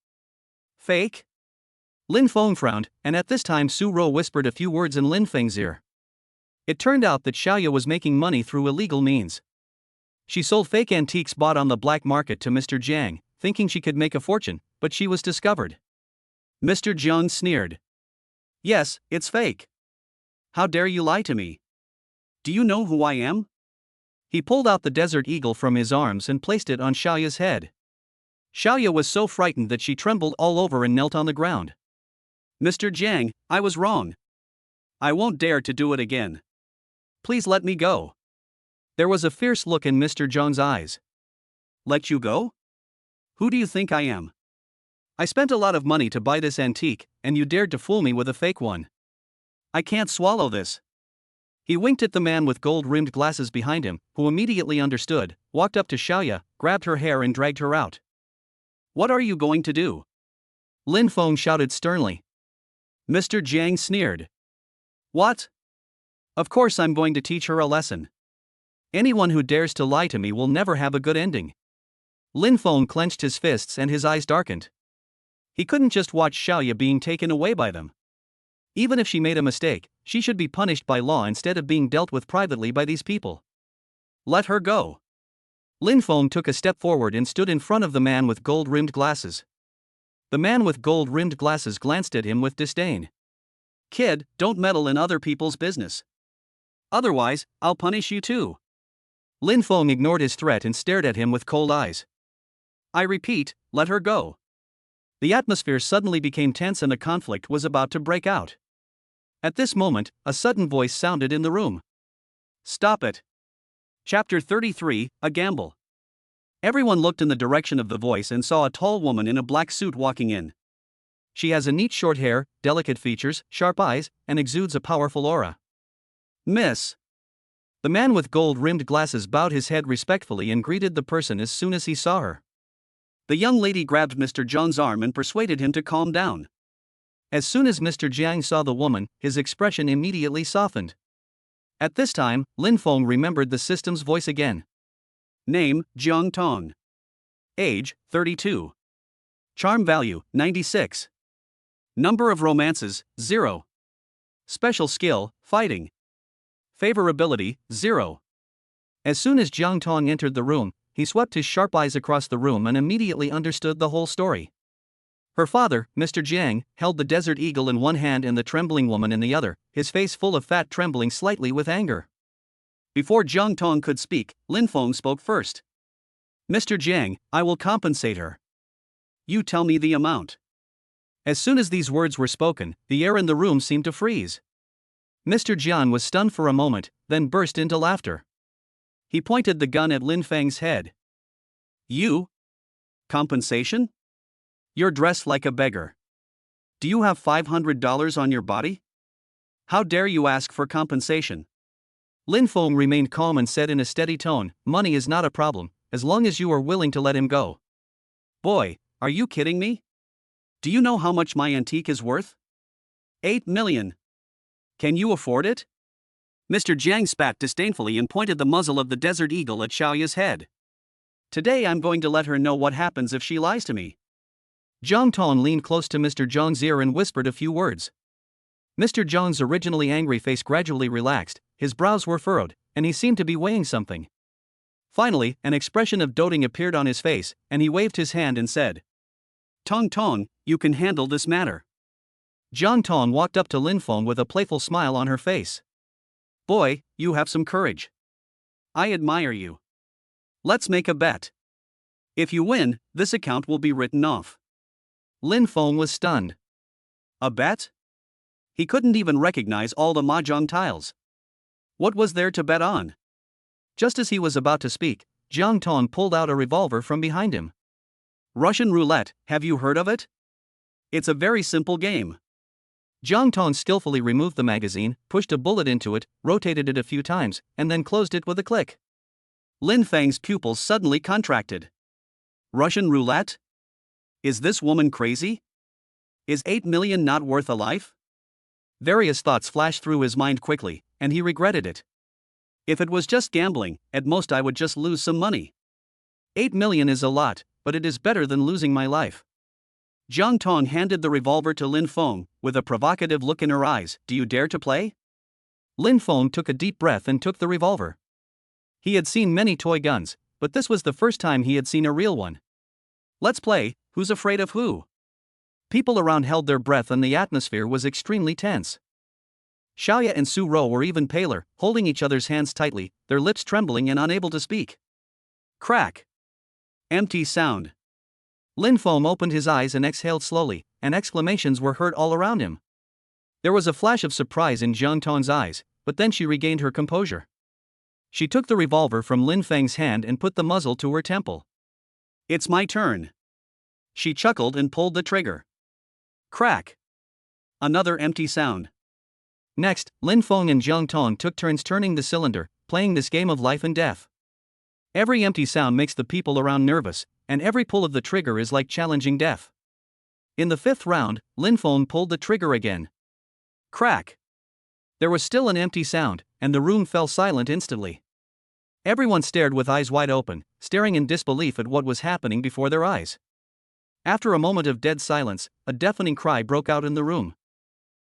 Fake? Lin Feng frowned, and at this time Su Ro whispered a few words in Lin Feng's ear. It turned out that Xiaoya was making money through illegal means. She sold fake antiques bought on the black market to Mr. Jiang, thinking she could make a fortune, but she was discovered. Mr. Jiang sneered. Yes, it's fake. How dare you lie to me? Do you know who I am? He pulled out the desert eagle from his arms and placed it on Xiaoya's head. Xiaoya was so frightened that she trembled all over and knelt on the ground. Mr. Jiang, I was wrong. I won't dare to do it again. Please let me go. There was a fierce look in Mr. Jiang's eyes. Let you go? Who do you think I am? I spent a lot of money to buy this antique, and you dared to fool me with a fake one. I can't swallow this. He winked at the man with gold-rimmed glasses behind him, who immediately understood, walked up to Xiaoya, grabbed her hair and dragged her out. What are you going to do? Lin Feng shouted sternly. Mr. Jiang sneered. What? Of course I'm going to teach her a lesson. Anyone who dares to lie to me will never have a good ending. Lin Feng clenched his fists and his eyes darkened. He couldn't just watch Xiaoya being taken away by them. Even if she made a mistake, she should be punished by law instead of being dealt with privately by these people. Let her go. Lin Feng took a step forward and stood in front of the man with gold-rimmed glasses. The man with gold-rimmed glasses glanced at him with disdain. Kid, don't meddle in other people's business. Otherwise, I'll punish you too. Lin Feng ignored his threat and stared at him with cold eyes. I repeat, let her go. The atmosphere suddenly became tense and a conflict was about to break out. At this moment, a sudden voice sounded in the room. Stop it. Chapter 33, A Gamble. Everyone looked in the direction of the voice and saw a tall woman in a black suit walking in. She has a neat short hair, delicate features, sharp eyes, and exudes a powerful aura. Miss. The man with gold-rimmed glasses bowed his head respectfully and greeted the person as soon as he saw her. The young lady grabbed Mr. Jiang's arm and persuaded him to calm down. As soon as Mr. Jiang saw the woman, his expression immediately softened. At this time, Lin Feng remembered the system's voice again. Name, Jiang Tong. Age, 32. Charm value, 96. Number of romances, 0. Special skill, fighting. Favorability, 0. As soon as Jiang Tong entered the room, he swept his sharp eyes across the room and immediately understood the whole story. Her father, Mr. Jiang, held the desert eagle in one hand and the trembling woman in the other, his face full of fat trembling slightly with anger. Before Jiang Tong could speak, Lin Feng spoke first. Mr. Jiang, I will compensate her. You tell me the amount. As soon as these words were spoken, the air in the room seemed to freeze. Mr. Jiang was stunned for a moment, then burst into laughter. He pointed the gun at Lin Feng's head. You? Compensation? You're dressed like a beggar. Do you have $500 on your body? How dare you ask for compensation? Lin Feng remained calm and said in a steady tone, money is not a problem, as long as you are willing to let him go. Boy, are you kidding me? Do you know how much my antique is worth? 8 million. Can you afford it? Mr. Jiang spat disdainfully and pointed the muzzle of the desert eagle at Xiaoya's head. Today I'm going to let her know what happens if she lies to me. Jiang Tong leaned close to Mr. Zhang's ear and whispered a few words. Mr. Zhang's originally angry face gradually relaxed, his brows were furrowed, and he seemed to be weighing something. Finally, an expression of doting appeared on his face, and he waved his hand and said, Tong Tong, you can handle this matter. Jiang Tong walked up to Lin Feng with a playful smile on her face. Boy, you have some courage. I admire you. Let's make a bet. If you win, this account will be written off. Lin Feng was stunned. A bet? He couldn't even recognize all the mahjong tiles. What was there to bet on? Just as he was about to speak, Jiang Tong pulled out a revolver from behind him. Russian roulette, have you heard of it? It's a very simple game. Jiang Tong skillfully removed the magazine, pushed a bullet into it, rotated it a few times, and then closed it with a click. Lin Feng's pupils suddenly contracted. Russian roulette? Is this woman crazy? Is 8 million not worth a life? Various thoughts flashed through his mind quickly, and he regretted it. If it was just gambling, at most I would just lose some money. 8 million is a lot, but it is better than losing my life. Jiang Tong handed the revolver to Lin Feng, with a provocative look in her eyes. Do you dare to play? Lin Feng took a deep breath and took the revolver. He had seen many toy guns, but this was the first time he had seen a real one. Let's play, who's afraid of who? People around held their breath and the atmosphere was extremely tense. Xiaoya and Su Ro were even paler, holding each other's hands tightly, their lips trembling and unable to speak. Crack. Empty sound. Lin Feng opened his eyes and exhaled slowly, and exclamations were heard all around him. There was a flash of surprise in Jiang Tong's eyes, but then she regained her composure. She took the revolver from Lin Feng's hand and put the muzzle to her temple. It's my turn. She chuckled and pulled the trigger. Crack. Another empty sound. Next, Lin Feng and Jiang Tong took turns turning the cylinder, playing this game of life and death. Every empty sound makes the people around nervous, and every pull of the trigger is like challenging death. In the fifth round, Lin Feng pulled the trigger again. Crack. There was still an empty sound, and the room fell silent instantly. Everyone stared with eyes wide open, staring in disbelief at what was happening before their eyes. After a moment of dead silence, a deafening cry broke out in the room.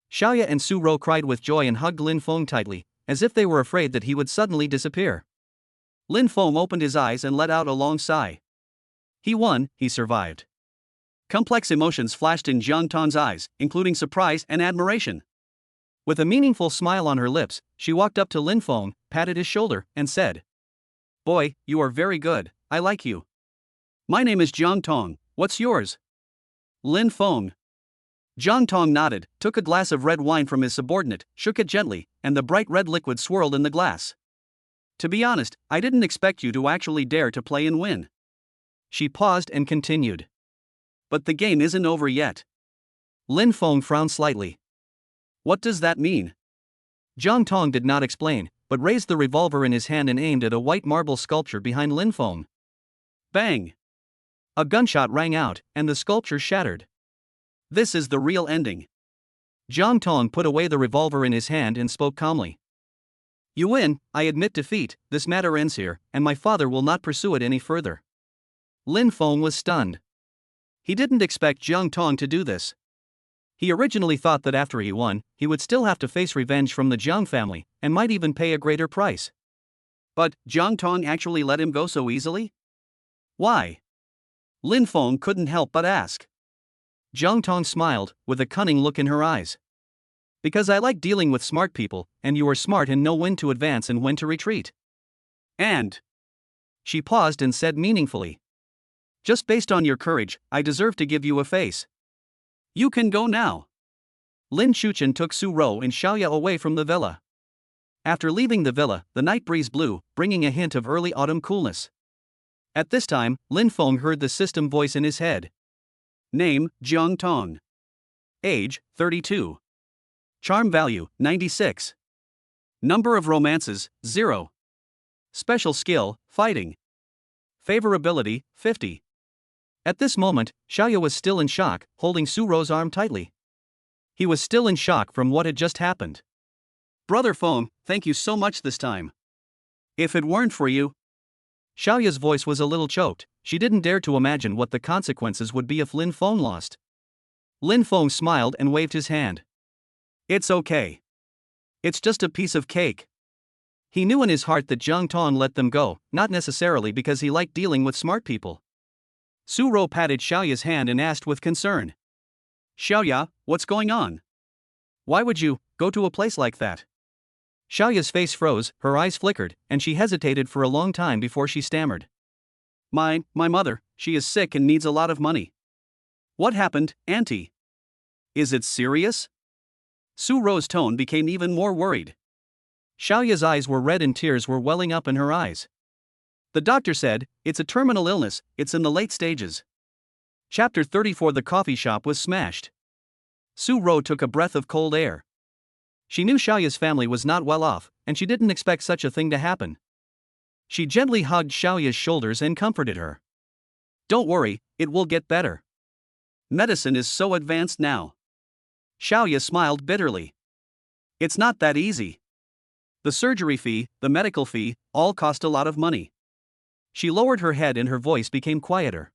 Xiaoya and Su Ro cried with joy and hugged Lin Feng tightly, as if they were afraid that he would suddenly disappear. Lin Feng opened his eyes and let out a long sigh. He won, he survived. Complex emotions flashed in Jiang Tong's eyes, including surprise and admiration. With a meaningful smile on her lips, she walked up to Lin Feng, patted his shoulder, and said, "Boy, you are very good, I like you." "My name is Jiang Tong, what's yours?" "Lin Feng." Jiang Tong nodded, took a glass of red wine from his subordinate, shook it gently, and the bright red liquid swirled in the glass. "To be honest, I didn't expect you to actually dare to play and win." She paused and continued. "But the game isn't over yet." Lin Feng frowned slightly. "What does that mean?" Jiang Tong did not explain, but raised the revolver in his hand and aimed at a white marble sculpture behind Lin Feng. Bang! A gunshot rang out, and the sculpture shattered. "This is the real ending." Jiang Tong put away the revolver in his hand and spoke calmly. "You win, I admit defeat, this matter ends here, and my father will not pursue it any further." Lin Feng was stunned. He didn't expect Jiang Tong to do this. He originally thought that after he won, he would still have to face revenge from the Jiang family, and might even pay a greater price. But Jiang Tong actually let him go so easily? Why? Lin Feng couldn't help but ask. Jiang Tong smiled, with a cunning look in her eyes. "Because I like dealing with smart people, and you are smart and know when to advance and when to retreat." And she paused and said meaningfully, "Just based on your courage, I deserve to give you a face. You can go now." Lin Chuchen took Su Ro and Xiaoya away from the villa. After leaving the villa, the night breeze blew, bringing a hint of early autumn coolness. At this time, Lin Feng heard the system voice in his head. Name, Jiang Tong. Age, 32. Charm value, 96. Number of romances, 0. Special skill, fighting. Favorability, 50. At this moment, Xiaoya was still in shock, holding Su Ro's arm tightly. He was still in shock from what had just happened. "Brother Feng, thank you so much this time. If it weren't for you..." Xiaoya's voice was a little choked. She didn't dare to imagine what the consequences would be if Lin Feng lost. Lin Feng smiled and waved his hand. "It's okay. It's just a piece of cake." He knew in his heart that Jiang Tong let them go, not necessarily because he liked dealing with smart people. Su Ro patted Xiaoya's hand and asked with concern. "Xiaoya, what's going on? Why would you go to a place like that?" Xiaoya's face froze, her eyes flickered, and she hesitated for a long time before she stammered. My mother, she is sick and needs a lot of money." "What happened, Auntie? Is it serious?" Su Ro's tone became even more worried. Xiaoya's eyes were red and tears were welling up in her eyes. "The doctor said, it's a terminal illness, it's in the late stages." Chapter 34. The coffee shop was smashed. Su Ro took a breath of cold air. She knew Xiaoya's family was not well off, and she didn't expect such a thing to happen. She gently hugged Xiaoya's shoulders and comforted her. "Don't worry, it will get better. Medicine is so advanced now." Xiaoya smiled bitterly. "It's not that easy. The surgery fee, the medical fee, all cost a lot of money." She lowered her head and her voice became quieter.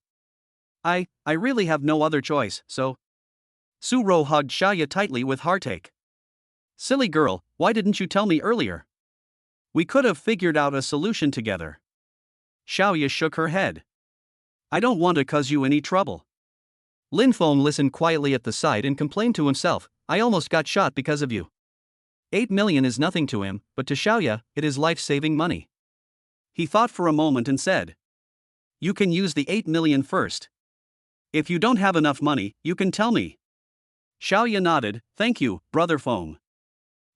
I really have no other choice, so..." Su Ro hugged Xiaoya tightly with heartache. "Silly girl, why didn't you tell me earlier?" We could have figured out a solution together. Xiaoya shook her head. I don't want to cause you any trouble. Lin Feng listened quietly at the side and complained to himself, I almost got shot because of you. 8 million is nothing to him, but to Xiaoya, it is life-saving money. He thought for a moment and said, You can use the 8 million first. If you don't have enough money, you can tell me. Xiaoya nodded, Thank you, Brother Feng.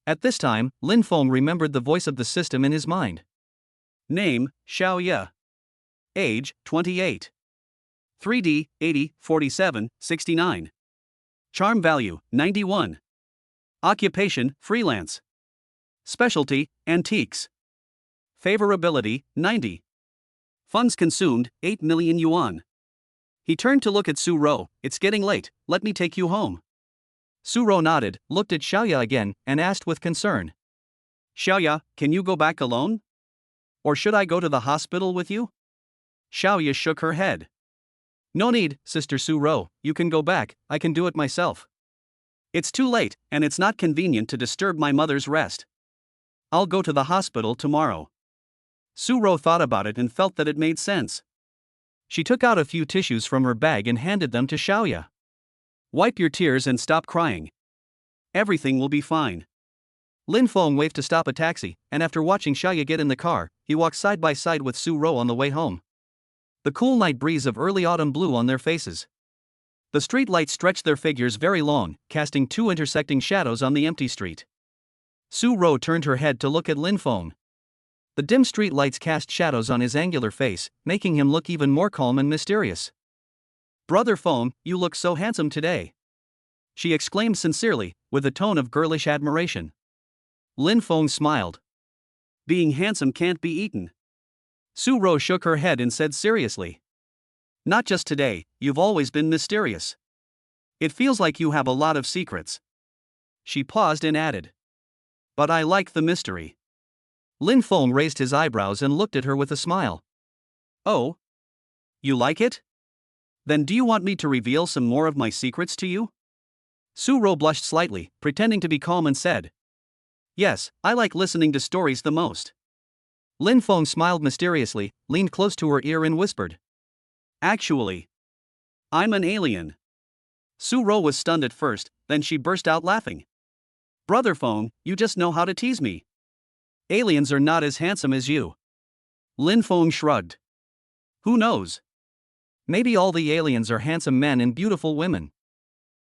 At this time, Lin Feng remembered the voice of the system in his mind. Name, Xiaoya. Age, 28. 3D, 80, 47, 69. Charm value, 91. Occupation, freelance. Specialty, antiques. Favorability, 90. Funds consumed, 8 million yuan. He turned to look at Su Ro, It's getting late, let me take you home. Su Ro nodded, looked at Xiaoya again, and asked with concern. Xiaoya, can you go back alone? Or should I go to the hospital with you? Xiaoya shook her head. No need, Sister Su Ro, you can go back, I can do it myself. It's too late, and it's not convenient to disturb my mother's rest. I'll go to the hospital tomorrow. Su Ro thought about it and felt that it made sense. She took out a few tissues from her bag and handed them to Xiaoya. Wipe your tears and stop crying. Everything will be fine. Lin Feng waved to stop a taxi, and after watching Xiaoya get in the car, he walked side by side with Su Ro on the way home. The cool night breeze of early autumn blew on their faces. The street lights stretched their figures very long, casting two intersecting shadows on the empty street. Su Ro turned her head to look at Lin Feng. The dim street lights cast shadows on his angular face, making him look even more calm and mysterious. Brother Feng, you look so handsome today. She exclaimed sincerely, with a tone of girlish admiration. Lin Feng smiled. Being handsome can't be eaten. Su Ro shook her head and said seriously. Not just today, you've always been mysterious. It feels like you have a lot of secrets. She paused and added. But I like the mystery. Lin Feng raised his eyebrows and looked at her with a smile. Oh? You like it? Then do you want me to reveal some more of my secrets to you? Su Ro blushed slightly, pretending to be calm and said. Yes, I like listening to stories the most. Lin Feng smiled mysteriously, leaned close to her ear and whispered. Actually, I'm an alien. Su Ro was stunned at first, then she burst out laughing. Brother Feng, you just know how to tease me. Aliens are not as handsome as you. Lin Feng shrugged. Who knows? Maybe all the aliens are handsome men and beautiful women.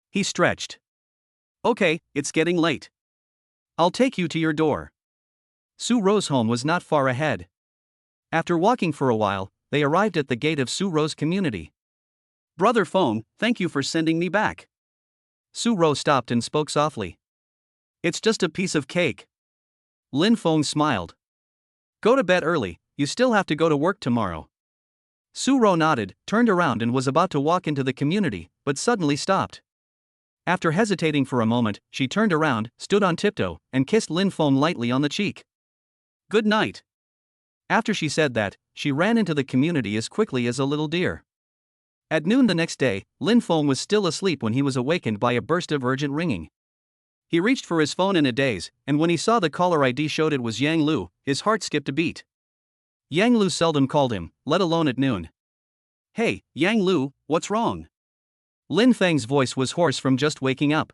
He stretched. Okay, it's getting late. I'll take you to your door. Su Ro's home was not far ahead. After walking for a while, they arrived at the gate of Su Ro's community. Brother Feng, thank you for sending me back. Su Ro stopped and spoke softly. It's just a piece of cake. Lin Feng smiled. Go to bed early, you still have to go to work tomorrow. Su Ro nodded, turned around and was about to walk into the community, but suddenly stopped. After hesitating for a moment, she turned around, stood on tiptoe, and kissed Lin Feng lightly on the cheek. Good night. After she said that, she ran into the community as quickly as a little deer. At noon the next day, Lin Feng was still asleep when he was awakened by a burst of urgent ringing. He reached for his phone in a daze, and when he saw the caller ID showed it was Yang Lu, his heart skipped a beat. Yang Lu seldom called him, let alone at noon. Hey, Yang Lu, what's wrong? Lin Feng's voice was hoarse from just waking up.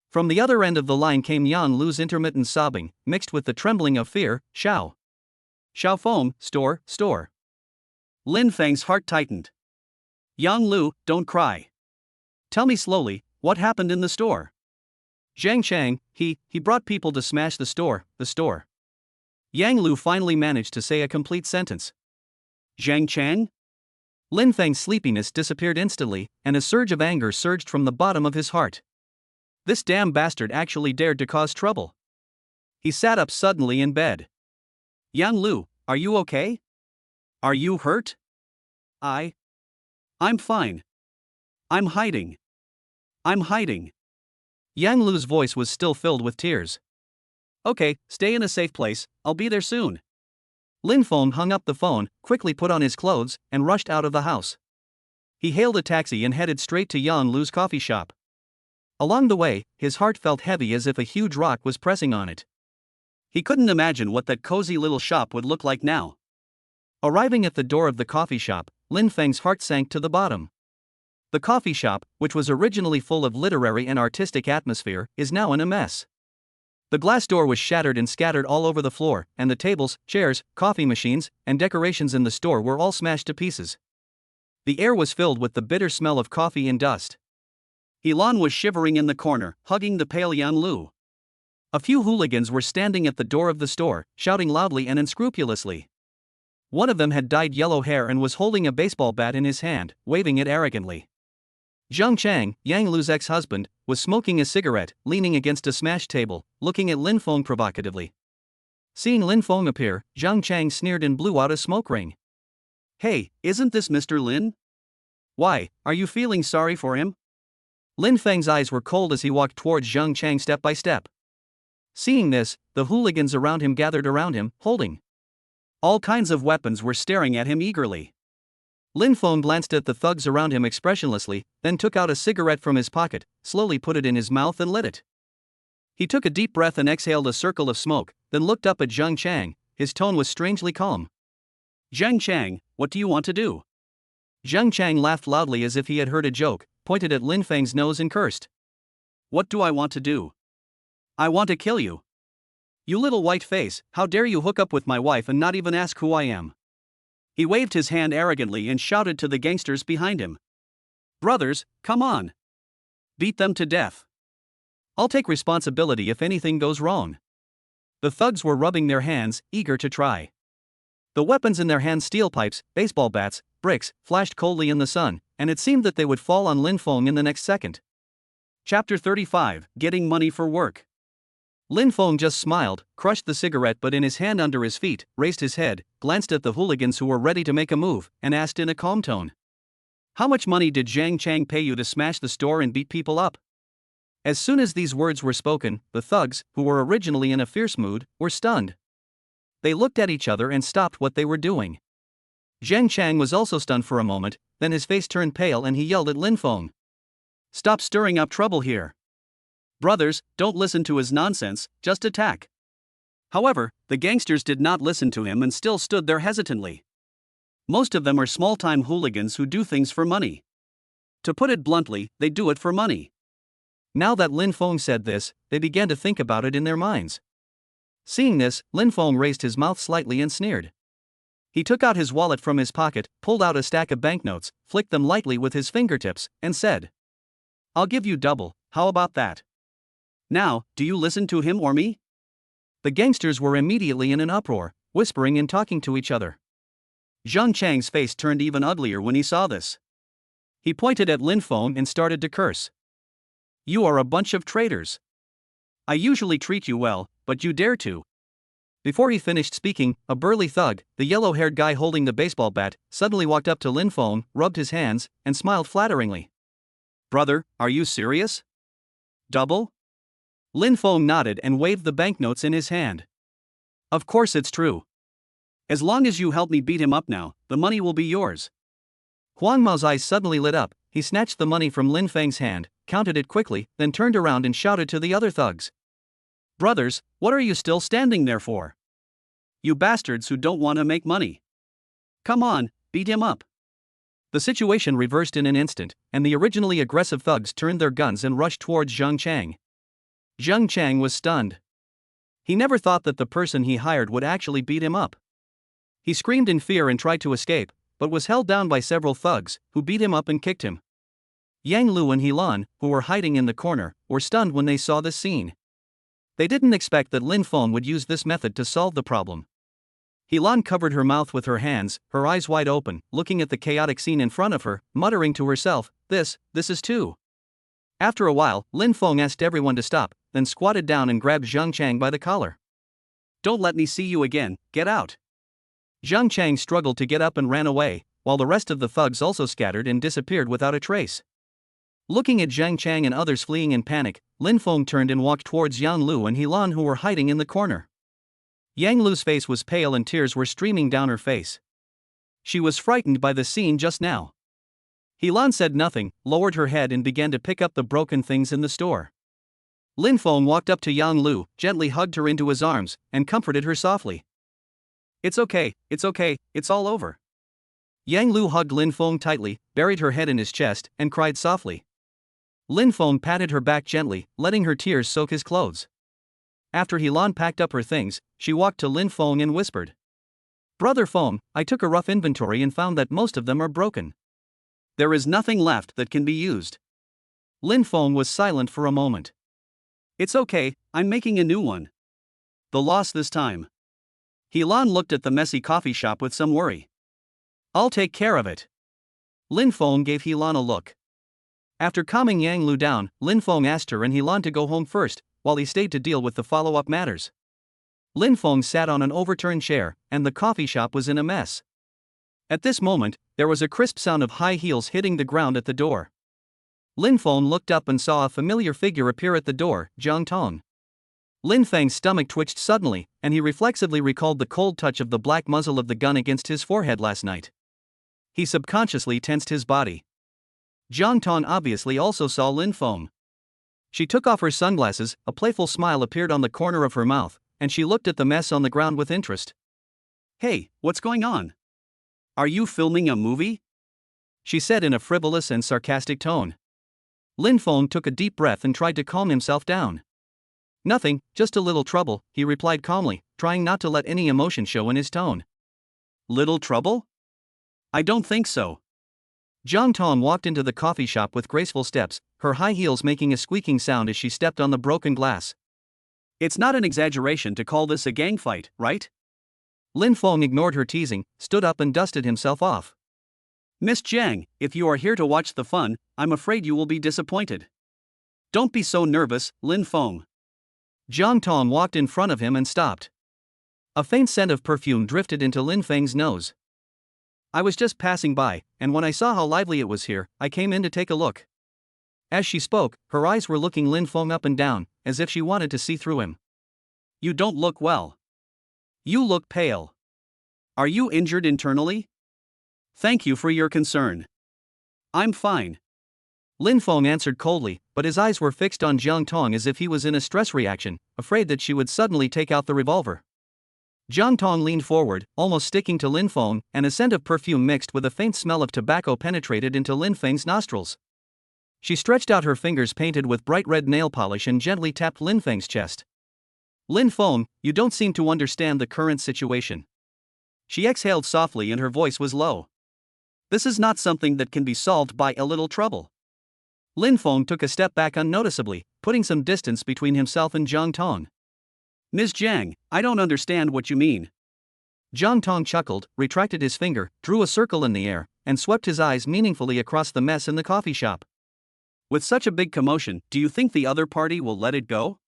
From the other end of the line came Yang Lu's intermittent sobbing, mixed with the trembling of fear. Xiao Feng, store. Lin Feng's heart tightened. Yang Lu, don't cry. Tell me slowly, what happened in the store? Zhang Chang, he brought people to smash the store. Yang Lu finally managed to say a complete sentence. Zhang Chang? Lin Feng's sleepiness disappeared instantly, and a surge of anger surged from the bottom of his heart. This damn bastard actually dared to cause trouble. He sat up suddenly in bed. Yang Lu, are you okay? Are you hurt? I'm fine. I'm hiding. Yang Lu's voice was still filled with tears. Okay, stay in a safe place, I'll be there soon. Lin Feng hung up the phone, quickly put on his clothes, and rushed out of the house. He hailed a taxi and headed straight to Yang Lu's coffee shop. Along the way, his heart felt heavy as if a huge rock was pressing on it. He couldn't imagine what that cozy little shop would look like now. Arriving at the door of the coffee shop, Lin Feng's heart sank to the bottom. The coffee shop, which was originally full of literary and artistic atmosphere, is now in a mess. The glass door was shattered and scattered all over the floor, and the tables, chairs, coffee machines, and decorations in the store were all smashed to pieces. The air was filled with the bitter smell of coffee and dust. Helan was shivering in the corner, hugging the pale Yan Lu. A few hooligans were standing at the door of the store, shouting loudly and unscrupulously. One of them had dyed yellow hair and was holding a baseball bat in his hand, waving it arrogantly. Zhang Chang, Yang Lu's ex-husband, was smoking a cigarette, leaning against a smashed table, looking at Lin Feng provocatively. Seeing Lin Feng appear, Zhang Chang sneered and blew out a smoke ring. "Hey, isn't this Mr. Lin? Why, are you feeling sorry for him?" Lin Feng's eyes were cold as he walked towards Zhang Chang step by step. Seeing this, the hooligans around him gathered around him, holding all kinds of weapons, were staring at him eagerly. Lin Feng glanced at the thugs around him expressionlessly, then took out a cigarette from his pocket, slowly put it in his mouth and lit it. He took a deep breath and exhaled a circle of smoke, then looked up at Zhang Chang. His tone was strangely calm. "Zhang Chang, what do you want to do?" Zhang Chang laughed loudly as if he had heard a joke, pointed at Lin Feng's nose and cursed. "What do I want to do? I want to kill you. You little white face, how dare you hook up with my wife and not even ask who I am?" He waved his hand arrogantly and shouted to the gangsters behind him. "Brothers, come on. Beat them to death. I'll take responsibility if anything goes wrong." The thugs were rubbing their hands, eager to try. The weapons in their hands, steel pipes, baseball bats, bricks, flashed coldly in the sun, and it seemed that they would fall on Lin Feng in the next second. Chapter 35, Getting Money for Work. Lin Feng just smiled, crushed the cigarette but in his hand under his feet, raised his head, glanced at the hooligans who were ready to make a move, and asked in a calm tone. "How much money did Zhang Chang pay you to smash the store and beat people up?" As soon as these words were spoken, the thugs, who were originally in a fierce mood, were stunned. They looked at each other and stopped what they were doing. Zhang Chang was also stunned for a moment, then his face turned pale and he yelled at Lin Feng. "Stop stirring up trouble here. Brothers, don't listen to his nonsense, just attack." However, the gangsters did not listen to him and still stood there hesitantly. Most of them are small-time hooligans who do things for money. To put it bluntly, they do it for money. Now that Lin Feng said this, they began to think about it in their minds. Seeing this, Lin Feng raised his mouth slightly and sneered. He took out his wallet from his pocket, pulled out a stack of banknotes, flicked them lightly with his fingertips, and said, "I'll give you double, how about that? Now, do you listen to him or me?" The gangsters were immediately in an uproar, whispering and talking to each other. Zhang Chang's face turned even uglier when he saw this. He pointed at Lin Feng and started to curse. "You are a bunch of traitors. I usually treat you well, but you dare to." Before he finished speaking, a burly thug, the yellow-haired guy holding the baseball bat, suddenly walked up to Lin Feng, rubbed his hands, and smiled flatteringly. "Brother, are you serious? Double?" Lin Feng nodded and waved the banknotes in his hand. "Of course it's true. As long as you help me beat him up now, the money will be yours." Huang Mao's eyes suddenly lit up. He snatched the money from Lin Feng's hand, counted it quickly, then turned around and shouted to the other thugs. "Brothers, what are you still standing there for? You bastards who don't want to make money. Come on, beat him up." The situation reversed in an instant, and the originally aggressive thugs turned their guns and rushed towards Zhang Chang. Zhang Chang was stunned. He never thought that the person he hired would actually beat him up. He screamed in fear and tried to escape, but was held down by several thugs, who beat him up and kicked him. Yang Lu and Helan, who were hiding in the corner, were stunned when they saw this scene. They didn't expect that Lin Feng would use this method to solve the problem. Helan covered her mouth with her hands, her eyes wide open, looking at the chaotic scene in front of her, muttering to herself, this is too. After a while, Lin Feng asked everyone to stop, then squatted down and grabbed Zhang Chang by the collar. "Don't let me see you again, get out." Zhang Chang struggled to get up and ran away, while the rest of the thugs also scattered and disappeared without a trace. Looking at Zhang Chang and others fleeing in panic, Lin Feng turned and walked towards Yang Lu and Helan, who were hiding in the corner. Yang Lu's face was pale and tears were streaming down her face. She was frightened by the scene just now. Helan said nothing, lowered her head and began to pick up the broken things in the store. Lin Feng walked up to Yang Lu, gently hugged her into his arms, and comforted her softly. It's okay, it's all over. Yang Lu hugged Lin Feng tightly, buried her head in his chest, and cried softly. Lin Feng patted her back gently, letting her tears soak his clothes. After Helan packed up her things, she walked to Lin Feng and whispered. Brother Feng, I took a rough inventory and found that most of them are broken. There is nothing left that can be used. Lin Feng was silent for a moment. It's okay, I'm making a new one. The loss this time. Helan looked at the messy coffee shop with some worry. I'll take care of it. Lin Feng gave Helan a look. After calming Yang Lu down, Lin Feng asked her and Helan to go home first, while he stayed to deal with the follow-up matters. Lin Feng sat on an overturned chair, and the coffee shop was in a mess. At this moment, there was a crisp sound of high heels hitting the ground at the door. Lin Feng looked up and saw a familiar figure appear at the door, Jiang Tong. Lin Feng's stomach twitched suddenly, and he reflexively recalled the cold touch of the black muzzle of the gun against his forehead last night. He subconsciously tensed his body. Jiang Tong obviously also saw Lin Feng. She took off her sunglasses, a playful smile appeared on the corner of her mouth, and she looked at the mess on the ground with interest. Hey, what's going on? Are you filming a movie? She said in a frivolous and sarcastic tone. Lin Feng took a deep breath and tried to calm himself down. Nothing, just a little trouble, he replied calmly, trying not to let any emotion show in his tone. Little trouble? I don't think so. Jiang Tong walked into the coffee shop with graceful steps, her high heels making a squeaking sound as she stepped on the broken glass. It's not an exaggeration to call this a gang fight, right? Lin Feng ignored her teasing, stood up and dusted himself off. Miss Jiang, if you are here to watch the fun, I'm afraid you will be disappointed. Don't be so nervous, Lin Feng. Jiang Tong walked in front of him and stopped. A faint scent of perfume drifted into Lin Feng's nose. I was just passing by, and when I saw how lively it was here, I came in to take a look. As she spoke, her eyes were looking Lin Feng up and down, as if she wanted to see through him. You don't look well. You look pale. Are you injured internally? Thank you for your concern. I'm fine. Lin Feng answered coldly, but his eyes were fixed on Jiang Tong as if he was in a stress reaction, afraid that she would suddenly take out the revolver. Jiang Tong leaned forward, almost sticking to Lin Feng, and a scent of perfume mixed with a faint smell of tobacco penetrated into Lin Feng's nostrils. She stretched out her fingers painted with bright red nail polish and gently tapped Lin Feng's chest. Lin Feng, you don't seem to understand the current situation. She exhaled softly and her voice was low. This is not something that can be solved by a little trouble. Lin Feng took a step back unnoticeably, putting some distance between himself and Jiang Tong. Ms. Jiang, I don't understand what you mean. Jiang Tong chuckled, retracted his finger, drew a circle in the air, and swept his eyes meaningfully across the mess in the coffee shop. With such a big commotion, do you think the other party will let it go?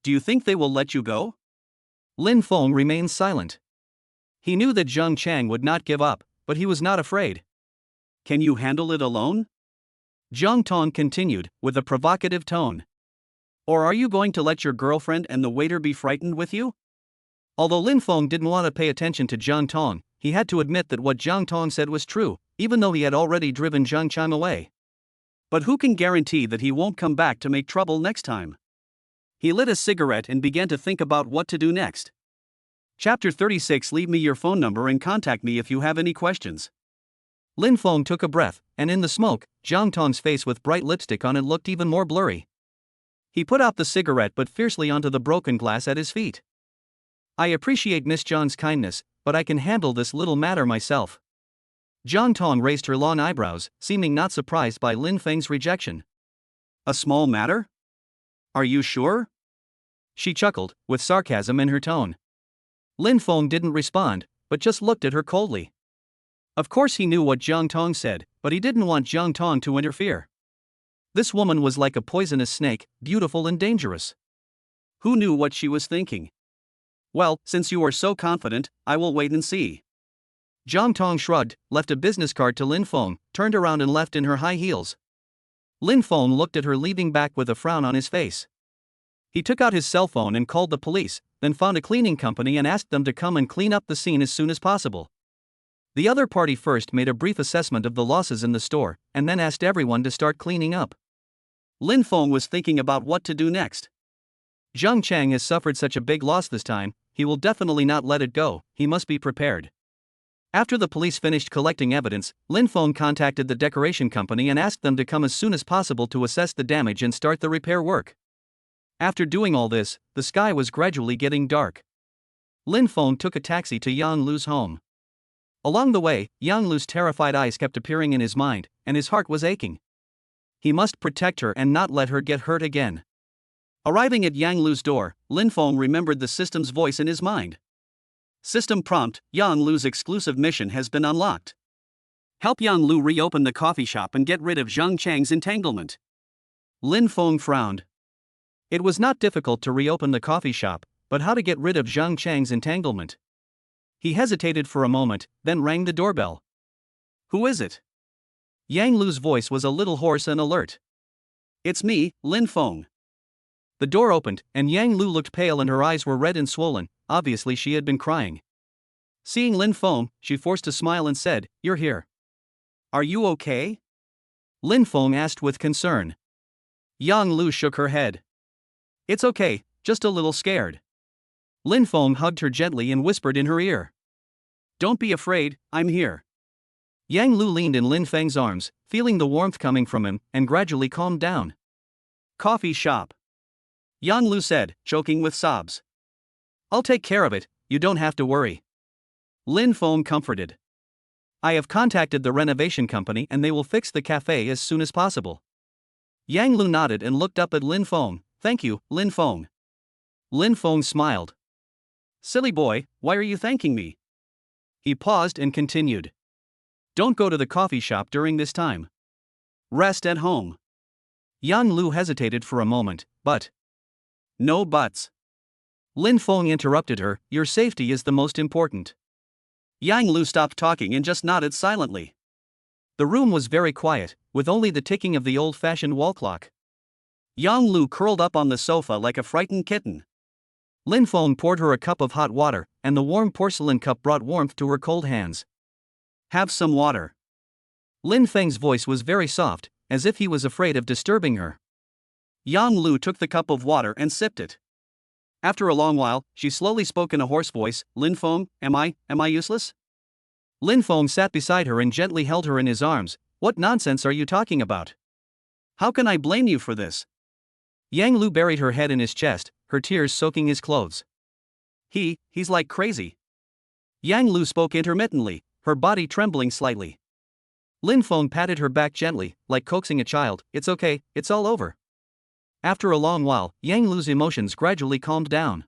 Do you think they will let you go? Lin Feng remained silent. He knew that Zheng Chang would not give up, but he was not afraid. Can you handle it alone? Jiang Tong continued, with a provocative tone. Or are you going to let your girlfriend and the waiter be frightened with you? Although Lin Feng didn't want to pay attention to Jiang Tong, he had to admit that what Jiang Tong said was true, even though he had already driven Zheng Chang away. But who can guarantee that he won't come back to make trouble next time? He lit a cigarette and began to think about what to do next. Chapter 36. Leave me your phone number and contact me if you have any questions. Lin Feng took a breath, and in the smoke, Jiang Tong's face with bright lipstick on it looked even more blurry. He put out the cigarette but fiercely onto the broken glass at his feet. I appreciate Miss Zhang's kindness, but I can handle this little matter myself. Jiang Tong raised her long eyebrows, seeming not surprised by Lin Feng's rejection. A small matter? Are you sure? She chuckled, with sarcasm in her tone. Lin Feng didn't respond, but just looked at her coldly. Of course he knew what Jiang Tong said, but he didn't want Jiang Tong to interfere. This woman was like a poisonous snake, beautiful and dangerous. Who knew what she was thinking? Well, since you are so confident, I will wait and see. Jiang Tong shrugged, left a business card to Lin Feng, turned around and left in her high heels. Lin Feng looked at her leaving back with a frown on his face. He took out his cell phone and called the police, then found a cleaning company and asked them to come and clean up the scene as soon as possible. The other party first made a brief assessment of the losses in the store, and then asked everyone to start cleaning up. Lin Feng was thinking about what to do next. Zhang Chang has suffered such a big loss this time, he will definitely not let it go, he must be prepared. After the police finished collecting evidence, Lin Feng contacted the decoration company and asked them to come as soon as possible to assess the damage and start the repair work. After doing all this, the sky was gradually getting dark. Lin Feng took a taxi to Yang Lu's home. Along the way, Yang Lu's terrified eyes kept appearing in his mind, and his heart was aching. He must protect her and not let her get hurt again. Arriving at Yang Lu's door, Lin Feng remembered the system's voice in his mind. System prompt: Yang Lu's exclusive mission has been unlocked. Help Yang Lu reopen the coffee shop and get rid of Zhang Chang's entanglement. Lin Feng frowned. It was not difficult to reopen the coffee shop, but how to get rid of Zhang Chang's entanglement? He hesitated for a moment, then rang the doorbell. Who is it? Yang Lu's voice was a little hoarse and alert. It's me, Lin Feng. The door opened, and Yang Lu looked pale and her eyes were red and swollen, obviously she had been crying. Seeing Lin Feng, she forced a smile and said, "You're here. Are you okay?" Lin Feng asked with concern. Yang Lu shook her head. It's okay, just a little scared. Lin Feng hugged her gently and whispered in her ear. Don't be afraid, I'm here. Yang Lu leaned in Lin Feng's arms, feeling the warmth coming from him, and gradually calmed down. Coffee shop. Yang Lu said, choking with sobs. I'll take care of it, you don't have to worry. Lin Feng comforted. I have contacted the renovation company and they will fix the cafe as soon as possible. Yang Lu nodded and looked up at Lin Feng. Thank you, Lin Feng. Lin Feng smiled. Silly boy, why are you thanking me? He paused and continued. Don't go to the coffee shop during this time. Rest at home. Yang Lu hesitated for a moment, but. No buts. Lin Feng interrupted her, your safety is the most important. Yang Lu stopped talking and just nodded silently. The room was very quiet, with only the ticking of the old-fashioned wall clock. Yang Lu curled up on the sofa like a frightened kitten. Lin Feng poured her a cup of hot water, and the warm porcelain cup brought warmth to her cold hands. Have some water. Lin Feng's voice was very soft, as if he was afraid of disturbing her. Yang Lu took the cup of water and sipped it. After a long while, she slowly spoke in a hoarse voice, Lin Feng, am I useless? Lin Feng sat beside her and gently held her in his arms. What nonsense are you talking about? How can I blame you for this? Yang Lu buried her head in his chest, her tears soaking his clothes. He's like crazy. Yang Lu spoke intermittently, her body trembling slightly. Lin Feng patted her back gently, like coaxing a child, it's okay, it's all over. After a long while, Yang Lu's emotions gradually calmed down.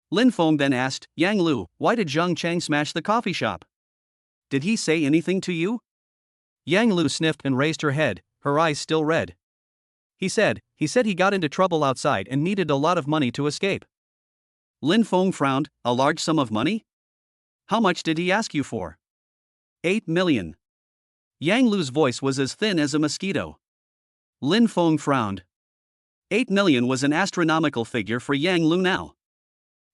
Lin Feng then asked, Yang Lu, why did Zhang Chang smash the coffee shop? Did he say anything to you? Yang Lu sniffed and raised her head, her eyes still red. He said he got into trouble outside and needed a lot of money to escape. Lin Feng frowned, a large sum of money? How much did he ask you for? 8 million. Yang Lu's voice was as thin as a mosquito. Lin Feng frowned. 8 million was an astronomical figure for Yang Lu now.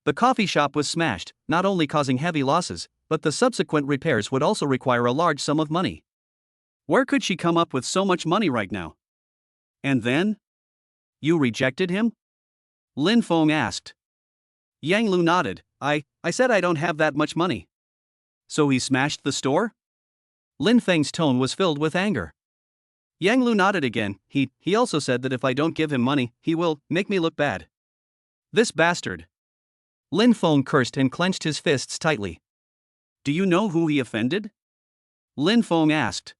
The coffee shop was smashed, not only causing heavy losses, but the subsequent repairs would also require a large sum of money. Where could she come up with so much money right now? And then? You rejected him? Lin Feng asked. Yang Lu nodded. I said I don't have that much money. So he smashed the store? Lin Feng's tone was filled with anger. Yang Lu nodded again. He also said that if I don't give him money, he will make me look bad. This bastard. Lin Feng cursed and clenched his fists tightly. Do you know who he offended? Lin Feng asked.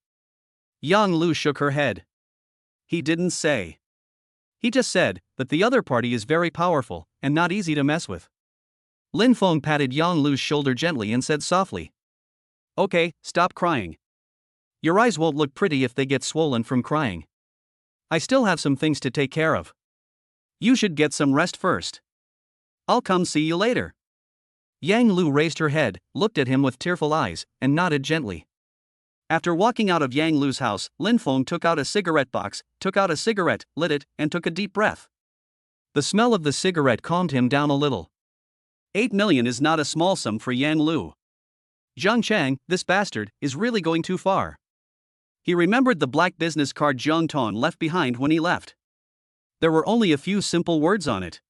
Yang Lu shook her head. He didn't say. He just said that the other party is very powerful and not easy to mess with. Lin Feng patted Yang Lu's shoulder gently and said softly. Okay, stop crying. Your eyes won't look pretty if they get swollen from crying. I still have some things to take care of. You should get some rest first. I'll come see you later. Yang Lu raised her head, looked at him with tearful eyes, and nodded gently. After walking out of Yang Lu's house, Lin Feng took out a cigarette box, took out a cigarette, lit it, and took a deep breath. The smell of the cigarette calmed him down a little. 8 million is not a small sum for Yang Lu. Zhang Chang, this bastard, is really going too far. He remembered the black business card Zhang Ton left behind when he left. There were only a few simple words on it.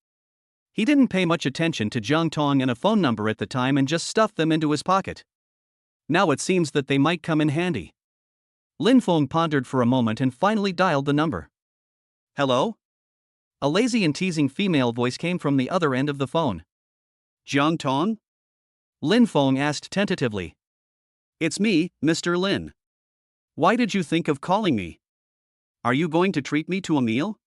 He didn't pay much attention to Jiang Tong and a phone number at the time and just stuffed them into his pocket. Now it seems that they might come in handy. Lin Feng pondered for a moment and finally dialed the number. Hello? A lazy and teasing female voice came from the other end of the phone. Jiang Tong? Lin Feng asked tentatively. It's me, Mr. Lin. Why did you think of calling me? Are you going to treat me to a meal?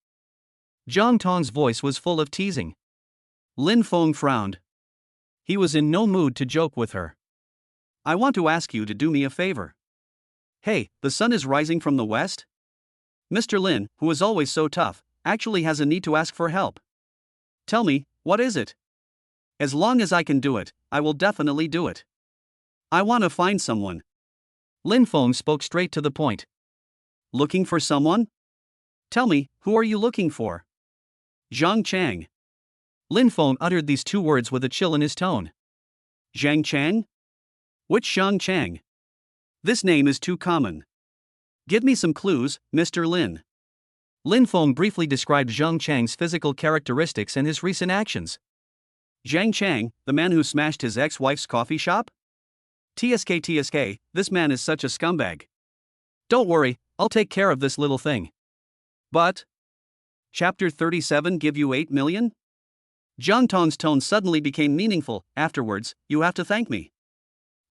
Jiang Tong's voice was full of teasing. Lin Feng frowned. He was in no mood to joke with her. I want to ask you to do me a favor. Hey, the sun is rising from the west? Mr. Lin, who is always so tough, actually has a need to ask for help. Tell me, what is it? As long as I can do it, I will definitely do it. I want to find someone. Lin Feng spoke straight to the point. Looking for someone? Tell me, who are you looking for? Zhang Chang. Lin Feng uttered these two words with a chill in his tone. Zhang Chang? Which Zhang Chang? This name is too common. Give me some clues, Mr. Lin. Lin Feng briefly described Zhang Chang's physical characteristics and his recent actions. Zhang Chang, the man who smashed his ex-wife's coffee shop? TSK, this man is such a scumbag. Don't worry, I'll take care of this little thing. But? Chapter 37 give you 8 million? Jiang Tong's tone suddenly became meaningful. Afterwards, you have to thank me.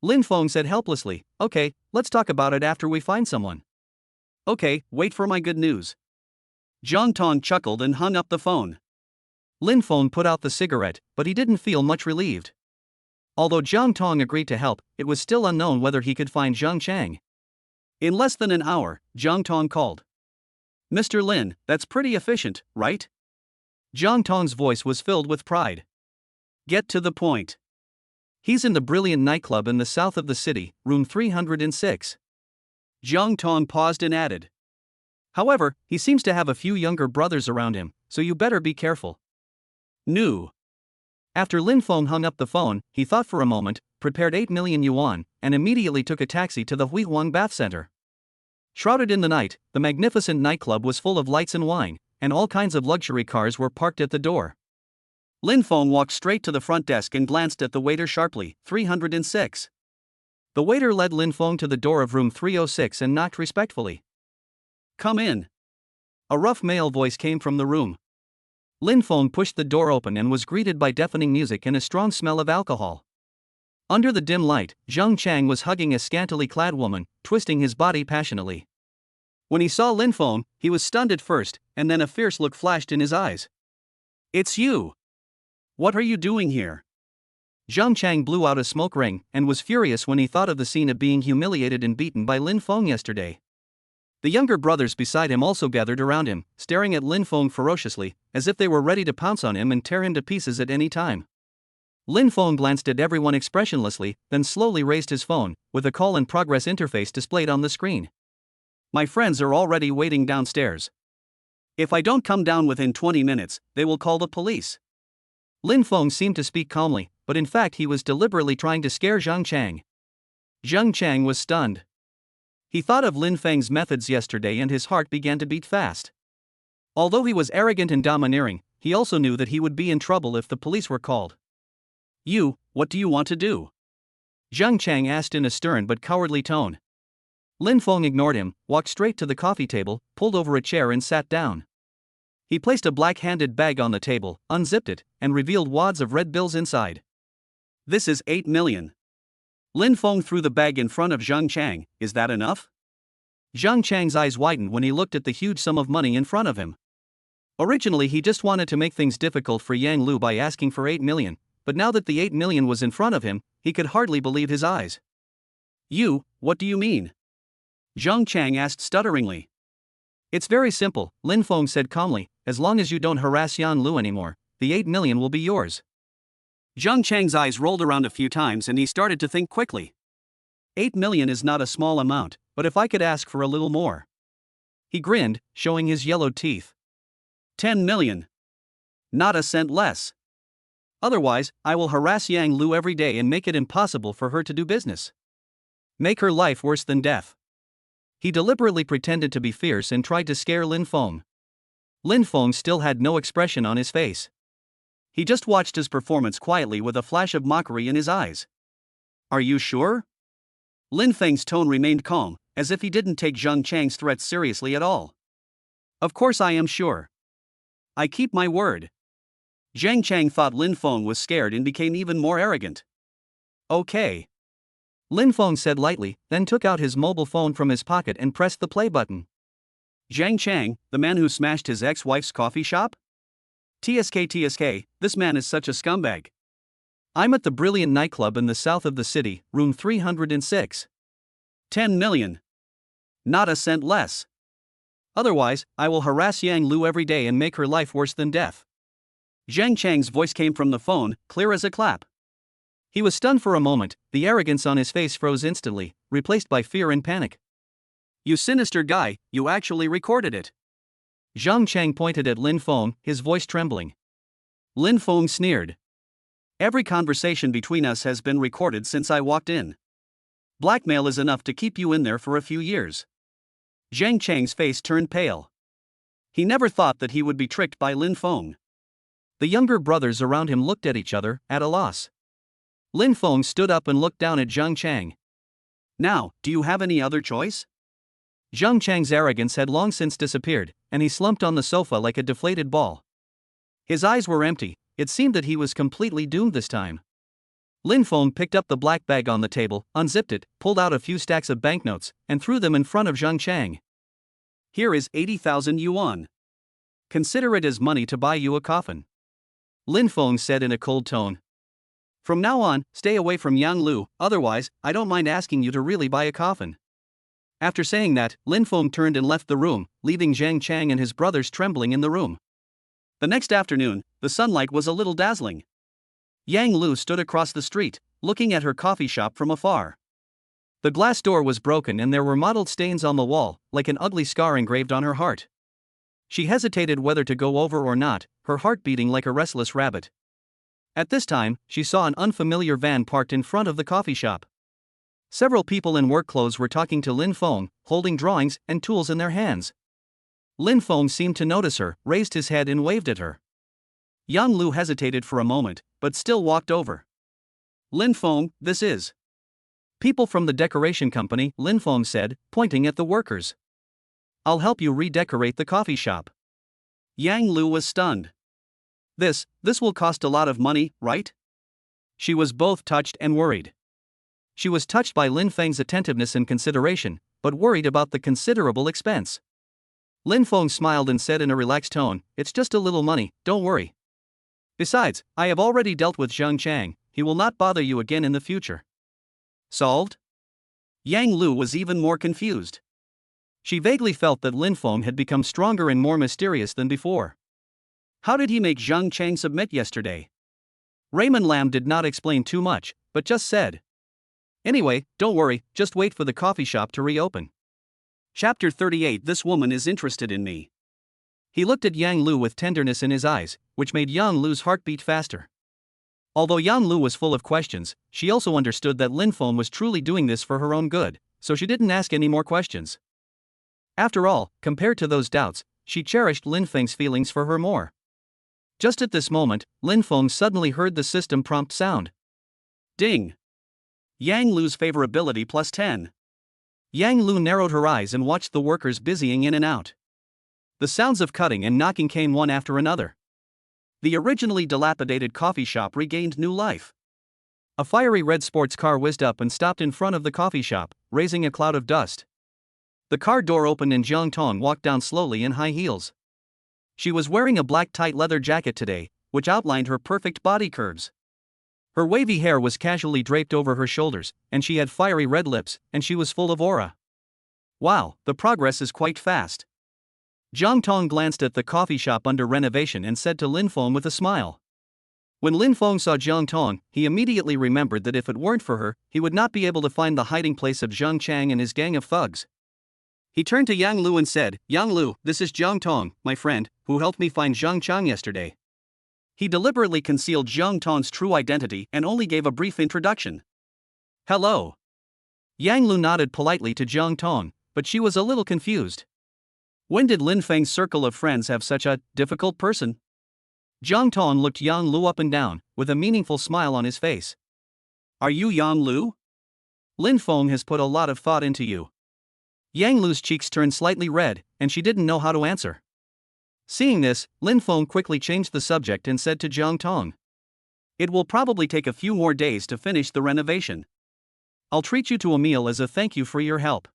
Lin Feng said helplessly, okay, let's talk about it after we find someone. Okay, wait for my good news. Jiang Tong chuckled and hung up the phone. Lin Feng put out the cigarette, but he didn't feel much relieved. Although Jiang Tong agreed to help, it was still unknown whether he could find Zhang Chang. In less than an hour, Jiang Tong called. Mr. Lin, that's pretty efficient, right? Jiang Tong's voice was filled with pride. Get to the point. He's in the brilliant nightclub in the south of the city, room 306. Jiang Tong paused and added. However, he seems to have a few younger brothers around him, so you better be careful. New. After Lin Feng hung up the phone, he thought for a moment, prepared 8 million yuan, and immediately took a taxi to the Huihuang Bath Center. Shrouded in the night, the magnificent nightclub was full of lights and wine, and all kinds of luxury cars were parked at the door. Lin Feng walked straight to the front desk and glanced at the waiter sharply. 306. The waiter led Lin Feng to the door of room 306 and knocked respectfully. Come in. A rough male voice came from the room. Lin Feng pushed the door open and was greeted by deafening music and a strong smell of alcohol. Under the dim light, Zhang Chang was hugging a scantily clad woman, twisting his body passionately. When he saw Lin Feng, he was stunned at first, and then a fierce look flashed in his eyes. It's you! What are you doing here? Zhang Chang blew out a smoke ring and was furious when he thought of the scene of being humiliated and beaten by Lin Feng yesterday. The younger brothers beside him also gathered around him, staring at Lin Feng ferociously, as if they were ready to pounce on him and tear him to pieces at any time. Lin Feng glanced at everyone expressionlessly, then slowly raised his phone, with a call-in-progress interface displayed on the screen. My friends are already waiting downstairs. If I don't come down within 20 minutes, they will call the police. Lin Feng seemed to speak calmly, but in fact he was deliberately trying to scare Zhang Chang. Zhang Chang was stunned. He thought of Lin Feng's methods yesterday and his heart began to beat fast. Although he was arrogant and domineering, he also knew that he would be in trouble if the police were called. You, what do you want to do? Zhang Chang asked in a stern but cowardly tone. Lin Feng ignored him, walked straight to the coffee table, pulled over a chair and sat down. He placed a black-handed bag on the table, unzipped it, and revealed wads of red bills inside. This is 8 million. Lin Feng threw the bag in front of Zhang Chang. Is that enough? Zhang Chang's eyes widened when he looked at the huge sum of money in front of him. Originally he just wanted to make things difficult for Yang Lu by asking for 8 million, but now that the 8 million was in front of him, he could hardly believe his eyes. You, what do you mean? Zhang Chang asked stutteringly. It's very simple, Lin Feng said calmly, as long as you don't harass Yan Lu anymore, the 8 million will be yours. Zhang Chang's eyes rolled around a few times and he started to think quickly. 8 million is not a small amount, but if I could ask for a little more. He grinned, showing his yellowed teeth. 10 million. Not a cent less. Otherwise, I will harass Yang Lu every day and make it impossible for her to do business. Make her life worse than death. He deliberately pretended to be fierce and tried to scare Lin Feng. Lin Feng still had no expression on his face. He just watched his performance quietly with a flash of mockery in his eyes. Are you sure? Lin Feng's tone remained calm, as if he didn't take Zhang Chang's threats seriously at all. Of course I am sure. I keep my word. Zhang Chang thought Lin Feng was scared and became even more arrogant. Okay. Lin Feng said lightly, then took out his mobile phone from his pocket and pressed the play button. Zhang Chang, the man who smashed his ex-wife's coffee shop? TSK, this man is such a scumbag. I'm at the brilliant nightclub in the south of the city, room 306. 10 million. Not a cent less. Otherwise, I will harass Yang Lu every day and make her life worse than death. Zhang Chang's voice came from the phone, clear as a clap. He was stunned for a moment, the arrogance on his face froze instantly, replaced by fear and panic. You sinister guy, you actually recorded it. Zhang Chang pointed at Lin Feng, his voice trembling. Lin Feng sneered. Every conversation between us has been recorded since I walked in. Blackmail is enough to keep you in there for a few years. Zhang Chang's face turned pale. He never thought that he would be tricked by Lin Feng. The younger brothers around him looked at each other, at a loss. Lin Feng stood up and looked down at Zhang Chang. Now, do you have any other choice? Zhang Chang's arrogance had long since disappeared, and he slumped on the sofa like a deflated ball. His eyes were empty, it seemed that he was completely doomed this time. Lin Feng picked up the black bag on the table, unzipped it, pulled out a few stacks of banknotes, and threw them in front of Zhang Chang. Here is 80,000 yuan. Consider it as money to buy you a coffin. Lin Feng said in a cold tone. From now on, stay away from Yang Lu, otherwise, I don't mind asking you to really buy a coffin. After saying that, Lin Feng turned and left the room, leaving Zhang Chang and his brothers trembling in the room. The next afternoon, the sunlight was a little dazzling. Yang Lu stood across the street, looking at her coffee shop from afar. The glass door was broken and there were mottled stains on the wall, like an ugly scar engraved on her heart. She hesitated whether to go over or not, her heart beating like a restless rabbit. At this time, she saw an unfamiliar van parked in front of the coffee shop. Several people in work clothes were talking to Lin Feng, holding drawings and tools in their hands. Lin Feng seemed to notice her, raised his head and waved at her. Yang Lu hesitated for a moment, but still walked over. Lin Feng, this is. People from the decoration company, Lin Feng said, pointing at the workers. I'll help you redecorate the coffee shop. Yang Lu was stunned. This will cost a lot of money, right? She was both touched and worried. She was touched by Lin Feng's attentiveness and consideration, but worried about the considerable expense. Lin Feng smiled and said in a relaxed tone, It's just a little money, don't worry. Besides, I have already dealt with Zhang Chang, he will not bother you again in the future. Solved? Yang Lu was even more confused. She vaguely felt that Lin Feng had become stronger and more mysterious than before. How did he make Zhang Chang submit yesterday? Raymond Lam did not explain too much, but just said. Anyway, don't worry, just wait for the coffee shop to reopen. Chapter 38 This woman is interested in me. He looked at Yang Lu with tenderness in his eyes, which made Yang Lu's heart beat faster. Although Yang Lu was full of questions, she also understood that Lin Feng was truly doing this for her own good, so she didn't ask any more questions. After all, compared to those doubts, she cherished Lin Feng's feelings for her more. Just at this moment, Lin Feng suddenly heard the system prompt sound. Ding! Yang Lu's favorability plus 10. Yang Lu narrowed her eyes and watched the workers busying in and out. The sounds of cutting and knocking came one after another. The originally dilapidated coffee shop regained new life. A fiery red sports car whizzed up and stopped in front of the coffee shop, raising a cloud of dust. The car door opened and Jiang Tong walked down slowly in high heels. She was wearing a black tight leather jacket today, which outlined her perfect body curves. Her wavy hair was casually draped over her shoulders, and she had fiery red lips, and she was full of aura. Wow, the progress is quite fast. Jiang Tong glanced at the coffee shop under renovation and said to Lin Feng with a smile. When Lin Feng saw Jiang Tong, he immediately remembered that if it weren't for her, he would not be able to find the hiding place of Zhang Chang and his gang of thugs. He turned to Yang Lu and said, Yang Lu, this is Jiang Tong, my friend, who helped me find Zhang Chang yesterday. He deliberately concealed Jiang Tong's true identity and only gave a brief introduction. Hello. Yang Lu nodded politely to Jiang Tong, but she was a little confused. When did Lin Feng's circle of friends have such a difficult person? Jiang Tong looked Yang Lu up and down, with a meaningful smile on his face. Are you Yang Lu? Lin Feng has put a lot of thought into you. Yang Lu's cheeks turned slightly red, and she didn't know how to answer. Seeing this, Lin Feng quickly changed the subject and said to Jiang Tong, "It will probably take a few more days to finish the renovation. I'll treat you to a meal as a thank you for your help."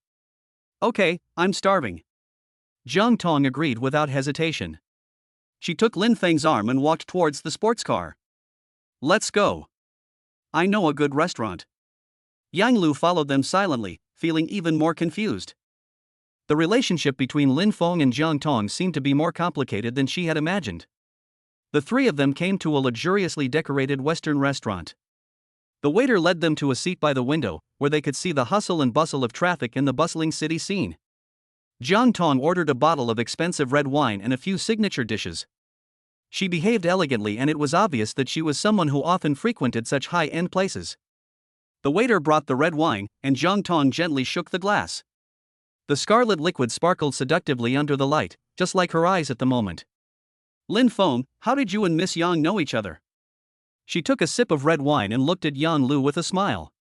"Okay, I'm starving." Jiang Tong agreed without hesitation. She took Lin Feng's arm and walked towards the sports car. "Let's go. I know a good restaurant." Yang Lu followed them silently, feeling even more confused. The relationship between Lin Feng and Jiang Tong seemed to be more complicated than she had imagined. The three of them came to a luxuriously decorated Western restaurant. The waiter led them to a seat by the window, where they could see the hustle and bustle of traffic in the bustling city scene. Jiang Tong ordered a bottle of expensive red wine and a few signature dishes. She behaved elegantly, and it was obvious that she was someone who often frequented such high-end places. The waiter brought the red wine, and Jiang Tong gently shook the glass. The scarlet liquid sparkled seductively under the light, just like her eyes at the moment. "Lin Feng, how did you and Miss Yang know each other?" She took a sip of red wine and looked at Yang Lu with a smile.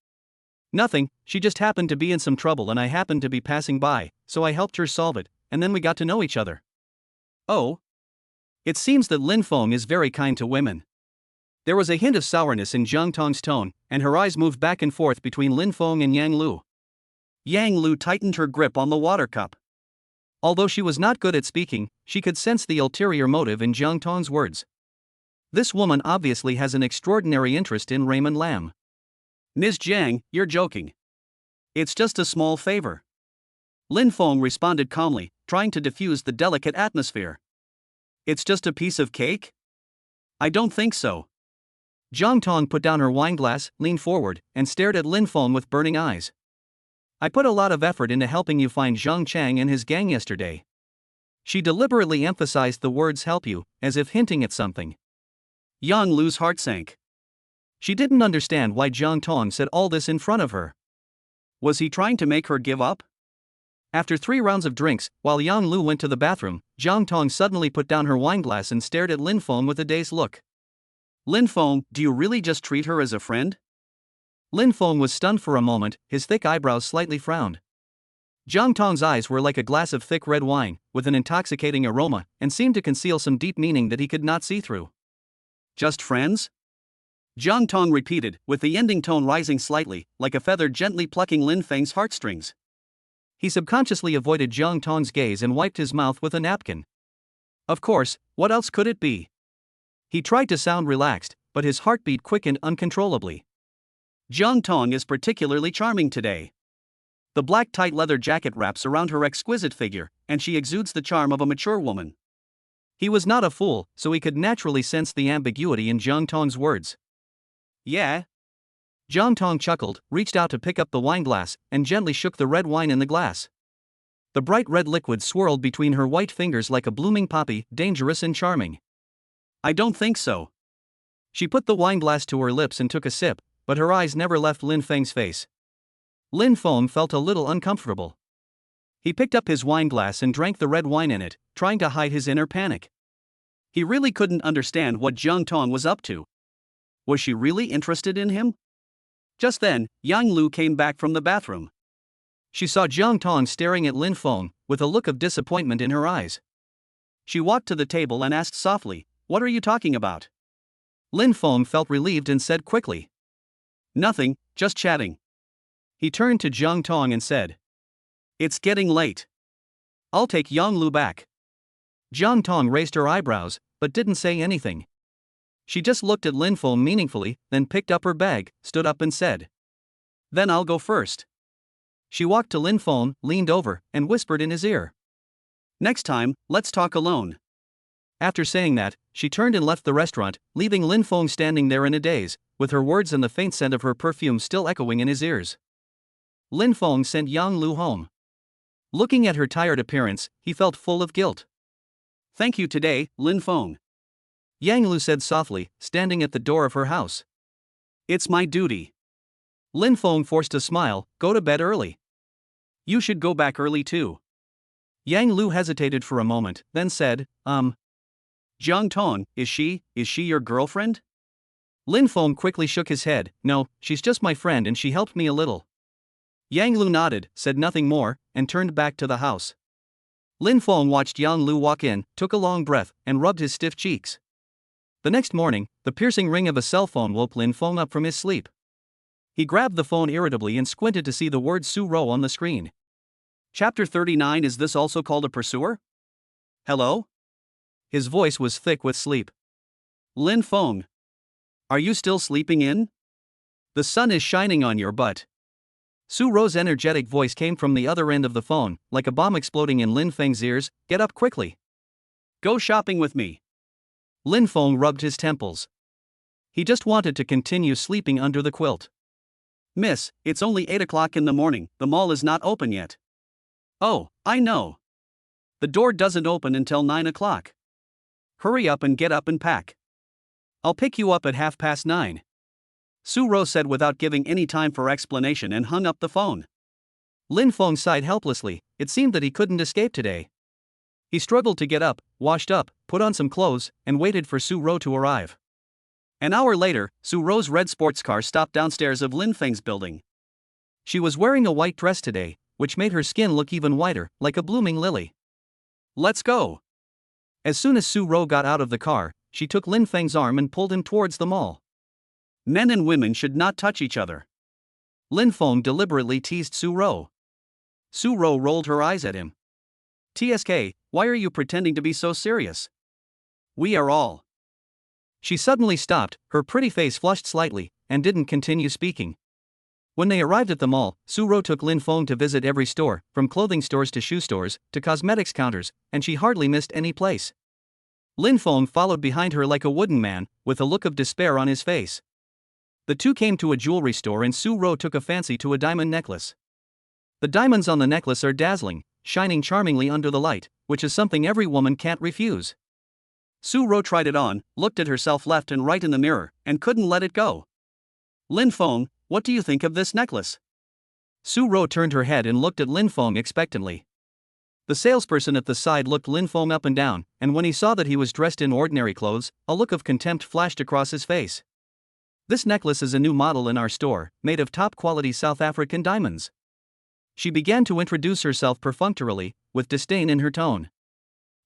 "Nothing, she just happened to be in some trouble and I happened to be passing by, so I helped her solve it, and then we got to know each other." "Oh?" It seems that Lin Feng is very kind to women. There was a hint of sourness in Jiang Tong's tone, and her eyes moved back and forth between Lin Feng and Yang Lu. Yang Lu tightened her grip on the water cup. Although she was not good at speaking, she could sense the ulterior motive in Jiang Tong's words. This woman obviously has an extraordinary interest in Raymond Lam. "Ms. Jiang, you're joking. It's just a small favor." Lin Feng responded calmly, trying to diffuse the delicate atmosphere. "It's just a piece of cake?" "I don't think so." Jiang Tong put down her wineglass, leaned forward, and stared at Lin Feng with burning eyes. "I put a lot of effort into helping you find Zhang Chang and his gang yesterday." She deliberately emphasized the words "help you," as if hinting at something. Yang Lu's heart sank. She didn't understand why Jiang Tong said all this in front of her. Was he trying to make her give up? After 3 rounds of drinks, while Yang Lu went to the bathroom, Jiang Tong suddenly put down her wineglass and stared at Lin Feng with a dazed look. "Lin Feng, do you really just treat her as a friend?" Lin Feng was stunned for a moment, his thick eyebrows slightly frowned. Jiang Tong's eyes were like a glass of thick red wine, with an intoxicating aroma, and seemed to conceal some deep meaning that he could not see through. "Just friends?" Jiang Tong repeated, with the ending tone rising slightly, like a feather gently plucking Lin Feng's heartstrings. He subconsciously avoided Jiang Tong's gaze and wiped his mouth with a napkin. Of course, what else could it be? He tried to sound relaxed, but his heartbeat quickened uncontrollably. "Jiang Tong is particularly charming today. The black tight leather jacket wraps around her exquisite figure, and she exudes the charm of a mature woman." He was not a fool, so he could naturally sense the ambiguity in Jiang Tong's words. "Yeah?" Jiang Tong chuckled, reached out to pick up the wineglass, and gently shook the red wine in the glass. The bright red liquid swirled between her white fingers like a blooming poppy, dangerous and charming. "I don't think so." She put the wineglass to her lips and took a sip, but her eyes never left Lin Feng's face. Lin Feng felt a little uncomfortable. He picked up his wineglass and drank the red wine in it, trying to hide his inner panic. He really couldn't understand what Jiang Tong was up to. Was she really interested in him? Just then, Yang Lu came back from the bathroom. She saw Jiang Tong staring at Lin Feng, with a look of disappointment in her eyes. She walked to the table and asked softly, "What are you talking about?" Lin Feng felt relieved and said quickly, "Nothing, just chatting." He turned to Jiang Tong and said, "It's getting late. I'll take Yang Lu back." Jiang Tong raised her eyebrows, but didn't say anything. She just looked at Lin Feng meaningfully, then picked up her bag, stood up and said, "Then I'll go first." She walked to Lin Feng, leaned over, and whispered in his ear, "Next time, let's talk alone." After saying that, she turned and left the restaurant, leaving Lin Feng standing there in a daze, with her words and the faint scent of her perfume still echoing in his ears. Lin Feng sent Yang Lu home. Looking at her tired appearance, he felt full of guilt. "Thank you today, Lin Feng," Yang Lu said softly, standing at the door of her house. "It's my duty." Lin Feng forced a smile. "Go to bed early. You should go back early too." Yang Lu hesitated for a moment, then said, Jiang Tong, is she your girlfriend? Lin Feng quickly shook his head, no, she's just my friend and she helped me a little. Yang Lu nodded, said nothing more, and turned back to the house. Lin Feng watched Yang Lu walk in, took a long breath, and rubbed his stiff cheeks. The next morning, the piercing ring of a cell phone woke Lin Feng up from his sleep. He grabbed the phone irritably and squinted to see the word Su Ro on the screen. Chapter 39. Is this also called a pursuer? Hello? His voice was thick with sleep. Lin Feng. Are you still sleeping in? The sun is shining on your butt. Su Ro's energetic voice came from the other end of the phone, like a bomb exploding in Lin Feng's ears. Get up quickly. Go shopping with me. Lin Feng rubbed his temples. He just wanted to continue sleeping under the quilt. Miss, it's only 8 o'clock in the morning, the mall is not open yet. Oh, I know. The door doesn't open until 9 o'clock. Hurry up and get up and pack. I'll pick you up at 9:30. Su Ro said without giving any time for explanation and hung up the phone. Lin Feng sighed helplessly. It seemed that he couldn't escape today. He struggled to get up, washed up, put on some clothes, and waited for Su Ro to arrive. An hour later, Su Ro's red sports car stopped downstairs of Lin Feng's building. She was wearing a white dress today, which made her skin look even whiter, like a blooming lily. Let's go. As soon as Su Ro got out of the car, she took Lin Feng's arm and pulled him towards the mall. Men and women should not touch each other. Lin Feng deliberately teased Su Ro. Su Ro rolled her eyes at him. TSK, why are you pretending to be so serious? We are all. She suddenly stopped, her pretty face flushed slightly, and didn't continue speaking. When they arrived at the mall, Su Ro took Lin Feng to visit every store, from clothing stores to shoe stores, to cosmetics counters, and she hardly missed any place. Lin Feng followed behind her like a wooden man, with a look of despair on his face. The two came to a jewelry store and Su Ro took a fancy to a diamond necklace. The diamonds on the necklace are dazzling, shining charmingly under the light, which is something every woman can't refuse. Su Ro tried it on, looked at herself left and right in the mirror, and couldn't let it go. Lin Feng, what do you think of this necklace? Su Ro turned her head and looked at Lin Feng expectantly. The salesperson at the side looked Lin Feng up and down, and when he saw that he was dressed in ordinary clothes, a look of contempt flashed across his face. This necklace is a new model in our store, made of top-quality South African diamonds. She began to introduce herself perfunctorily, with disdain in her tone.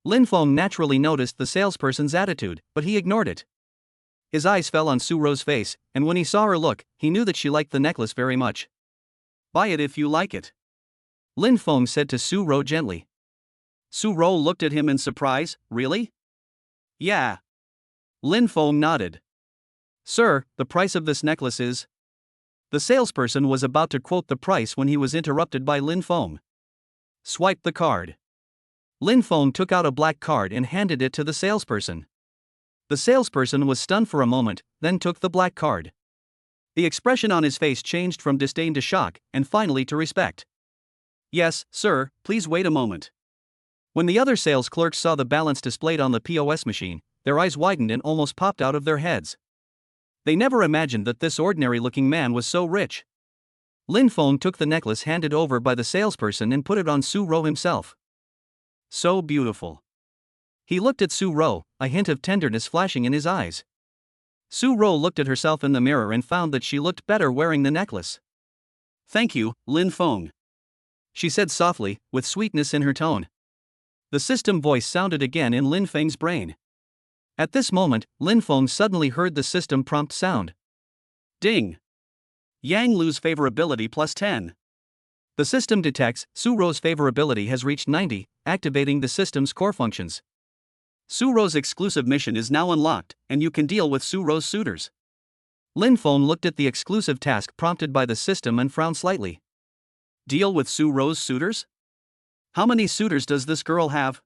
Lin Feng naturally noticed the salesperson's attitude, but he ignored it. His eyes fell on Su Ro's face, and when he saw her look, he knew that she liked the necklace very much. Buy it if you like it. Lin Feng said to Su Ro gently. Su Ro looked at him in surprise. Really? Yeah. Lin Feng nodded. Sir, the price of this necklace is... The salesperson was about to quote the price when he was interrupted by Lin Feng. Swipe the card. Lin Feng took out a black card and handed it to the salesperson. The salesperson was stunned for a moment, then took the black card. The expression on his face changed from disdain to shock, and finally to respect. Yes, sir, please wait a moment. When the other sales clerks saw the balance displayed on the POS machine, their eyes widened and almost popped out of their heads. They never imagined that this ordinary-looking man was so rich. Lin Feng took the necklace handed over by the salesperson and put it on Su Ro himself. So beautiful. He looked at Su Ro, a hint of tenderness flashing in his eyes. Su Ro looked at herself in the mirror and found that she looked better wearing the necklace. Thank you, Lin Feng. She said softly, with sweetness in her tone. The system voice sounded again in Lin Feng's brain. At this moment, Lin Feng suddenly heard the system prompt sound. Ding! Yang Lu's favorability plus 10. The system detects Su Ro's favorability has reached 90, activating the system's core functions. Su Ro's exclusive mission is now unlocked, and you can deal with Su Ro's suitors. Lin Feng looked at the exclusive task prompted by the system and frowned slightly. Deal with Su Ro's suitors? How many suitors does this girl have?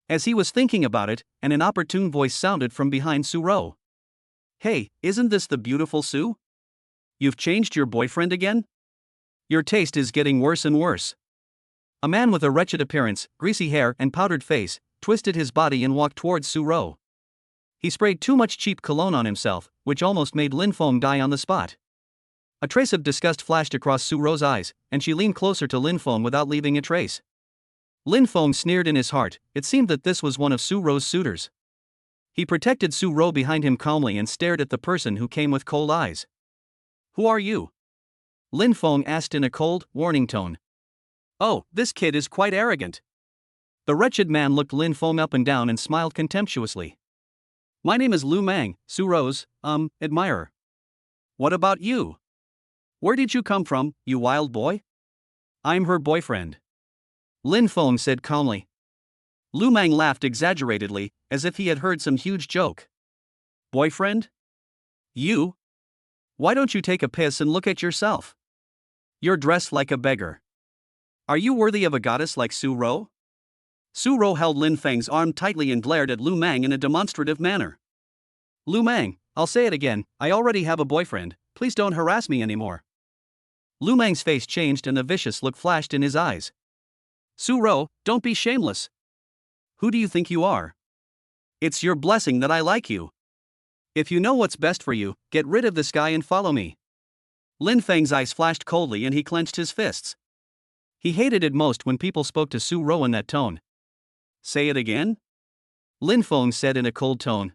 As he was thinking about it, an inopportune voice sounded from behind Su Ro. Hey, isn't this the beautiful Su? You've changed your boyfriend again? Your taste is getting worse and worse. A man with a wretched appearance, greasy hair and powdered face, twisted his body and walked towards Su Ro. He sprayed too much cheap cologne on himself, which almost made Lin Feng die on the spot. A trace of disgust flashed across Su Ro's eyes, and she leaned closer to Lin Feng without leaving a trace. Lin Feng sneered in his heart. It seemed that this was one of Su Ro's suitors. He protected Su Ro behind him calmly and stared at the person who came with cold eyes. Who are you? Lin Feng asked in a cold, warning tone. Oh, this kid is quite arrogant. The wretched man looked Lin Feng up and down and smiled contemptuously. My name is Lu Mang, Su Ro's, admirer. What about you? Where did you come from, you wild boy? I'm her boyfriend. Lin Feng said calmly. Lu Mang laughed exaggeratedly, as if he had heard some huge joke. Boyfriend? You? Why don't you take a piss and look at yourself? You're dressed like a beggar. Are you worthy of a goddess like Su Ro? Su Ro held Lin Feng's arm tightly and glared at Lu Mang in a demonstrative manner. Lu Mang, I'll say it again, I already have a boyfriend, please don't harass me anymore. Lu Mang's face changed and a vicious look flashed in his eyes. Su Ro, don't be shameless. Who do you think you are? It's your blessing that I like you. If you know what's best for you, get rid of this guy and follow me. Lin Feng's eyes flashed coldly and he clenched his fists. He hated it most when people spoke to Su Ro in that tone. Say it again? Lin Feng said in a cold tone.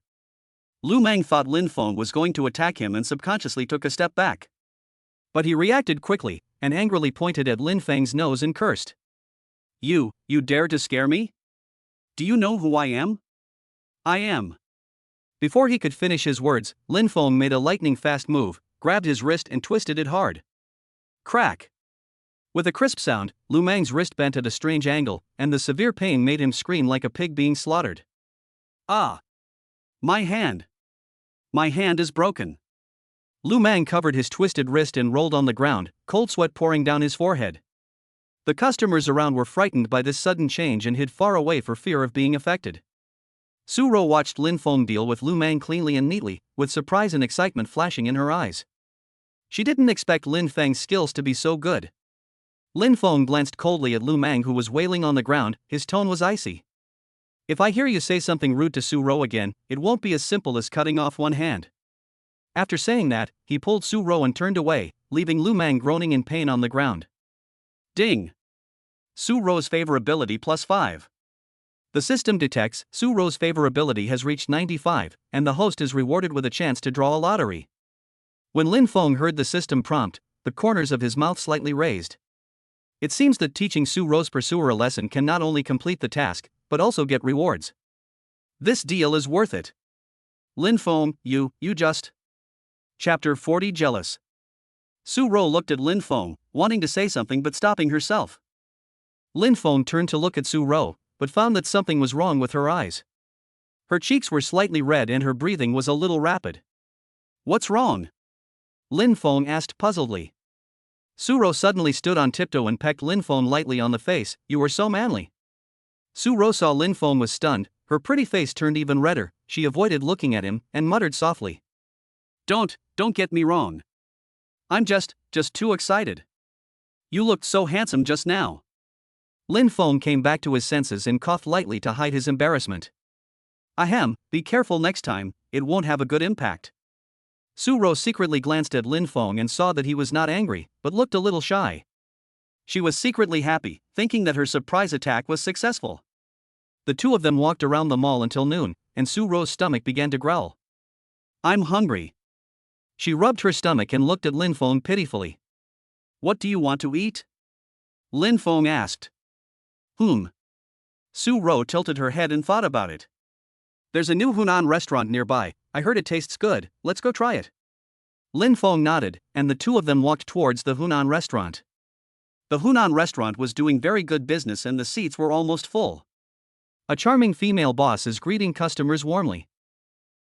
Lu Mang thought Lin Feng was going to attack him and subconsciously took a step back. But he reacted quickly, and angrily pointed at Lin Feng's nose and cursed. You dare to scare me? Do you know who I am? I am. Before he could finish his words, Lin Feng made a lightning-fast move, grabbed his wrist and twisted it hard. Crack! With a crisp sound, Lu Mang's wrist bent at a strange angle, and the severe pain made him scream like a pig being slaughtered. Ah! My hand! My hand is broken. Lu Mang covered his twisted wrist and rolled on the ground, cold sweat pouring down his forehead. The customers around were frightened by this sudden change and hid far away for fear of being affected. Su Ro watched Lin Feng deal with Lu Mang cleanly and neatly, with surprise and excitement flashing in her eyes. She didn't expect Lin Feng's skills to be so good. Lin Feng glanced coldly at Lu Mang, who was wailing on the ground. His tone was icy. If I hear you say something rude to Su Ro again, it won't be as simple as cutting off one hand. After saying that, he pulled Su Ro and turned away, leaving Lu Mang groaning in pain on the ground. Ding! Su Ro's favorability +5. The system detects Su Ro's favorability has reached 95, and the host is rewarded with a chance to draw a lottery. When Lin Feng heard the system prompt, the corners of his mouth slightly raised. It seems that teaching Su Ro's pursuer a lesson can not only complete the task, but also get rewards. This deal is worth it. Lin Feng, you just... Chapter 40 Jealous. Su Ro looked at Lin Feng, wanting to say something but stopping herself. Lin Feng turned to look at Su Ro, but found that something was wrong with her eyes. Her cheeks were slightly red and her breathing was a little rapid. What's wrong? Lin Feng asked puzzledly. Su Ro suddenly stood on tiptoe and pecked Lin Feng lightly on the face. You were so manly. Su Ro saw Lin Feng was stunned, her pretty face turned even redder. She avoided looking at him and muttered softly. Don't get me wrong. I'm just too excited. You looked so handsome just now. Lin Feng came back to his senses and coughed lightly to hide his embarrassment. Ahem, be careful next time, it won't have a good impact. Su Ro secretly glanced at Lin Feng and saw that he was not angry, but looked a little shy. She was secretly happy, thinking that her surprise attack was successful. The two of them walked around the mall until noon, and Su Ro's stomach began to growl. I'm hungry. She rubbed her stomach and looked at Lin Feng pitifully. What do you want to eat? Lin Feng asked. Su Ro tilted her head and thought about it. There's a new Hunan restaurant nearby, I heard it tastes good, let's go try it. Lin Feng nodded, and the two of them walked towards the Hunan restaurant. The Hunan restaurant was doing very good business and the seats were almost full. A charming female boss is greeting customers warmly.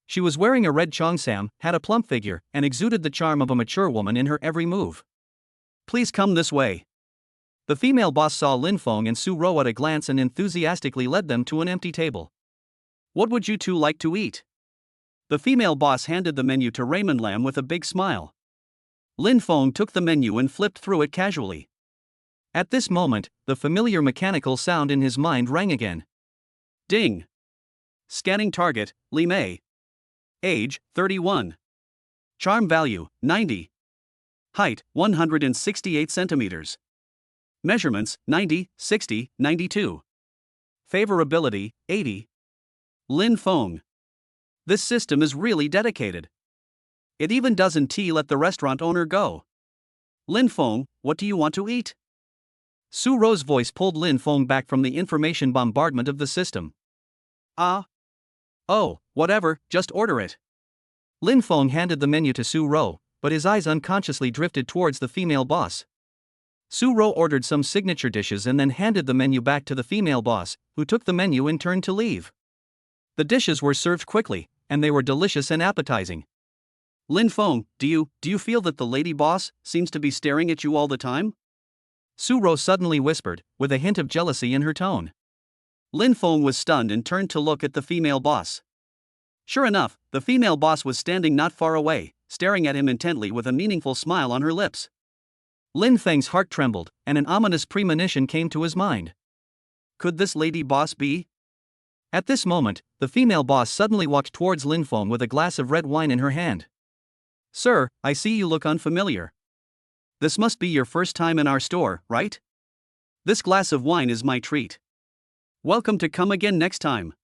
She was wearing a red cheongsam, had a plump figure, and exuded the charm of a mature woman in her every move. Please come this way. The female boss saw Lin Feng and Su Ro at a glance and enthusiastically led them to an empty table. What would you two like to eat? The female boss handed the menu to Raymond Lam with a big smile. Lin Feng took the menu and flipped through it casually. At this moment, the familiar mechanical sound in his mind rang again. Ding! Scanning target, Li Mei. Age, 31. Charm value, 90. Height, 168 centimeters. Measurements, 90, 60, 92. Favorability, 80. Lin Feng. This system is really dedicated. It even doesn't let the restaurant owner go. Lin Feng, what do you want to eat? Su Ro's voice pulled Lin Feng back from the information bombardment of the system. Oh, whatever, just order it. Lin Feng handed the menu to Su Ro, but his eyes unconsciously drifted towards the female boss. Su Ro ordered some signature dishes and then handed the menu back to the female boss, who took the menu and turned to leave. The dishes were served quickly, and they were delicious and appetizing. Lin Feng, do you feel that the lady boss seems to be staring at you all the time? Su Ro suddenly whispered, with a hint of jealousy in her tone. Lin Feng was stunned and turned to look at the female boss. Sure enough, the female boss was standing not far away, staring at him intently with a meaningful smile on her lips. Lin Feng's heart trembled, and an ominous premonition came to his mind. Could this lady boss be? At this moment, the female boss suddenly walked towards Lin Feng with a glass of red wine in her hand. Sir, I see you look unfamiliar. This must be your first time in our store, right? This glass of wine is my treat. Welcome to come again next time.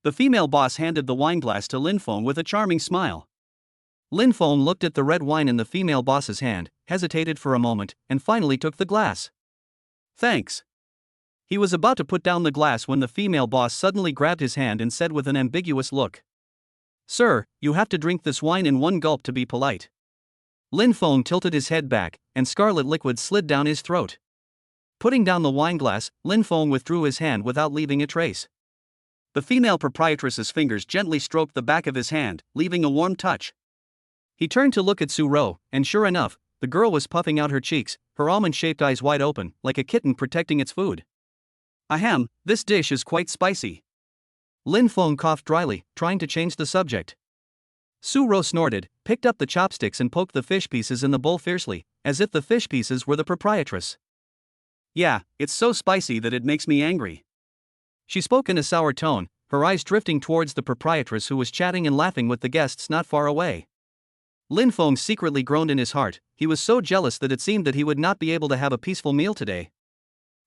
The female boss handed the wine glass to Lin Feng with a charming smile. Lin Feng looked at the red wine in the female boss's hand, hesitated for a moment, and finally took the glass. Thanks. He was about to put down the glass when the female boss suddenly grabbed his hand and said with an ambiguous look. Sir, you have to drink this wine in one gulp to be polite. Lin Feng tilted his head back, and scarlet liquid slid down his throat. Putting down the wineglass, Lin Feng withdrew his hand without leaving a trace. The female proprietress's fingers gently stroked the back of his hand, leaving a warm touch. He turned to look at Su Ro, and sure enough, the girl was puffing out her cheeks, her almond-shaped eyes wide open, like a kitten protecting its food. Ahem, this dish is quite spicy. Lin Feng coughed dryly, trying to change the subject. Su Ro snorted, picked up the chopsticks and poked the fish pieces in the bowl fiercely, as if the fish pieces were the proprietress. Yeah, it's so spicy that it makes me angry. She spoke in a sour tone, her eyes drifting towards the proprietress who was chatting and laughing with the guests not far away. Lin Feng secretly groaned in his heart. He was so jealous that it seemed that he would not be able to have a peaceful meal today.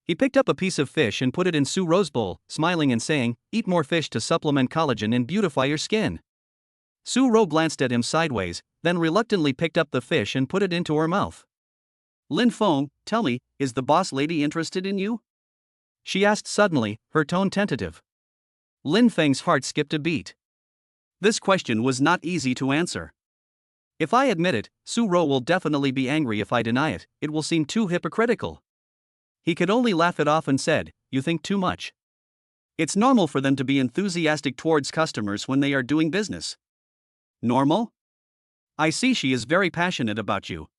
He picked up a piece of fish and put it in Su Ro's bowl, smiling and saying, "Eat more fish to supplement collagen and beautify your skin." Su Ro glanced at him sideways, then reluctantly picked up the fish and put it into her mouth. Lin Feng, tell me, is the boss lady interested in you? She asked suddenly, her tone tentative. Lin Feng's heart skipped a beat. This question was not easy to answer. If I admit it, Su Ro will definitely be angry. If I deny it, it will seem too hypocritical. He could only laugh it off and said, "You think too much. It's normal for them to be enthusiastic towards customers when they are doing business." Normal? I see she is very passionate about you.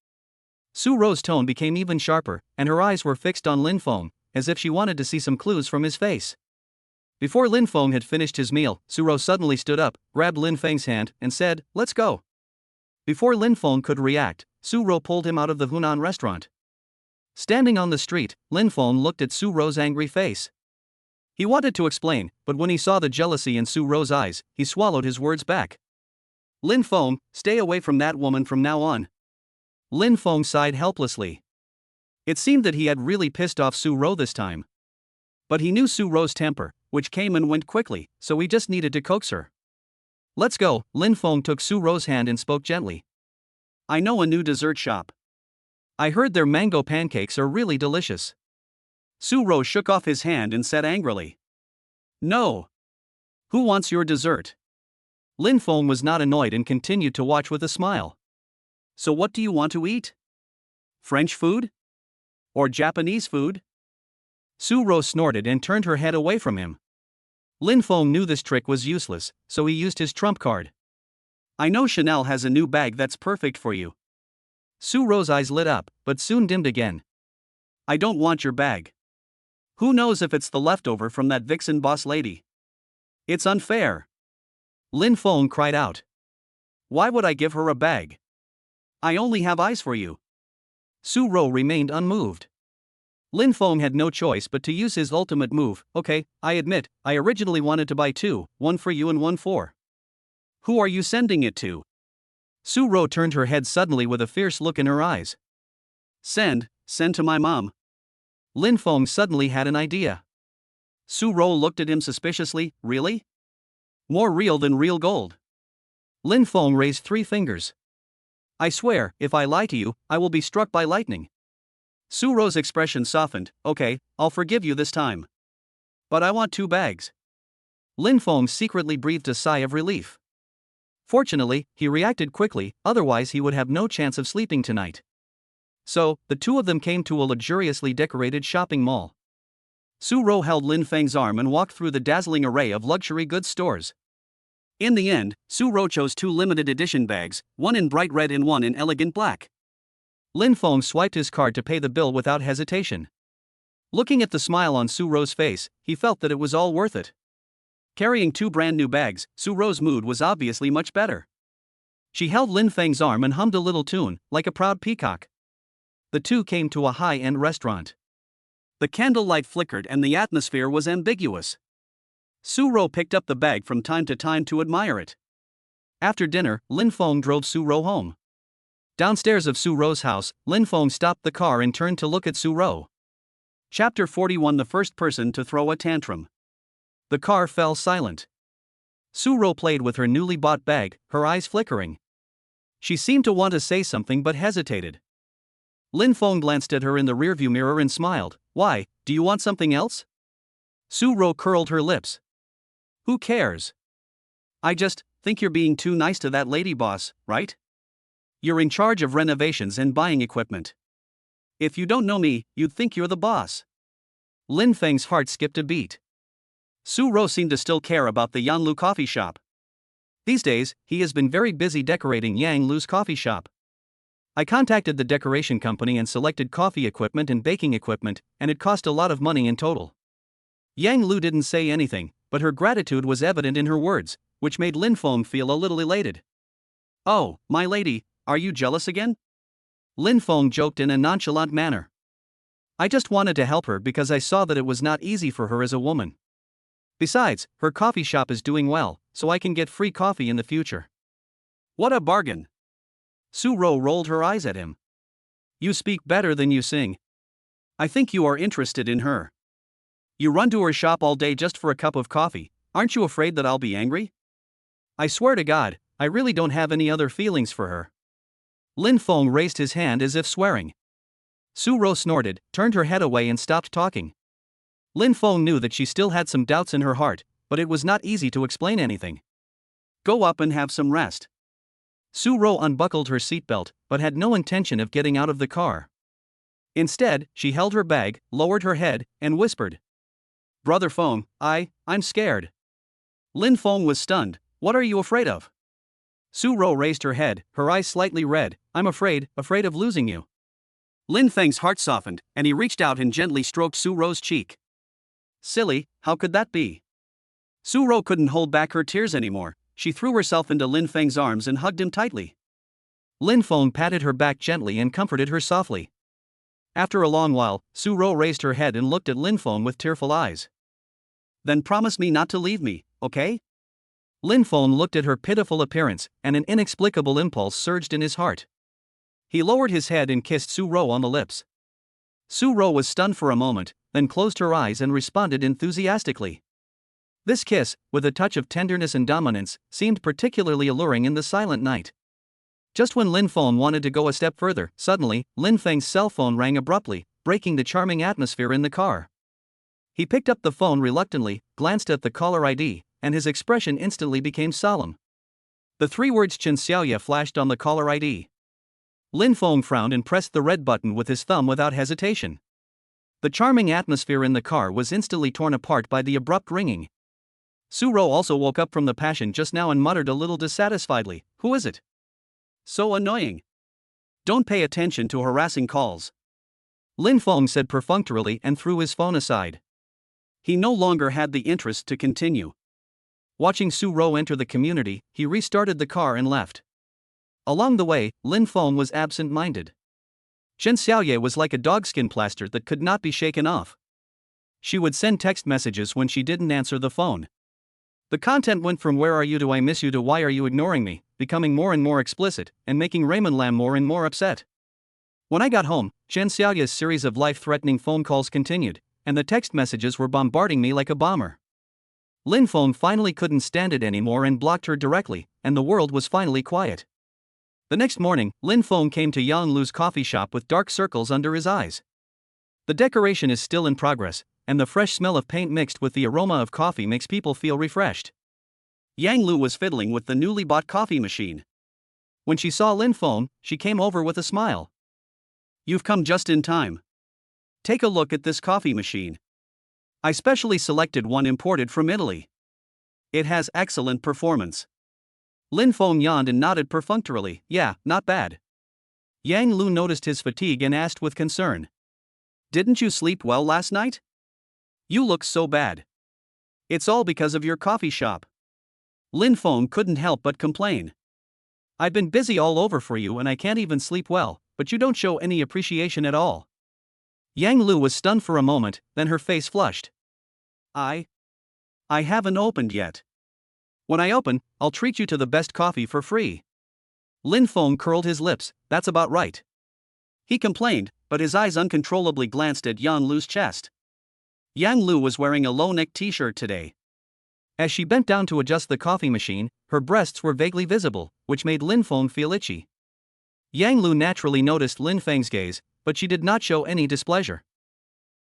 Su Ro's tone became even sharper, and her eyes were fixed on Lin Feng, as if she wanted to see some clues from his face. Before Lin Feng had finished his meal, Su Ro suddenly stood up, grabbed Lin Feng's hand, and said, "Let's go." Before Lin Feng could react, Su Ro pulled him out of the Hunan restaurant. Standing on the street, Lin Feng looked at Su Ro's angry face. He wanted to explain, but when he saw the jealousy in Su Ro's eyes, he swallowed his words back. Lin Feng, stay away from that woman from now on. Lin Feng sighed helplessly. It seemed that he had really pissed off Su Ro this time. But he knew Su Ro's temper, which came and went quickly, so he just needed to coax her. Let's go. Lin Feng took Su Ro's hand and spoke gently. I know a new dessert shop. I heard their mango pancakes are really delicious. Su Ro shook off his hand and said angrily. No. Who wants your dessert? Lin Feng was not annoyed and continued to watch with a smile. So what do you want to eat? French food? Or Japanese food? Su Ro snorted and turned her head away from him. Lin Feng knew this trick was useless, so he used his trump card. I know Chanel has a new bag that's perfect for you. Su Ro's eyes lit up, but soon dimmed again. I don't want your bag. Who knows if it's the leftover from that vixen boss lady? It's unfair. Lin Feng cried out. Why would I give her a bag? I only have eyes for you. Su Ro remained unmoved. Lin Feng had no choice but to use his ultimate move. Okay, I admit, I originally wanted to buy two, one for you and one for. Who are you sending it to? Su Ro turned her head suddenly with a fierce look in her eyes. Send to my mom. Lin Feng suddenly had an idea. Su Ro looked at him suspiciously. Really? More real than real gold. Lin Feng raised 3 fingers. I swear, if I lie to you, I will be struck by lightning. Su Ro's expression softened. Okay, I'll forgive you this time. But I want 2 bags. Lin Feng secretly breathed a sigh of relief. Fortunately, he reacted quickly, otherwise he would have no chance of sleeping tonight. So, the 2 of them came to a luxuriously decorated shopping mall. Su Ro held Lin Feng's arm and walked through the dazzling array of luxury goods stores. In the end, Su Ro chose 2 limited edition bags, one in bright red and one in elegant black. Lin Feng swiped his card to pay the bill without hesitation. Looking at the smile on Su Ro's face, he felt that it was all worth it. Carrying 2 brand new bags, Su Ro's mood was obviously much better. She held Lin Feng's arm and hummed a little tune, like a proud peacock. The 2 came to a high-end restaurant. The candlelight flickered and the atmosphere was ambiguous. Su Ro picked up the bag from time to time to admire it. After dinner, Lin Feng drove Su Ro home. Downstairs of Su Ro's house, Lin Feng stopped the car and turned to look at Su Ro. Chapter 41. The first person to throw a tantrum. The car fell silent. Su Ro played with her newly bought bag, her eyes flickering. She seemed to want to say something but hesitated. Lin Feng glanced at her in the rearview mirror and smiled. Why, do you want something else? Su Ro curled her lips. Who cares? I just think you're being too nice to that lady boss, right? You're in charge of renovations and buying equipment. If you don't know me, you'd think you're the boss. Lin Feng's heart skipped a beat. Su Ro seemed to still care about the Yanlu coffee shop. These days, he has been very busy decorating Yang Lu's coffee shop. I contacted the decoration company and selected coffee equipment and baking equipment, and it cost a lot of money in total. Yang Lu didn't say anything, but her gratitude was evident in her words, which made Lin Feng feel a little elated. Oh, my lady, are you jealous again? Lin Feng joked in a nonchalant manner. I just wanted to help her because I saw that it was not easy for her as a woman. Besides, her coffee shop is doing well, so I can get free coffee in the future. What a bargain! Su Ro rolled her eyes at him. You speak better than you sing. I think you are interested in her. You run to her shop all day just for a cup of coffee, aren't you afraid that I'll be angry? I swear to God, I really don't have any other feelings for her. Lin Feng raised his hand as if swearing. Su Ro snorted, turned her head away and stopped talking. Lin Feng knew that she still had some doubts in her heart, but it was not easy to explain anything. Go up and have some rest. Su Ro unbuckled her seatbelt, but had no intention of getting out of the car. Instead, she held her bag, lowered her head, and whispered. Brother Feng, I'm scared. Lin Feng was stunned. What are you afraid of? Su Ro raised her head, her eyes slightly red. I'm afraid of losing you. Lin Feng's heart softened, and he reached out and gently stroked Su Ro's cheek. Silly, how could that be? Su Ro couldn't hold back her tears anymore. She threw herself into Lin Feng's arms and hugged him tightly. Lin Feng patted her back gently and comforted her softly. After a long while, Su Ro raised her head and looked at Lin Feng with tearful eyes. Then promise me not to leave me, okay? Lin Feng looked at her pitiful appearance, and an inexplicable impulse surged in his heart. He lowered his head and kissed Su Ro on the lips. Su Ro was stunned for a moment, then closed her eyes and responded enthusiastically. This kiss, with a touch of tenderness and dominance, seemed particularly alluring in the silent night. Just when Lin Feng wanted to go a step further, suddenly, Lin Feng's cell phone rang abruptly, breaking the charming atmosphere in the car. He picked up the phone reluctantly, glanced at the caller ID, and his expression instantly became solemn. The 3 words Chen Xiaoye flashed on the caller ID. Lin Feng frowned and pressed the red button with his thumb without hesitation. The charming atmosphere in the car was instantly torn apart by the abrupt ringing. Su Ro also woke up from the passion just now and muttered a little dissatisfiedly, Who is it? So annoying. Don't pay attention to harassing calls. Lin Feng said perfunctorily and threw his phone aside. He no longer had the interest to continue. Watching Su Ro enter the community, he restarted the car and left. Along the way, Lin Feng was absent-minded. Chen Xiaoye was like a dogskin plaster that could not be shaken off. She would send text messages when she didn't answer the phone. The content went from where are you to I miss you to why are you ignoring me, becoming more and more explicit, and making Raymond Lam more and more upset. When I got home, Chen Xiaoye's series of life-threatening phone calls continued, and the text messages were bombarding me like a bomber. Lin Feng finally couldn't stand it anymore and blocked her directly, and the world was finally quiet. The next morning, Lin Feng came to Yang Lu's coffee shop with dark circles under his eyes. The decoration is still in progress, and the fresh smell of paint mixed with the aroma of coffee makes people feel refreshed. Yang Lu was fiddling with the newly bought coffee machine. When she saw Lin Feng, she came over with a smile. "You've come just in time. Take a look at this coffee machine. I specially selected one imported from Italy. It has excellent performance." Lin Feng yawned and nodded perfunctorily. "Yeah, not bad." Yang Lu noticed his fatigue and asked with concern, "Didn't you sleep well last night? You look so bad." "It's all because of your coffee shop." Lin Feng couldn't help but complain. "I've been busy all over for you and I can't even sleep well, but you don't show any appreciation at all." Yang Lu was stunned for a moment, then her face flushed. I haven't opened yet. When I open, I'll treat you to the best coffee for free." Lin Feng curled his lips. "That's about right." He complained, but his eyes uncontrollably glanced at Yang Lu's chest. Yang Lu was wearing a low-neck t-shirt today. As she bent down to adjust the coffee machine, her breasts were vaguely visible, which made Lin Feng feel itchy. Yang Lu naturally noticed Lin Feng's gaze, but she did not show any displeasure.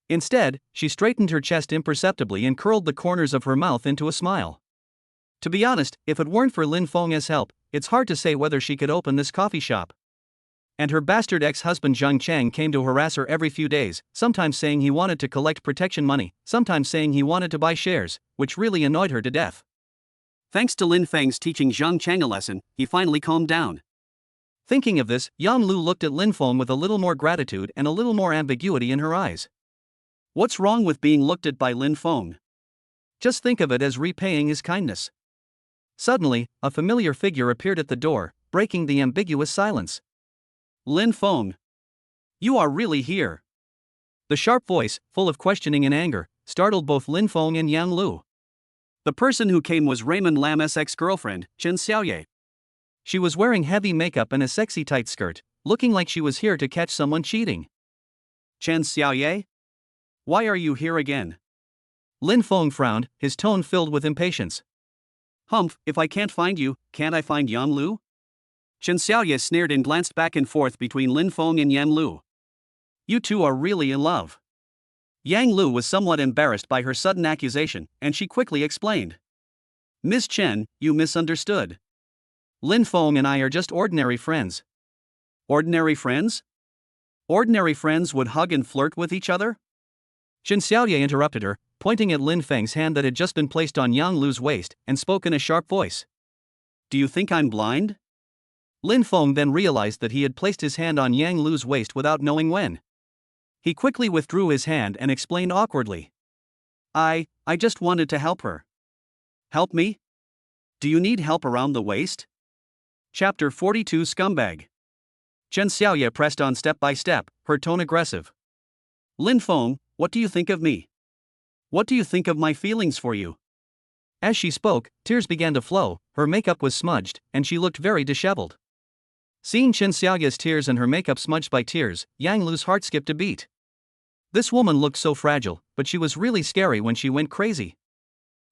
Instead, she straightened her chest imperceptibly and curled the corners of her mouth into a smile. To be honest, if it weren't for Lin Feng's help, it's hard to say whether she could open this coffee shop. And her bastard ex-husband Zhang Chang came to harass her every few days, sometimes saying he wanted to collect protection money, sometimes saying he wanted to buy shares, which really annoyed her to death. Thanks to Lin Feng's teaching Zhang Chang a lesson, he finally calmed down. Thinking of this, Yang Lu looked at Lin Feng with a little more gratitude and a little more ambiguity in her eyes. What's wrong with being looked at by Lin Feng? Just think of it as repaying his kindness. Suddenly, a familiar figure appeared at the door, breaking the ambiguous silence. "Lin Feng. You are really here." The sharp voice, full of questioning and anger, startled both Lin Feng and Yang Lu. The person who came was Raymond Lam's ex-girlfriend, Chen Xiaoye. She was wearing heavy makeup and a sexy tight skirt, looking like she was here to catch someone cheating. "Chen Xiaoye? Why are you here again?" Lin Feng frowned, his tone filled with impatience. "Humph, if I can't find you, can't I find Yang Lu?" Chen Xiaoye sneered and glanced back and forth between Lin Feng and Yang Lu. "You two are really in love." Yang Lu was somewhat embarrassed by her sudden accusation, and she quickly explained. "Miss Chen, you misunderstood. Lin Feng and I are just ordinary friends." "Ordinary friends? Ordinary friends would hug and flirt with each other?" Chen Xiaoye interrupted her, pointing at Lin Feng's hand that had just been placed on Yang Lu's waist, and spoke in a sharp voice. "Do you think I'm blind?" Lin Feng then realized that he had placed his hand on Yang Lu's waist without knowing when. He quickly withdrew his hand and explained awkwardly. I just wanted to help her." "Help me? Do you need help around the waist?" Chapter 42 Scumbag. Chen Xiaoye pressed on step by step, her tone aggressive. "Lin Feng, what do you think of me? What do you think of my feelings for you?" As she spoke, tears began to flow, her makeup was smudged, and she looked very disheveled. Seeing Chen Xiaoye's tears and her makeup smudged by tears, Yang Lu's heart skipped a beat. This woman looked so fragile, but she was really scary when she went crazy.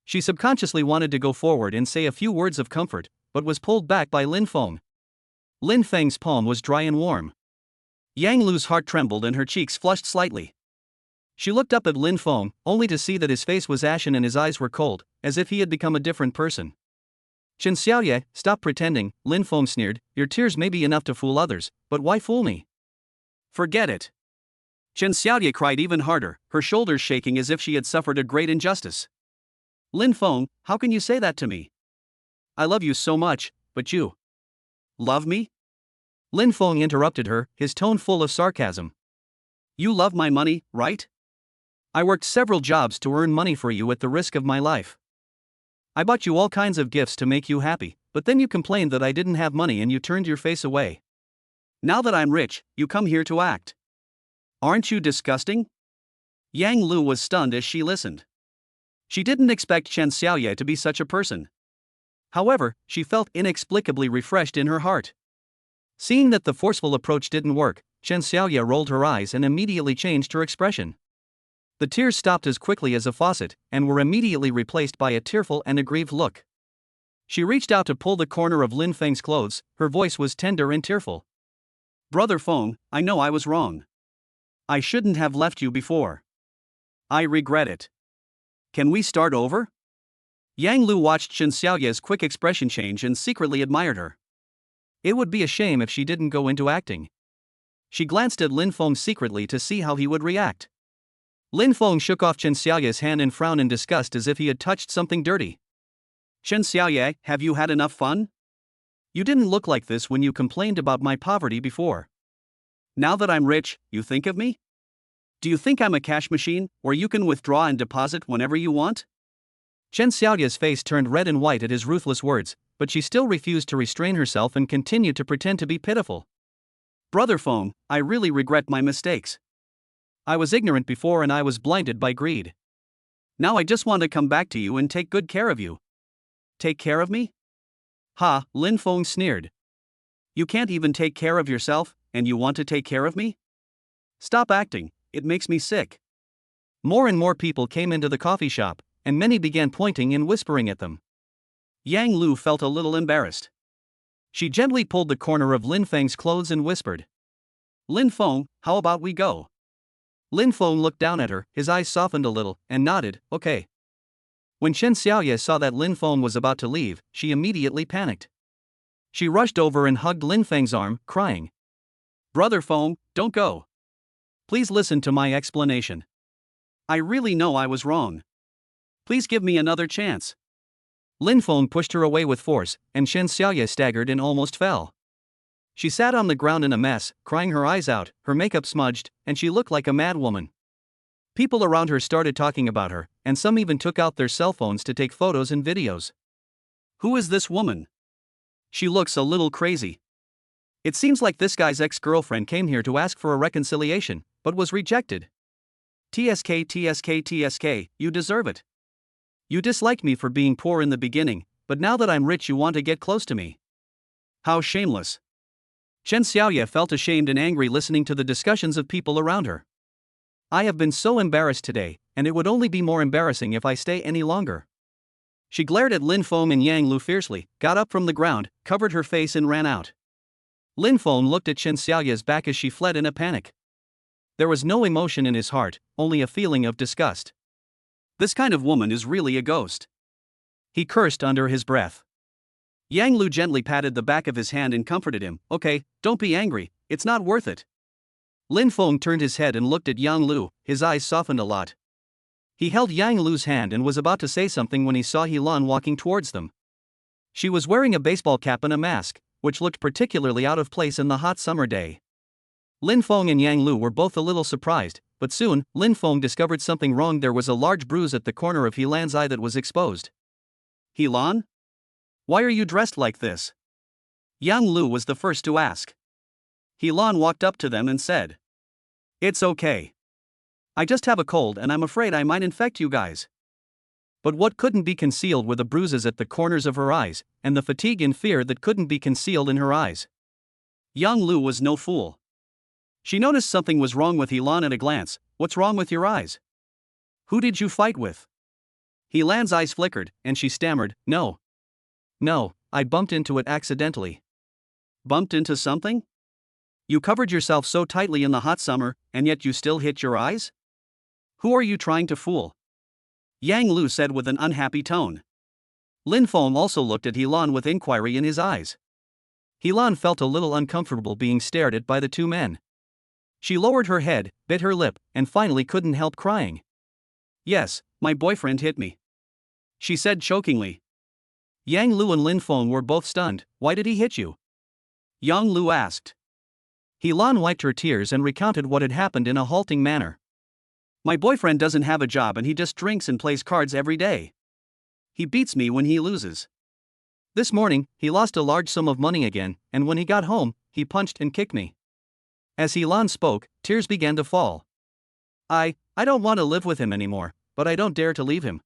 She subconsciously wanted to go forward and say a few words of comfort, but was pulled back by Lin Feng. Lin Feng's palm was dry and warm. Yang Lu's heart trembled and her cheeks flushed slightly. She looked up at Lin Feng, only to see that his face was ashen and his eyes were cold, as if he had become a different person. "Chen Xiaoye, stop pretending," Lin Feng sneered. "Your tears may be enough to fool others, but why fool me?" "Forget it." Chen Xiaoye cried even harder, her shoulders shaking as if she had suffered a great injustice. "Lin Feng, how can you say that to me? I love you so much, but you love me?" Lin Feng interrupted her, his tone full of sarcasm. "You love my money, right? I worked several jobs to earn money for you at the risk of my life. I bought you all kinds of gifts to make you happy, but then you complained that I didn't have money and you turned your face away. Now that I'm rich, you come here to act. Aren't you disgusting?" Yang Lu was stunned as she listened. She didn't expect Chen Xiaoye to be such a person. However, she felt inexplicably refreshed in her heart. Seeing that the forceful approach didn't work, Chen Xiaoye rolled her eyes and immediately changed her expression. The tears stopped as quickly as a faucet, and were immediately replaced by a tearful and aggrieved look. She reached out to pull the corner of Lin Feng's clothes, her voice was tender and tearful. Brother Feng, I know I was wrong. I shouldn't have left you before. I regret it. Can we start over? Yang Lu watched Chen Xiaoye's quick expression change and secretly admired her. It would be a shame if she didn't go into acting. She glanced at Lin Feng secretly to see how he would react. Lin Feng shook off Chen Xiaoye's hand and frowned in disgust as if he had touched something dirty. Chen Xiaoye, have you had enough fun? You didn't look like this when you complained about my poverty before. Now that I'm rich, you think of me? Do you think I'm a cash machine, where you can withdraw and deposit whenever you want? Chen Xiaoye's face turned red and white at his ruthless words, but she still refused to restrain herself and continued to pretend to be pitiful. Brother Feng, I really regret my mistakes. I was ignorant before and I was blinded by greed. Now I just want to come back to you and take good care of you. Take care of me? Ha, Lin Feng sneered. You can't even take care of yourself, and you want to take care of me? Stop acting, it makes me sick. More and more people came into the coffee shop, and many began pointing and whispering at them. Yang Lu felt a little embarrassed. She gently pulled the corner of Lin Feng's clothes and whispered. Lin Feng, how about we go? Lin Feng looked down at her, his eyes softened a little, and nodded, okay. When Chen Xiaoye saw that Lin Feng was about to leave, she immediately panicked. She rushed over and hugged Lin Feng's arm, crying. Brother Feng, don't go. Please listen to my explanation. I really know I was wrong. Please give me another chance. Lin Feng pushed her away with force, and Chen Xiaoye staggered and almost fell. She sat on the ground in a mess, crying her eyes out, her makeup smudged, and she looked like a mad woman. People around her started talking about her, and some even took out their cell phones to take photos and videos. Who is this woman? She looks a little crazy. It seems like this guy's ex-girlfriend came here to ask for a reconciliation, but was rejected. TSK, you deserve it. You disliked me for being poor in the beginning, but now that I'm rich you want to get close to me. How shameless. Chen Xiaoye felt ashamed and angry listening to the discussions of people around her. I have been so embarrassed today, and it would only be more embarrassing if I stay any longer. She glared at Lin Feng and Yang Lu fiercely, got up from the ground, covered her face and ran out. Lin Feng looked at Chen Xiaoye's back as she fled in a panic. There was no emotion in his heart, only a feeling of disgust. This kind of woman is really a ghost. He cursed under his breath. Yang Lu gently patted the back of his hand and comforted him. Okay, don't be angry, it's not worth it. Lin Feng turned his head and looked at Yang Lu, his eyes softened a lot. He held Yang Lu's hand and was about to say something when he saw Helan walking towards them. She was wearing a baseball cap and a mask, which looked particularly out of place in the hot summer day. Lin Feng and Yang Lu were both a little surprised, but soon, Lin Feng discovered something wrong. There was a large bruise at the corner of Helan's eye that was exposed. Helan? Why are you dressed like this? Yang Lu was the first to ask. Helan walked up to them and said. It's okay. I just have a cold and I'm afraid I might infect you guys. But what couldn't be concealed were the bruises at the corners of her eyes, and the fatigue and fear that couldn't be concealed in her eyes. Yang Lu was no fool. She noticed something was wrong with Helan at a glance. What's wrong with your eyes? Who did you fight with? Helan's eyes flickered, and she stammered, No, I bumped into it accidentally. Bumped into something? You covered yourself so tightly in the hot summer, and yet you still hit your eyes? Who are you trying to fool? Yang Lu said with an unhappy tone. Lin Feng also looked at Helan with inquiry in his eyes. Helan felt a little uncomfortable being stared at by the two men. She lowered her head, bit her lip, and finally couldn't help crying. Yes, my boyfriend hit me. She said chokingly. Yang Lu and Lin Feng were both stunned. Why did he hit you? Yang Lu asked. Helan wiped her tears and recounted what had happened in a halting manner. My boyfriend doesn't have a job and he just drinks and plays cards every day. He beats me when he loses. This morning, he lost a large sum of money again, and when he got home, he punched and kicked me. As Helan spoke, tears began to fall. I don't want to live with him anymore, but I don't dare to leave him.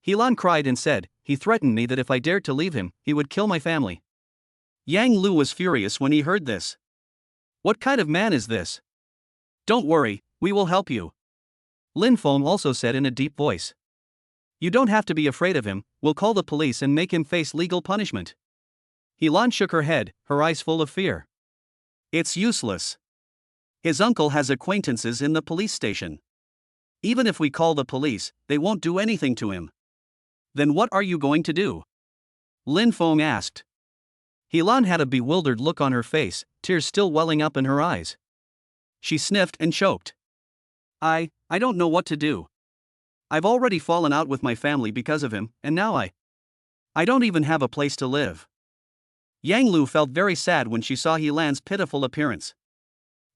Helan cried and said, he threatened me that if I dared to leave him, he would kill my family. Yang Lu was furious when he heard this. What kind of man is this? Don't worry, we will help you. Lin Feng also said in a deep voice. You don't have to be afraid of him, we'll call the police and make him face legal punishment. Helan shook her head, her eyes full of fear. It's useless. His uncle has acquaintances in the police station. Even if we call the police, they won't do anything to him. Then what are you going to do? Lin Feng asked. Helan had a bewildered look on her face, tears still welling up in her eyes. She sniffed and choked. I don't know what to do. I've already fallen out with my family because of him, and now I don't even have a place to live. Yang Lu felt very sad when she saw Helan's pitiful appearance.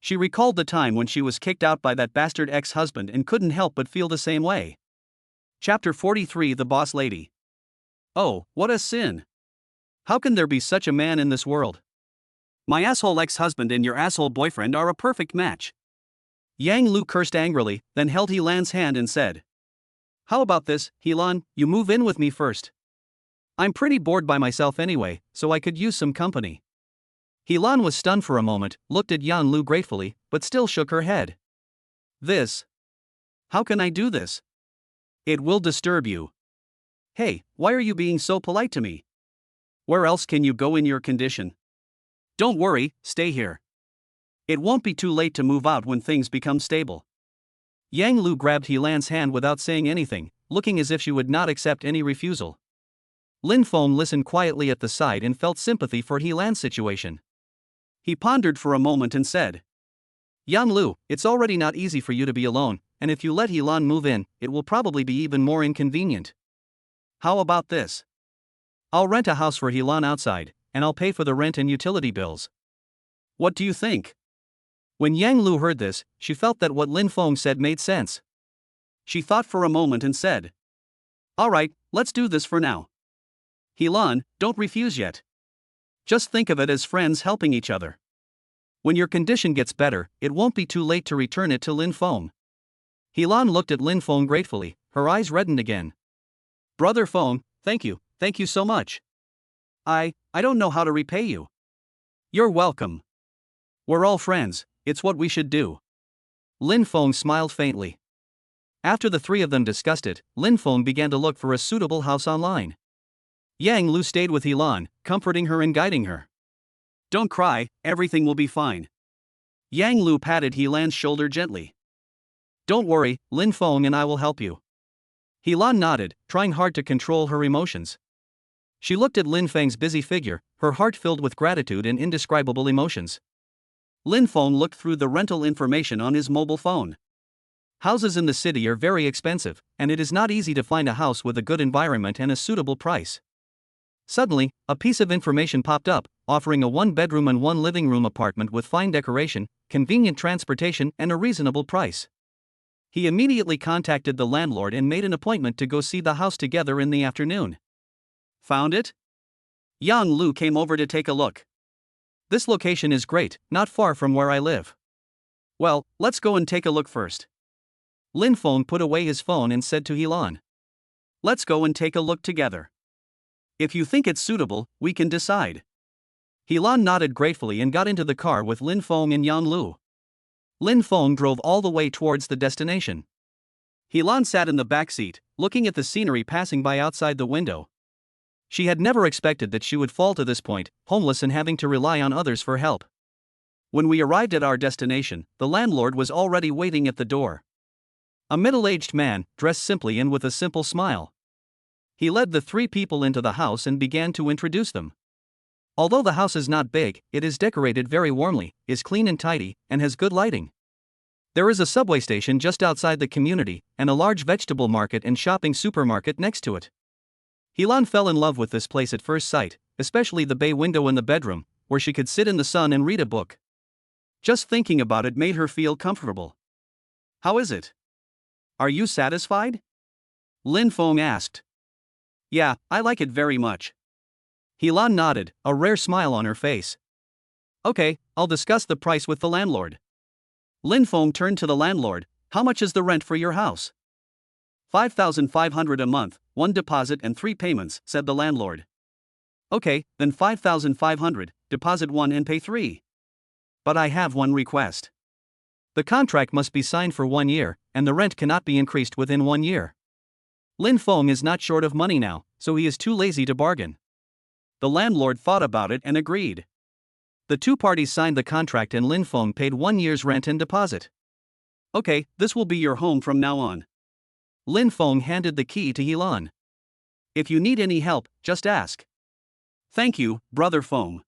She recalled the time when she was kicked out by that bastard ex-husband and couldn't help but feel the same way. Chapter 43 The Boss Lady. Oh, what a sin! How can there be such a man in this world? My asshole ex-husband and your asshole boyfriend are a perfect match. Yang Lu cursed angrily, then held Helan's hand and said, How about this, Helan, you move in with me first. I'm pretty bored by myself anyway, so I could use some company. Helan was stunned for a moment, looked at Yang Lu gratefully, but still shook her head. This? How can I do this? It will disturb you. Hey, why are you being so polite to me? Where else can you go in your condition? Don't worry, stay here. It won't be too late to move out when things become stable. Yang Lu grabbed Helan's hand without saying anything, looking as if she would not accept any refusal. Lin Feng listened quietly at the side and felt sympathy for Helan's situation. He pondered for a moment and said, Yang Lu, it's already not easy for you to be alone, and if you let Helan move in, it will probably be even more inconvenient. How about this? I'll rent a house for Helan outside, and I'll pay for the rent and utility bills. What do you think? When Yang Lu heard this, she felt that what Lin Feng said made sense. She thought for a moment and said, All right, let's do this for now. Helan, don't refuse yet. Just think of it as friends helping each other. When your condition gets better, it won't be too late to return it to Lin Feng. Helan looked at Lin Feng gratefully, her eyes reddened again. Brother Feng, thank you so much. I don't know how to repay you. You're welcome. We're all friends, it's what we should do. Lin Feng smiled faintly. After the three of them discussed it, Lin Feng began to look for a suitable house online. Yang Lu stayed with Helan, comforting her and guiding her. Don't cry, everything will be fine. Yang Lu patted Helan's shoulder gently. Don't worry, Lin Feng and I will help you. Helan nodded, trying hard to control her emotions. She looked at Lin Feng's busy figure, her heart filled with gratitude and indescribable emotions. Lin Feng looked through the rental information on his mobile phone. Houses in the city are very expensive, and it is not easy to find a house with a good environment and a suitable price. Suddenly, a piece of information popped up, offering a one-bedroom and one-living-room apartment with fine decoration, convenient transportation, and a reasonable price. He immediately contacted the landlord and made an appointment to go see the house together in the afternoon. Found it? Yang Lu came over to take a look. This location is great, not far from where I live. Well, let's go and take a look first. Lin Feng put away his phone and said to Helan. Let's go and take a look together. If you think it's suitable, we can decide. Helan nodded gratefully and got into the car with Lin Feng and Yang Lu. Lin Feng drove all the way towards the destination. Helan sat in the back seat, looking at the scenery passing by outside the window. She had never expected that she would fall to this point, homeless and having to rely on others for help. When we arrived at our destination, the landlord was already waiting at the door. A middle-aged man, dressed simply and with a simple smile. He led the three people into the house and began to introduce them. Although the house is not big, it is decorated very warmly, is clean and tidy, and has good lighting. There is a subway station just outside the community, and a large vegetable market and shopping supermarket next to it. Helan fell in love with this place at first sight, especially the bay window in the bedroom, where she could sit in the sun and read a book. Just thinking about it made her feel comfortable. How is it? Are you satisfied? Lin Feng asked. Yeah, I like it very much. Helan nodded, a rare smile on her face. Okay, I'll discuss the price with the landlord. Lin Feng turned to the landlord. How much is the rent for your house? 5,500 a month, one deposit and 3 payments, said the landlord. Okay, then 5,500, deposit 1 and pay 3. But I have one request. The contract must be signed for 1 year, and the rent cannot be increased within 1 year. Lin Feng is not short of money now, so he is too lazy to bargain. The landlord thought about it and agreed. The two parties signed the contract and Lin Feng paid 1 year's rent and deposit. Okay, this will be your home from now on. Lin Feng handed the key to Helan. If you need any help, just ask. Thank you, Brother Feng.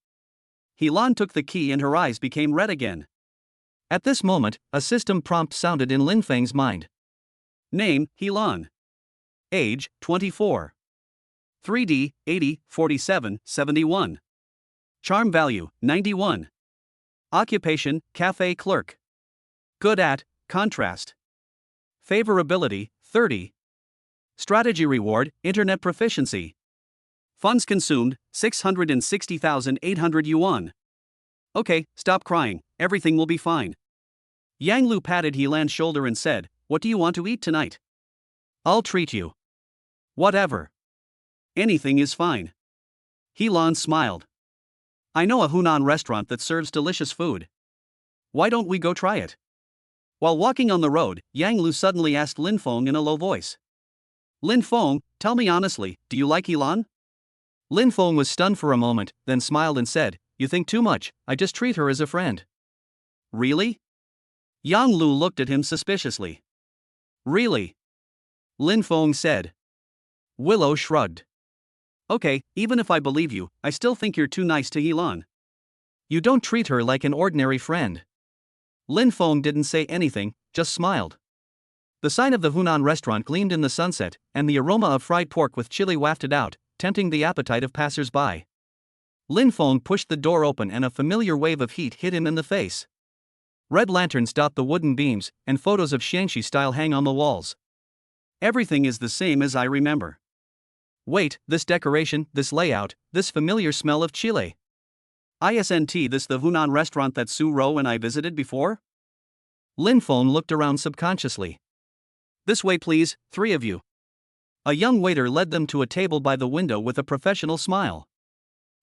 Helan took the key and her eyes became red again. At this moment, a system prompt sounded in Lin Feng's mind. Name, Helan. Age, 24. 3D, 80, 47, 71. Charm value, 91. Occupation, cafe clerk. Good at, contrast. Favorability, 30. Strategy reward, internet proficiency. Funds consumed, 660,800 yuan. Okay, stop crying, everything will be fine. Yang Lu patted Helan's shoulder and said, what do you want to eat tonight? I'll treat you. Whatever. Anything is fine. Helan smiled. I know a Hunan restaurant that serves delicious food. Why don't we go try it? While walking on the road, Yang Lu suddenly asked Lin Feng in a low voice. Lin Feng, tell me honestly, do you like Helan? Lin Feng was stunned for a moment, then smiled and said, you think too much, I just treat her as a friend. Really? Yang Lu looked at him suspiciously. Really? Lin Feng said. Willow shrugged. Okay, even if I believe you, I still think you're too nice to Helan. You don't treat her like an ordinary friend. Lin Feng didn't say anything, just smiled. The sign of the Hunan restaurant gleamed in the sunset, and the aroma of fried pork with chili wafted out, tempting the appetite of passers-by. Lin Feng pushed the door open and a familiar wave of heat hit him in the face. Red lanterns dot the wooden beams, and photos of Xiangxi style hang on the walls. Everything is the same as I remember. Wait, this decoration, this layout, this familiar smell of chile. Isn't this the Hunan restaurant that Su Ro and I visited before? Lin Feng looked around subconsciously. This way please, 3 of you. A young waiter led them to a table by the window with a professional smile.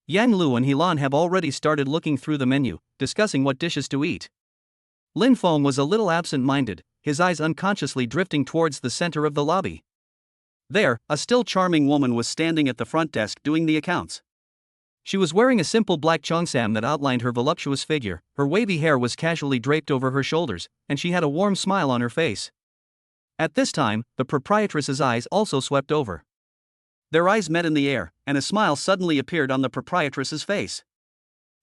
Yang Lu and Helan have already started looking through the menu, discussing what dishes to eat. Lin Feng was a little absent-minded, his eyes unconsciously drifting towards the center of the lobby. There, a still charming woman was standing at the front desk doing the accounts. She was wearing a simple black cheongsam that outlined her voluptuous figure, her wavy hair was casually draped over her shoulders, and she had a warm smile on her face. At this time, the proprietress's eyes also swept over. Their eyes met in the air, and a smile suddenly appeared on the proprietress's face.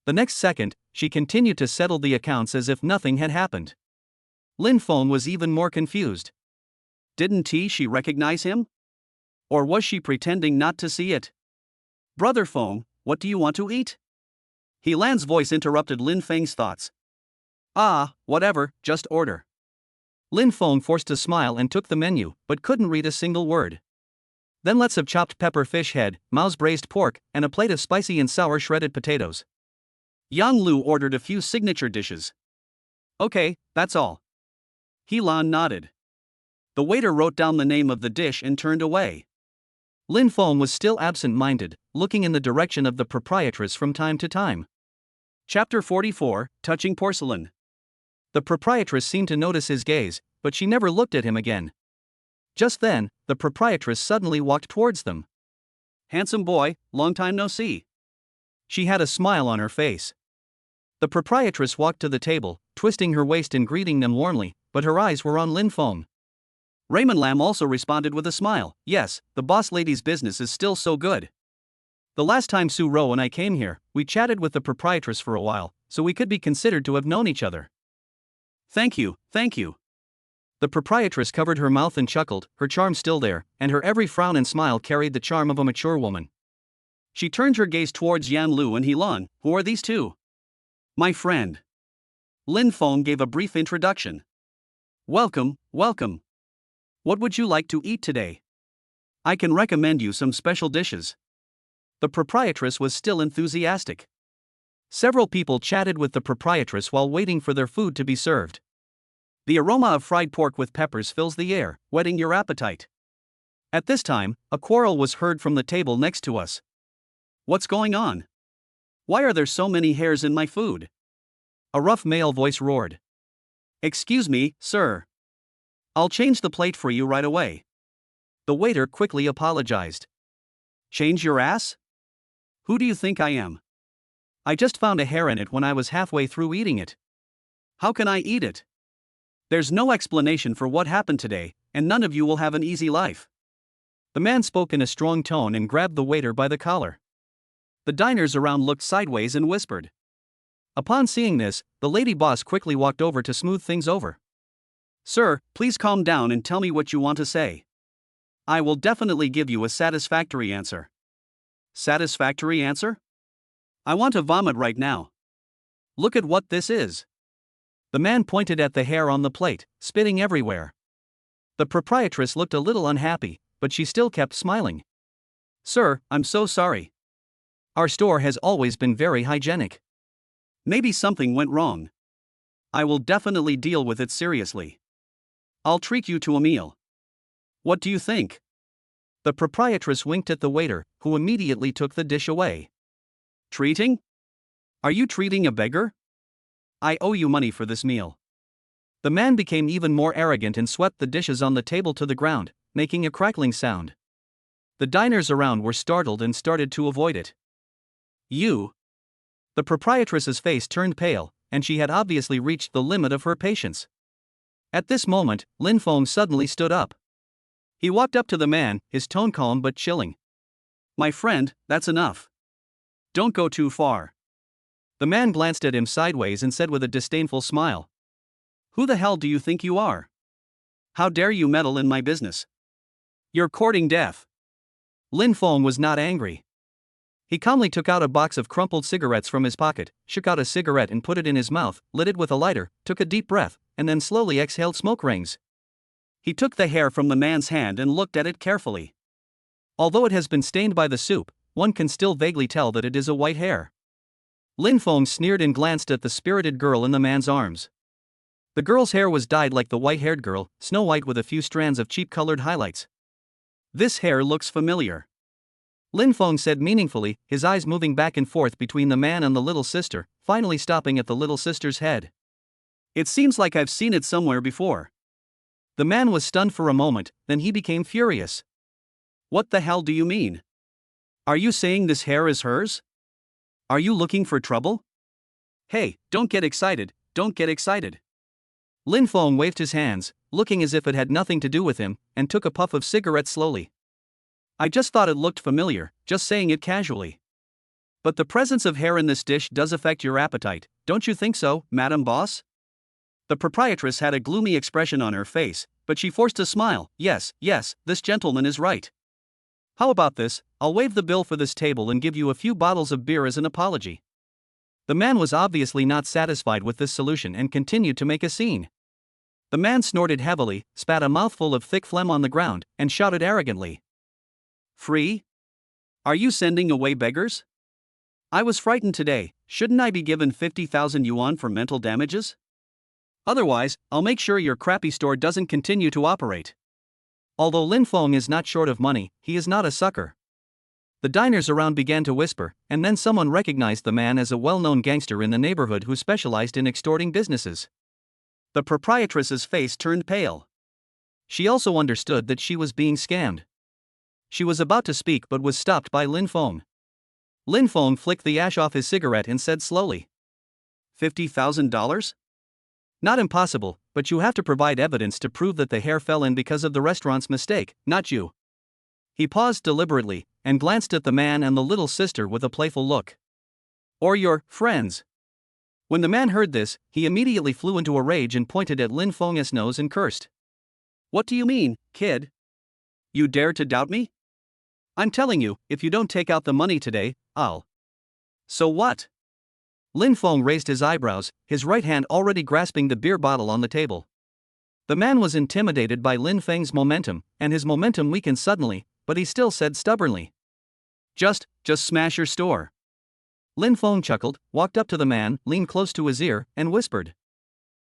The next second, she continued to settle the accounts as if nothing had happened. Lin Feng was even more confused. Didn't she recognize him? Or was she pretending not to see it? Brother Feng, what do you want to eat? Helan's voice interrupted Lin Feng's thoughts. Ah, whatever, just order. Lin Feng forced a smile and took the menu, but couldn't read a single word. Then let's have chopped pepper fish head, Mao's braised pork, and a plate of spicy and sour shredded potatoes. Yang Lu ordered a few signature dishes. Okay, that's all. Helan nodded. The waiter wrote down the name of the dish and turned away. Lin Feng was still absent-minded, looking in the direction of the proprietress from time to time. Chapter 44, Touching Porcelain. The proprietress seemed to notice his gaze, but she never looked at him again. Just then, the proprietress suddenly walked towards them. Handsome boy, long time no see. She had a smile on her face. The proprietress walked to the table, twisting her waist and greeting them warmly, but her eyes were on Lin Feng. Raymond Lam also responded with a smile. Yes, the boss lady's business is still so good. The last time Su Ro and I came here, we chatted with the proprietress for a while, so we could be considered to have known each other. Thank you, thank you. The proprietress covered her mouth and chuckled, her charm still there, and her every frown and smile carried the charm of a mature woman. She turned her gaze towards Yan Lu and Helan. Who are these two? My friend. Lin Feng gave a brief introduction. Welcome, welcome. What would you like to eat today? I can recommend you some special dishes. The proprietress was still enthusiastic. Several people chatted with the proprietress while waiting for their food to be served. The aroma of fried pork with peppers fills the air, whetting your appetite. At this time, a quarrel was heard from the table next to us. What's going on? Why are there so many hairs in my food? A rough male voice roared. Excuse me, sir. I'll change the plate for you right away. The waiter quickly apologized. Change your ass? Who do you think I am? I just found a hair in it when I was halfway through eating it. How can I eat it? There's no explanation for what happened today, and none of you will have an easy life. The man spoke in a strong tone and grabbed the waiter by the collar. The diners around looked sideways and whispered. Upon seeing this, the lady boss quickly walked over to smooth things over. Sir, please calm down and tell me what you want to say. I will definitely give you a satisfactory answer. Satisfactory answer? I want to vomit right now. Look at what this is. The man pointed at the hair on the plate, spitting everywhere. The proprietress looked a little unhappy, but she still kept smiling. Sir, I'm so sorry. Our store has always been very hygienic. Maybe something went wrong. I will definitely deal with it seriously. I'll treat you to a meal. What do you think? The proprietress winked at the waiter, who immediately took the dish away. Treating? Are you treating a beggar? I owe you money for this meal. The man became even more arrogant and swept the dishes on the table to the ground, making a crackling sound. The diners around were startled and started to avoid it. You? The proprietress's face turned pale, and she had obviously reached the limit of her patience. At this moment, Lin Feng suddenly stood up. He walked up to the man, his tone calm but chilling. My friend, that's enough. Don't go too far. The man glanced at him sideways and said with a disdainful smile. Who the hell do you think you are? How dare you meddle in my business? You're courting death. Lin Feng was not angry. He calmly took out a box of crumpled cigarettes from his pocket, shook out a cigarette and put it in his mouth, lit it with a lighter, took a deep breath, and then slowly exhaled smoke rings. He took the hair from the man's hand and looked at it carefully. Although it has been stained by the soup, one can still vaguely tell that it is a white hair. Lin Feng sneered and glanced at the spirited girl in the man's arms. The girl's hair was dyed like the white-haired girl, snow white with a few strands of cheap-colored highlights. This hair looks familiar. Lin Feng said meaningfully, his eyes moving back and forth between the man and the little sister, finally stopping at the little sister's head. It seems like I've seen it somewhere before. The man was stunned for a moment, then he became furious. What the hell do you mean? Are you saying this hair is hers? Are you looking for trouble? Hey, don't get excited, don't get excited. Lin Feng waved his hands, looking as if it had nothing to do with him, and took a puff of cigarette slowly. I just thought it looked familiar, just saying it casually. But the presence of hair in this dish does affect your appetite, don't you think so, Madam Boss? The proprietress had a gloomy expression on her face, but she forced a smile. Yes, this gentleman is right. How about this, I'll waive the bill for this table and give you a few bottles of beer as an apology. The man was obviously not satisfied with this solution and continued to make a scene. The man snorted heavily, spat a mouthful of thick phlegm on the ground, and shouted arrogantly. Free? Are you sending away beggars? I was frightened today, shouldn't I be given 50,000 yuan for mental damages? Otherwise, I'll make sure your crappy store doesn't continue to operate. Although Lin Feng is not short of money, he is not a sucker. The diners around began to whisper, and then someone recognized the man as a well-known gangster in the neighborhood who specialized in extorting businesses. The proprietress's face turned pale. She also understood that she was being scammed. She was about to speak but was stopped by Lin Feng. Lin Feng flicked the ash off his cigarette and said slowly. $50,000? Not impossible, but you have to provide evidence to prove that the hair fell in because of the restaurant's mistake, not you. He paused deliberately, and glanced at the man and the little sister with a playful look. Or your friends. When the man heard this, he immediately flew into a rage and pointed at Lin Feng's nose and cursed. What do you mean, kid? You dare to doubt me? I'm telling you, if you don't take out the money today, I'll. So what? Lin Feng raised his eyebrows, his right hand already grasping the beer bottle on the table. The man was intimidated by Lin Feng's momentum, and his momentum weakened suddenly, but he still said stubbornly. Just smash your store. Lin Feng chuckled, walked up to the man, leaned close to his ear, and whispered.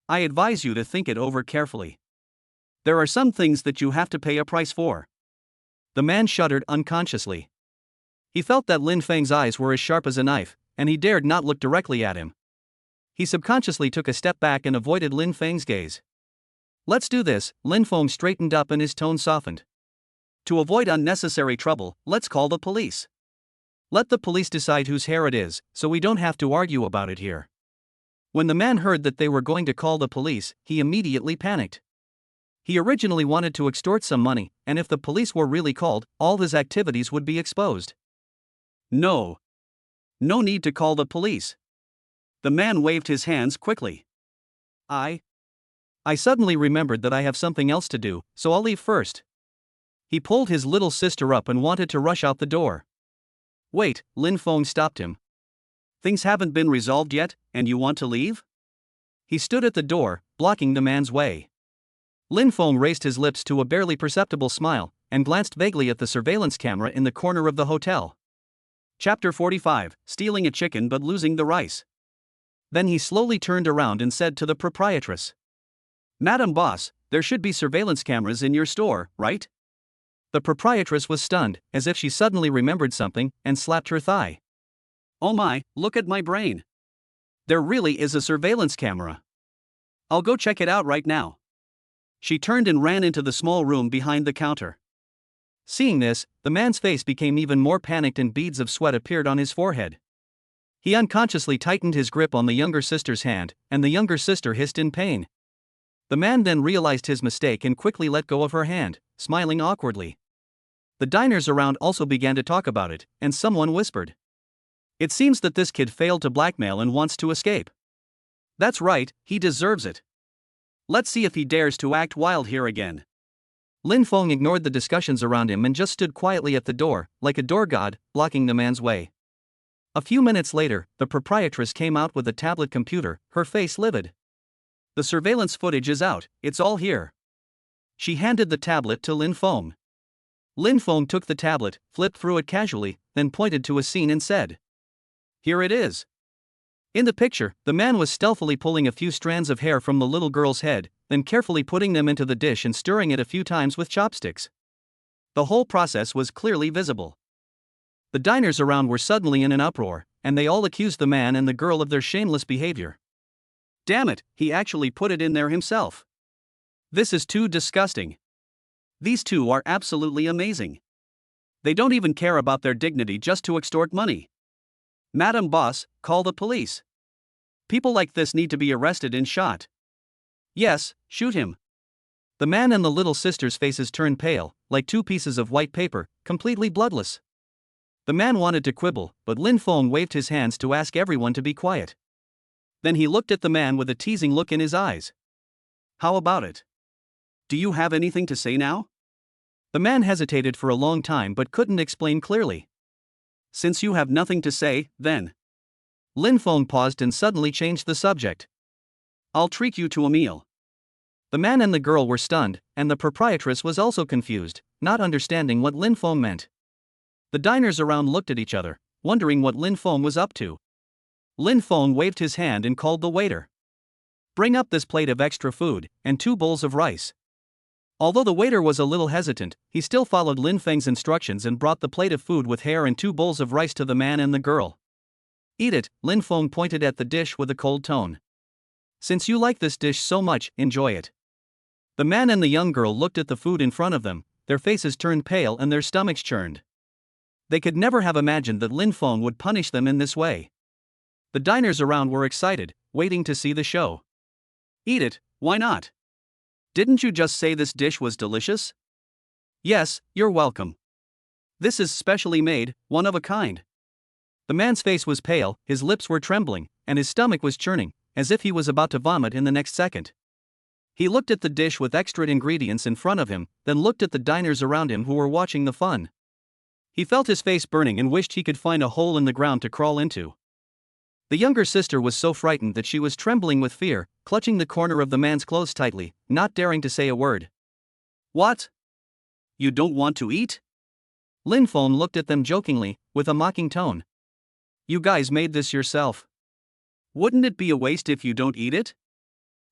I advise you to think it over carefully. There are some things that you have to pay a price for. The man shuddered unconsciously. He felt that Lin Feng's eyes were as sharp as a knife, and he dared not look directly at him. He subconsciously took a step back and avoided Lin Feng's gaze. Let's do this. Lin Feng straightened up and his tone softened. To avoid unnecessary trouble, let's call the police. Let the police decide whose hair it is, so we don't have to argue about it here. When the man heard that they were going to call the police, he immediately panicked. He originally wanted to extort some money, and if the police were really called, all his activities would be exposed. No. No need to call the police. The man waved his hands quickly. I suddenly remembered that I have something else to do, so I'll leave first. He pulled his little sister up and wanted to rush out the door. Wait, Lin Feng stopped him. Things haven't been resolved yet, and you want to leave? He stood at the door, blocking the man's way. Lin Feng raised his lips to a barely perceptible smile, and glanced vaguely at the surveillance camera in the corner of the hotel. Chapter 45, Stealing a Chicken but Losing the Rice. Then he slowly turned around and said to the proprietress. Madam Boss, there should be surveillance cameras in your store, right? The proprietress was stunned, as if she suddenly remembered something, and slapped her thigh. Oh my, look at my brain. There really is a surveillance camera. I'll go check it out right now. She turned and ran into the small room behind the counter. Seeing this, the man's face became even more panicked and beads of sweat appeared on his forehead. He unconsciously tightened his grip on the younger sister's hand, and the younger sister hissed in pain. The man then realized his mistake and quickly let go of her hand, smiling awkwardly. The diners around also began to talk about it, and someone whispered. It seems that this kid failed to blackmail and wants to escape. That's right, he deserves it. Let's see if he dares to act wild here again. Lin Feng ignored the discussions around him and just stood quietly at the door, like a door god, blocking the man's way. A few minutes later, the proprietress came out with a tablet computer, her face livid. The surveillance footage is out, it's all here. She handed the tablet to Lin Feng. Lin Feng took the tablet, flipped through it casually, then pointed to a scene and said, Here it is. In the picture, the man was stealthily pulling a few strands of hair from the little girl's head, then carefully putting them into the dish and stirring it a few times with chopsticks. The whole process was clearly visible. The diners around were suddenly in an uproar, and they all accused the man and the girl of their shameless behavior. Damn it, he actually put it in there himself. This is too disgusting. These two are absolutely amazing. They don't even care about their dignity just to extort money. Madam Boss, call the police. People like this need to be arrested and shot. Yes, shoot him. The man and the little sister's faces turned pale, like two pieces of white paper, completely bloodless. The man wanted to quibble, but Lin Feng waved his hands to ask everyone to be quiet. Then he looked at the man with a teasing look in his eyes. How about it? Do you have anything to say now? The man hesitated for a long time but couldn't explain clearly. Since you have nothing to say, then. Lin Feng paused and suddenly changed the subject. I'll treat you to a meal. The man and the girl were stunned, and the proprietress was also confused, not understanding what Lin Feng meant. The diners around looked at each other, wondering what Lin Feng was up to. Lin Feng waved his hand and called the waiter. Bring up this plate of extra food, and 2 bowls of rice. Although the waiter was a little hesitant, he still followed Lin Feng's instructions and brought the plate of food with hair and 2 bowls of rice to the man and the girl. Eat it, Lin Feng pointed at the dish with a cold tone. Since you like this dish so much, enjoy it. The man and the young girl looked at the food in front of them, their faces turned pale and their stomachs churned. They could never have imagined that Lin Feng would punish them in this way. The diners around were excited, waiting to see the show. Eat it, why not? Didn't you just say this dish was delicious? Yes, you're welcome. This is specially made, one of a kind. The man's face was pale, his lips were trembling, and his stomach was churning, as if he was about to vomit in the next second. He looked at the dish with extra ingredients in front of him, then looked at the diners around him who were watching the fun. He felt his face burning and wished he could find a hole in the ground to crawl into. The younger sister was so frightened that she was trembling with fear, clutching the corner of the man's clothes tightly, not daring to say a word. What? You don't want to eat? Lin Feng looked at them jokingly, with a mocking tone. You guys made this yourself. Wouldn't it be a waste if you don't eat it?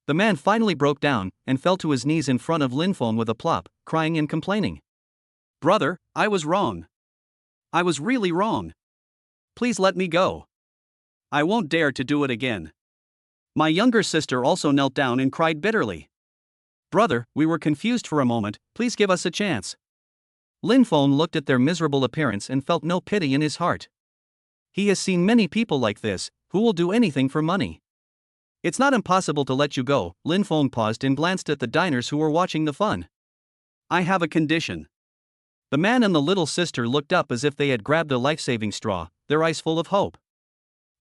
The man finally broke down, and fell to his knees in front of Lin Feng with a plop, crying and complaining. Brother, I was wrong. I was really wrong. Please let me go. I won't dare to do it again. My younger sister also knelt down and cried bitterly. Brother, we were confused for a moment, please give us a chance. Lin Feng looked at their miserable appearance and felt no pity in his heart. He has seen many people like this, who will do anything for money. It's not impossible to let you go. Lin Feng paused and glanced at the diners who were watching the fun. I have a condition. The man and the little sister looked up as if they had grabbed a life-saving straw, their eyes full of hope.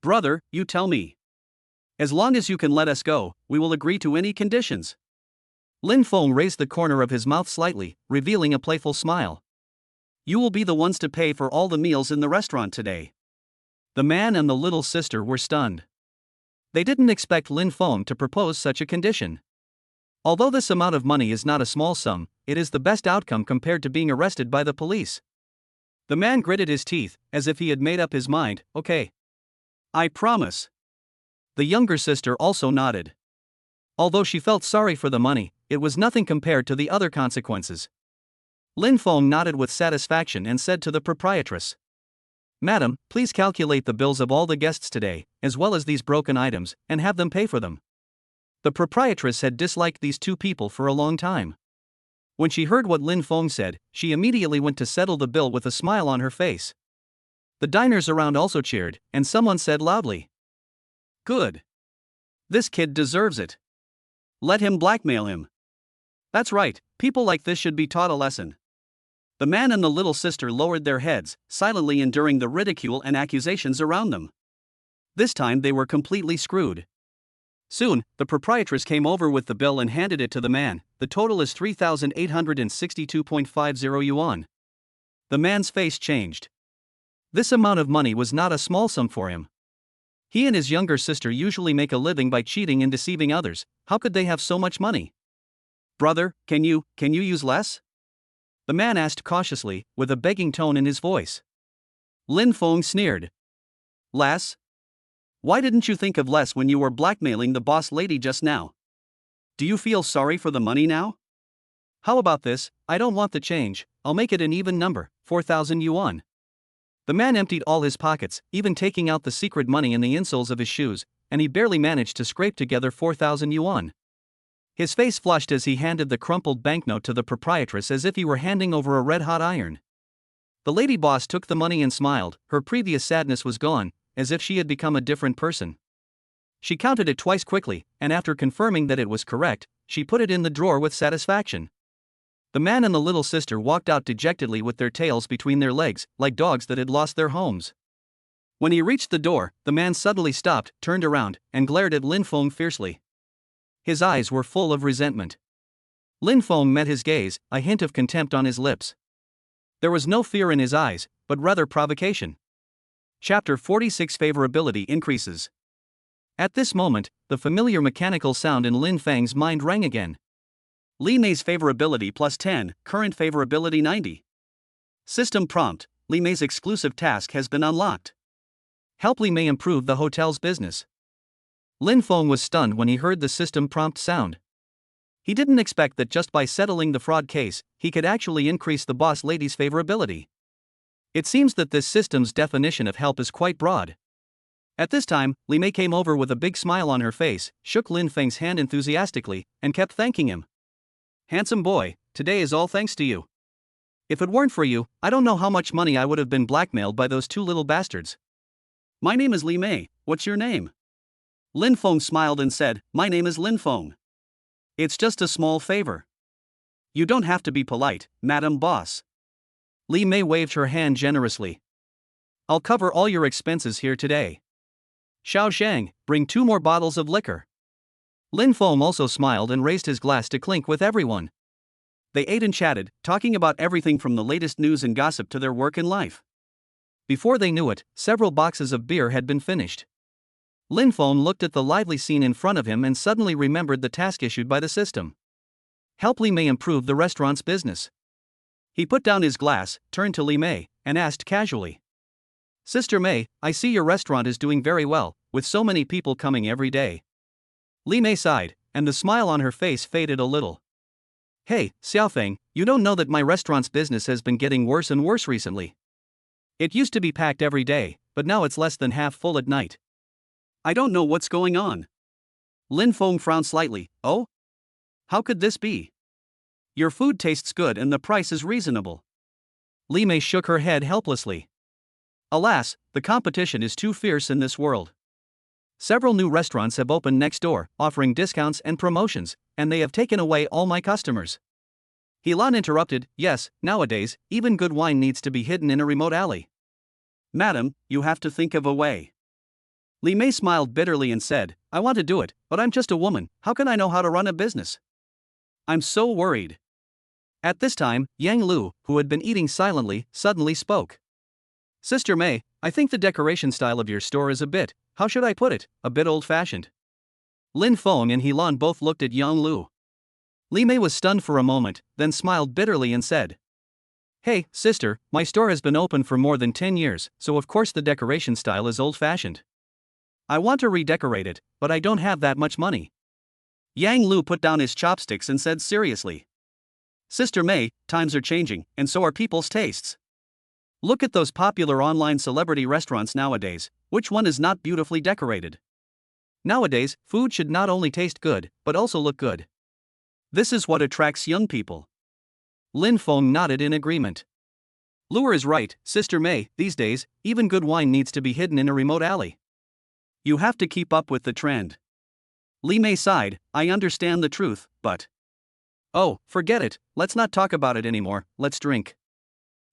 Brother, you tell me. As long as you can let us go, we will agree to any conditions. Lin Feng raised the corner of his mouth slightly, revealing a playful smile. You will be the ones to pay for all the meals in the restaurant today. The man and the little sister were stunned. They didn't expect Lin Feng to propose such a condition. Although this amount of money is not a small sum, it is the best outcome compared to being arrested by the police. The man gritted his teeth, as if he had made up his mind. Okay. I promise. The younger sister also nodded. Although she felt sorry for the money, it was nothing compared to the other consequences. Lin Feng nodded with satisfaction and said to the proprietress, Madam, please calculate the bills of all the guests today, as well as these broken items, and have them pay for them. The proprietress had disliked these two people for a long time. When she heard what Lin Feng said, she immediately went to settle the bill with a smile on her face. The diners around also cheered, and someone said loudly, Good. This kid deserves it. Let him blackmail him. That's right, people like this should be taught a lesson. The man and the little sister lowered their heads, silently enduring the ridicule and accusations around them. This time they were completely screwed. Soon, the proprietress came over with the bill and handed it to the man. The total is 3,862.50 yuan. The man's face changed. This amount of money was not a small sum for him. He and his younger sister usually make a living by cheating and deceiving others. How could they have so much money? Brother, can you use less? The man asked cautiously, with a begging tone in his voice. Lin Feng sneered. Less? Why didn't you think of less when you were blackmailing the boss lady just now? Do you feel sorry for the money now? How about this? I don't want the change, I'll make it an even number, 4,000 yuan. The man emptied all his pockets, even taking out the secret money in the insoles of his shoes, and he barely managed to scrape together 4,000 yuan. His face flushed as he handed the crumpled banknote to the proprietress as if he were handing over a red-hot iron. The lady boss took the money and smiled. Her previous sadness was gone, as if she had become a different person. She counted it twice quickly, and after confirming that it was correct, she put it in the drawer with satisfaction. The man and the little sister walked out dejectedly with their tails between their legs, like dogs that had lost their homes. When he reached the door, the man suddenly stopped, turned around, and glared at Lin Feng fiercely. His eyes were full of resentment. Lin Feng met his gaze, a hint of contempt on his lips. There was no fear in his eyes, but rather provocation. Chapter 46 Favorability Increases. At this moment, the familiar mechanical sound in Lin Feng's mind rang again. Li Mei's favorability plus 10, current favorability 90. System prompt, Li Mei's exclusive task has been unlocked. Help Li Mei improve the hotel's business. Lin Feng was stunned when he heard the system prompt sound. He didn't expect that just by settling the fraud case, he could actually increase the boss lady's favorability. It seems that this system's definition of help is quite broad. At this time, Li Mei came over with a big smile on her face, shook Lin Feng's hand enthusiastically, and kept thanking him. Handsome boy, today is all thanks to you. If it weren't for you, I don't know how much money I would have been blackmailed by those two little bastards. My name is Li Mei, what's your name? Lin Feng smiled and said, My name is Lin Feng. It's just a small favor. You don't have to be polite, Madam Boss. Li Mei waved her hand generously. I'll cover all your expenses here today. Xiao Shang, bring 2 more bottles of liquor. Lin Feng also smiled and raised his glass to clink with everyone. They ate and chatted, talking about everything from the latest news and gossip to their work and life. Before they knew it, several boxes of beer had been finished. Lin Feng looked at the lively scene in front of him and suddenly remembered the task issued by the system. Help Li Mei improve the restaurant's business. He put down his glass, turned to Li Mei, and asked casually. Sister Mei, I see your restaurant is doing very well, with so many people coming every day. Li Mei sighed, and the smile on her face faded a little. Hey, Xiaofeng, you don't know that my restaurant's business has been getting worse and worse recently. It used to be packed every day, but now it's less than half full at night. I don't know what's going on. Lin Feng frowned slightly. Oh? How could this be? Your food tastes good and the price is reasonable. Li Mei shook her head helplessly. Alas, the competition is too fierce in this world. Several new restaurants have opened next door, offering discounts and promotions, and they have taken away all my customers. Helan interrupted, yes, nowadays, even good wine needs to be hidden in a remote alley. Madam, you have to think of a way. Li Mei smiled bitterly and said, I want to do it, but I'm just a woman, how can I know how to run a business? I'm so worried. At this time, Yang Lu, who had been eating silently, suddenly spoke. Sister Mei, I think the decoration style of your store is a bit, how should I put it, a bit old-fashioned. Lin Feng and Helan both looked at Yang Lu. Li Mei was stunned for a moment, then smiled bitterly and said, Hey, sister, my store has been open for more than 10 years, so of course the decoration style is old-fashioned. I want to redecorate it, but I don't have that much money. Yang Lu put down his chopsticks and said seriously. Sister Mei, times are changing, and so are people's tastes. Look at those popular online celebrity restaurants nowadays, which one is not beautifully decorated? Nowadays, food should not only taste good, but also look good. This is what attracts young people. Lin Feng nodded in agreement. Luer is right, Sister Mei, these days, even good wine needs to be hidden in a remote alley. You have to keep up with the trend. Li Mei sighed, I understand the truth, but... Oh, forget it, let's not talk about it anymore, let's drink.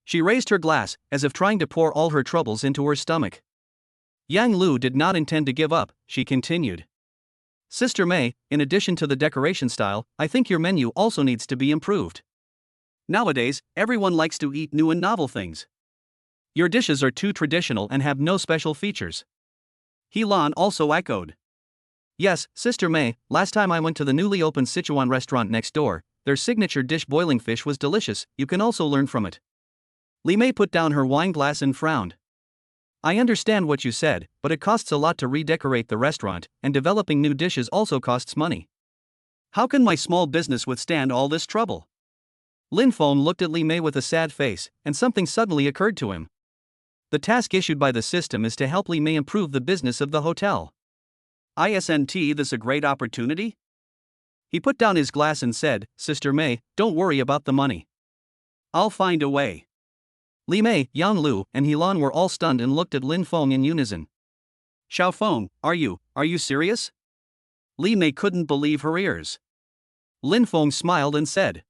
She raised her glass, as if trying to pour all her troubles into her stomach. Yang Lu did not intend to give up, she continued. Sister Mei, in addition to the decoration style, I think your menu also needs to be improved. Nowadays, everyone likes to eat new and novel things. Your dishes are too traditional and have no special features. Helan also echoed. Yes, Sister Mei, last time I went to the newly opened Sichuan restaurant next door, their signature dish boiling fish was delicious, you can also learn from it. Li Mei put down her wine glass and frowned. I understand what you said, but it costs a lot to redecorate the restaurant, and developing new dishes also costs money. How can my small business withstand all this trouble? Lin Feng looked at Li Mei with a sad face, and something suddenly occurred to him. The task issued by the system is to help Li Mei improve the business of the hotel. Isn't this a great opportunity? He put down his glass and said, Sister Mei, don't worry about the money. I'll find a way. Li Mei, Yang Lu, and Helan were all stunned and looked at Lin Feng in unison. Xiao Feng, are you serious? Li Mei couldn't believe her ears. Lin Feng smiled and said,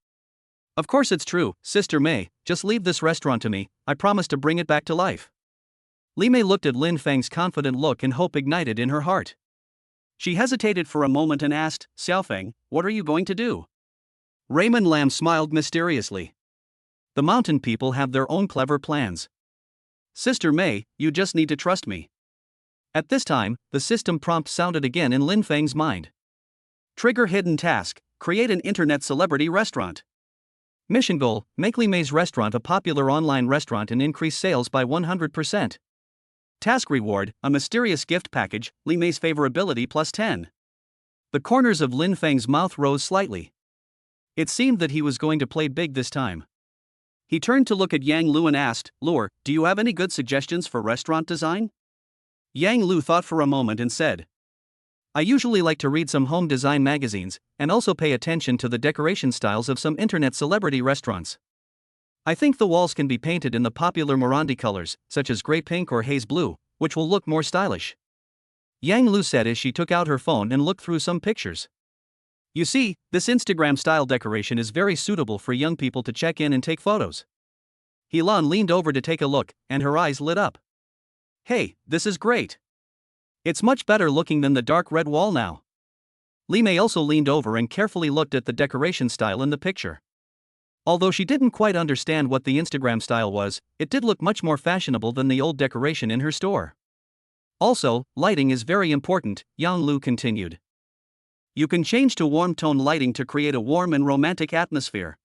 Of course it's true, Sister Mei, just leave this restaurant to me, I promise to bring it back to life. Li Mei looked at Lin Feng's confident look and hope ignited in her heart. She hesitated for a moment and asked, Xiaofeng, what are you going to do? Raymond Lam smiled mysteriously. The mountain people have their own clever plans. Sister Mei, you just need to trust me. At this time, the system prompt sounded again in Lin Feng's mind. Trigger hidden task, create an internet celebrity restaurant. Mission goal, make Li Mei's restaurant a popular online restaurant and increase sales by 100%. Task reward, a mysterious gift package, Li Mei's favorability plus 10. The corners of Lin Feng's mouth rose slightly. It seemed that he was going to play big this time. He turned to look at Yang Lu and asked, Luer, do you have any good suggestions for restaurant design? Yang Lu thought for a moment and said, I usually like to read some home design magazines, and also pay attention to the decoration styles of some internet celebrity restaurants. I think the walls can be painted in the popular Morandi colors, such as grey pink or haze blue, which will look more stylish. Yang Lu said as she took out her phone and looked through some pictures. You see, this Instagram-style decoration is very suitable for young people to check in and take photos. Helan leaned over to take a look, and her eyes lit up. Hey, this is great. It's much better looking than the dark red wall now. Li Mei also leaned over and carefully looked at the decoration style in the picture. Although she didn't quite understand what the Instagram style was, it did look much more fashionable than the old decoration in her store. Also, lighting is very important, Yang Lu continued. You can change to warm tone lighting to create a warm and romantic atmosphere.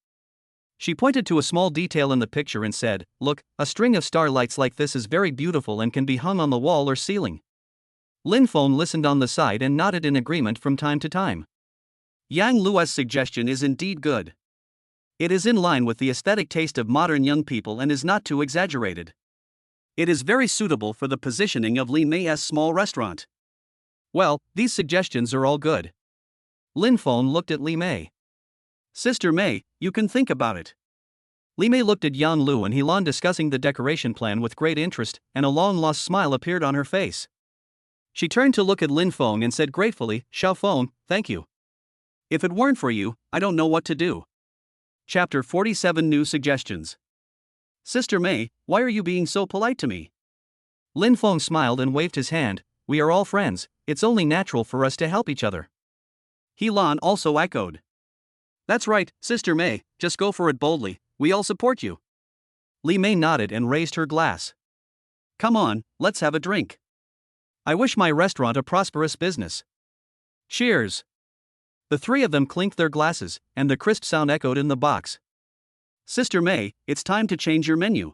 She pointed to a small detail in the picture and said, Look, a string of starlights like this is very beautiful and can be hung on the wall or ceiling. Lin Feng listened on the side and nodded in agreement from time to time. Yang Lu's suggestion is indeed good. It is in line with the aesthetic taste of modern young people and is not too exaggerated. It is very suitable for the positioning of Li Mei's small restaurant. Well, these suggestions are all good. Lin Feng looked at Li Mei. Sister May, you can think about it. Li Mei looked at Yang Lu and Helan discussing the decoration plan with great interest, and a long-lost smile appeared on her face. She turned to look at Lin Feng and said gratefully, Xiao Feng, thank you. If it weren't for you, I don't know what to do. Chapter 47 New Suggestions. Sister May, why are you being so polite to me? Lin Feng smiled and waved his hand. We are all friends, it's only natural for us to help each other. Helan also echoed. That's right, Sister May, just go for it boldly, we all support you. Li Mei nodded and raised her glass. Come on, let's have a drink. I wish my restaurant a prosperous business. Cheers. The three of them clinked their glasses, and the crisp sound echoed in the box. Sister May, it's time to change your menu.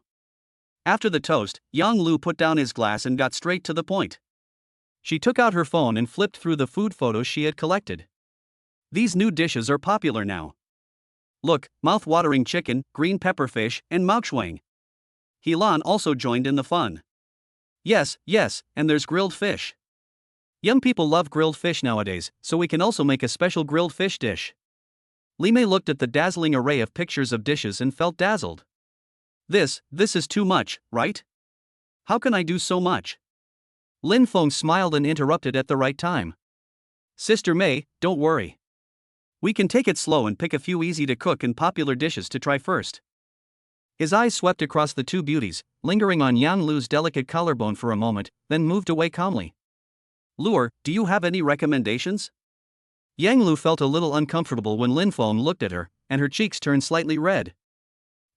After the toast, Yang Lu put down his glass and got straight to the point. She took out her phone and flipped through the food photos she had collected. These new dishes are popular now. Look, mouth-watering chicken, green pepper fish, and maochuang. Helan also joined in the fun. Yes, and there's grilled fish. Young people love grilled fish nowadays, so we can also make a special grilled fish dish. Li Mei looked at the dazzling array of pictures of dishes and felt dazzled. This is too much, right? How can I do so much? Lin Feng smiled and interrupted at the right time. Sister May, don't worry. We can take it slow and pick a few easy-to-cook and popular dishes to try first. His eyes swept across the two beauties, lingering on Yang Lu's delicate collarbone for a moment, then moved away calmly. Luer, do you have any recommendations? Yang Lu felt a little uncomfortable when Lin Feng looked at her, and her cheeks turned slightly red.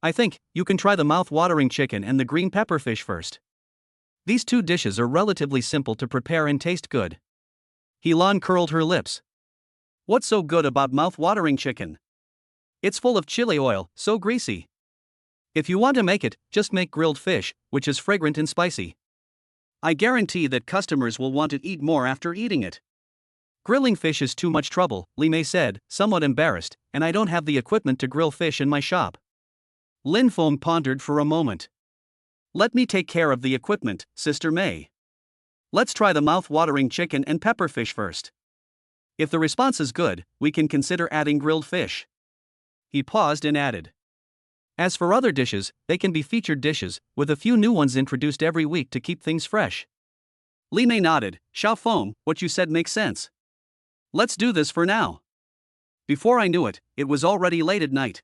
I think you can try the mouth-watering chicken and the green pepper fish first. These two dishes are relatively simple to prepare and taste good. Helan curled her lips. What's so good about mouth-watering chicken? It's full of chili oil, so greasy. If you want to make it, just make grilled fish, which is fragrant and spicy. I guarantee that customers will want to eat more after eating it. Grilling fish is too much trouble, Li Mei said, somewhat embarrassed, and I don't have the equipment to grill fish in my shop. Lin Feng pondered for a moment. Let me take care of the equipment, Sister May. Let's try the mouth-watering chicken and pepper fish first. If the response is good, we can consider adding grilled fish. He paused and added. As for other dishes, they can be featured dishes, with a few new ones introduced every week to keep things fresh. Li Mei nodded. Xiao Feng, what you said makes sense. Let's do this for now. Before I knew it, it was already late at night.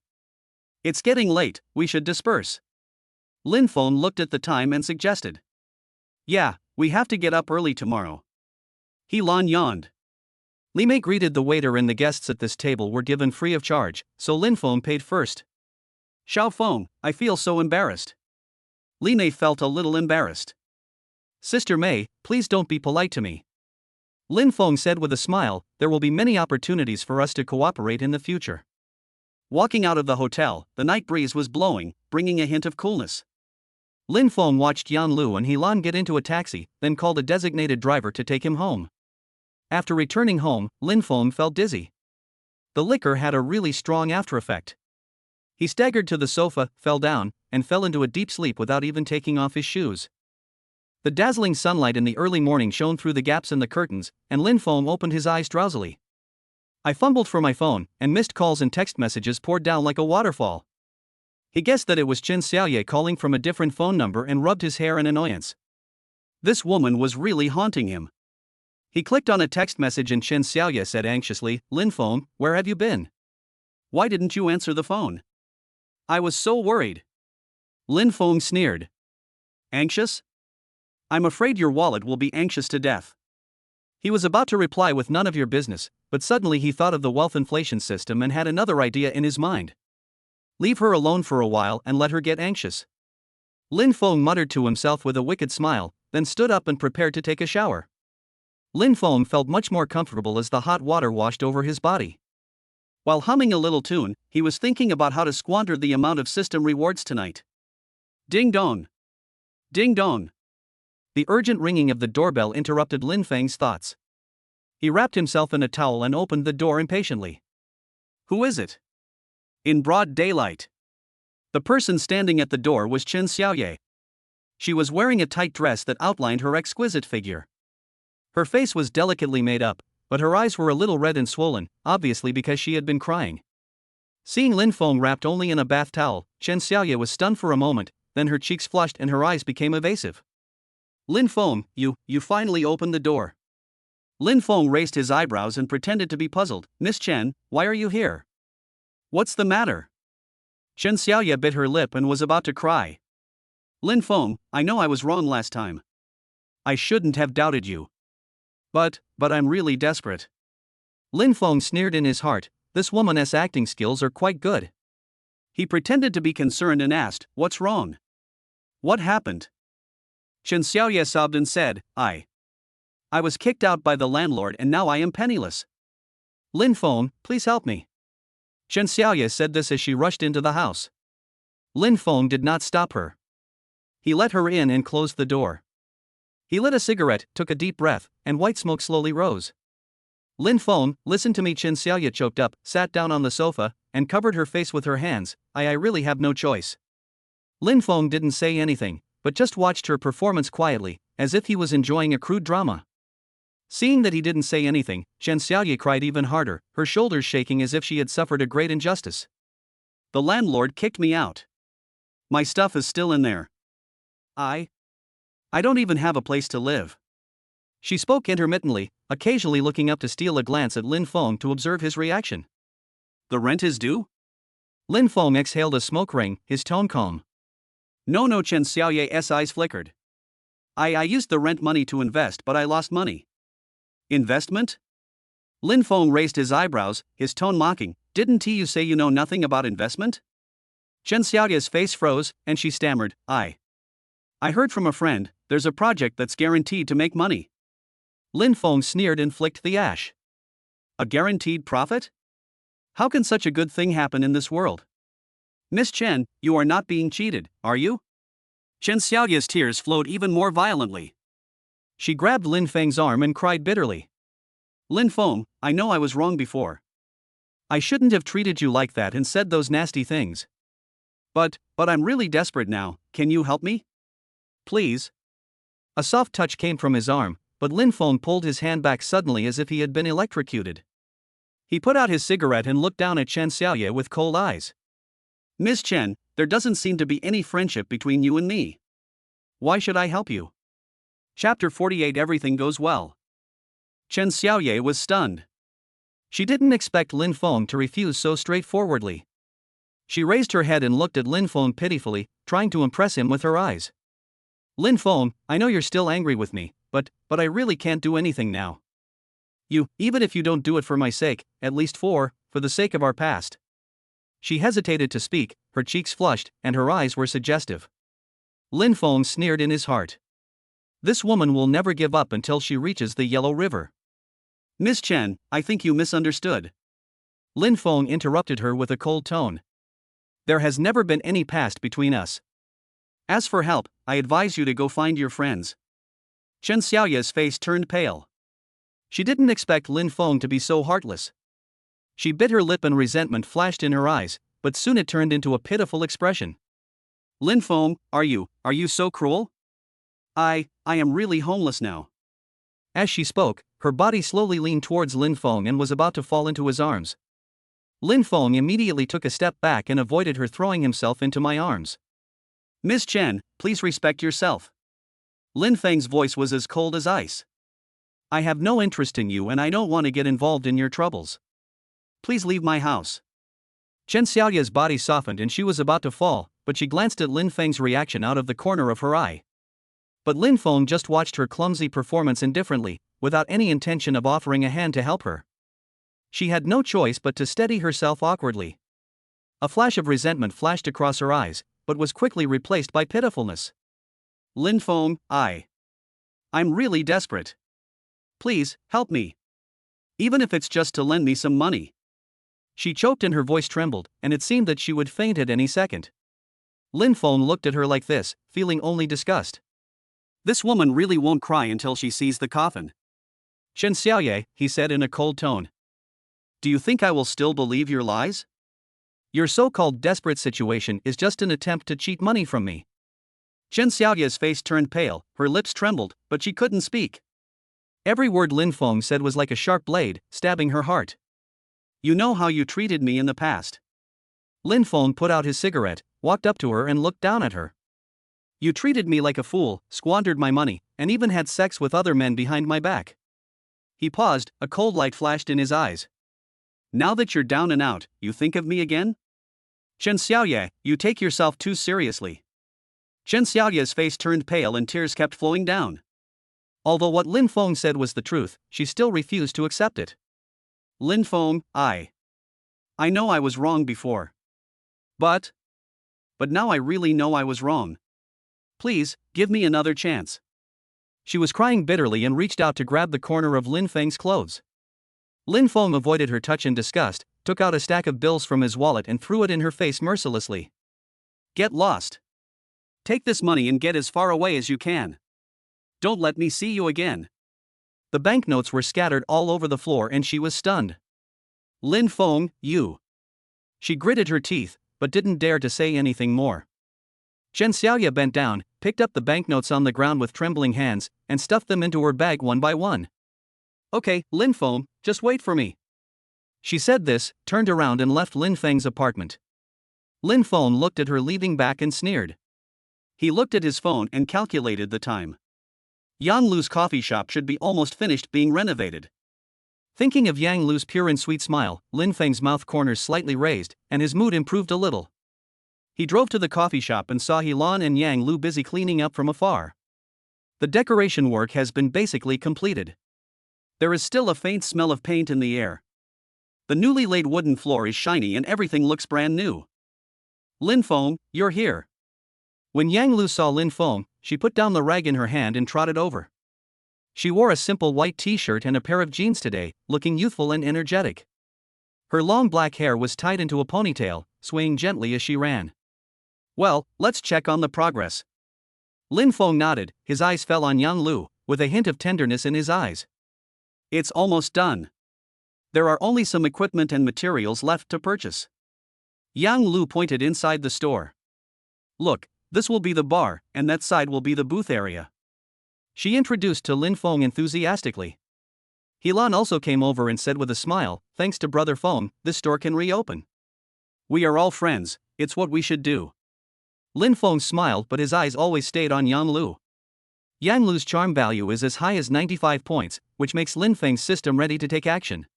It's getting late, we should disperse. Lin Feng looked at the time and suggested. Yeah, we have to get up early tomorrow. Helan yawned. Li Mei greeted the waiter and the guests at this table were given free of charge, so Lin Feng paid first. Xiao Feng, I feel so embarrassed. Li Mei felt a little embarrassed. Sister May, please don't be polite to me. Lin Feng said with a smile, there will be many opportunities for us to cooperate in the future. Walking out of the hotel, the night breeze was blowing, bringing a hint of coolness. Lin Feng watched Yan Lu and Helan get into a taxi, then called a designated driver to take him home. After returning home, Lin Feng felt dizzy. The liquor had a really strong after-effect. He staggered to the sofa, fell down, and fell into a deep sleep without even taking off his shoes. The dazzling sunlight in the early morning shone through the gaps in the curtains, and Lin Feng opened his eyes drowsily. I fumbled for my phone, and missed calls and text messages poured down like a waterfall. He guessed that it was Chen Xiaoye calling from a different phone number and rubbed his hair in annoyance. This woman was really haunting him. He clicked on a text message and Chen Xiaoye said anxiously, Lin Feng, where have you been? Why didn't you answer the phone? I was so worried. Lin Feng sneered. Anxious? I'm afraid your wallet will be anxious to death. He was about to reply with none of your business, but suddenly he thought of the wealth inflation system and had another idea in his mind. Leave her alone for a while and let her get anxious. Lin Feng muttered to himself with a wicked smile, then stood up and prepared to take a shower. Lin Feng felt much more comfortable as the hot water washed over his body. While humming a little tune, he was thinking about how to squander the amount of system rewards tonight. Ding dong! Ding dong! The urgent ringing of the doorbell interrupted Lin Feng's thoughts. He wrapped himself in a towel and opened the door impatiently. Who is it? In broad daylight. The person standing at the door was Chen Xiaoye. She was wearing a tight dress that outlined her exquisite figure. Her face was delicately made up, but her eyes were a little red and swollen, obviously because she had been crying. Seeing Lin Feng wrapped only in a bath towel, Chen Xiaoye was stunned for a moment, then her cheeks flushed and her eyes became evasive. Lin Feng, you finally opened the door. Lin Feng raised his eyebrows and pretended to be puzzled. Miss Chen, why are you here? What's the matter? Chen Xiaoye bit her lip and was about to cry. Lin Feng, I know I was wrong last time. I shouldn't have doubted you. But I'm really desperate. Lin Feng sneered in his heart, this woman's acting skills are quite good. He pretended to be concerned and asked, what's wrong? What happened? Chen Xiaoye sobbed and said, I was kicked out by the landlord and now I am penniless. Lin Feng, please help me. Chen Xiaoye said this as she rushed into the house. Lin Feng did not stop her. He let her in and closed the door. He lit a cigarette, took a deep breath, and white smoke slowly rose. Lin Feng, listen to me. Chen Xiaoye choked up, sat down on the sofa, and covered her face with her hands. I really have no choice. Lin Feng didn't say anything, but just watched her performance quietly, as if he was enjoying a crude drama. Seeing that he didn't say anything, Chen Xiaoye cried even harder, her shoulders shaking as if she had suffered a great injustice. The landlord kicked me out. My stuff is still in there. I don't even have a place to live. She spoke intermittently, occasionally looking up to steal a glance at Lin Feng to observe his reaction. The rent is due? Lin Feng exhaled a smoke ring, his tone calm. No. Chen Xiaoye's eyes flickered. I used the rent money to invest, but I lost money. Investment? Lin Feng raised his eyebrows, his tone mocking. Didn't you say you know nothing about investment? Chen Xiaoye's face froze, and she stammered, I heard from a friend, there's a project that's guaranteed to make money. Lin Feng sneered and flicked the ash. A guaranteed profit? How can such a good thing happen in this world? Miss Chen, you are not being cheated, are you? Chen Xiaoye's tears flowed even more violently. She grabbed Lin Feng's arm and cried bitterly. Lin Feng, I know I was wrong before. I shouldn't have treated you like that and said those nasty things. But I'm really desperate now, can you help me? Please. A soft touch came from his arm, but Lin Feng pulled his hand back suddenly as if he had been electrocuted. He put out his cigarette and looked down at Chen Xiaoye with cold eyes. Miss Chen, there doesn't seem to be any friendship between you and me. Why should I help you? Chapter 48. Everything goes well. Chen Xiaoye was stunned. She didn't expect Lin Feng to refuse so straightforwardly. She raised her head and looked at Lin Feng pitifully, trying to impress him with her eyes. Lin Feng, I know you're still angry with me, but I really can't do anything now. Even if you don't do it for my sake, at least for the sake of our past. She hesitated to speak, her cheeks flushed, and her eyes were suggestive. Lin Feng sneered in his heart. This woman will never give up until she reaches the Yellow River. Miss Chen, I think you misunderstood. Lin Feng interrupted her with a cold tone. There has never been any past between us. As for help, I advise you to go find your friends. Chen Xiaoye's face turned pale. She didn't expect Lin Feng to be so heartless. She bit her lip and resentment flashed in her eyes, but soon it turned into a pitiful expression. Lin Feng, are you so cruel? I am really homeless now. As she spoke, her body slowly leaned towards Lin Feng and was about to fall into his arms. Lin Feng immediately took a step back and avoided her throwing himself into my arms. Miss Chen, please respect yourself. Lin Feng's voice was as cold as ice. I have no interest in you and I don't want to get involved in your troubles. Please leave my house. Chen Xiaoye's body softened and she was about to fall, but she glanced at Lin Feng's reaction out of the corner of her eye. But Lin Feng just watched her clumsy performance indifferently, without any intention of offering a hand to help her. She had no choice but to steady herself awkwardly. A flash of resentment flashed across her eyes, but was quickly replaced by pitifulness. Lin Feng, I'm really desperate. Please, help me. Even if it's just to lend me some money. She choked and her voice trembled, and it seemed that she would faint at any second. Lin Feng looked at her like this, feeling only disgust. This woman really won't cry until she sees the coffin. Chen Xiaoye, he said in a cold tone. Do you think I will still believe your lies? Your so-called desperate situation is just an attempt to cheat money from me. Chen Xiaoye's face turned pale, her lips trembled, but she couldn't speak. Every word Lin Feng said was like a sharp blade, stabbing her heart. You know how you treated me in the past. Lin Feng put out his cigarette, walked up to her and looked down at her. You treated me like a fool, squandered my money, and even had sex with other men behind my back. He paused, a cold light flashed in his eyes. Now that you're down and out, you think of me again? Chen Xiaoye, you take yourself too seriously. Chen Xiaoye's face turned pale and tears kept flowing down. Although what Lin Feng said was the truth, she still refused to accept it. Lin Feng, I know I was wrong before. But now I really know I was wrong. Please, give me another chance. She was crying bitterly and reached out to grab the corner of Lin Feng's clothes. Lin Feng avoided her touch in disgust, took out a stack of bills from his wallet and threw it in her face mercilessly. Get lost. Take this money and get as far away as you can. Don't let me see you again. The banknotes were scattered all over the floor and she was stunned. Lin Feng, you. She gritted her teeth, but didn't dare to say anything more. Chen Xiaoye bent down, picked up the banknotes on the ground with trembling hands, and stuffed them into her bag one by one. Okay, Lin Feng, just wait for me. She said this, turned around and left Lin Feng's apartment. Lin Feng looked at her leaving back and sneered. He looked at his phone and calculated the time. Yang Lu's coffee shop should be almost finished being renovated. Thinking of Yang Lu's pure and sweet smile, Lin Feng's mouth corners slightly raised, and his mood improved a little. He drove to the coffee shop and saw Helan and Yang Lu busy cleaning up from afar. The decoration work has been basically completed. There is still a faint smell of paint in the air. The newly laid wooden floor is shiny and everything looks brand new. Lin Feng, you're here. When Yang Lu saw Lin Feng, she put down the rag in her hand and trotted over. She wore a simple white t-shirt and a pair of jeans today, looking youthful and energetic. Her long black hair was tied into a ponytail, swaying gently as she ran. Well, let's check on the progress. Lin Feng nodded, his eyes fell on Yang Lu, with a hint of tenderness in his eyes. It's almost done. There are only some equipment and materials left to purchase. Yang Lu pointed inside the store. Look, this will be the bar, and that side will be the booth area. She introduced to Lin Feng enthusiastically. Helan also came over and said with a smile, thanks to Brother Feng, this store can reopen. We are all friends, it's what we should do. Lin Feng smiled but his eyes always stayed on Yang Lu. Yang Lu's charm value is as high as 95 points, which makes Lin Feng's system ready to take action.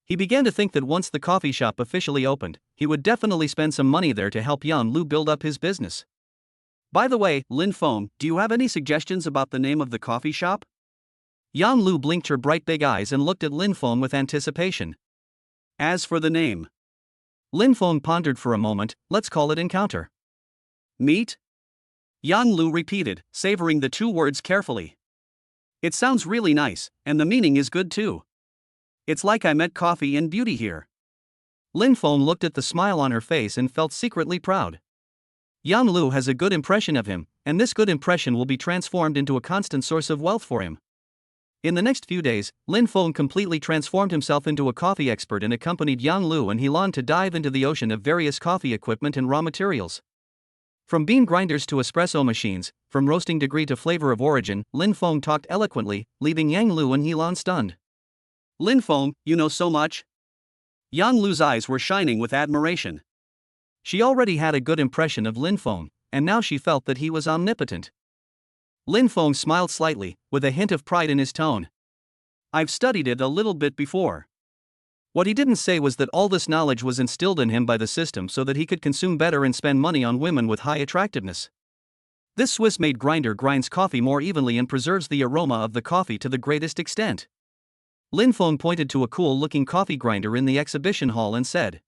He began to think that once the coffee shop officially opened, he would definitely spend some money there to help Yang Lu build up his business. By the way, Lin Feng, do you have any suggestions about the name of the coffee shop? Yang Lu blinked her bright big eyes and looked at Lin Feng with anticipation. As for the name, Lin Feng pondered for a moment, let's call it Encounter. Meet? Yang Lu repeated, savoring the two words carefully. It sounds really nice, and the meaning is good too. It's like I met coffee and beauty here. Lin Feng looked at the smile on her face and felt secretly proud. Yang Lu has a good impression of him, and this good impression will be transformed into a constant source of wealth for him. In the next few days, Lin Feng completely transformed himself into a coffee expert and accompanied Yang Lu and Helan to dive into the ocean of various coffee equipment and raw materials. From bean grinders to espresso machines, from roasting degree to flavor of origin, Lin Feng talked eloquently, leaving Yang Lu and Helan stunned. Lin Feng, you know so much? Yang Lu's eyes were shining with admiration. She already had a good impression of Lin Feng, and now she felt that he was omnipotent. Lin Feng smiled slightly, with a hint of pride in his tone. I've studied it a little bit before. What he didn't say was that all this knowledge was instilled in him by the system so that he could consume better and spend money on women with high attractiveness. This Swiss-made grinder grinds coffee more evenly and preserves the aroma of the coffee to the greatest extent. Lin Feng pointed to a cool-looking coffee grinder in the exhibition hall and said,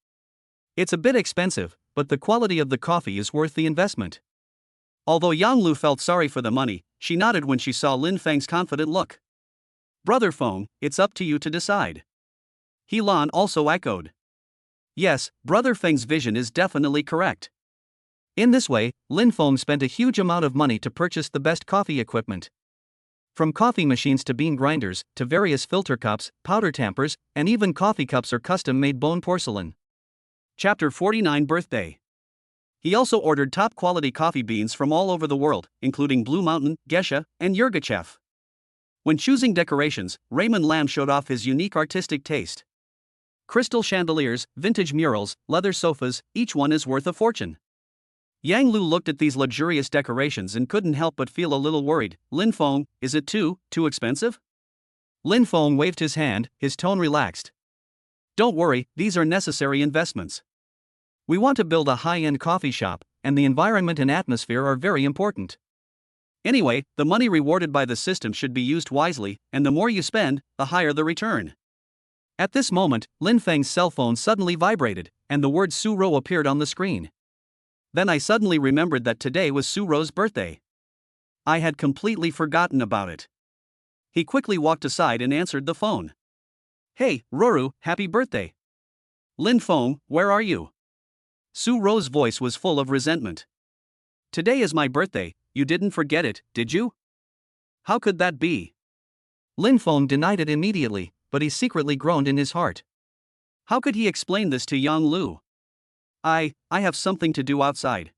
it's a bit expensive, but the quality of the coffee is worth the investment. Although Yang Lu felt sorry for the money, she nodded when she saw Lin Feng's confident look. Brother Feng, it's up to you to decide. Helan also echoed. Yes, Brother Feng's vision is definitely correct. In this way, Lin Feng spent a huge amount of money to purchase the best coffee equipment. From coffee machines to bean grinders, to various filter cups, powder tampers, and even coffee cups or custom-made bone porcelain. Chapter 49 Birthday. He also ordered top-quality coffee beans from all over the world, including Blue Mountain, Gesha, and Yirgachev. When choosing decorations, Raymond Lam showed off his unique artistic taste. Crystal chandeliers, vintage murals, leather sofas, each one is worth a fortune. Yang Lu looked at these luxurious decorations and couldn't help but feel a little worried. Lin Feng, is it too expensive? Lin Feng waved his hand, his tone relaxed. Don't worry, these are necessary investments. We want to build a high-end coffee shop, and the environment and atmosphere are very important. Anyway, the money rewarded by the system should be used wisely, and the more you spend, the higher the return. At this moment, Lin Feng's cell phone suddenly vibrated, and the word Su Ro appeared on the screen. Then I suddenly remembered that today was Su Ro's birthday. I had completely forgotten about it. He quickly walked aside and answered the phone. Hey, Roru, happy birthday. Lin Feng, where are you? Su Ro's voice was full of resentment. Today is my birthday, you didn't forget it, did you? How could that be? Lin Feng denied it immediately, but he secretly groaned in his heart. How could he explain this to Yang Lu? I have something to do outside.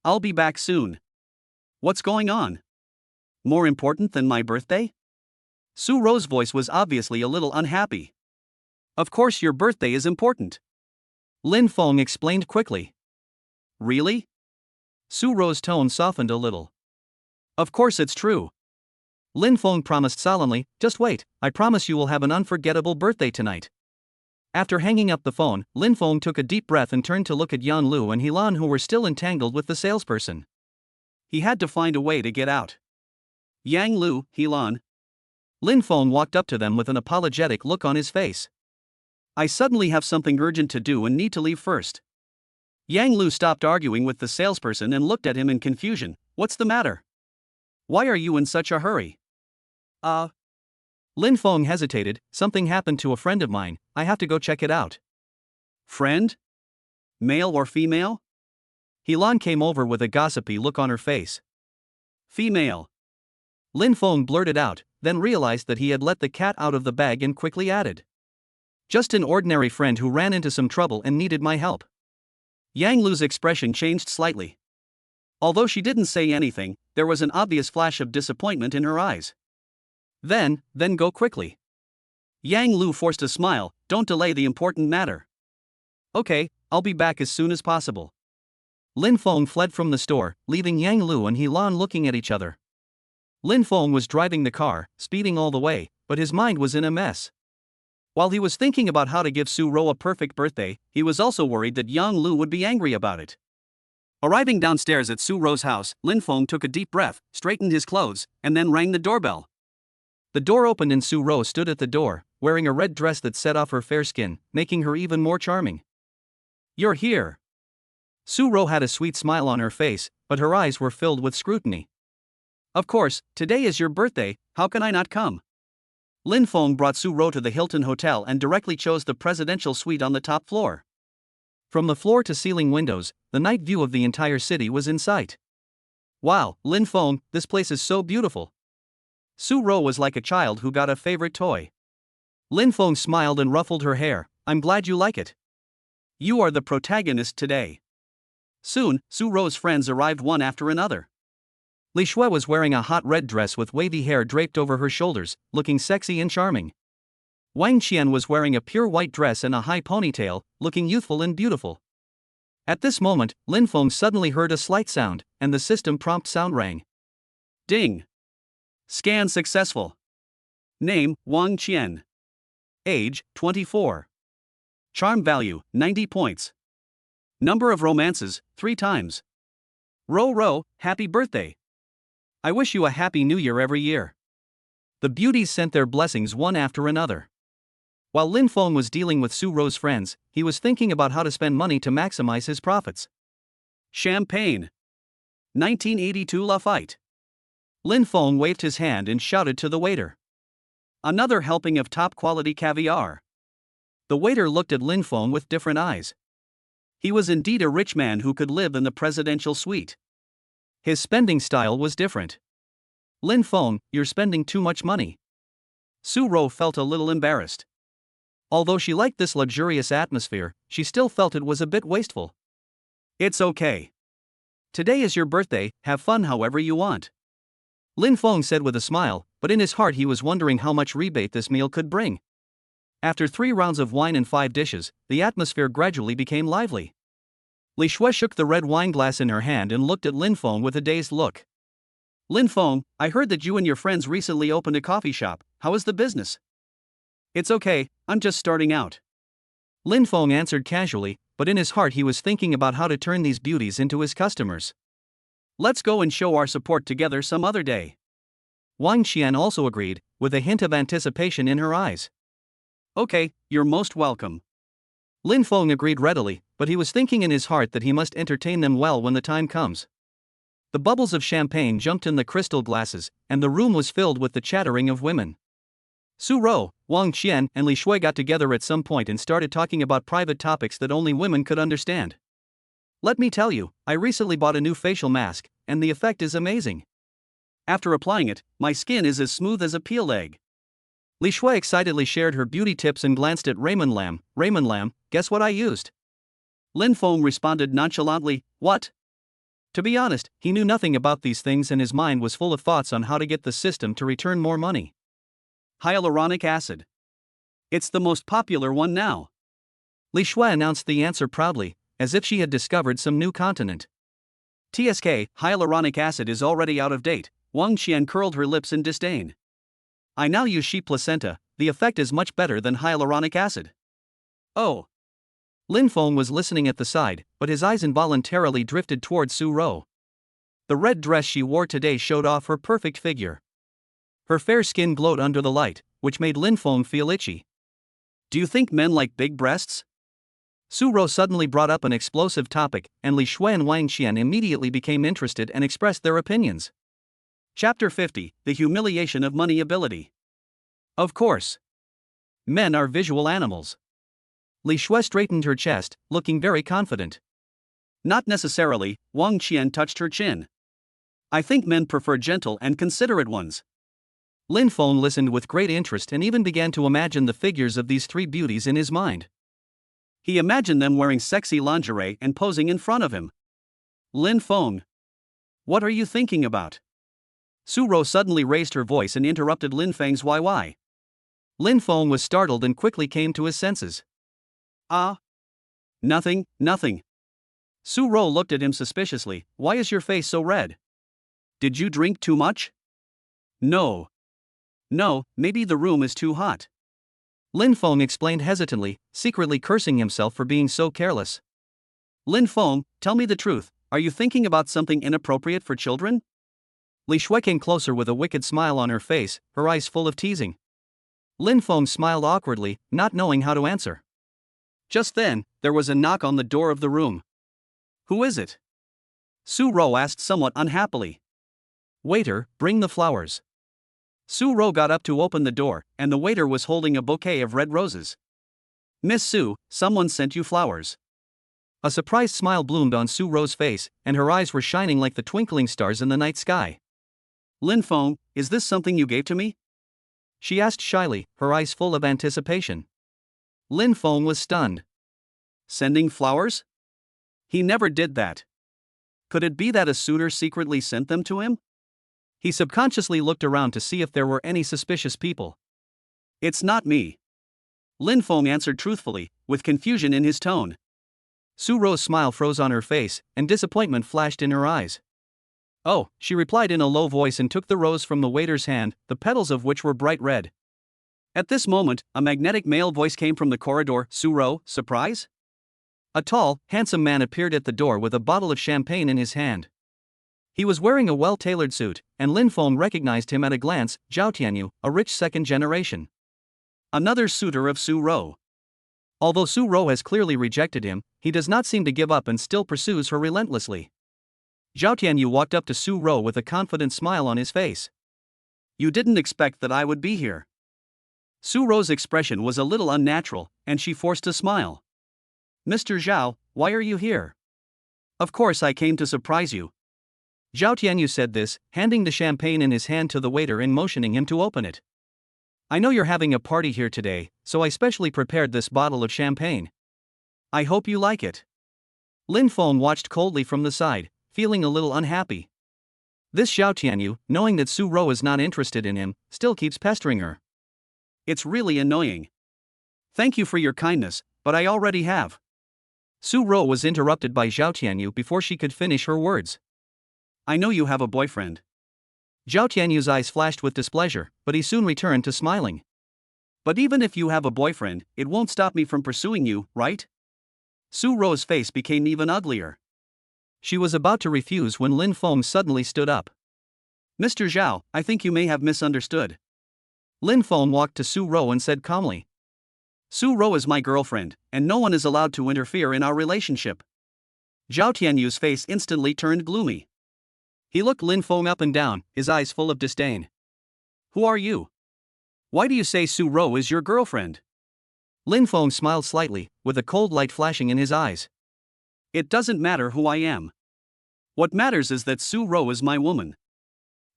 I'll be back soon. What's going on? More important than my birthday? Su Ro's voice was obviously a little unhappy. Of course your birthday is important. Lin Feng explained quickly. Really? Su Ro's tone softened a little. Of course it's true. Lin Feng promised solemnly, just wait, I promise you will have an unforgettable birthday tonight. After hanging up the phone, Lin Feng took a deep breath and turned to look at Yan Lu and Helan, who were still entangled with the salesperson. He had to find a way to get out. Yang Lu, Helan. Lin Feng walked up to them with an apologetic look on his face. I suddenly have something urgent to do and need to leave first. Yang Lu stopped arguing with the salesperson and looked at him in confusion. What's the matter? Why are you in such a hurry? Lin Feng hesitated. Something happened to a friend of mine, I have to go check it out. Friend? Male or female? Helan came over with a gossipy look on her face. Female. Lin Feng blurted out, then realized that he had let the cat out of the bag and quickly added. Just an ordinary friend who ran into some trouble and needed my help. Yang Lu's expression changed slightly. Although she didn't say anything, there was an obvious flash of disappointment in her eyes. Then go quickly. Yang Lu forced a smile, don't delay the important matter. Okay, I'll be back as soon as possible. Lin Feng fled from the store, leaving Yang Lu and Helan looking at each other. Lin Feng was driving the car, speeding all the way, but his mind was in a mess. While he was thinking about how to give Su Ro a perfect birthday, he was also worried that Yang Lu would be angry about it. Arriving downstairs at Su Ro's house, Lin Feng took a deep breath, straightened his clothes, and then rang the doorbell. The door opened and Su Ro stood at the door, wearing a red dress that set off her fair skin, making her even more charming. You're here. Su Ro had a sweet smile on her face, but her eyes were filled with scrutiny. Of course, today is your birthday, how can I not come? Lin Feng brought Su Ro to the Hilton Hotel and directly chose the presidential suite on the top floor. From the floor-to-ceiling windows, the night view of the entire city was in sight. Wow, Lin Feng, this place is so beautiful. Su Ro was like a child who got a favorite toy. Lin Feng smiled and ruffled her hair. I'm glad you like it. You are the protagonist today. Soon, Su Ro's friends arrived one after another. Li Shui was wearing a hot red dress with wavy hair draped over her shoulders, looking sexy and charming. Wang Qian was wearing a pure white dress and a high ponytail, looking youthful and beautiful. At this moment, Lin Feng suddenly heard a slight sound, and the system prompt sound rang. Ding! Scan successful. Name, Wang Qian. Age, 24. Charm value, 90 points. Number of romances, 3 times. Ro, happy birthday. I wish you a happy new year every year. The beauties sent their blessings one after another. While Lin Feng was dealing with Su Ro's friends, he was thinking about how to spend money to maximize his profits. Champagne. 1982 Lafite. Lin Feng waved his hand and shouted to the waiter. Another helping of top-quality caviar. The waiter looked at Lin Feng with different eyes. He was indeed a rich man who could live in the presidential suite. His spending style was different. Lin Feng, you're spending too much money. Su Ro felt a little embarrassed. Although she liked this luxurious atmosphere, she still felt it was a bit wasteful. It's okay. Today is your birthday, have fun however you want. Lin Feng said with a smile, but in his heart he was wondering how much rebate this meal could bring. After 3 rounds of wine and 5 dishes, the atmosphere gradually became lively. Li Shui shook the red wine glass in her hand and looked at Lin Feng with a dazed look. Lin Feng, I heard that you and your friends recently opened a coffee shop. How is the business? It's okay, I'm just starting out. Lin Feng answered casually, but in his heart he was thinking about how to turn these beauties into his customers. Let's go and show our support together some other day. Wang Qian also agreed, with a hint of anticipation in her eyes. Okay, you're most welcome. Lin Feng agreed readily, but he was thinking in his heart that he must entertain them well when the time comes. The bubbles of champagne jumped in the crystal glasses, and the room was filled with the chattering of women. Su Rou, Wang Qian, and Li Shui got together at some point and started talking about private topics that only women could understand. Let me tell you, I recently bought a new facial mask, and the effect is amazing. After applying it, my skin is as smooth as a peeled egg. Li Shui excitedly shared her beauty tips and glanced at Raymond Lam. Raymond Lam, guess what I used? Lin Feng responded nonchalantly, what? To be honest, he knew nothing about these things and his mind was full of thoughts on how to get the system to return more money. Hyaluronic acid. It's the most popular one now. Li Shui announced the answer proudly, as if she had discovered some new continent. TSK, hyaluronic acid is already out of date. Wang Qian curled her lips in disdain. I now use sheep placenta, the effect is much better than hyaluronic acid. Oh. Lin Feng was listening at the side, but his eyes involuntarily drifted toward Su Rou. The red dress she wore today showed off her perfect figure. Her fair skin glowed under the light, which made Lin Feng feel itchy. Do you think men like big breasts? Su Rou suddenly brought up an explosive topic, and Li Shui and Wang Qian immediately became interested and expressed their opinions. Chapter 50, The Humiliation of Money Ability. Of course. Men are visual animals. Li Shui straightened her chest, looking very confident. Not necessarily, Wang Qian touched her chin. I think men prefer gentle and considerate ones. Lin Feng listened with great interest and even began to imagine the figures of these 3 beauties in his mind. He imagined them wearing sexy lingerie and posing in front of him. Lin Feng. What are you thinking about? Su Rou suddenly raised her voice and interrupted Lin Feng's YY. Lin Feng was startled and quickly came to his senses. Nothing. Su Rou looked at him suspiciously. Why is your face so red? Did you drink too much? No, maybe the room is too hot. Lin Feng explained hesitantly, secretly cursing himself for being so careless. Lin Feng, tell me the truth, are you thinking about something inappropriate for children? Li Shui came closer with a wicked smile on her face, her eyes full of teasing. Lin Feng smiled awkwardly, not knowing how to answer. Just then, there was a knock on the door of the room. Who is it? Su Rou asked somewhat unhappily. Waiter, bring the flowers. Su Rou got up to open the door, and the waiter was holding a bouquet of red roses. Miss Su, someone sent you flowers. A surprised smile bloomed on Su Rou's face, and her eyes were shining like the twinkling stars in the night sky. Lin Feng, is this something you gave to me? She asked shyly, her eyes full of anticipation. Lin Feng was stunned. Sending flowers? He never did that. Could it be that a suitor secretly sent them to him? He subconsciously looked around to see if there were any suspicious people. It's not me. Lin Feng answered truthfully, with confusion in his tone. Su Rou's smile froze on her face, and disappointment flashed in her eyes. Oh, she replied in a low voice and took the rose from the waiter's hand, the petals of which were bright red. At this moment, a magnetic male voice came from the corridor. Su Rou, surprise? A tall, handsome man appeared at the door with a bottle of champagne in his hand. He was wearing a well-tailored suit, and Lin Feng recognized him at a glance, Zhao Tianyu, a rich second generation. Another suitor of Su Rou. Although Su Rou has clearly rejected him, he does not seem to give up and still pursues her relentlessly. Zhao Tianyu walked up to Su Rou with a confident smile on his face. You didn't expect that I would be here. Su Rou's expression was a little unnatural, and she forced a smile. Mr. Zhao, why are you here? Of course I came to surprise you. Zhao Tianyu said this, handing the champagne in his hand to the waiter and motioning him to open it. I know you're having a party here today, so I specially prepared this bottle of champagne. I hope you like it. Lin Feng watched coldly from the side, feeling a little unhappy. This Zhao Tianyu, knowing that Su Rou is not interested in him, still keeps pestering her. It's really annoying. Thank you for your kindness, but I already have. Su Ro was interrupted by Zhao Tianyu before she could finish her words. I know you have a boyfriend. Zhao Tianyu's eyes flashed with displeasure, but he soon returned to smiling. But even if you have a boyfriend, it won't stop me from pursuing you, right? Su Ro's face became even uglier. She was about to refuse when Lin Feng suddenly stood up. Mr. Zhao, I think you may have misunderstood. Lin Feng walked to Su Ro and said calmly. Su Ro is my girlfriend, and no one is allowed to interfere in our relationship. Zhao Tianyu's face instantly turned gloomy. He looked Lin Feng up and down, his eyes full of disdain. Who are you? Why do you say Su Ro is your girlfriend? Lin Feng smiled slightly, with a cold light flashing in his eyes. It doesn't matter who I am. What matters is that Su Ro is my woman.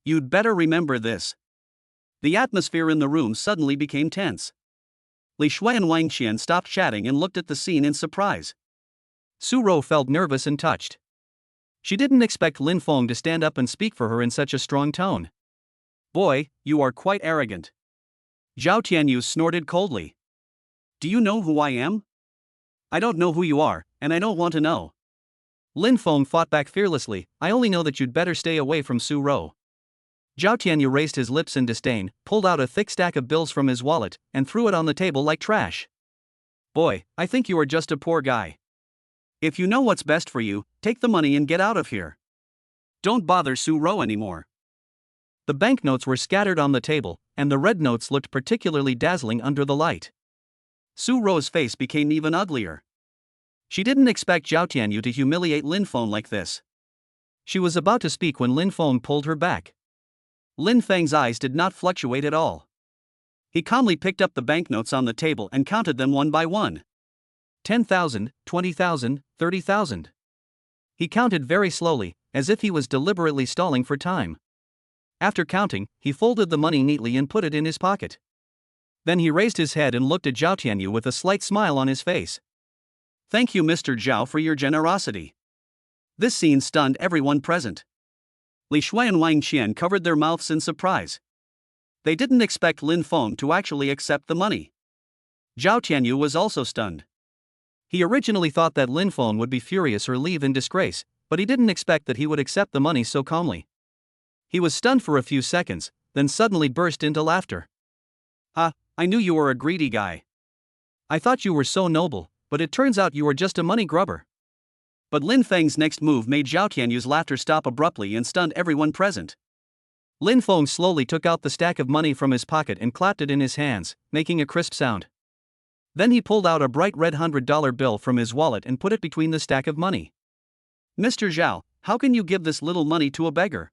You'd better remember this. The atmosphere in the room suddenly became tense. Li Shui and Wang Qian stopped chatting and looked at the scene in surprise. Su Ro felt nervous and touched. She didn't expect Lin Feng to stand up and speak for her in such a strong tone. Boy, you are quite arrogant. Zhao Tianyu snorted coldly. Do you know who I am? I don't know who you are, and I don't want to know. Lin Feng fought back fearlessly. I only know that you'd better stay away from Su Ro. Zhao Tianyu raised his lips in disdain, pulled out a thick stack of bills from his wallet, and threw it on the table like trash. Boy, I think you are just a poor guy. If you know what's best for you, take the money and get out of here. Don't bother Su Ro anymore. The banknotes were scattered on the table, and the red notes looked particularly dazzling under the light. Su Ro's face became even uglier. She didn't expect Zhao Tianyu to humiliate Lin Feng like this. She was about to speak when Lin Feng pulled her back. Lin Feng's eyes did not fluctuate at all. He calmly picked up the banknotes on the table and counted them one by one. 10,000, 20,000, 30,000. He counted very slowly, as if he was deliberately stalling for time. After counting, he folded the money neatly and put it in his pocket. Then he raised his head and looked at Zhao Tianyu with a slight smile on his face. Thank you, Mr. Zhao, for your generosity. This scene stunned everyone present. Li Shui and Wang Qian covered their mouths in surprise. They didn't expect Lin Feng to actually accept the money. Zhao Tianyu was also stunned. He originally thought that Lin Feng would be furious or leave in disgrace, but he didn't expect that he would accept the money so calmly. He was stunned for a few seconds, then suddenly burst into laughter. I knew you were a greedy guy. I thought you were so noble, but it turns out you were just a money grubber. But Lin Feng's next move made Zhao Tianyu's laughter stop abruptly and stunned everyone present. Lin Feng slowly took out the stack of money from his pocket and clapped it in his hands, making a crisp sound. Then he pulled out a bright red $100 bill from his wallet and put it between the stack of money. Mr. Zhao, how can you give this little money to a beggar?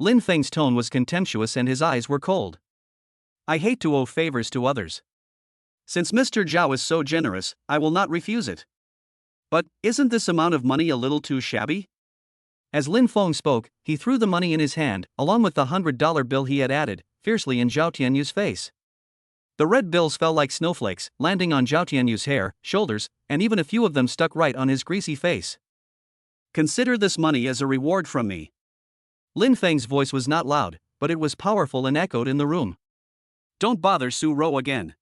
Lin Feng's tone was contemptuous and his eyes were cold. I hate to owe favors to others. Since Mr. Zhao is so generous, I will not refuse it. But, isn't this amount of money a little too shabby? As Lin Feng spoke, he threw the money in his hand, along with the $100 bill he had added, fiercely in Zhao Tianyu's face. The red bills fell like snowflakes, landing on Zhao Tianyu's hair, shoulders, and even a few of them stuck right on his greasy face. Consider this money as a reward from me. Lin Feng's voice was not loud, but it was powerful and echoed in the room. Don't bother Su Ro again.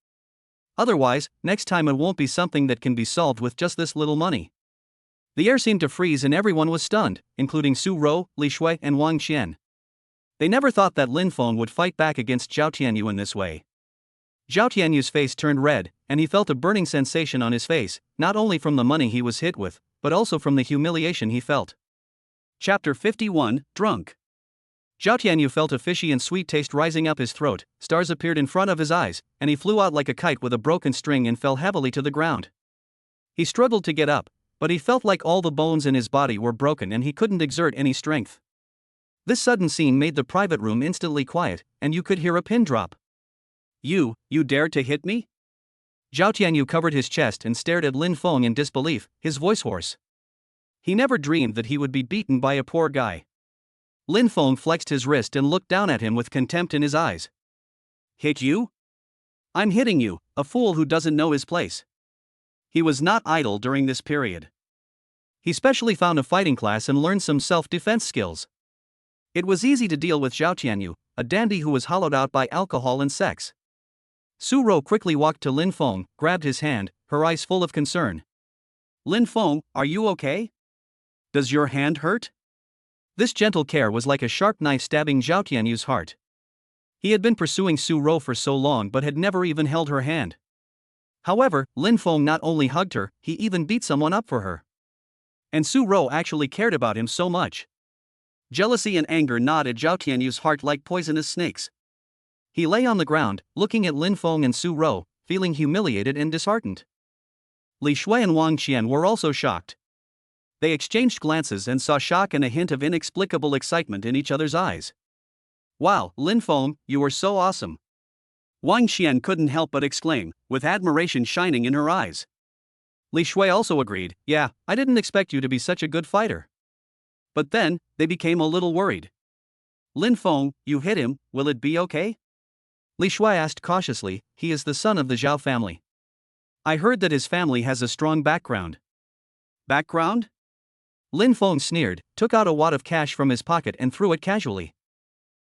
Otherwise, next time it won't be something that can be solved with just this little money. The air seemed to freeze and everyone was stunned, including Su Ro, Li Shui, and Wang Qian. They never thought that Lin Feng would fight back against Zhao Tianyu in this way. Zhao Tianyu's face turned red, and he felt a burning sensation on his face, not only from the money he was hit with, but also from the humiliation he felt. Chapter 51, Drunk. Zhao Tianyu felt a fishy and sweet taste rising up his throat, stars appeared in front of his eyes, and he flew out like a kite with a broken string and fell heavily to the ground. He struggled to get up, but he felt like all the bones in his body were broken and he couldn't exert any strength. This sudden scene made the private room instantly quiet, and you could hear a pin drop. You dared to hit me? Zhao Tianyu covered his chest and stared at Lin Feng in disbelief, his voice hoarse. He never dreamed that he would be beaten by a poor guy. Lin Feng flexed his wrist and looked down at him with contempt in his eyes. Hit you? I'm hitting you, a fool who doesn't know his place. He was not idle during this period. He specially found a fighting class and learned some self-defense skills. It was easy to deal with Zhao Tianyu, a dandy who was hollowed out by alcohol and sex. Su Rou quickly walked to Lin Feng, grabbed his hand, her eyes full of concern. Lin Feng, are you okay? Does your hand hurt? This gentle care was like a sharp knife stabbing Zhao Tianyu's heart. He had been pursuing Su Rou for so long but had never even held her hand. However, Lin Feng not only hugged her, he even beat someone up for her. And Su Rou actually cared about him so much. Jealousy and anger gnawed at Zhao Tianyu's heart like poisonous snakes. He lay on the ground, looking at Lin Feng and Su Rou, feeling humiliated and disheartened. Li Shui and Wang Qian were also shocked. They exchanged glances and saw shock and a hint of inexplicable excitement in each other's eyes. Wow, Lin Feng, you were so awesome. Wang Qian couldn't help but exclaim, with admiration shining in her eyes. Li Shui also agreed, yeah, I didn't expect you to be such a good fighter. But then, they became a little worried. Lin Feng, you hit him, will it be okay? Li Shui asked cautiously, he is the son of the Zhao family. I heard that his family has a strong background. Background? Lin Feng sneered, took out a wad of cash from his pocket and threw it casually.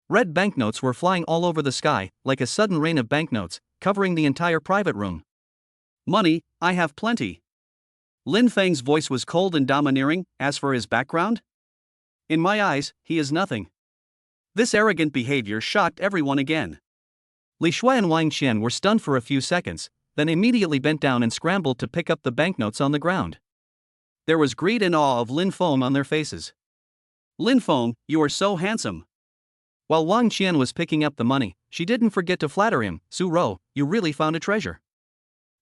Red banknotes were flying all over the sky, like a sudden rain of banknotes, covering the entire private room. Money, I have plenty. Lin Feng's voice was cold and domineering. As for his background? In my eyes, he is nothing. This arrogant behavior shocked everyone again. Li Shui and Wang Qian were stunned for a few seconds, then immediately bent down and scrambled to pick up the banknotes on the ground. There was greed and awe of Lin Feng on their faces. Lin Feng, you are so handsome. While Wang Qian was picking up the money, she didn't forget to flatter him. Su Rou, you really found a treasure.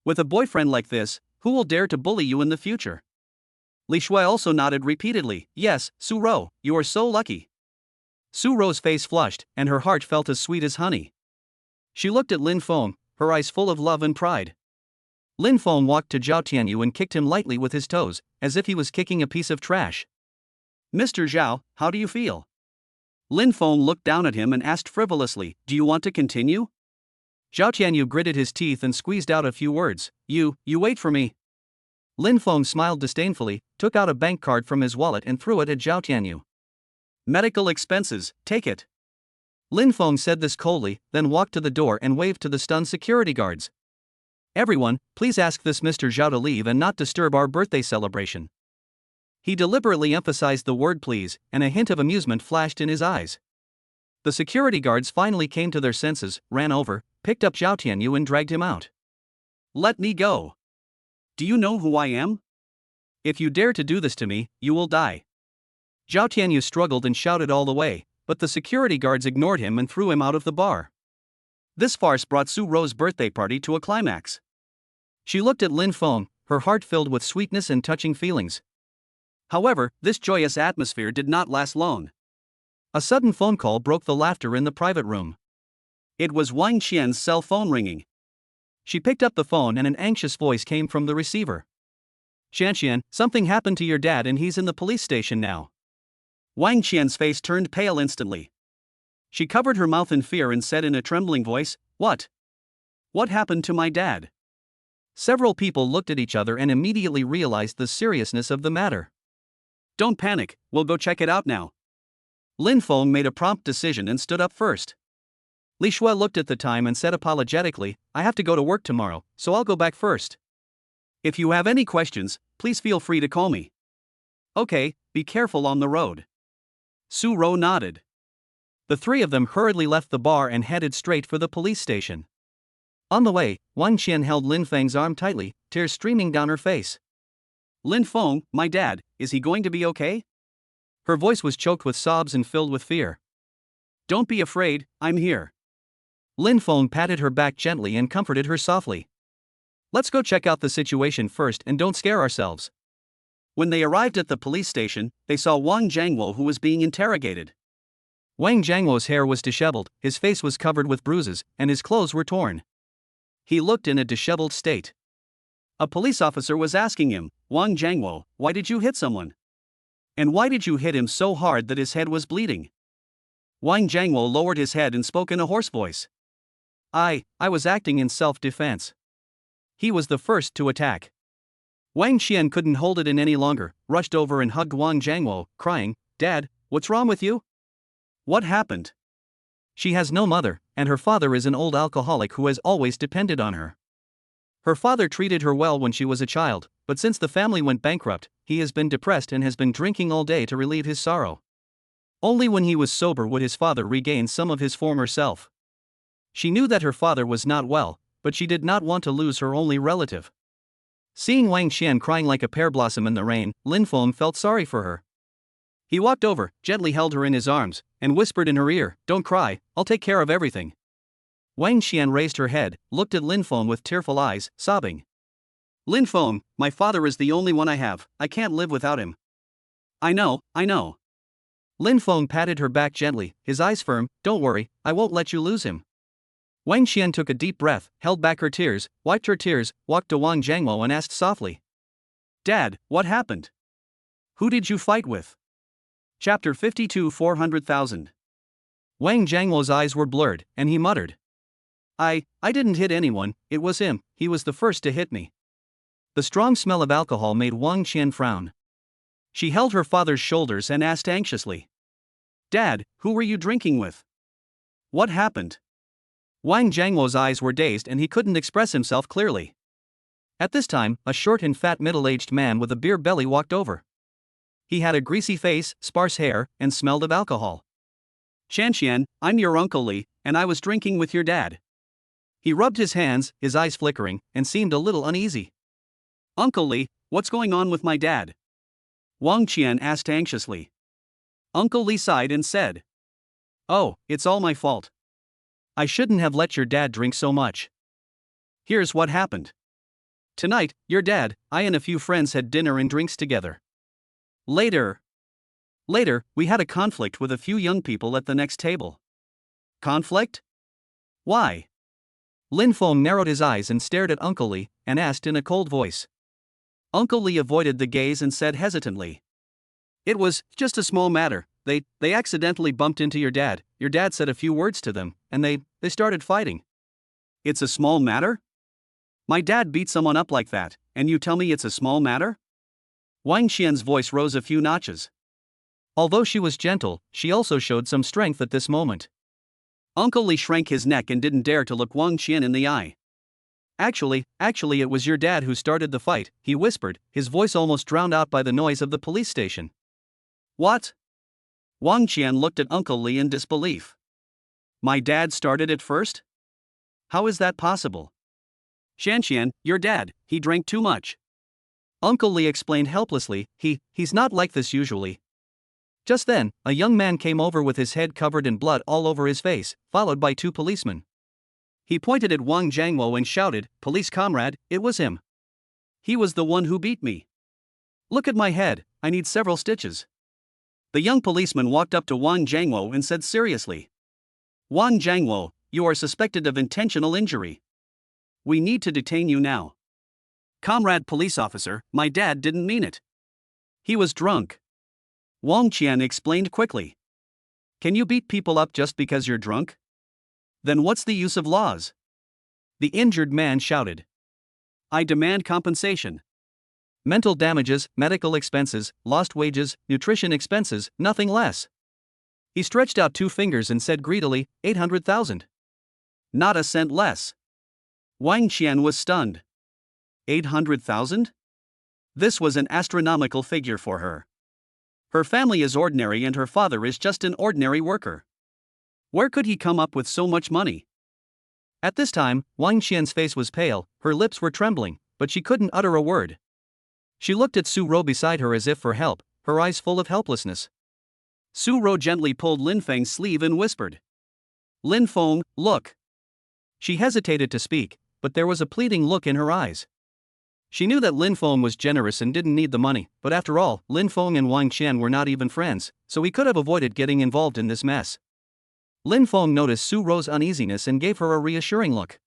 With a boyfriend like this, who will dare to bully you in the future? Li Shui also nodded repeatedly. Yes, Su Rou, you are so lucky. Su Rou's face flushed, and her heart felt as sweet as honey. She looked at Lin Feng, her eyes full of love and pride. Lin Feng walked to Zhao Tianyu and kicked him lightly with his toes, as if he was kicking a piece of trash. Mr. Zhao, how do you feel? Lin Feng looked down at him and asked frivolously, do you want to continue? Zhao Tianyu gritted his teeth and squeezed out a few words. You wait for me. Lin Feng smiled disdainfully, took out a bank card from his wallet and threw it at Zhao Tianyu. Medical expenses, take it. Lin Feng said this coldly, then walked to the door and waved to the stunned security guards. Everyone, please ask this Mr. Zhao to leave and not disturb our birthday celebration. He deliberately emphasized the word please, and a hint of amusement flashed in his eyes. The security guards finally came to their senses, ran over, picked up Zhao Tianyu and dragged him out. Let me go. Do you know who I am? If you dare to do this to me, you will die. Zhao Tianyu struggled and shouted all the way, but the security guards ignored him and threw him out of the bar. This farce brought Su Rou's birthday party to a climax. She looked at Lin Feng, her heart filled with sweetness and touching feelings. However, this joyous atmosphere did not last long. A sudden phone call broke the laughter in the private room. It was Wang Qian's cell phone ringing. She picked up the phone and an anxious voice came from the receiver. Qian, something happened to your dad and he's in the police station now. Wang Qian's face turned pale instantly. She covered her mouth in fear and said in a trembling voice, What? What happened to my dad? Several people looked at each other and immediately realized the seriousness of the matter. Don't panic, we'll go check it out now. Lin Feng made a prompt decision and stood up first. Li Shui looked at the time and said apologetically, I have to go to work tomorrow, so I'll go back first. If you have any questions, please feel free to call me. Okay, be careful on the road. Su Rou nodded. The three of them hurriedly left the bar and headed straight for the police station. On the way, Wang Qian held Lin Feng's arm tightly, tears streaming down her face. Lin Feng, my dad, is he going to be okay? Her voice was choked with sobs and filled with fear. Don't be afraid, I'm here. Lin Feng patted her back gently and comforted her softly. Let's go check out the situation first and don't scare ourselves. When they arrived at the police station, they saw Wang Jiangwo who was being interrogated. Wang Jiangwo's hair was disheveled, his face was covered with bruises, and his clothes were torn. He looked in a disheveled state. A police officer was asking him, Wang Jiangwo, why did you hit someone? And why did you hit him so hard that his head was bleeding? Wang Jiangwo lowered his head and spoke in a hoarse voice. I was acting in self-defense. He was the first to attack. Wang Qian couldn't hold it in any longer, rushed over and hugged Wang Jiangwo, crying, Dad, what's wrong with you? What happened? She has no mother, and her father is an old alcoholic who has always depended on her. Her father treated her well when she was a child, but since the family went bankrupt, he has been depressed and has been drinking all day to relieve his sorrow. Only when he was sober would his father regain some of his former self. She knew that her father was not well, but she did not want to lose her only relative. Seeing Wang Qian crying like a pear blossom in the rain, Lin Feng felt sorry for her. He walked over, gently held her in his arms, and whispered in her ear, "Don't cry, I'll take care of everything." Wang Qian raised her head, looked at Lin Feng with tearful eyes, sobbing. "Lin Feng, my father is the only one I have, I can't live without him." I know. Lin Feng patted her back gently, his eyes firm. "Don't worry, I won't let you lose him." Wang Qian took a deep breath, held back her tears, wiped her tears, walked to Wang Jiangmo and asked softly, "Dad, what happened? Who did you fight with?" Chapter 52 400,000. Wang Jiangmo's eyes were blurred, and he muttered, I didn't hit anyone, it was him, he was the first to hit me." The strong smell of alcohol made Wang Qian frown. She held her father's shoulders and asked anxiously, "Dad, who were you drinking with? What happened?" Wang Jiangmo's eyes were dazed and he couldn't express himself clearly. At this time, a short and fat middle-aged man with a beer belly walked over. He had a greasy face, sparse hair, and smelled of alcohol. "Shanxian, I'm your Uncle Li, and I was drinking with your dad." He rubbed his hands, his eyes flickering, and seemed a little uneasy. "Uncle Li, what's going on with my dad?" Wang Qian asked anxiously. Uncle Li sighed and said, "Oh, it's all my fault. I shouldn't have let your dad drink so much. Here's what happened. Tonight, your dad, I and a few friends had dinner and drinks together. Later, we had a conflict with a few young people at the next table." "Conflict? Why?" Lin Feng narrowed his eyes and stared at Uncle Li, and asked in a cold voice. Uncle Li avoided the gaze and said hesitantly, "It was just a small matter. They accidentally bumped into your dad. Your dad said a few words to them, and they started fighting." "It's a small matter? My dad beat someone up like that, and you tell me it's a small matter?" Wang Qian's voice rose a few notches. Although she was gentle, she also showed some strength at this moment. Uncle Li shrank his neck and didn't dare to look Wang Qian in the eye. Actually, it was your dad who started the fight," he whispered, his voice almost drowned out by the noise of the police station. "What?" Wang Qian looked at Uncle Li in disbelief. "My dad started it first? How is that possible?" "Shanxian, your dad, he drank too much." Uncle Li explained helplessly, he's not like this usually." Just then, a young man came over with his head covered in blood all over his face, followed by two policemen. He pointed at Wang Jiangmo and shouted, "Police comrade, it was him. He was the one who beat me. Look at my head, I need several stitches." The young policeman walked up to Wang Jiangmo and said seriously, "Wang Jiangmo, you are suspected of intentional injury. We need to detain you now." "Comrade police officer, my dad didn't mean it. He was drunk." Wang Qian explained quickly. "Can you beat people up just because you're drunk? Then what's the use of laws?" The injured man shouted. "I demand compensation. Mental damages, medical expenses, lost wages, nutrition expenses, nothing less." He stretched out two fingers and said greedily, 800,000. Not a cent less. Wang Qian was stunned. 800,000? This was an astronomical figure for her. Her family is ordinary and her father is just an ordinary worker. Where could he come up with so much money? At this time, Wang Qian's face was pale, her lips were trembling, but she couldn't utter a word. She looked at Su Ro beside her as if for help, her eyes full of helplessness. Su Ro gently pulled Lin Feng's sleeve and whispered, "Lin Feng, look." She hesitated to speak, but there was a pleading look in her eyes. She knew that Lin Feng was generous and didn't need the money, but after all, Lin Feng and Wang Qian were not even friends, so he could have avoided getting involved in this mess. Lin Feng noticed Su Ro's uneasiness and gave her a reassuring look.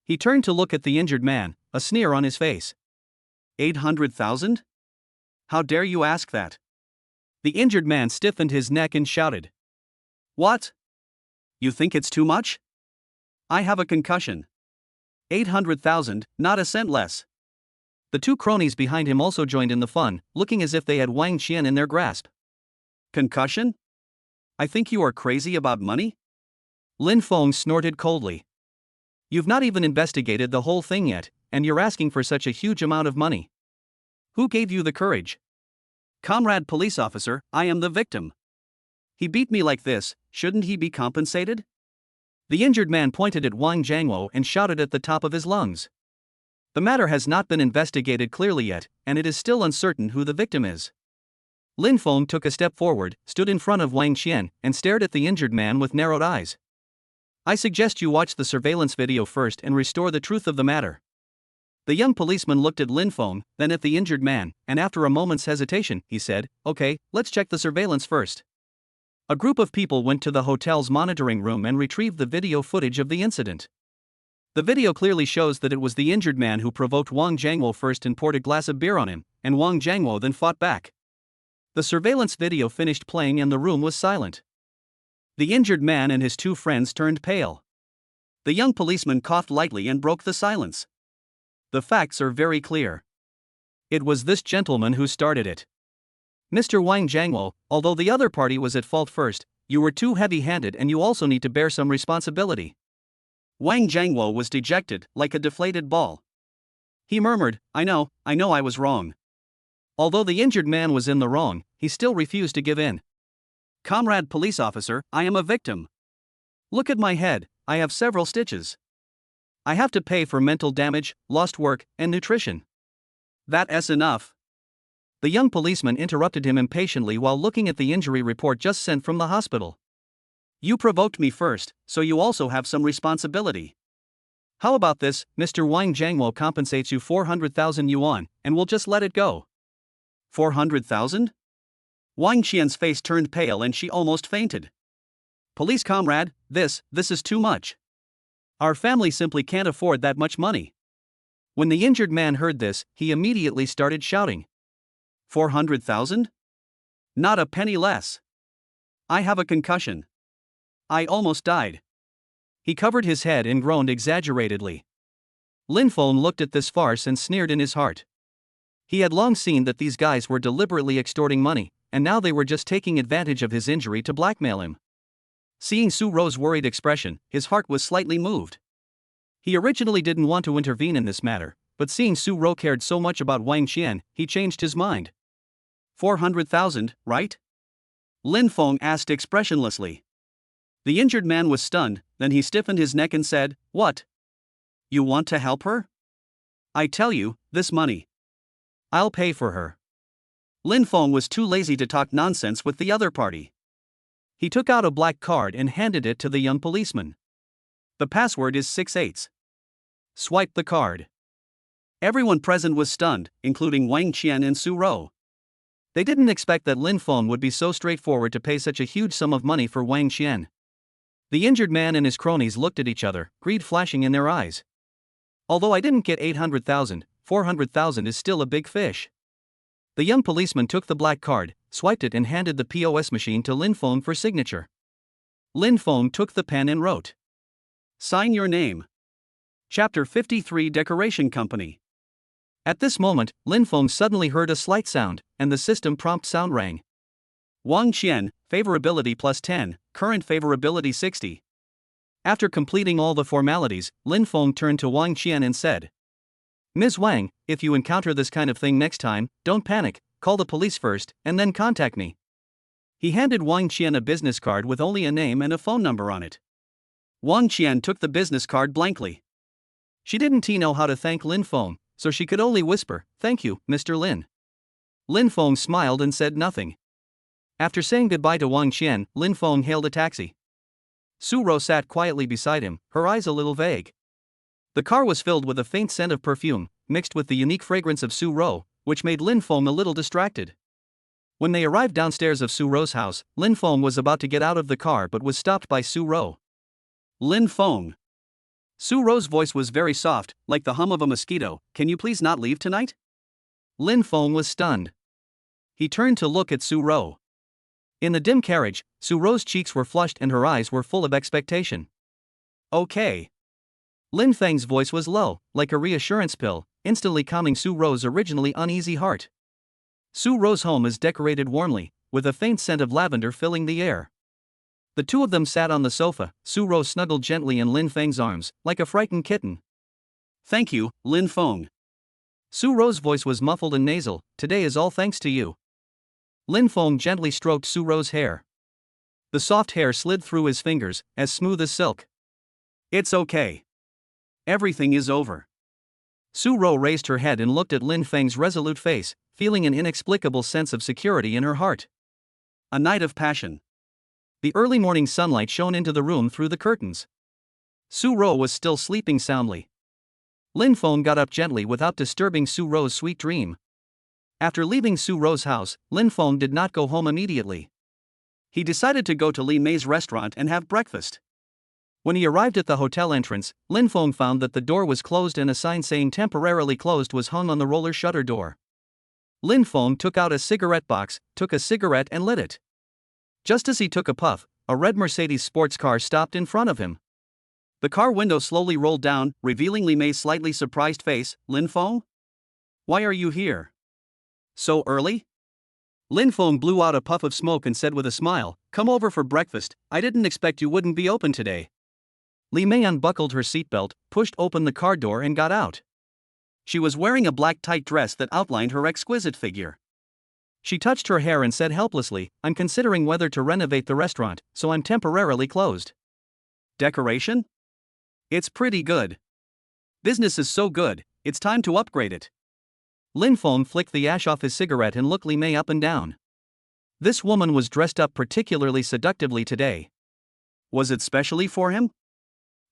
He turned to look at the injured man, a sneer on his face. 800,000? How dare you ask that? The injured man stiffened his neck and shouted. What? You think it's too much? I have a concussion. 800,000, not a cent less. The two cronies behind him also joined in the fun, looking as if they had Wang Qian in their grasp. Concussion? I think you are crazy about money? Lin Feng snorted coldly. You've not even investigated the whole thing yet, and you're asking for such a huge amount of money. Who gave you the courage? Comrade police officer, I am the victim. He beat me like this, shouldn't he be compensated? The injured man pointed at Wang Jiangwo and shouted at the top of his lungs. The matter has not been investigated clearly yet, and it is still uncertain who the victim is. Lin Feng took a step forward, stood in front of Wang Qian, and stared at the injured man with narrowed eyes. I suggest you watch the surveillance video first and restore the truth of the matter. The young policeman looked at Lin Feng, then at the injured man, and after a moment's hesitation, he said, Okay, let's check the surveillance first. A group of people went to the hotel's monitoring room and retrieved the video footage of the incident. The video clearly shows that it was the injured man who provoked Wang Jiangwo first and poured a glass of beer on him, and Wang Jiangwo then fought back. The surveillance video finished playing and the room was silent. The injured man and his two friends turned pale. The young policeman coughed lightly and broke the silence. The facts are very clear. It was this gentleman who started it. Mr. Wang Jiangwo, although the other party was at fault first, you were too heavy-handed and you also need to bear some responsibility. Wang Jiangwo was dejected, like a deflated ball. He murmured, I know I was wrong. Although the injured man was in the wrong, he still refused to give in. Comrade police officer, I am a victim. Look at my head, I have several stitches. I have to pay for mental damage, lost work, and nutrition. That's enough. The young policeman interrupted him impatiently while looking at the injury report just sent from the hospital. You provoked me first, so you also have some responsibility. How about this, Mr. Wang Jiangwo compensates you 400,000 yuan, and we'll just let it go. 400,000? Wang Qian's face turned pale and she almost fainted. Police comrade, this is too much. Our family simply can't afford that much money. When the injured man heard this, he immediately started shouting. 400,000? Not a penny less. I have a concussion. I almost died. He covered his head and groaned exaggeratedly. Lin Feng looked at this farce and sneered in his heart. He had long seen that these guys were deliberately extorting money, and now they were just taking advantage of his injury to blackmail him. Seeing Su Ro's worried expression, his heart was slightly moved. He originally didn't want to intervene in this matter, but seeing Su Ro cared so much about Wang Qian, he changed his mind. 400,000, right? Lin Feng asked expressionlessly. The injured man was stunned, then he stiffened his neck and said, What? You want to help her? I tell you, this money. I'll pay for her. Lin Feng was too lazy to talk nonsense with the other party. He took out a black card and handed it to the young policeman. The password is 6/8. Swipe the card. Everyone present was stunned, including Wang Qian and Su Ro. They didn't expect that Lin Feng would be so straightforward to pay such a huge sum of money for Wang Qian. The injured man and his cronies looked at each other, greed flashing in their eyes. Although I didn't get 800,000, 400,000 is still a big fish. The young policeman took the black card, swiped it and handed the POS machine to Lin Feng for signature. Lin Feng took the pen and wrote. Sign your name. Chapter 53 Decoration Company. At this moment, Lin Feng suddenly heard a slight sound, and the system prompt sound rang. Wang Qian, favorability plus 10, current favorability 60. After completing all the formalities, Lin Feng turned to Wang Qian and said, Ms. Wang, if you encounter this kind of thing next time, don't panic, call the police first, and then contact me. He handed Wang Qian a business card with only a name and a phone number on it. Wang Qian took the business card blankly. She didn't know how to thank Lin Feng, so she could only whisper, Thank you, Mr. Lin. Lin Feng smiled and said nothing. After saying goodbye to Wang Qian, Lin Feng hailed a taxi. Su Ro sat quietly beside him, her eyes a little vague. The car was filled with a faint scent of perfume, mixed with the unique fragrance of Su Ro, which made Lin Feng a little distracted. When they arrived downstairs of Su Ro's house, Lin Feng was about to get out of the car but was stopped by Su Ro. Lin Feng. Su Ro's voice was very soft, like the hum of a mosquito. Can you please not leave tonight? Lin Feng was stunned. He turned to look at Su Ro. In the dim carriage, Su Ro's cheeks were flushed and her eyes were full of expectation. Okay. Lin Feng's voice was low, like a reassurance pill, instantly calming Su Ro's originally uneasy heart. Su Ro's home is decorated warmly, with a faint scent of lavender filling the air. The two of them sat on the sofa, Su-ro snuggled gently in Lin Feng's arms, like a frightened kitten. Thank you, Lin Feng. Su-ro's voice was muffled and nasal. Today is all thanks to you. Lin Feng gently stroked Su-ro's hair. The soft hair slid through his fingers, as smooth as silk. It's okay. Everything is over. Su-ro raised her head and looked at Lin Feng's resolute face, feeling an inexplicable sense of security in her heart. A night of passion. The early morning sunlight shone into the room through the curtains. Su-ro was still sleeping soundly. Lin Feng got up gently without disturbing Su-ro's sweet dream. After leaving Su-ro's house, Lin Feng did not go home immediately. He decided to go to Li Mei's restaurant and have breakfast. When he arrived at the hotel entrance, Lin Feng found that the door was closed and a sign saying temporarily closed was hung on the roller shutter door. Lin Feng took out a cigarette box, took a cigarette and lit it. Just as he took a puff, a red Mercedes sports car stopped in front of him. The car window slowly rolled down, revealing Li Mei's slightly surprised face. Lin Feng? Why are you here? So early? Lin Feng blew out a puff of smoke and said with a smile, Come over for breakfast, I didn't expect you wouldn't be open today. Li Mei unbuckled her seatbelt, pushed open the car door and got out. She was wearing a black tight dress that outlined her exquisite figure. She touched her hair and said helplessly, I'm considering whether to renovate the restaurant, so I'm temporarily closed. Decoration? It's pretty good. Business is so good, it's time to upgrade it. Lin Feng flicked the ash off his cigarette and looked Li Mei up and down. This woman was dressed up particularly seductively today. Was it specially for him?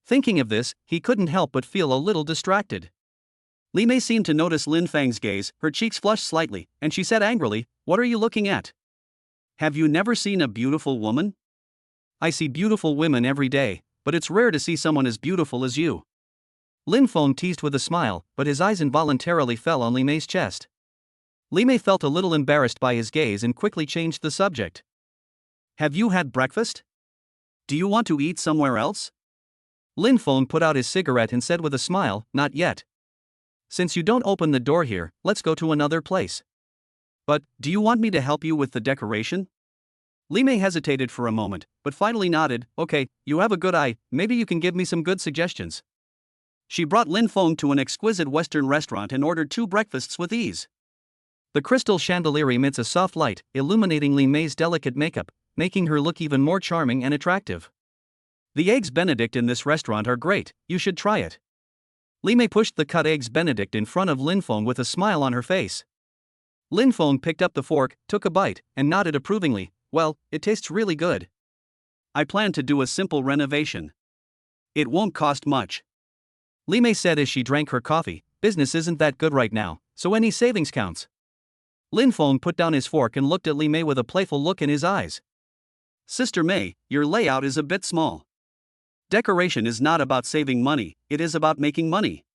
Thinking of this, he couldn't help but feel a little distracted. Li Mei seemed to notice Lin Feng's gaze, her cheeks flushed slightly, and she said angrily, What are you looking at? Have you never seen a beautiful woman? I see beautiful women every day, but it's rare to see someone as beautiful as you. Lin Feng teased with a smile, but his eyes involuntarily fell on Li Mei's chest. Li Mei felt a little embarrassed by his gaze and quickly changed the subject. Have you had breakfast? Do you want to eat somewhere else? Lin Feng put out his cigarette and said with a smile, Not yet. Since you don't open the door here, let's go to another place. But, do you want me to help you with the decoration? Li Mei hesitated for a moment, but finally nodded, Okay, you have a good eye, maybe you can give me some good suggestions. She brought Lin Feng to an exquisite Western restaurant and ordered 2 breakfasts with ease. The crystal chandelier emits a soft light, illuminating Li Mei's delicate makeup, making her look even more charming and attractive. The eggs Benedict in this restaurant are great, you should try it. Li Mei pushed the cut eggs Benedict in front of Lin Feng with a smile on her face. Lin Feng picked up the fork, took a bite, and nodded approvingly, Well, it tastes really good. I plan to do a simple renovation. It won't cost much. Li Mei said as she drank her coffee, Business isn't that good right now, so any savings counts. Lin Feng put down his fork and looked at Li Mei with a playful look in his eyes. Sister Mei, your layout is a bit small. Decoration is not about saving money, it is about making money.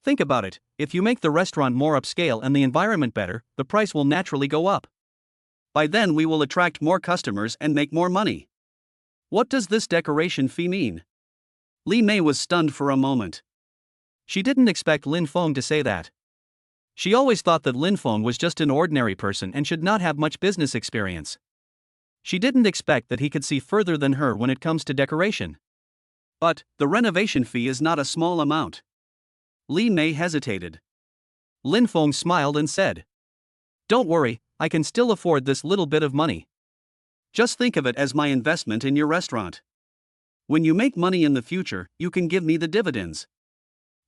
Think about it, if you make the restaurant more upscale and the environment better, the price will naturally go up. By then we will attract more customers and make more money. What does this decoration fee mean? Li Mei was stunned for a moment. She didn't expect Lin Feng to say that. She always thought that Lin Feng was just an ordinary person and should not have much business experience. She didn't expect that he could see further than her when it comes to decoration. But, the renovation fee is not a small amount. Li Mei hesitated. Lin Feng smiled and said, Don't worry, I can still afford this little bit of money. Just think of it as my investment in your restaurant. When you make money in the future, you can give me the dividends.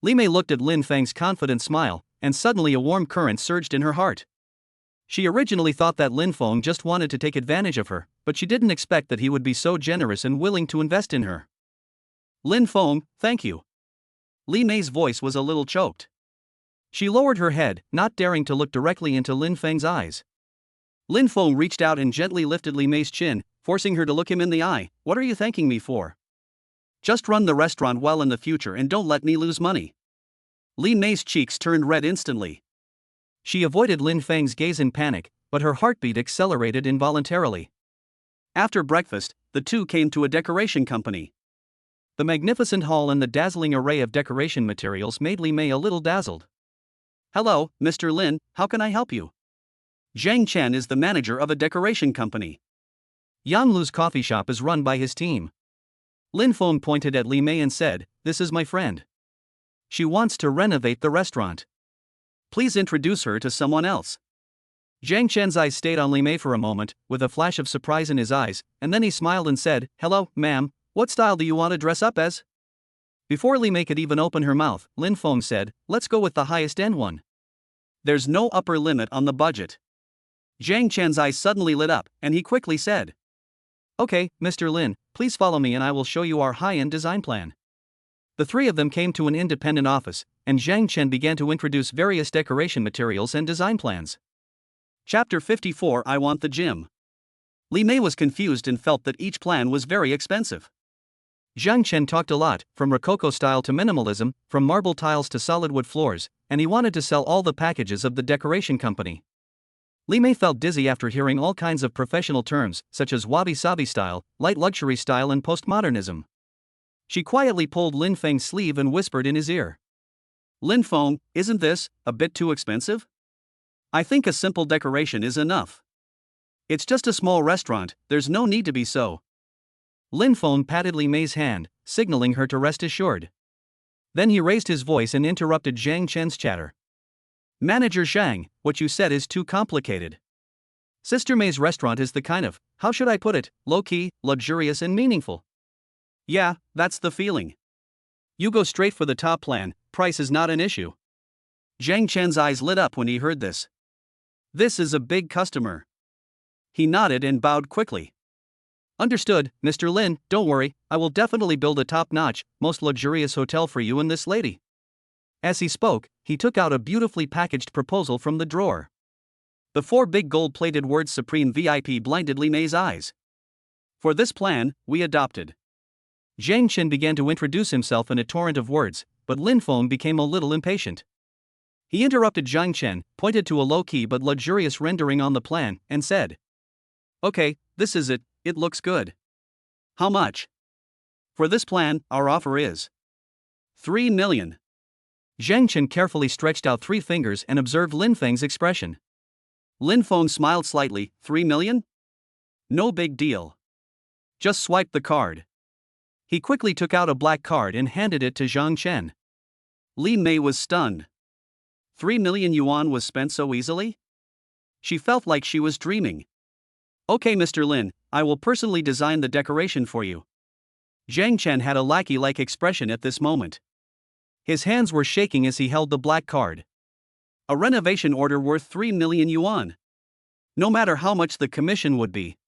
Li Mei looked at Lin Feng's confident smile, and suddenly a warm current surged in her heart. She originally thought that Lin Feng just wanted to take advantage of her, but she didn't expect that he would be so generous and willing to invest in her. Lin Feng, thank you. Li Mei's voice was a little choked. She lowered her head, not daring to look directly into Lin Feng's eyes. Lin Feng reached out and gently lifted Li Mei's chin, forcing her to look him in the eye. What are you thanking me for? Just run the restaurant well in the future and don't let me lose money. Li Mei's cheeks turned red instantly. She avoided Lin Feng's gaze in panic, but her heartbeat accelerated involuntarily. After breakfast, the two came to a decoration company. The magnificent hall and the dazzling array of decoration materials made Li Mei a little dazzled. Hello, Mr. Lin, how can I help you? Zhang Chen is the manager of a decoration company. Yang Lu's coffee shop is run by his team. Lin Feng pointed at Li Mei and said, "This is my friend. She wants to renovate the restaurant. Please introduce her to someone else." Zhang Chen's eyes stayed on Li Mei for a moment, with a flash of surprise in his eyes, and then he smiled and said, "Hello, ma'am, what style do you want to dress up as?" Before Li Mei could even open her mouth, Lin Feng said, "Let's go with the highest end one. There's no upper limit on the budget." Zhang Chen's eyes suddenly lit up, and he quickly said, "Okay, Mr. Lin, please follow me and I will show you our high-end design plan." The three of them came to an independent office, and Zhang Chen began to introduce various decoration materials and design plans. Chapter 54 I Want the Gym. Li Mei was confused and felt that each plan was very expensive. Zhang Chen talked a lot, from Rococo style to minimalism, from marble tiles to solid wood floors, and he wanted to sell all the packages of the decoration company. Li Mei felt dizzy after hearing all kinds of professional terms, such as wabi-sabi style, light luxury style and postmodernism. She quietly pulled Lin Feng's sleeve and whispered in his ear, "Lin Feng, isn't this a bit too expensive? I think a simple decoration is enough. It's just a small restaurant, there's no need to be so." Lin Feng patted Li Mei's hand, signaling her to rest assured. Then he raised his voice and interrupted Zhang Chen's chatter. "Manager Zhang, what you said is too complicated. Sister May's restaurant is the kind of, how should I put it, low-key, luxurious and meaningful. Yeah, that's the feeling. You go straight for the top plan, price is not an issue." Zhang Chen's eyes lit up when he heard this. This is a big customer. He nodded and bowed quickly. "Understood, Mr. Lin, don't worry, I will definitely build a top-notch, most luxurious hotel for you and this lady." As he spoke, he took out a beautifully packaged proposal from the drawer. The 4 big gold-plated words Supreme VIP blinded Li Mei's eyes. "For this plan, we adopted." Zhang Chen began to introduce himself in a torrent of words, but Lin Feng became a little impatient. He interrupted Zhang Chen, pointed to a low-key but luxurious rendering on the plan, and said, "Okay, this is it, it looks good. How much?" "For this plan, our offer is 3 million. Zhang Chen carefully stretched out 3 fingers and observed Lin Feng's expression. Lin Feng smiled slightly. 3 million? No big deal. Just swipe the card." He quickly took out a black card and handed it to Zhang Chen. Li Mei was stunned. 3 million yuan was spent so easily? She felt like she was dreaming. "Okay, Mr. Lin, I will personally design the decoration for you." Zhang Chen had a lackey-like expression at this moment. His hands were shaking as he held the black card. A renovation order worth 3 million yuan. No matter how much the commission would be.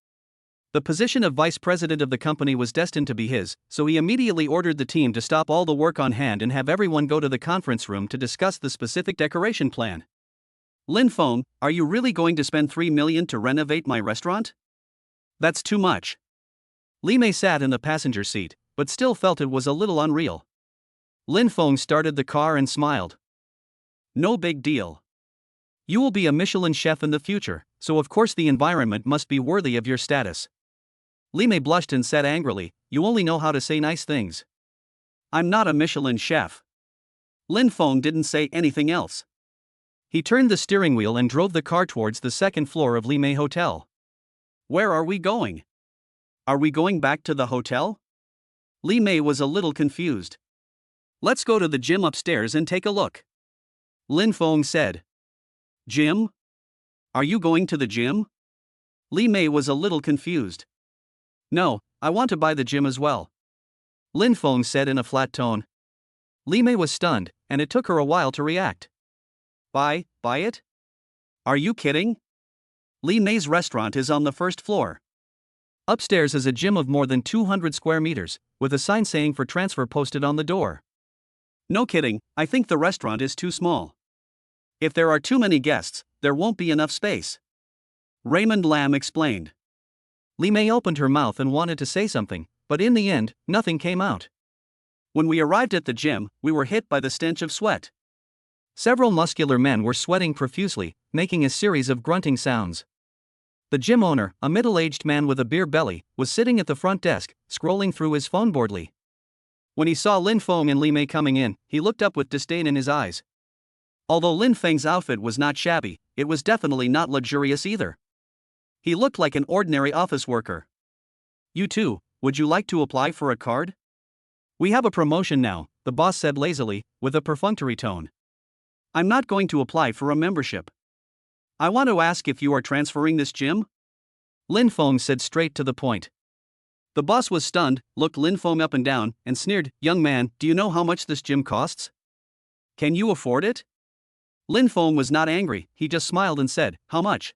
The position of vice president of the company was destined to be his, so he immediately ordered the team to stop all the work on hand and have everyone go to the conference room to discuss the specific decoration plan. "Lin Feng, are you really going to spend 3 million to renovate my restaurant? That's too much." Li Mei sat in the passenger seat, but still felt it was a little unreal. Lin Feng started the car and smiled. "No big deal. You will be a Michelin chef in the future, so of course the environment must be worthy of your status." Li Mei blushed and said angrily, "You only know how to say nice things." "I'm not a Michelin chef." Lin Feng didn't say anything else. He turned the steering wheel and drove the car towards the 2nd floor of Li Mei Hotel. "Where are we going? Are we going back to the hotel?" Li Mei was a little confused. "Let's go to the gym upstairs and take a look," Lin Feng said. "Gym? Are you going to the gym?" Li Mei was a little confused. "No, I want to buy the gym as well," Lin Feng said in a flat tone. Li Mei was stunned, and it took her a while to react. Buy it? Are you kidding? Li Mei's restaurant is on the 1st floor. Upstairs is a gym of more than 200 square meters, with a sign saying for transfer posted on the door. "No kidding, I think the restaurant is too small. If there are too many guests, there won't be enough space," Raymond Lam explained. Li Mei opened her mouth and wanted to say something, but in the end, nothing came out. "When we arrived at the gym, we were hit by the stench of sweat." Several muscular men were sweating profusely, making a series of grunting sounds. The gym owner, a middle-aged man with a beer belly, was sitting at the front desk, scrolling through his phone boredly. When he saw Lin Feng and Li Mei coming in, he looked up with disdain in his eyes. Although Lin Feng's outfit was not shabby, it was definitely not luxurious either. He looked like an ordinary office worker. You too, would you like to apply for a card? We have a promotion now, the boss said lazily, with a perfunctory tone. I'm not going to apply for a membership. I want to ask if you are transferring this gym? Lin Feng said straight to the point. The boss was stunned, looked Lin Feng up and down, and sneered, Young man, do you know how much this gym costs? Can you afford it? Lin Feng was not angry, he just smiled and said, How much?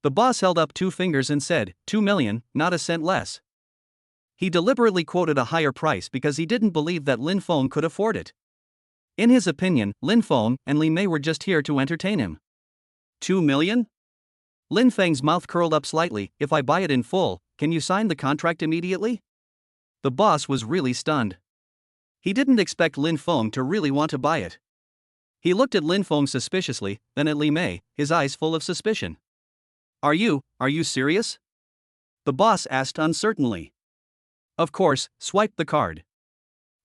The boss held up 2 fingers and said, 2 million, not a cent less. He deliberately quoted a higher price because he didn't believe that Lin Feng could afford it. In his opinion, Lin Feng and Li Mei were just here to entertain him. 2 million? Lin Feng's mouth curled up slightly. If I buy it in full, can you sign the contract immediately? The boss was really stunned. He didn't expect Lin Feng to really want to buy it. He looked at Lin Feng suspiciously, then at Li Mei, his eyes full of suspicion. Are you serious? The boss asked uncertainly. Of course, swipe the card.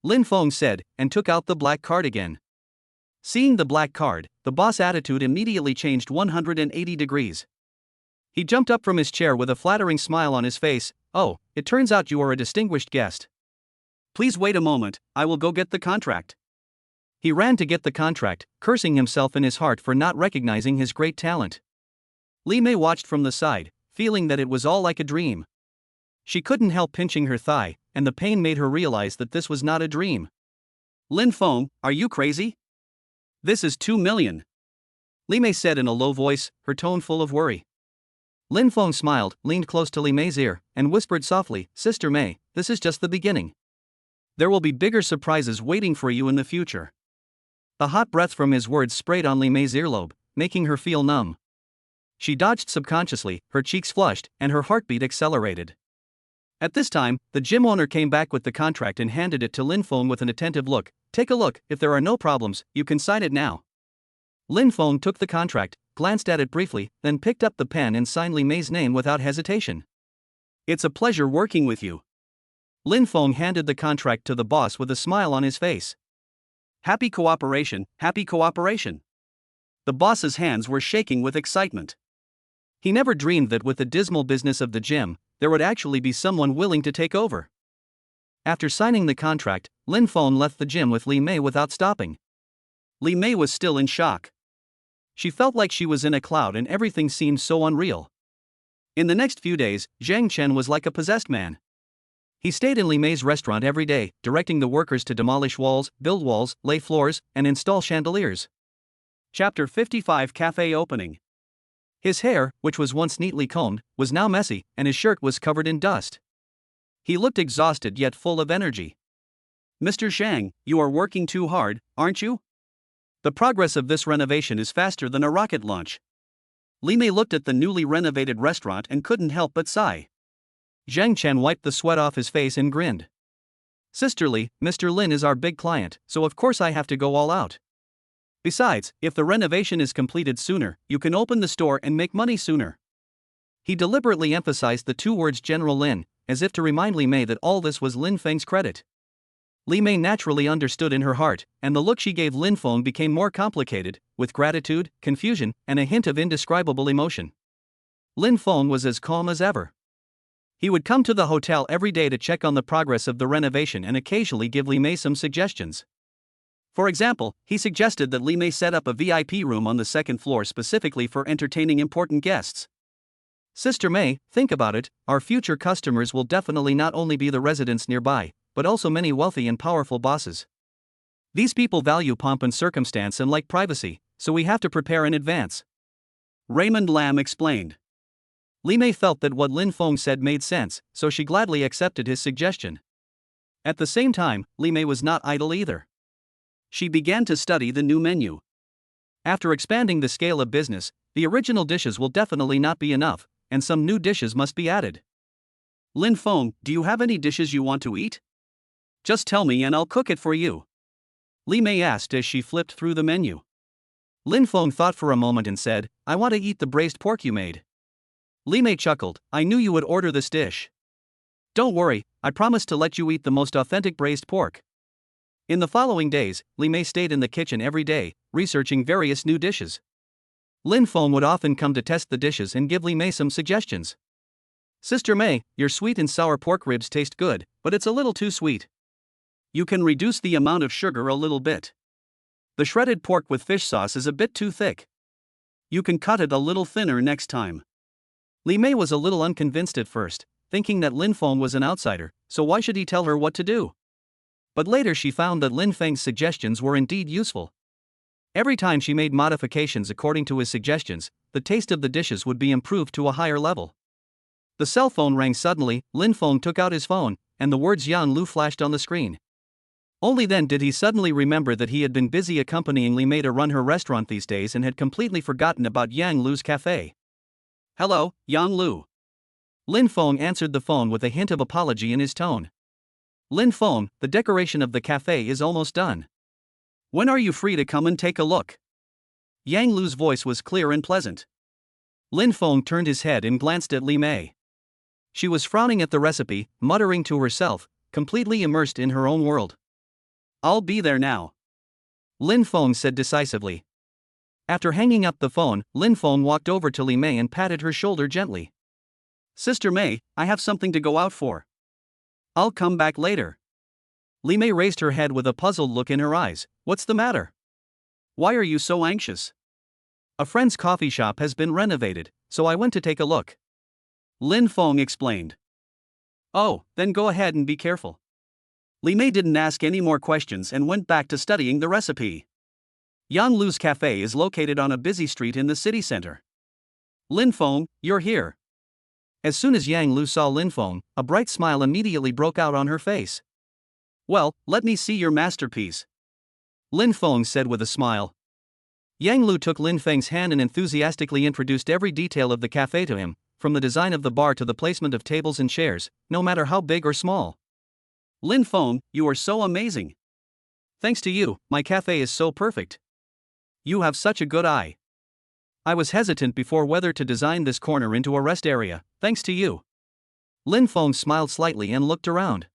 Lin Feng said, and took out the black card again. Seeing the black card, the boss' attitude immediately changed 180 degrees. He jumped up from his chair with a flattering smile on his face. Oh, it turns out you are a distinguished guest. Please wait a moment, I will go get the contract. He ran to get the contract, cursing himself in his heart for not recognizing his great talent. Li Mei watched from the side, feeling that it was all like a dream. She couldn't help pinching her thigh, and the pain made her realize that this was not a dream. Lin Feng, are you crazy? This is 2 million. Li Mei said in a low voice, her tone full of worry. Lin Feng smiled, leaned close to Li Mei's ear, and whispered softly, Sister Mei, this is just the beginning. There will be bigger surprises waiting for you in the future. A hot breath from his words sprayed on Li Mei's earlobe, making her feel numb. She dodged subconsciously, her cheeks flushed, and her heartbeat accelerated. At this time, the gym owner came back with the contract and handed it to Lin Feng with an attentive look. Take a look, if there are no problems, you can sign it now. Lin Feng took the contract, glanced at it briefly, then picked up the pen and signed Li Mei's name without hesitation. It's a pleasure working with you. Lin Feng handed the contract to the boss with a smile on his face. Happy cooperation, happy cooperation. The boss's hands were shaking with excitement. He never dreamed that with the dismal business of the gym, there would actually be someone willing to take over. After signing the contract, Lin Feng left the gym with Li Mei without stopping. Li Mei was still in shock. She felt like she was in a cloud and everything seemed so unreal. In the next few days, Zhang Chen was like a possessed man. He stayed in Li Mei's restaurant every day, directing the workers to demolish walls, build walls, lay floors, and install chandeliers. Chapter 55 Cafe Opening. His hair, which was once neatly combed, was now messy, and his shirt was covered in dust. He looked exhausted yet full of energy. Mr. Zhang, you are working too hard, aren't you? The progress of this renovation is faster than a rocket launch. Li Mei looked at the newly renovated restaurant and couldn't help but sigh. Zhang Chen wiped the sweat off his face and grinned. Sisterly, Mr. Lin is our big client, so of course I have to go all out. Besides, if the renovation is completed sooner, you can open the store and make money sooner. He deliberately emphasized the 2 words General Lin, as if to remind Li Mei that all this was Lin Feng's credit. Li Mei naturally understood in her heart, and the look she gave Lin Feng became more complicated, with gratitude, confusion, and a hint of indescribable emotion. Lin Feng was as calm as ever. He would come to the hotel every day to check on the progress of the renovation and occasionally give Li Mei some suggestions. For example, he suggested that Li Mei set up a VIP room on the 2nd floor specifically for entertaining important guests. Sister Mei, think about it, our future customers will definitely not only be the residents nearby, but also many wealthy and powerful bosses. These people value pomp and circumstance and like privacy, so we have to prepare in advance. Raymond Lam explained. Li Mei felt that what Lin Feng said made sense, so she gladly accepted his suggestion. At the same time, Li Mei was not idle either. She began to study the new menu. After expanding the scale of business, the original dishes will definitely not be enough, and some new dishes must be added. Lin Feng, do you have any dishes you want to eat? Just tell me and I'll cook it for you. Li Mei asked as she flipped through the menu. Lin Feng thought for a moment and said, I want to eat the braised pork you made. Li Mei chuckled, I knew you would order this dish. Don't worry, I promise to let you eat the most authentic braised pork. In the following days, Li Mei stayed in the kitchen every day, researching various new dishes. Lin Feng would often come to test the dishes and give Li Mei some suggestions. Sister May, your sweet and sour pork ribs taste good, but it's a little too sweet. You can reduce the amount of sugar a little bit. The shredded pork with fish sauce is a bit too thick. You can cut it a little thinner next time. Li Mei was a little unconvinced at first, thinking that Lin Feng was an outsider, so why should he tell her what to do? But later she found that Lin Feng's suggestions were indeed useful. Every time she made modifications according to his suggestions, the taste of the dishes would be improved to a higher level. The cell phone rang suddenly. Lin Feng took out his phone, and the words Yang Lu flashed on the screen. Only then did he suddenly remember that he had been busy accompanying Li Mei to run her restaurant these days and had completely forgotten about Yang Lu's cafe. Hello, Yang Lu. Lin Feng answered the phone with a hint of apology in his tone. Lin Feng, the decoration of the cafe is almost done. When are you free to come and take a look? Yang Lu's voice was clear and pleasant. Lin Feng turned his head and glanced at Li Mei. She was frowning at the recipe, muttering to herself, completely immersed in her own world. I'll be there now, Lin Feng said decisively. After hanging up the phone, Lin Feng walked over to Li Mei and patted her shoulder gently. Sister May, I have something to go out for. I'll come back later. Li Mei raised her head with a puzzled look in her eyes. What's the matter? Why are you so anxious? A friend's coffee shop has been renovated, so I went to take a look. Lin Feng explained. Oh, then go ahead and be careful. Li Mei didn't ask any more questions and went back to studying the recipe. Yang Lu's cafe is located on a busy street in the city center. Lin Feng, you're here. As soon as Yang Lu saw Lin Feng, a bright smile immediately broke out on her face. Well, let me see your masterpiece, Lin Feng said with a smile. Yang Lu took Lin Feng's hand and enthusiastically introduced every detail of the cafe to him, from the design of the bar to the placement of tables and chairs, no matter how big or small. Lin Feng, you are so amazing. Thanks to you, my cafe is so perfect. You have such a good eye. I was hesitant before whether to design this corner into a rest area, thanks to you. Lin Feng smiled slightly and looked around.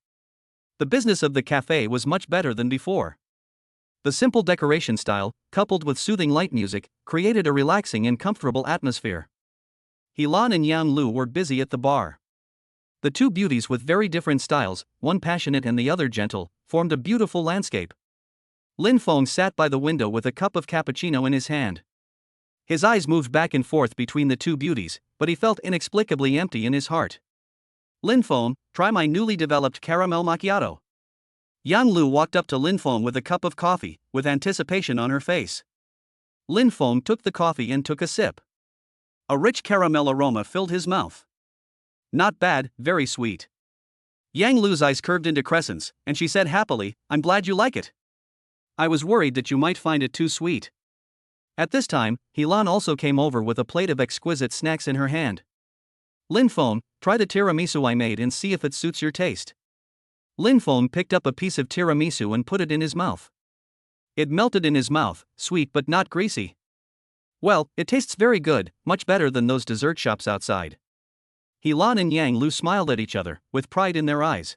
The business of the cafe was much better than before. The simple decoration style, coupled with soothing light music, created a relaxing and comfortable atmosphere. Helan and Yang Lu were busy at the bar. The two beauties with very different styles, one passionate and the other gentle, formed a beautiful landscape. Lin Feng sat by the window with a cup of cappuccino in his hand. His eyes moved back and forth between the two beauties, but he felt inexplicably empty in his heart. Lin Feng, try my newly developed caramel macchiato. Yang Lu walked up to Lin Feng with a cup of coffee, with anticipation on her face. Lin Feng took the coffee and took a sip. A rich caramel aroma filled his mouth. Not bad, very sweet. Yang Lu's eyes curved into crescents, and she said happily, I'm glad you like it. I was worried that you might find it too sweet. At this time, Helan also came over with a plate of exquisite snacks in her hand. Lin Feng, try the tiramisu I made and see if it suits your taste. Lin Feng picked up a piece of tiramisu and put it in his mouth. It melted in his mouth, sweet but not greasy. Well, it tastes very good, much better than those dessert shops outside. Helan and Yang Lu smiled at each other, with pride in their eyes.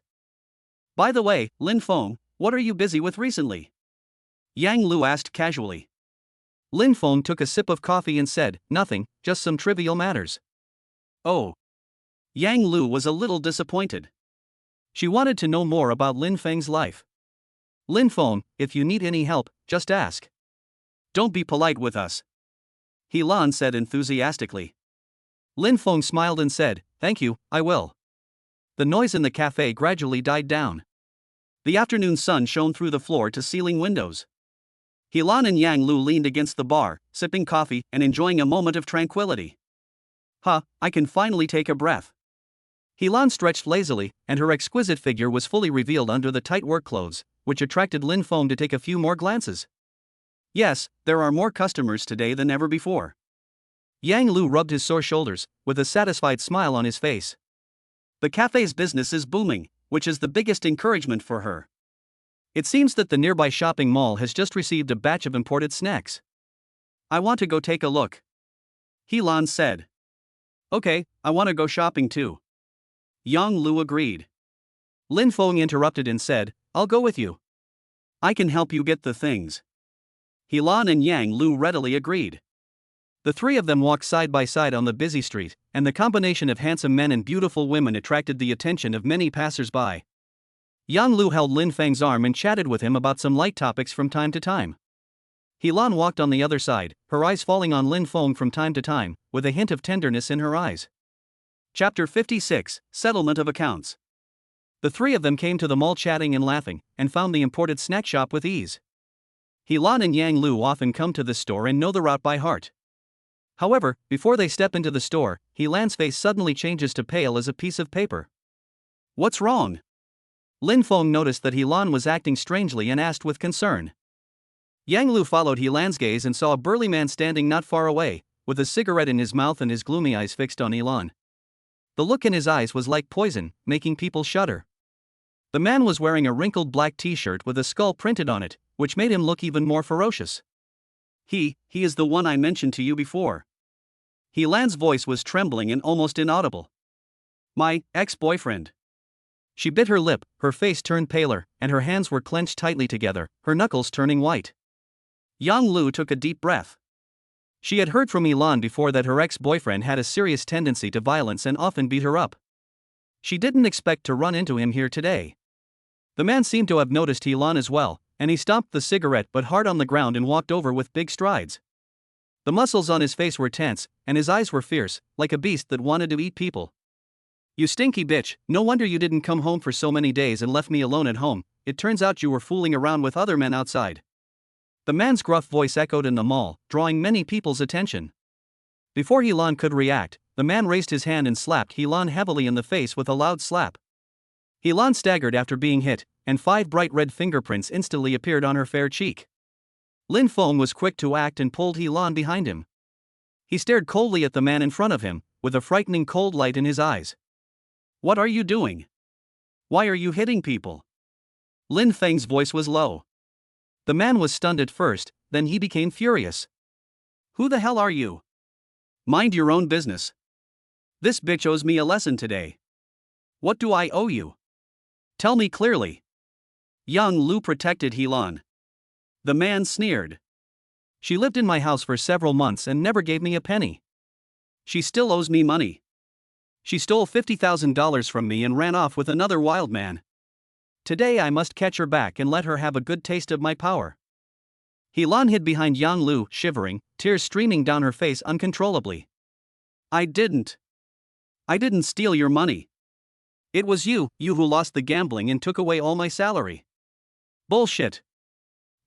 By the way, Lin Feng, what are you busy with recently? Yang Lu asked casually. Lin Feng took a sip of coffee and said, nothing, just some trivial matters. Oh. Yang Lu was a little disappointed. She wanted to know more about Lin Feng's life. Lin Feng, if you need any help, just ask. Don't be polite with us, Helan said enthusiastically. Lin Feng smiled and said, thank you, I will. The noise in the cafe gradually died down. The afternoon sun shone through the floor-to-ceiling windows. Helan and Yang Lu leaned against the bar, sipping coffee and enjoying a moment of tranquility. I can finally take a breath. Helan stretched lazily, and her exquisite figure was fully revealed under the tight work clothes, which attracted Lin Feng to take a few more glances. Yes, there are more customers today than ever before. Yang Lu rubbed his sore shoulders, with a satisfied smile on his face. The cafe's business is booming, which is the biggest encouragement for her. It seems that the nearby shopping mall has just received a batch of imported snacks. I want to go take a look, Helan said. Okay, I want to go shopping too. Yang Lu agreed. Lin Feng interrupted and said, I'll go with you. I can help you get the things. Helan and Yang Lu readily agreed. The three of them walked side by side on the busy street, and the combination of handsome men and beautiful women attracted the attention of many passers-by. Yang Lu held Lin Feng's arm and chatted with him about some light topics from time to time. Helan walked on the other side, her eyes falling on Lin Feng from time to time, with a hint of tenderness in her eyes. Chapter 56, Settlement of Accounts. The three of them came to the mall chatting and laughing, and found the imported snack shop with ease. Helan and Yang Lu often come to this store and know the route by heart. However, before they step into the store, Helan's face suddenly changes to pale as a piece of paper. What's wrong? Lin Feng noticed that Helan was acting strangely and asked with concern. Yang Lu followed Helan's gaze and saw a burly man standing not far away, with a cigarette in his mouth and his gloomy eyes fixed on Helan. The look in his eyes was like poison, making people shudder. The man was wearing a wrinkled black t-shirt with a skull printed on it, which made him look even more ferocious. He is the one I mentioned to you before. Helan's voice was trembling and almost inaudible. My ex-boyfriend. She bit her lip, her face turned paler, and her hands were clenched tightly together, her knuckles turning white. Yang Lu took a deep breath. She had heard from Helan before that her ex-boyfriend had a serious tendency to violence and often beat her up. She didn't expect to run into him here today. The man seemed to have noticed Helan as well, and he stomped the cigarette but hard on the ground and walked over with big strides. The muscles on his face were tense, and his eyes were fierce, like a beast that wanted to eat people. You stinky bitch, no wonder you didn't come home for so many days and left me alone at home. It turns out you were fooling around with other men outside. The man's gruff voice echoed in the mall, drawing many people's attention. Before Helan could react, the man raised his hand and slapped Helan heavily in the face with a loud slap. Helan staggered after being hit, and 5 bright red fingerprints instantly appeared on her fair cheek. Lin Feng was quick to act and pulled Helan behind him. He stared coldly at the man in front of him, with a frightening cold light in his eyes. What are you doing? Why are you hitting people? Lin Feng's voice was low. The man was stunned at first, then he became furious. Who the hell are you? Mind your own business. This bitch owes me a lesson today. What do I owe you? Tell me clearly. Yang Lu protected Helan. The man sneered. She lived in my house for several months and never gave me a penny. She still owes me money. She stole $50,000 from me and ran off with another wild man. Today I must catch her back and let her have a good taste of my power. Helan hid behind Yang Lu, shivering, tears streaming down her face uncontrollably. I didn't steal your money. It was you who lost the gambling and took away all my salary. Bullshit.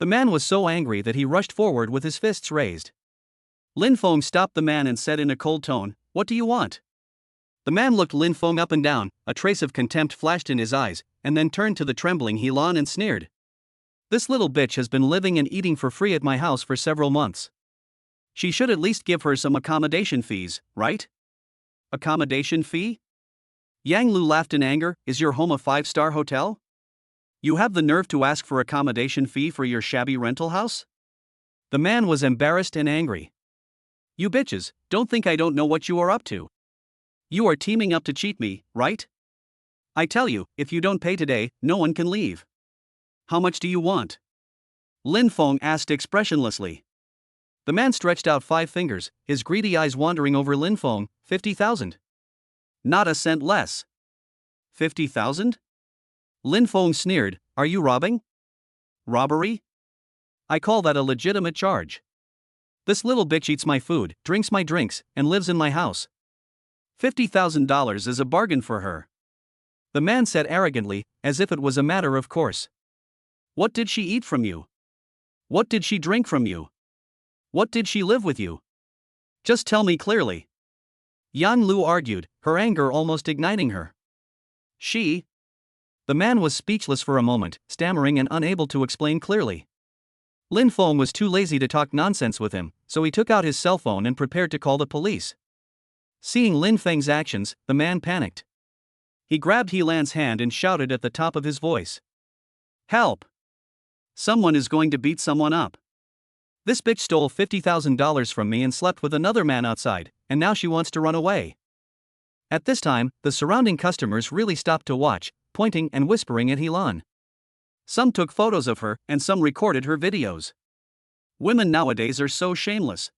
The man was so angry that he rushed forward with his fists raised. Lin Feng stopped the man and said in a cold tone, What do you want? The man looked Lin Feng up and down, a trace of contempt flashed in his eyes, and then turned to the trembling Helan and sneered. This little bitch has been living and eating for free at my house for several months. She should at least give her some accommodation fees, right? Accommodation fee? Yang Lu laughed in anger. Is your home a 5-star hotel? You have the nerve to ask for accommodation fee for your shabby rental house? The man was embarrassed and angry. You bitches, don't think I don't know what you are up to. You are teaming up to cheat me, right? I tell you, if you don't pay today, no one can leave. How much do you want? Lin Feng asked expressionlessly. The man stretched out 5 fingers, his greedy eyes wandering over Lin Feng. 50,000. Not a cent less. 50,000? Lin Feng sneered. Are you robbing? Robbery? I call that a legitimate charge. This little bitch eats my food, drinks my drinks, and lives in my house. $50,000 is a bargain for her. The man said arrogantly, as if it was a matter of course. What did she eat from you? What did she drink from you? What did she live with you? Just tell me clearly. Yang Lu argued, her anger almost igniting her. She? The man was speechless for a moment, stammering and unable to explain clearly. Lin Feng was too lazy to talk nonsense with him, so he took out his cell phone and prepared to call the police. Seeing Lin Feng's actions, the man panicked. He grabbed Helan's hand and shouted at the top of his voice. Help! Someone is going to beat someone up. This bitch stole $50,000 from me and slept with another man outside, and now she wants to run away. At this time, the surrounding customers really stopped to watch, pointing and whispering at Helan. Some took photos of her, and some recorded her videos. Women nowadays are so shameless.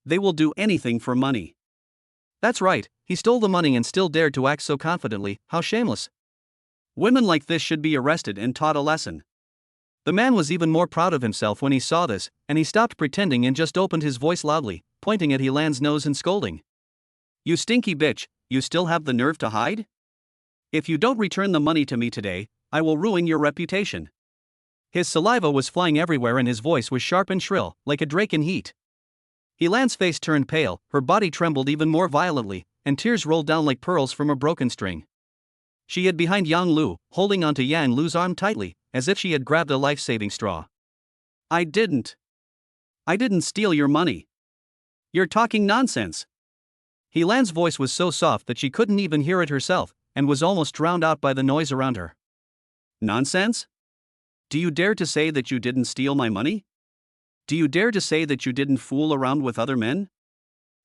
They will do anything for money. That's right, he stole the money and still dared to act so confidently. How shameless. Women like this should be arrested and taught a lesson. The man was even more proud of himself when he saw this, and he stopped pretending and just opened his voice loudly, pointing at Helan's nose and scolding. You stinky bitch, you still have the nerve to hide? If you don't return the money to me today, I will ruin your reputation. His saliva was flying everywhere and his voice was sharp and shrill, like a drake in heat. Helan's face turned pale, her body trembled even more violently, and tears rolled down like pearls from a broken string. She hid behind Yang Lu, holding onto Yang Lu's arm tightly, as if she had grabbed a life-saving straw. I didn't steal your money. You're talking nonsense. Helan's voice was so soft that she couldn't even hear it herself, and was almost drowned out by the noise around her. Nonsense? Do you dare to say that you didn't steal my money? Do you dare to say that you didn't fool around with other men?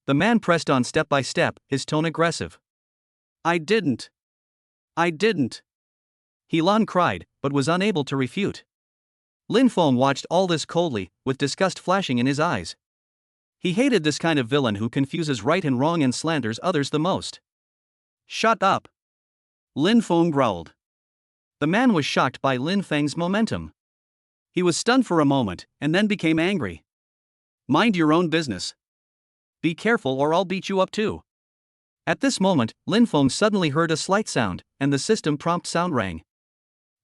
The man pressed on step by step, his tone aggressive. I didn't. Helan cried, but was unable to refute. Lin Feng watched all this coldly, with disgust flashing in his eyes. He hated this kind of villain who confuses right and wrong and slanders others the most. Shut up! Lin Feng growled. The man was shocked by Lin Feng's momentum. He was stunned for a moment, and then became angry. Mind your own business. Be careful or I'll beat you up too. At this moment, Lin Feng suddenly heard a slight sound, and the system prompt sound rang.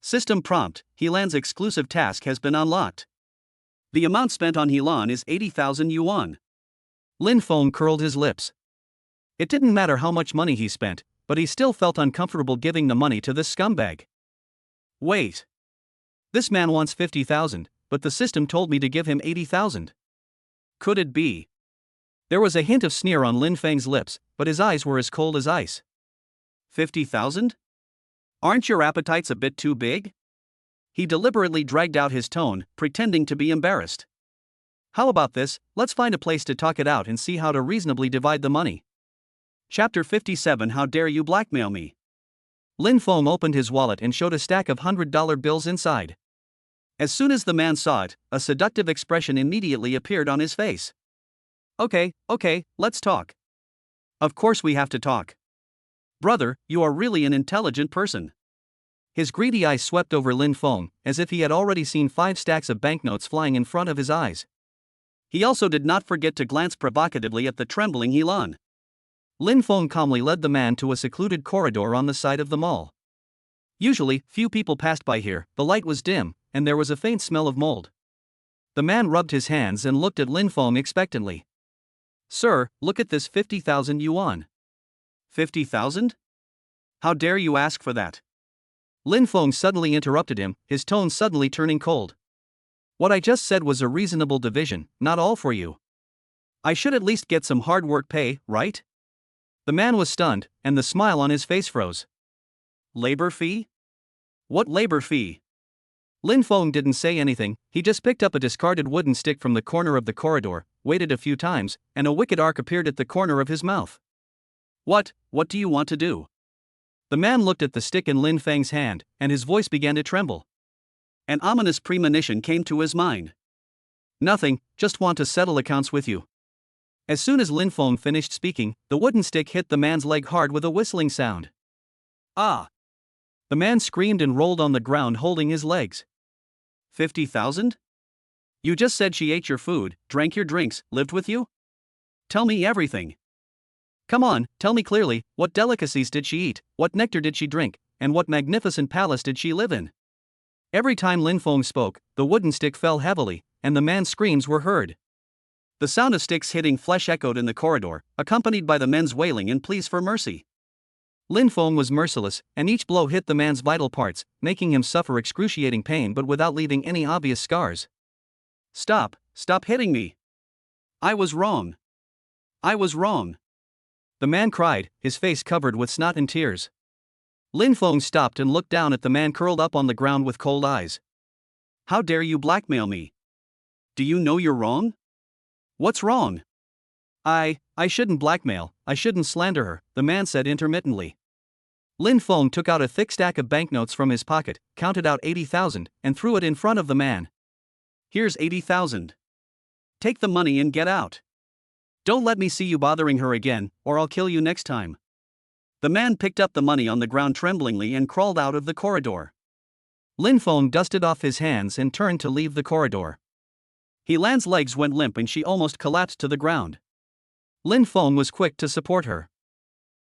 System prompt, Helan's exclusive task has been unlocked. The amount spent on Helan is 80,000 yuan. Lin Feng curled his lips. It didn't matter how much money he spent, but he still felt uncomfortable giving the money to this scumbag. Wait. This man wants 50,000, but the system told me to give him 80,000. Could it be? There was a hint of sneer on Lin Feng's lips, but his eyes were as cold as ice. 50,000? Aren't your appetites a bit too big? He deliberately dragged out his tone, pretending to be embarrassed. How about this, let's find a place to talk it out and see how to reasonably divide the money. Chapter 57 How dare you blackmail me? Lin Feng opened his wallet and showed a stack of $100 bills inside. As soon as the man saw it, a seductive expression immediately appeared on his face. Okay, let's talk. Of course we have to talk. Brother, you are really an intelligent person. His greedy eyes swept over Lin Feng, as if he had already seen 5 stacks of banknotes flying in front of his eyes. He also did not forget to glance provocatively at the trembling Helan. Lin Feng calmly led the man to a secluded corridor on the side of the mall. Usually, few people passed by here, the light was dim, and there was a faint smell of mold. The man rubbed his hands and looked at Lin Feng expectantly. Sir, look at this 50,000 yuan. 50,000? How dare you ask for that? Lin Feng suddenly interrupted him, his tone suddenly turning cold. What I just said was a reasonable division, not all for you. I should at least get some hard work pay, right? The man was stunned, and the smile on his face froze. Labor fee? What labor fee? Lin Feng didn't say anything, he just picked up a discarded wooden stick from the corner of the corridor, waited a few times, and a wicked arc appeared at the corner of his mouth. What do you want to do? The man looked at the stick in Lin Feng's hand, and his voice began to tremble. An ominous premonition came to his mind. Nothing, just want to settle accounts with you. As soon as Lin Feng finished speaking, the wooden stick hit the man's leg hard with a whistling sound. Ah! The man screamed and rolled on the ground holding his legs. 50,000? You just said she ate your food, drank your drinks, lived with you? Tell me everything. Come on, tell me clearly, what delicacies did she eat, what nectar did she drink, and what magnificent palace did she live in? Every time Lin Feng spoke, the wooden stick fell heavily, and the man's screams were heard. The sound of sticks hitting flesh echoed in the corridor, accompanied by the men's wailing and pleas for mercy. Lin Feng was merciless, and each blow hit the man's vital parts, making him suffer excruciating pain but without leaving any obvious scars. Stop hitting me. I was wrong. The man cried, his face covered with snot and tears. Lin Feng stopped and looked down at the man curled up on the ground with cold eyes. How dare you blackmail me? Do you know you're wrong? What's wrong? I shouldn't blackmail, I shouldn't slander her, the man said intermittently. Lin Feng took out a thick stack of banknotes from his pocket, counted out 80,000, and threw it in front of the man. Here's 80,000. Take the money and get out. Don't let me see you bothering her again, or I'll kill you next time. The man picked up the money on the ground tremblingly and crawled out of the corridor. Lin Feng dusted off his hands and turned to leave the corridor. Helan's legs went limp and she almost collapsed to the ground. Lin Feng was quick to support her.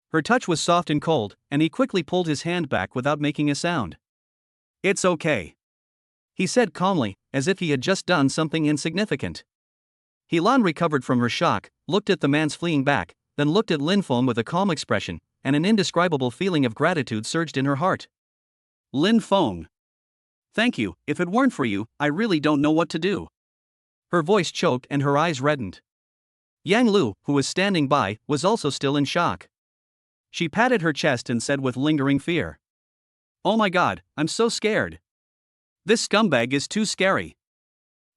Her touch was soft and cold, and he quickly pulled his hand back without making a sound. It's okay, he said calmly, as if he had just done something insignificant. Helan recovered from her shock, looked at the man's fleeing back, then looked at Lin Feng with a calm expression, and an indescribable feeling of gratitude surged in her heart. Lin Feng. Thank you, if it weren't for you, I really don't know what to do. Her voice choked and her eyes reddened. Yang Lu, who was standing by, was also still in shock. She patted her chest and said with lingering fear, "Oh my god, I'm so scared. This scumbag is too scary.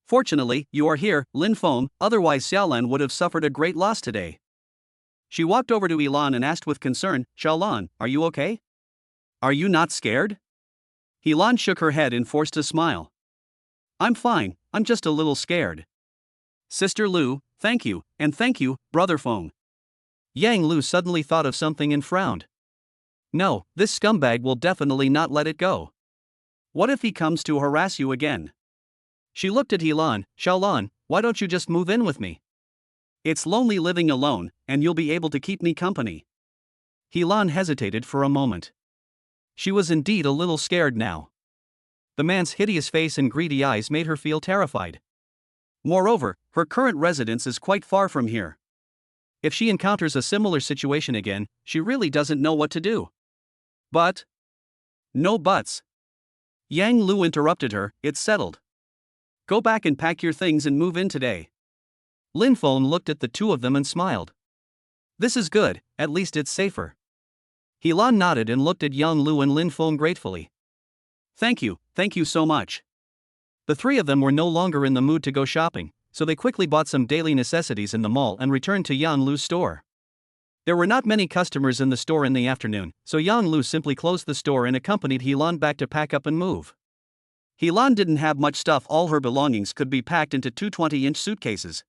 Fortunately, you are here, Lin Feng, otherwise Xiaolan would have suffered a great loss today." She walked over to Elan and asked with concern, "Xiaolan, are you okay? Are you not scared?" Elan shook her head and forced a smile. "I'm fine, I'm just a little scared." "Sister Lu, thank you, and thank you, Brother Feng." Yang Lu suddenly thought of something and frowned. No, this scumbag will definitely not let it go. What if he comes to harass you again? She looked at Helan. "Xiaolan, why don't you just move in with me? It's lonely living alone, and you'll be able to keep me company." Helan hesitated for a moment. She was indeed a little scared now. The man's hideous face and greedy eyes made her feel terrified. Moreover, her current residence is quite far from here. If she encounters a similar situation again, she really doesn't know what to do. But no buts. Yang Lu interrupted her. "It's settled. Go back and pack your things and move in today." Lin Feng looked at the two of them and smiled. "This is good, at least it's safer." Helan nodded and looked at Yang Lu and Lin Feng gratefully. Thank you so much." The three of them were no longer in the mood to go shopping, so they quickly bought some daily necessities in the mall and returned to Yang Lu's store. There were not many customers in the store in the afternoon, so Yang Lu simply closed the store and accompanied Helan back to pack up and move. Helan didn't have much stuff. All her belongings could be packed into two 20-inch suitcases.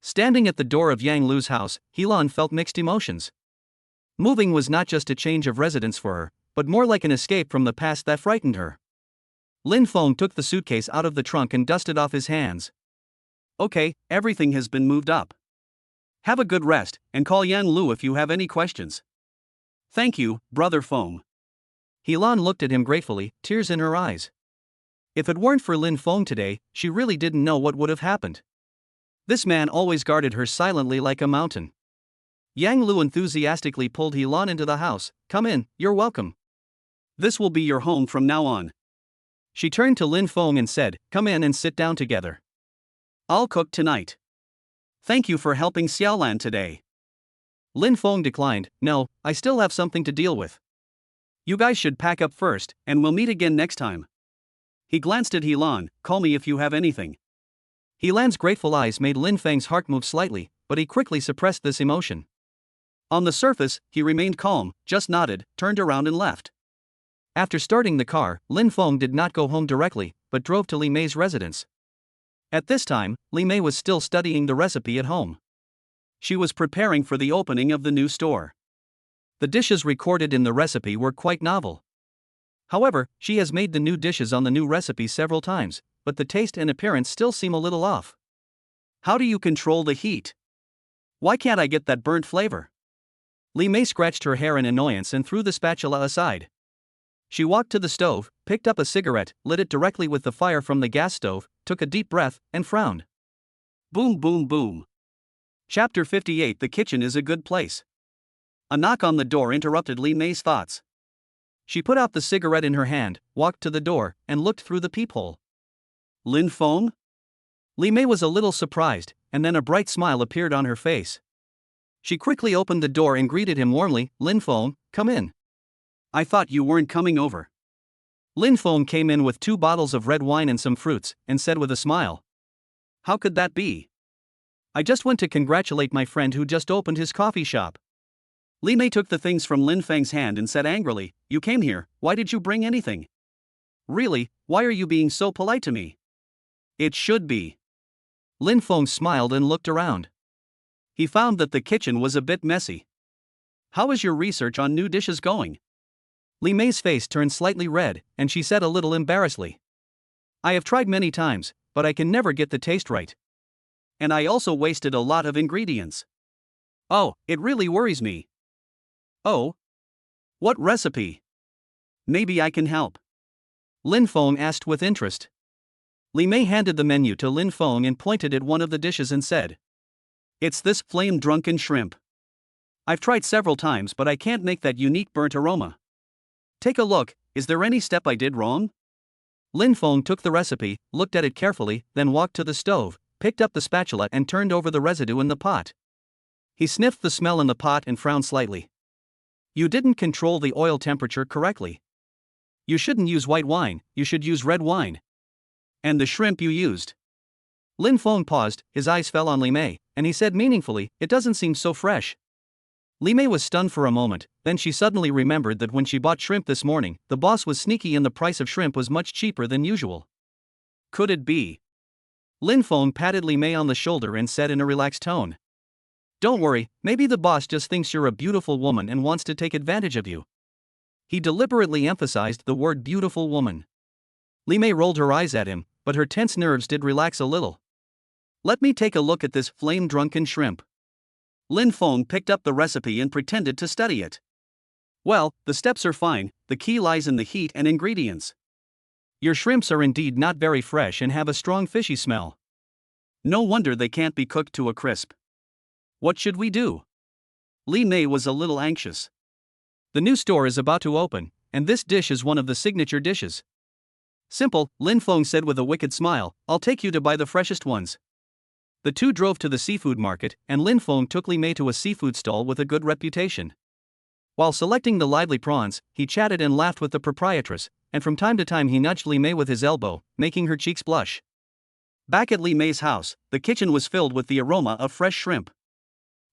Standing at the door of Yang Lu's house, Helan felt mixed emotions. Moving was not just a change of residence for her, but more like an escape from the past that frightened her. Lin Feng took the suitcase out of the trunk and dusted off his hands. "Okay, everything has been moved up. Have a good rest, and call Yang Lu if you have any questions." "Thank you, Brother Feng." Helan looked at him gratefully, tears in her eyes. If it weren't for Lin Feng today, she really didn't know what would have happened. This man always guarded her silently like a mountain. Yang Lu enthusiastically pulled Helan into the house. "Come in, you're welcome. This will be your home from now on." She turned to Lin Feng and said, "Come in and sit down together. I'll cook tonight. Thank you for helping Xiaolan today." Lin Feng declined. "No, I still have something to deal with. You guys should pack up first, and we'll meet again next time." He glanced at Helan. "Call me if you have anything." Helan's grateful eyes made Lin Feng's heart move slightly, but he quickly suppressed this emotion. On the surface, he remained calm, just nodded, turned around and left. After starting the car, Lin Feng did not go home directly, but drove to Li Mei's residence. At this time, Li Mei was still studying the recipe at home. She was preparing for the opening of the new store. The dishes recorded in the recipe were quite novel. However, she has made the new dishes on the new recipe several times, but the taste and appearance still seem a little off. How do you control the heat? Why can't I get that burnt flavor? Li Mei scratched her hair in annoyance and threw the spatula aside. She walked to the stove, picked up a cigarette, lit it directly with the fire from the gas stove, took a deep breath, and frowned. Boom boom boom. Chapter 58. The kitchen is a good place. A knock on the door interrupted Li Mei's thoughts. She put out the cigarette in her hand, walked to the door, and looked through the peephole. Lin Feng? Li Mei was a little surprised, and then a bright smile appeared on her face. She quickly opened the door and greeted him warmly. "Lin Feng, come in. I thought you weren't coming over." Lin Feng came in with 2 bottles of red wine and some fruits, and said with a smile, "How could that be? I just went to congratulate my friend who just opened his coffee shop." Li Mei took the things from Lin Feng's hand and said angrily, "You came here, why did you bring anything? Really, why are you being so polite to me? It should be." Lin Feng smiled and looked around. He found that the kitchen was a bit messy. How is your research on new dishes going? Li Mei's face turned slightly red, and she said a little embarrassedly. I have tried many times, but I can never get the taste right. And I also wasted a lot of ingredients. Oh, it really worries me. Oh? What recipe? Maybe I can help. Lin Feng asked with interest. Li Mei handed the menu to Lin Feng and pointed at one of the dishes and said, It's this flame-drunken shrimp. I've tried several times but I can't make that unique burnt aroma. Take a look, is there any step I did wrong? Lin Feng took the recipe, looked at it carefully, then walked to the stove, picked up the spatula and turned over the residue in the pot. He sniffed the smell in the pot and frowned slightly. You didn't control the oil temperature correctly. You shouldn't use white wine, you should use red wine. And the shrimp you used. Lin Feng paused, his eyes fell on Li Mei, and he said meaningfully, It doesn't seem so fresh. Li Mei was stunned for a moment, then she suddenly remembered that when she bought shrimp this morning, the boss was sneaky and the price of shrimp was much cheaper than usual. Could it be? Lin Feng patted Li Mei on the shoulder and said in a relaxed tone. Don't worry, maybe the boss just thinks you're a beautiful woman and wants to take advantage of you. He deliberately emphasized the word beautiful woman. Li Mei rolled her eyes at him, but her tense nerves did relax a little. Let me take a look at this flame-drunken shrimp. Lin Feng picked up the recipe and pretended to study it. Well, the steps are fine, the key lies in the heat and ingredients. Your shrimps are indeed not very fresh and have a strong fishy smell. No wonder they can't be cooked to a crisp. What should we do? Li Mei was a little anxious. The new store is about to open, and this dish is one of the signature dishes. Simple, Lin Feng said with a wicked smile, I'll take you to buy the freshest ones. The two drove to the seafood market, and Lin Feng took Li Mei to a seafood stall with a good reputation. While selecting the lively prawns, he chatted and laughed with the proprietress, and from time to time he nudged Li Mei with his elbow, making her cheeks blush. Back at Li Mei's house, the kitchen was filled with the aroma of fresh shrimp.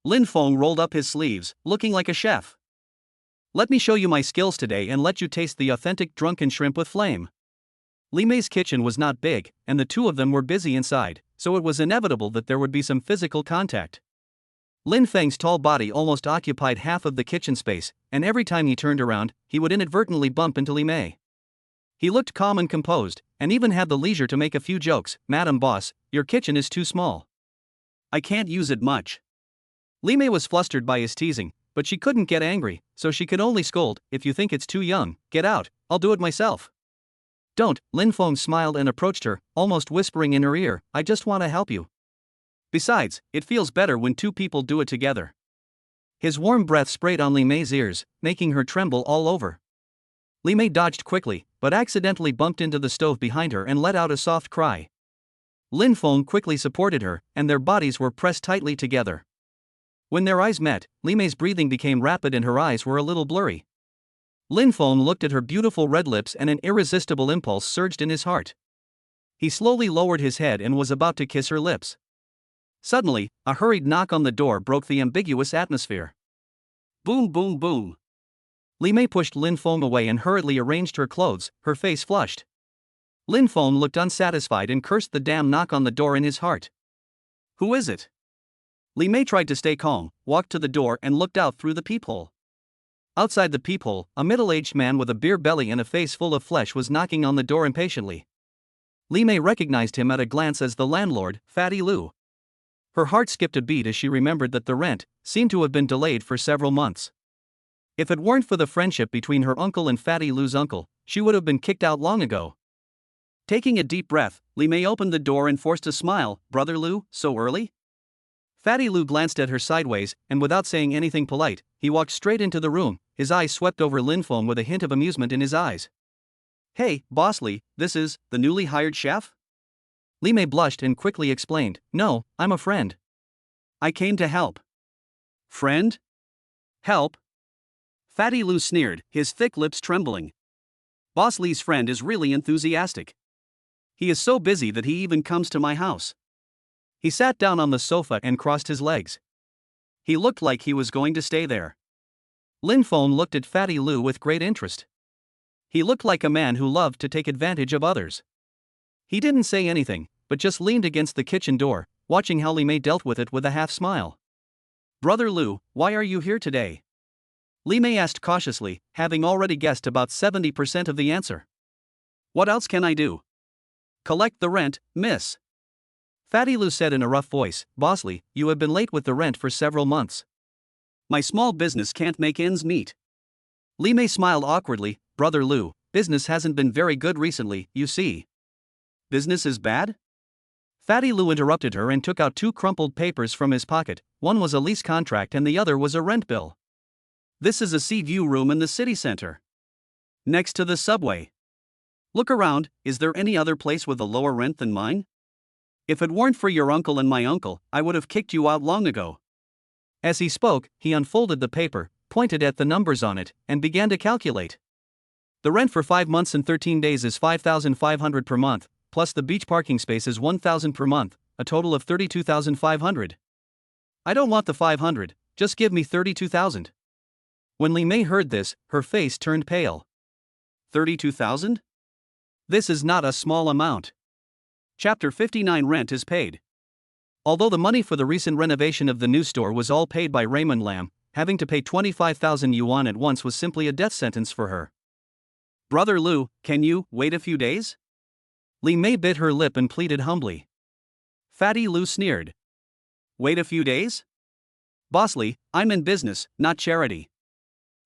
Lin Feng rolled up his sleeves, looking like a chef. Let me show you my skills today and let you taste the authentic drunken shrimp with flame. Li Mei's kitchen was not big, and the two of them were busy inside, so it was inevitable that there would be some physical contact. Lin Feng's tall body almost occupied half of the kitchen space, and every time he turned around, he would inadvertently bump into Li Mei. He looked calm and composed, and even had the leisure to make a few jokes. Madam Boss, your kitchen is too small. I can't use it much. Li Mei was flustered by his teasing, but she couldn't get angry, so she could only scold, If you think it's too young, get out, I'll do it myself. Don't, Lin Feng smiled and approached her, almost whispering in her ear, I just want to help you. Besides, it feels better when two people do it together. His warm breath sprayed on Li Mei's ears, making her tremble all over. Li Mei dodged quickly, but accidentally bumped into the stove behind her and let out a soft cry. Lin Feng quickly supported her, and their bodies were pressed tightly together. When their eyes met, Li Mei's breathing became rapid and her eyes were a little blurry. Lin Feng looked at her beautiful red lips and an irresistible impulse surged in his heart. He slowly lowered his head and was about to kiss her lips. Suddenly, a hurried knock on the door broke the ambiguous atmosphere. Boom boom boom. Li Mei pushed Lin Feng away and hurriedly arranged her clothes, her face flushed. Lin Feng looked unsatisfied and cursed the damn knock on the door in his heart. Who is it? Li Mei tried to stay calm, walked to the door and looked out through the peephole. Outside the peephole, a middle-aged man with a beer belly and a face full of flesh was knocking on the door impatiently. Li Mei recognized him at a glance as the landlord, Fatty Lu. Her heart skipped a beat as she remembered that the rent seemed to have been delayed for several months. If it weren't for the friendship between her uncle and Fatty Lu's uncle, she would have been kicked out long ago. Taking a deep breath, Li Mei opened the door and forced a smile. Brother Lu, so early? Fatty Lu glanced at her sideways, and without saying anything polite, he walked straight into the room, his eyes swept over Lin Feng with a hint of amusement in his eyes. Hey, Boss Li, this is the newly hired chef? Li Mei blushed and quickly explained, No, I'm a friend. I came to help. Friend? Help? Fatty Lu sneered, his thick lips trembling. Boss Li's friend is really enthusiastic. He is so busy that he even comes to my house. He sat down on the sofa and crossed his legs. He looked like he was going to stay there. Lin Feng looked at Fatty Lu with great interest. He looked like a man who loved to take advantage of others. He didn't say anything, but just leaned against the kitchen door, watching how Li Mei dealt with it with a half smile. Brother Lu, why are you here today? Li Mei asked cautiously, having already guessed about 70% of the answer. What else can I do? Collect the rent, miss. Fatty Lu said in a rough voice, Bossly, you have been late with the rent for several months. My small business can't make ends meet. Li Mei smiled awkwardly, Brother Lu, business hasn't been very good recently, you see. Business is bad? Fatty Lu interrupted her and took out two crumpled papers from his pocket. One was a lease contract and the other was a rent bill. This is a sea view room in the city center, next to the subway. Look around, is there any other place with a lower rent than mine? If it weren't for your uncle and my uncle, I would have kicked you out long ago. As he spoke, he unfolded the paper, pointed at the numbers on it, and began to calculate. The rent for 5 months and 13 days is 5,500 per month, plus the beach parking space is 1,000 per month, a total of 32,500. I don't want the 500, just give me 32,000. When Li Mei heard this, her face turned pale. 32,000? This is not a small amount. Chapter 59 Rent is paid. Although the money for the recent renovation of the new store was all paid by Raymond Lam, having to pay 25,000 yuan at once was simply a death sentence for her. Brother Lu, can you wait a few days? Li Mei bit her lip and pleaded humbly. Fatty Lu sneered. Wait a few days? Bossly, I'm in business, not charity.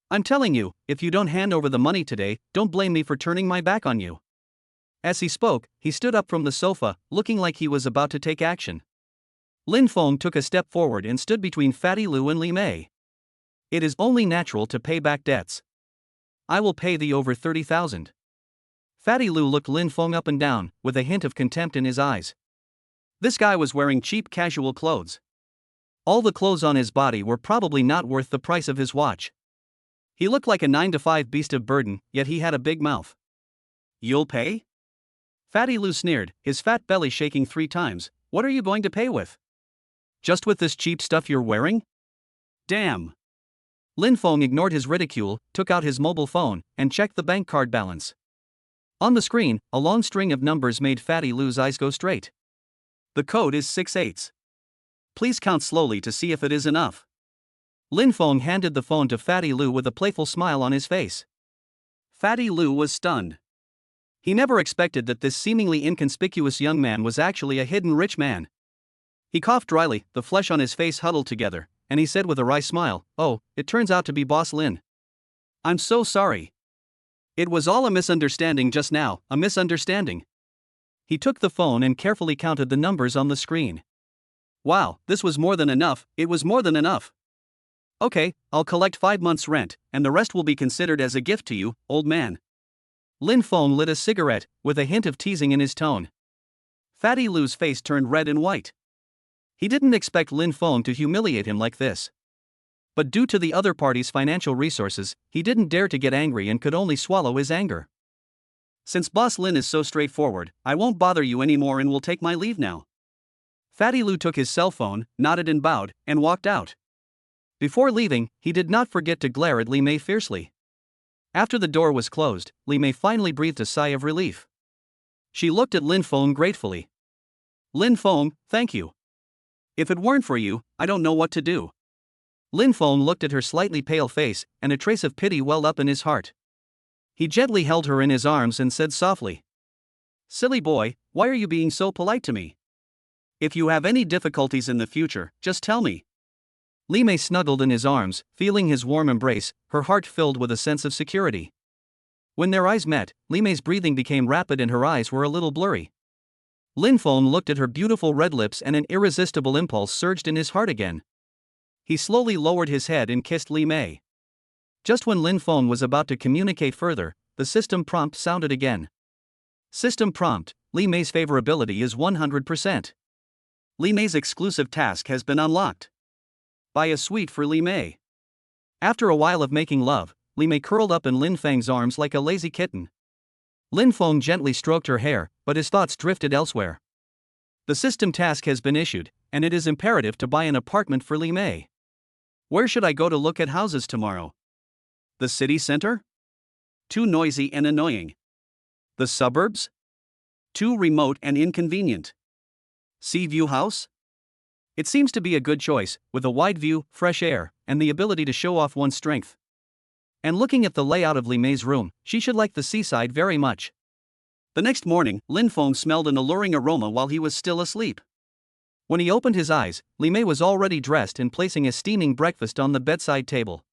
I'm telling you, if you don't hand over the money today, don't blame me for turning my back on you. As he spoke, he stood up from the sofa, looking like he was about to take action. Lin Feng took a step forward and stood between Fatty Lu and Li Mei. It is only natural to pay back debts. I will pay thee over 30,000. Fatty Lu looked Lin Feng up and down, with a hint of contempt in his eyes. This guy was wearing cheap casual clothes. All the clothes on his body were probably not worth the price of his watch. He looked like a 9-to-5 beast of burden, yet he had a big mouth. You'll pay? Fatty Lu sneered, his fat belly shaking 3 times. What are you going to pay with? Just with this cheap stuff you're wearing? Damn. Lin Feng ignored his ridicule, took out his mobile phone, and checked the bank card balance. On the screen, a long string of numbers made Fatty Lu's eyes go straight. The code is 6/8. Please count slowly to see if it is enough. Lin Feng handed the phone to Fatty Lu with a playful smile on his face. Fatty Lu was stunned. He never expected that this seemingly inconspicuous young man was actually a hidden rich man. He coughed dryly, the flesh on his face huddled together, and he said with a wry smile, Oh, it turns out to be Boss Lin. I'm so sorry. It was all a misunderstanding just now, a misunderstanding. He took the phone and carefully counted the numbers on the screen. Wow, this was more than enough, it was more than enough. Okay, I'll collect 5 months' rent, and the rest will be considered as a gift to you, old man. Lin Feng lit a cigarette, with a hint of teasing in his tone. Fatty Lu's face turned red and white. He didn't expect Lin Feng to humiliate him like this. But due to the other party's financial resources, he didn't dare to get angry and could only swallow his anger. Since Boss Lin is so straightforward, I won't bother you anymore and will take my leave now. Fatty Lu took his cell phone, nodded and bowed, and walked out. Before leaving, he did not forget to glare at Li Mei fiercely. After the door was closed, Li Mei finally breathed a sigh of relief. She looked at Lin Feng gratefully. Lin Feng, thank you. If it weren't for you, I don't know what to do. Lin Feng looked at her slightly pale face, and a trace of pity welled up in his heart. He gently held her in his arms and said softly, Silly boy, why are you being so polite to me? If you have any difficulties in the future, just tell me. Li Mei snuggled in his arms, feeling his warm embrace, her heart filled with a sense of security. When their eyes met, Li Mei's breathing became rapid and her eyes were a little blurry. Lin Feng looked at her beautiful red lips and an irresistible impulse surged in his heart again. He slowly lowered his head and kissed Li Mei. Just when Lin Feng was about to communicate further, the system prompt sounded again. System prompt, Li Mei's favorability is 100%. Li Mei's exclusive task has been unlocked. Buy a suite for Li Mei. After a while of making love, Li Mei curled up in Lin Feng's arms like a lazy kitten. Lin Feng gently stroked her hair, but his thoughts drifted elsewhere. The system task has been issued, and it is imperative to buy an apartment for Li Mei. Where should I go to look at houses tomorrow? The city center? Too noisy and annoying. The suburbs? Too remote and inconvenient. Sea View House? It seems to be a good choice, with a wide view, fresh air, and the ability to show off one's strength. And looking at the layout of Li Mei's room, she should like the seaside very much. The next morning, Lin Feng smelled an alluring aroma while he was still asleep. When he opened his eyes, Li Mei was already dressed and placing a steaming breakfast on the bedside table.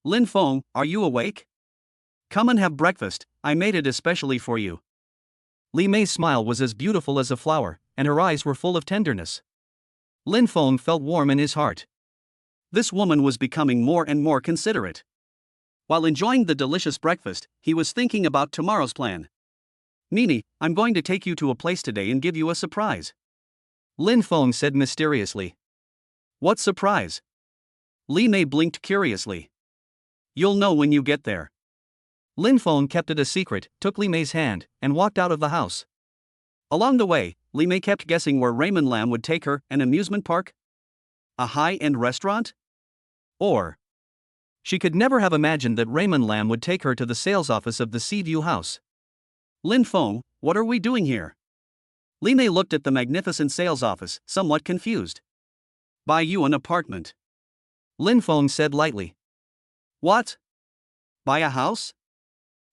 Lin Feng, are you awake? Come and have breakfast, I made it especially for you. Li Mei's smile was as beautiful as a flower, and her eyes were full of tenderness. Lin Feng felt warm in his heart. This woman was becoming more and more considerate. While enjoying the delicious breakfast, he was thinking about tomorrow's plan. Nini, I'm going to take you to a place today and give you a surprise. Lin Feng said mysteriously. What surprise? Li Mei blinked curiously. You'll know when you get there. Lin Feng kept it a secret, took Li Mei's hand, and walked out of the house. Along the way, Li Mei kept guessing where Raymond Lam would take her, an amusement park? A high-end restaurant? Or... She could never have imagined that Raymond Lam would take her to the sales office of the Seaview House. Lin Feng, what are we doing here? Li Mei looked at the magnificent sales office, somewhat confused. Buy you an apartment. Lin Feng said lightly. What? Buy a house?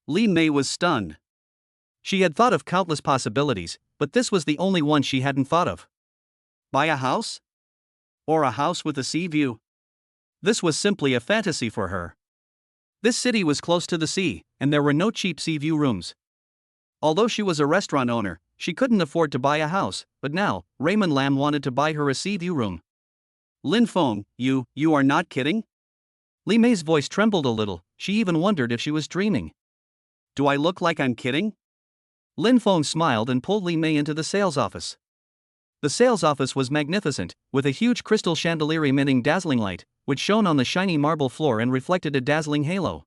Li Mei was stunned. She had thought of countless possibilities, but this was the only one she hadn't thought of. Buy a house? Or a house with a sea view? This was simply a fantasy for her. This city was close to the sea, and there were no cheap sea view rooms. Although she was a restaurant owner, she couldn't afford to buy a house, but now, Raymond Lam wanted to buy her a sea view room. Lin Feng, you are not kidding? Li Mei's voice trembled a little, she even wondered if she was dreaming. Do I look like I'm kidding? Lin Feng smiled and pulled Li Mei into the sales office. The sales office was magnificent, with a huge crystal chandelier emitting dazzling light, which shone on the shiny marble floor and reflected a dazzling halo.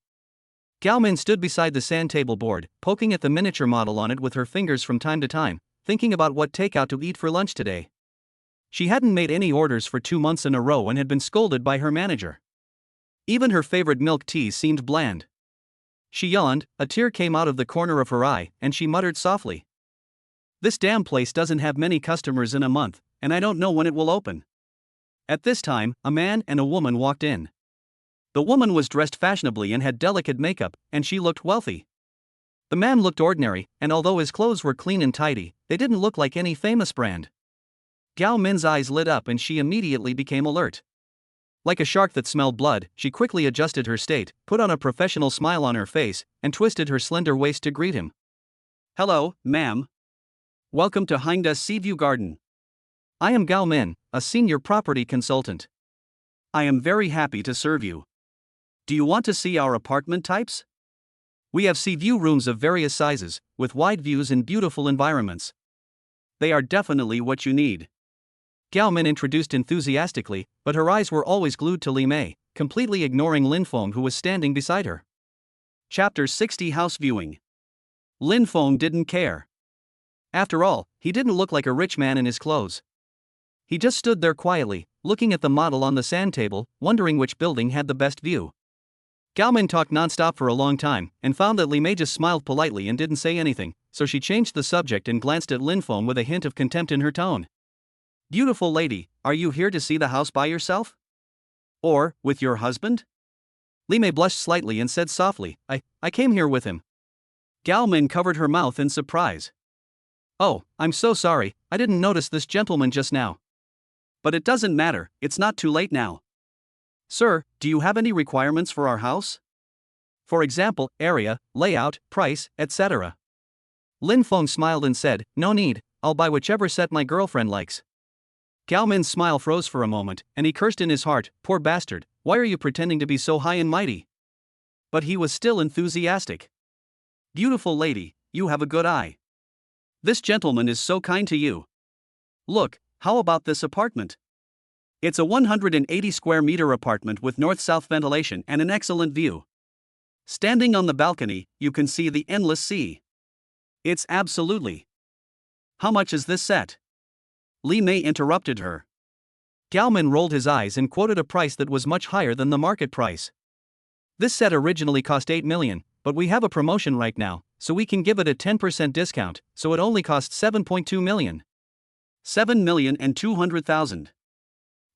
Gao Min stood beside the sand table board, poking at the miniature model on it with her fingers from time to time, thinking about what takeout to eat for lunch today. She hadn't made any orders for 2 months in a row and had been scolded by her manager. Even her favorite milk tea seemed bland. She yawned, a tear came out of the corner of her eye, and she muttered softly. This damn place doesn't have many customers in a month, and I don't know when it will open. At this time, a man and a woman walked in. The woman was dressed fashionably and had delicate makeup, and she looked wealthy. The man looked ordinary, and although his clothes were clean and tidy, they didn't look like any famous brand. Gao Min's eyes lit up and she immediately became alert. Like a shark that smelled blood, she quickly adjusted her state, put on a professional smile on her face, and twisted her slender waist to greet him. Hello, ma'am. Welcome to Hangda's Seaview Garden. I am Gao Min, a senior property consultant. I am very happy to serve you. Do you want to see our apartment types? We have sea view rooms of various sizes, with wide views and beautiful environments. They are definitely what you need. Gao Min introduced enthusiastically, but her eyes were always glued to Li Mei, completely ignoring Lin Feng who was standing beside her. Chapter 60 House Viewing. Lin Feng didn't care. After all, he didn't look like a rich man in his clothes. He just stood there quietly, looking at the model on the sand table, wondering which building had the best view. Gao Min talked non-stop for a long time, and found that Li Mei just smiled politely and didn't say anything, so she changed the subject and glanced at Lin Feng with a hint of contempt in her tone. Beautiful lady, are you here to see the house by yourself? Or, with your husband? Li Mei blushed slightly and said softly, I came here with him. Gao Min covered her mouth in surprise. Oh, I'm so sorry, I didn't notice this gentleman just now. But it doesn't matter, it's not too late now. Sir, do you have any requirements for our house? For example, area, layout, price, etc. Lin Feng smiled and said, no need, I'll buy whichever set my girlfriend likes. Gao Min's smile froze for a moment, and he cursed in his heart, poor bastard, why are you pretending to be so high and mighty? But he was still enthusiastic. Beautiful lady, you have a good eye. This gentleman is so kind to you. Look, how about this apartment? It's a 180 square meter apartment with north-south ventilation and an excellent view. Standing on the balcony, you can see the endless sea. It's absolutely. How much is this set? Li Mei interrupted her. Gao Min rolled his eyes and quoted a price that was much higher than the market price. This set originally cost 8 million, but we have a promotion right now, so we can give it a 10% discount, so it only costs 7.2 million. 7,200,000.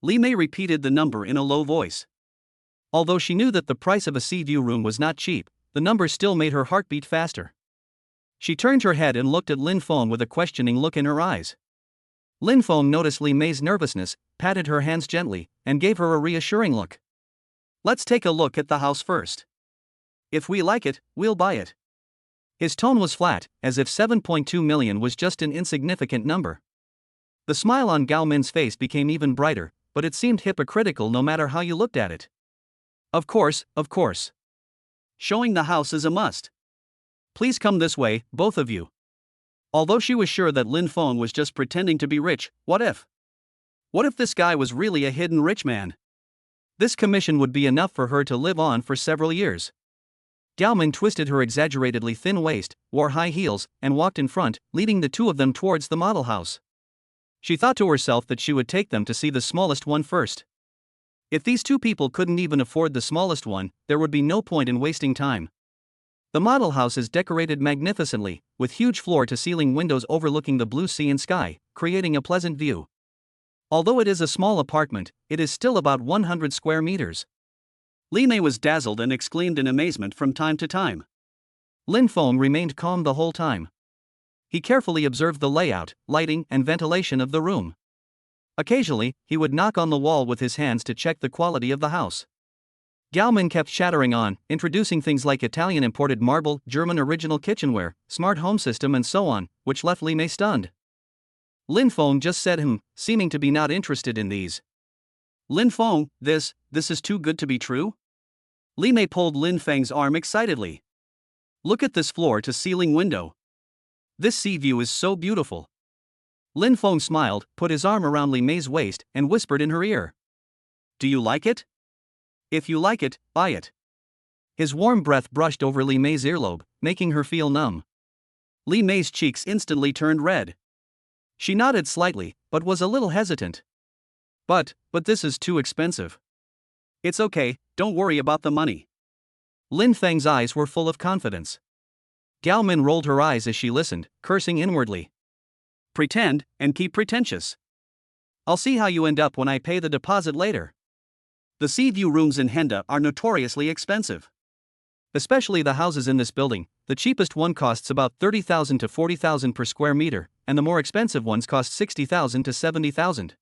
Li Mei repeated the number in a low voice. Although she knew that the price of a sea view room was not cheap, the number still made her heart beat faster. She turned her head and looked at Lin Feng with a questioning look in her eyes. Lin Feng noticed Li Mei's nervousness, patted her hands gently, and gave her a reassuring look. Let's take a look at the house first. If we like it, we'll buy it. His tone was flat, as if 7.2 million was just an insignificant number. The smile on Gao Min's face became even brighter, but it seemed hypocritical no matter how you looked at it. Of course, of course. Showing the house is a must. Please come this way, both of you. Although she was sure that Lin Feng was just pretending to be rich, what if? What if this guy was really a hidden rich man? This commission would be enough for her to live on for several years. Gao Min twisted her exaggeratedly thin waist, wore high heels, and walked in front, leading the two of them towards the model house. She thought to herself that she would take them to see the smallest one first. If these two people couldn't even afford the smallest one, there would be no point in wasting time. The model house is decorated magnificently, with huge floor-to-ceiling windows overlooking the blue sea and sky, creating a pleasant view. Although it is a small apartment, it is still about 100 square meters. Li Mei was dazzled and exclaimed in amazement from time to time. Lin Feng remained calm the whole time. He carefully observed the layout, lighting, and ventilation of the room. Occasionally, he would knock on the wall with his hands to check the quality of the house. Gao Min kept chattering on, introducing things like Italian imported marble, German original kitchenware, smart home system and so on, which left Li Mei stunned. Lin Feng just said seeming to be not interested in these. Lin Feng, this is too good to be true? Li Mei pulled Lin Feng's arm excitedly. Look at this floor-to-ceiling window. This sea view is so beautiful. Lin Feng smiled, put his arm around Li Mei's waist, and whispered in her ear. Do you like it? If you like it, buy it. His warm breath brushed over Li Mei's earlobe, making her feel numb. Li Mei's cheeks instantly turned red. She nodded slightly, but was a little hesitant. But this is too expensive. It's okay, don't worry about the money. Lin Feng's eyes were full of confidence. Gao Min rolled her eyes as she listened, cursing inwardly. Pretend, and keep pretentious. I'll see how you end up when I pay the deposit later. The sea view rooms in Henda are notoriously expensive. Especially the houses in this building, the cheapest one costs about 30,000 to 40,000 per square meter, and the more expensive ones cost 60,000 to 70,000.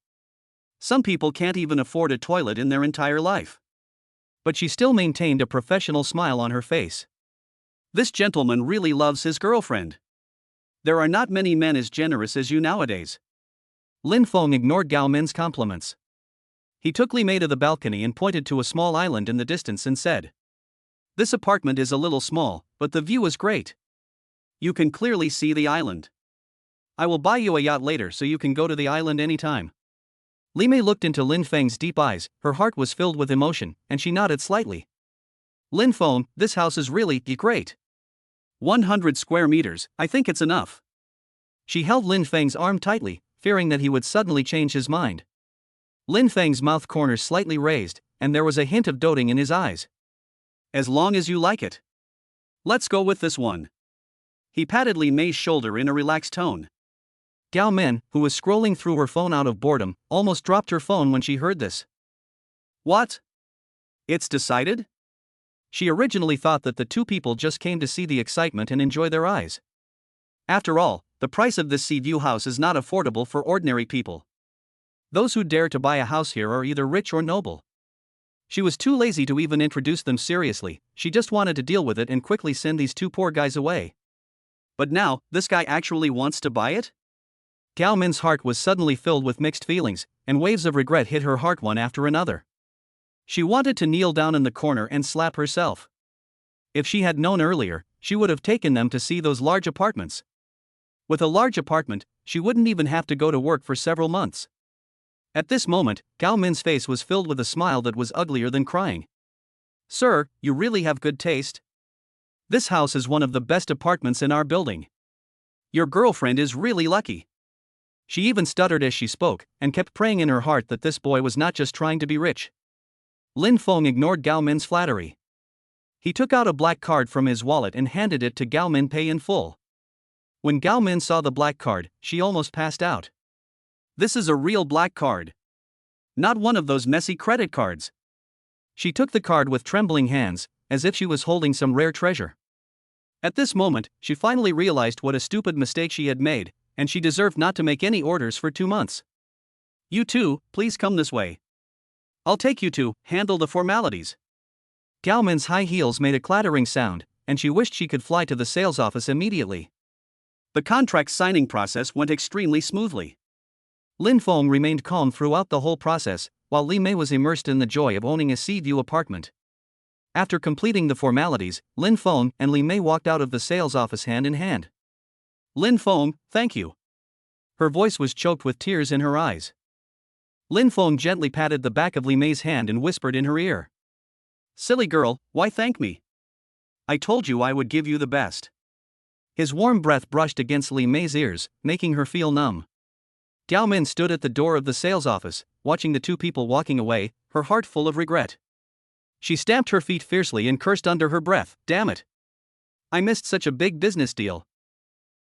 Some people can't even afford a toilet in their entire life. But she still maintained a professional smile on her face. This gentleman really loves his girlfriend. There are not many men as generous as you nowadays. Lin Feng ignored Gao Min's compliments. He took Li Mei to the balcony and pointed to a small island in the distance and said, This apartment is a little small, but the view is great. You can clearly see the island. I will buy you a yacht later so you can go to the island anytime. Li Mei looked into Lin Feng's deep eyes, her heart was filled with emotion, and she nodded slightly. Lin Feng, this house is really great. 100 square meters, I think it's enough. She held Lin Feng's arm tightly, fearing that he would suddenly change his mind. Lin Feng's mouth corners slightly raised, and there was a hint of doting in his eyes. As long as you like it. Let's go with this one. He patted Li Mei's shoulder in a relaxed tone. Gao Min, who was scrolling through her phone out of boredom, almost dropped her phone when she heard this. What? It's decided? She originally thought that the two people just came to see the excitement and enjoy their eyes. After all, the price of this sea view house is not affordable for ordinary people. Those who dare to buy a house here are either rich or noble. She was too lazy to even introduce them seriously, she just wanted to deal with it and quickly send these two poor guys away. But now, this guy actually wants to buy it? Gao Min's heart was suddenly filled with mixed feelings, and waves of regret hit her heart one after another. She wanted to kneel down in the corner and slap herself. If she had known earlier, she would have taken them to see those large apartments. With a large apartment, she wouldn't even have to go to work for several months. At this moment, Gao Min's face was filled with a smile that was uglier than crying. Sir, you really have good taste. This house is one of the best apartments in our building. Your girlfriend is really lucky. She even stuttered as she spoke, and kept praying in her heart that this boy was not just trying to be rich. Lin Feng ignored Gao Min's flattery. He took out a black card from his wallet and handed it to Gao Min Pay in full. When Gao Min saw the black card, she almost passed out. This is a real black card. Not one of those messy credit cards. She took the card with trembling hands, as if she was holding some rare treasure. At this moment, she finally realized what a stupid mistake she had made, and she deserved not to make any orders for 2 months. You two, please come this way. I'll take you to handle the formalities. Gao Min's high heels made a clattering sound, and she wished she could fly to the sales office immediately. The contract signing process went extremely smoothly. Lin Feng remained calm throughout the whole process, while Li Mei was immersed in the joy of owning a sea view apartment. After completing the formalities, Lin Feng and Li Mei walked out of the sales office hand in hand. Lin Feng, thank you. Her voice was choked with tears in her eyes. Lin Feng gently patted the back of Li Mei's hand and whispered in her ear. Silly girl, why thank me? I told you I would give you the best. His warm breath brushed against Li Mei's ears, making her feel numb. Gao Min stood at the door of the sales office, watching the two people walking away, her heart full of regret. She stamped her feet fiercely and cursed under her breath, damn it. I missed such a big business deal.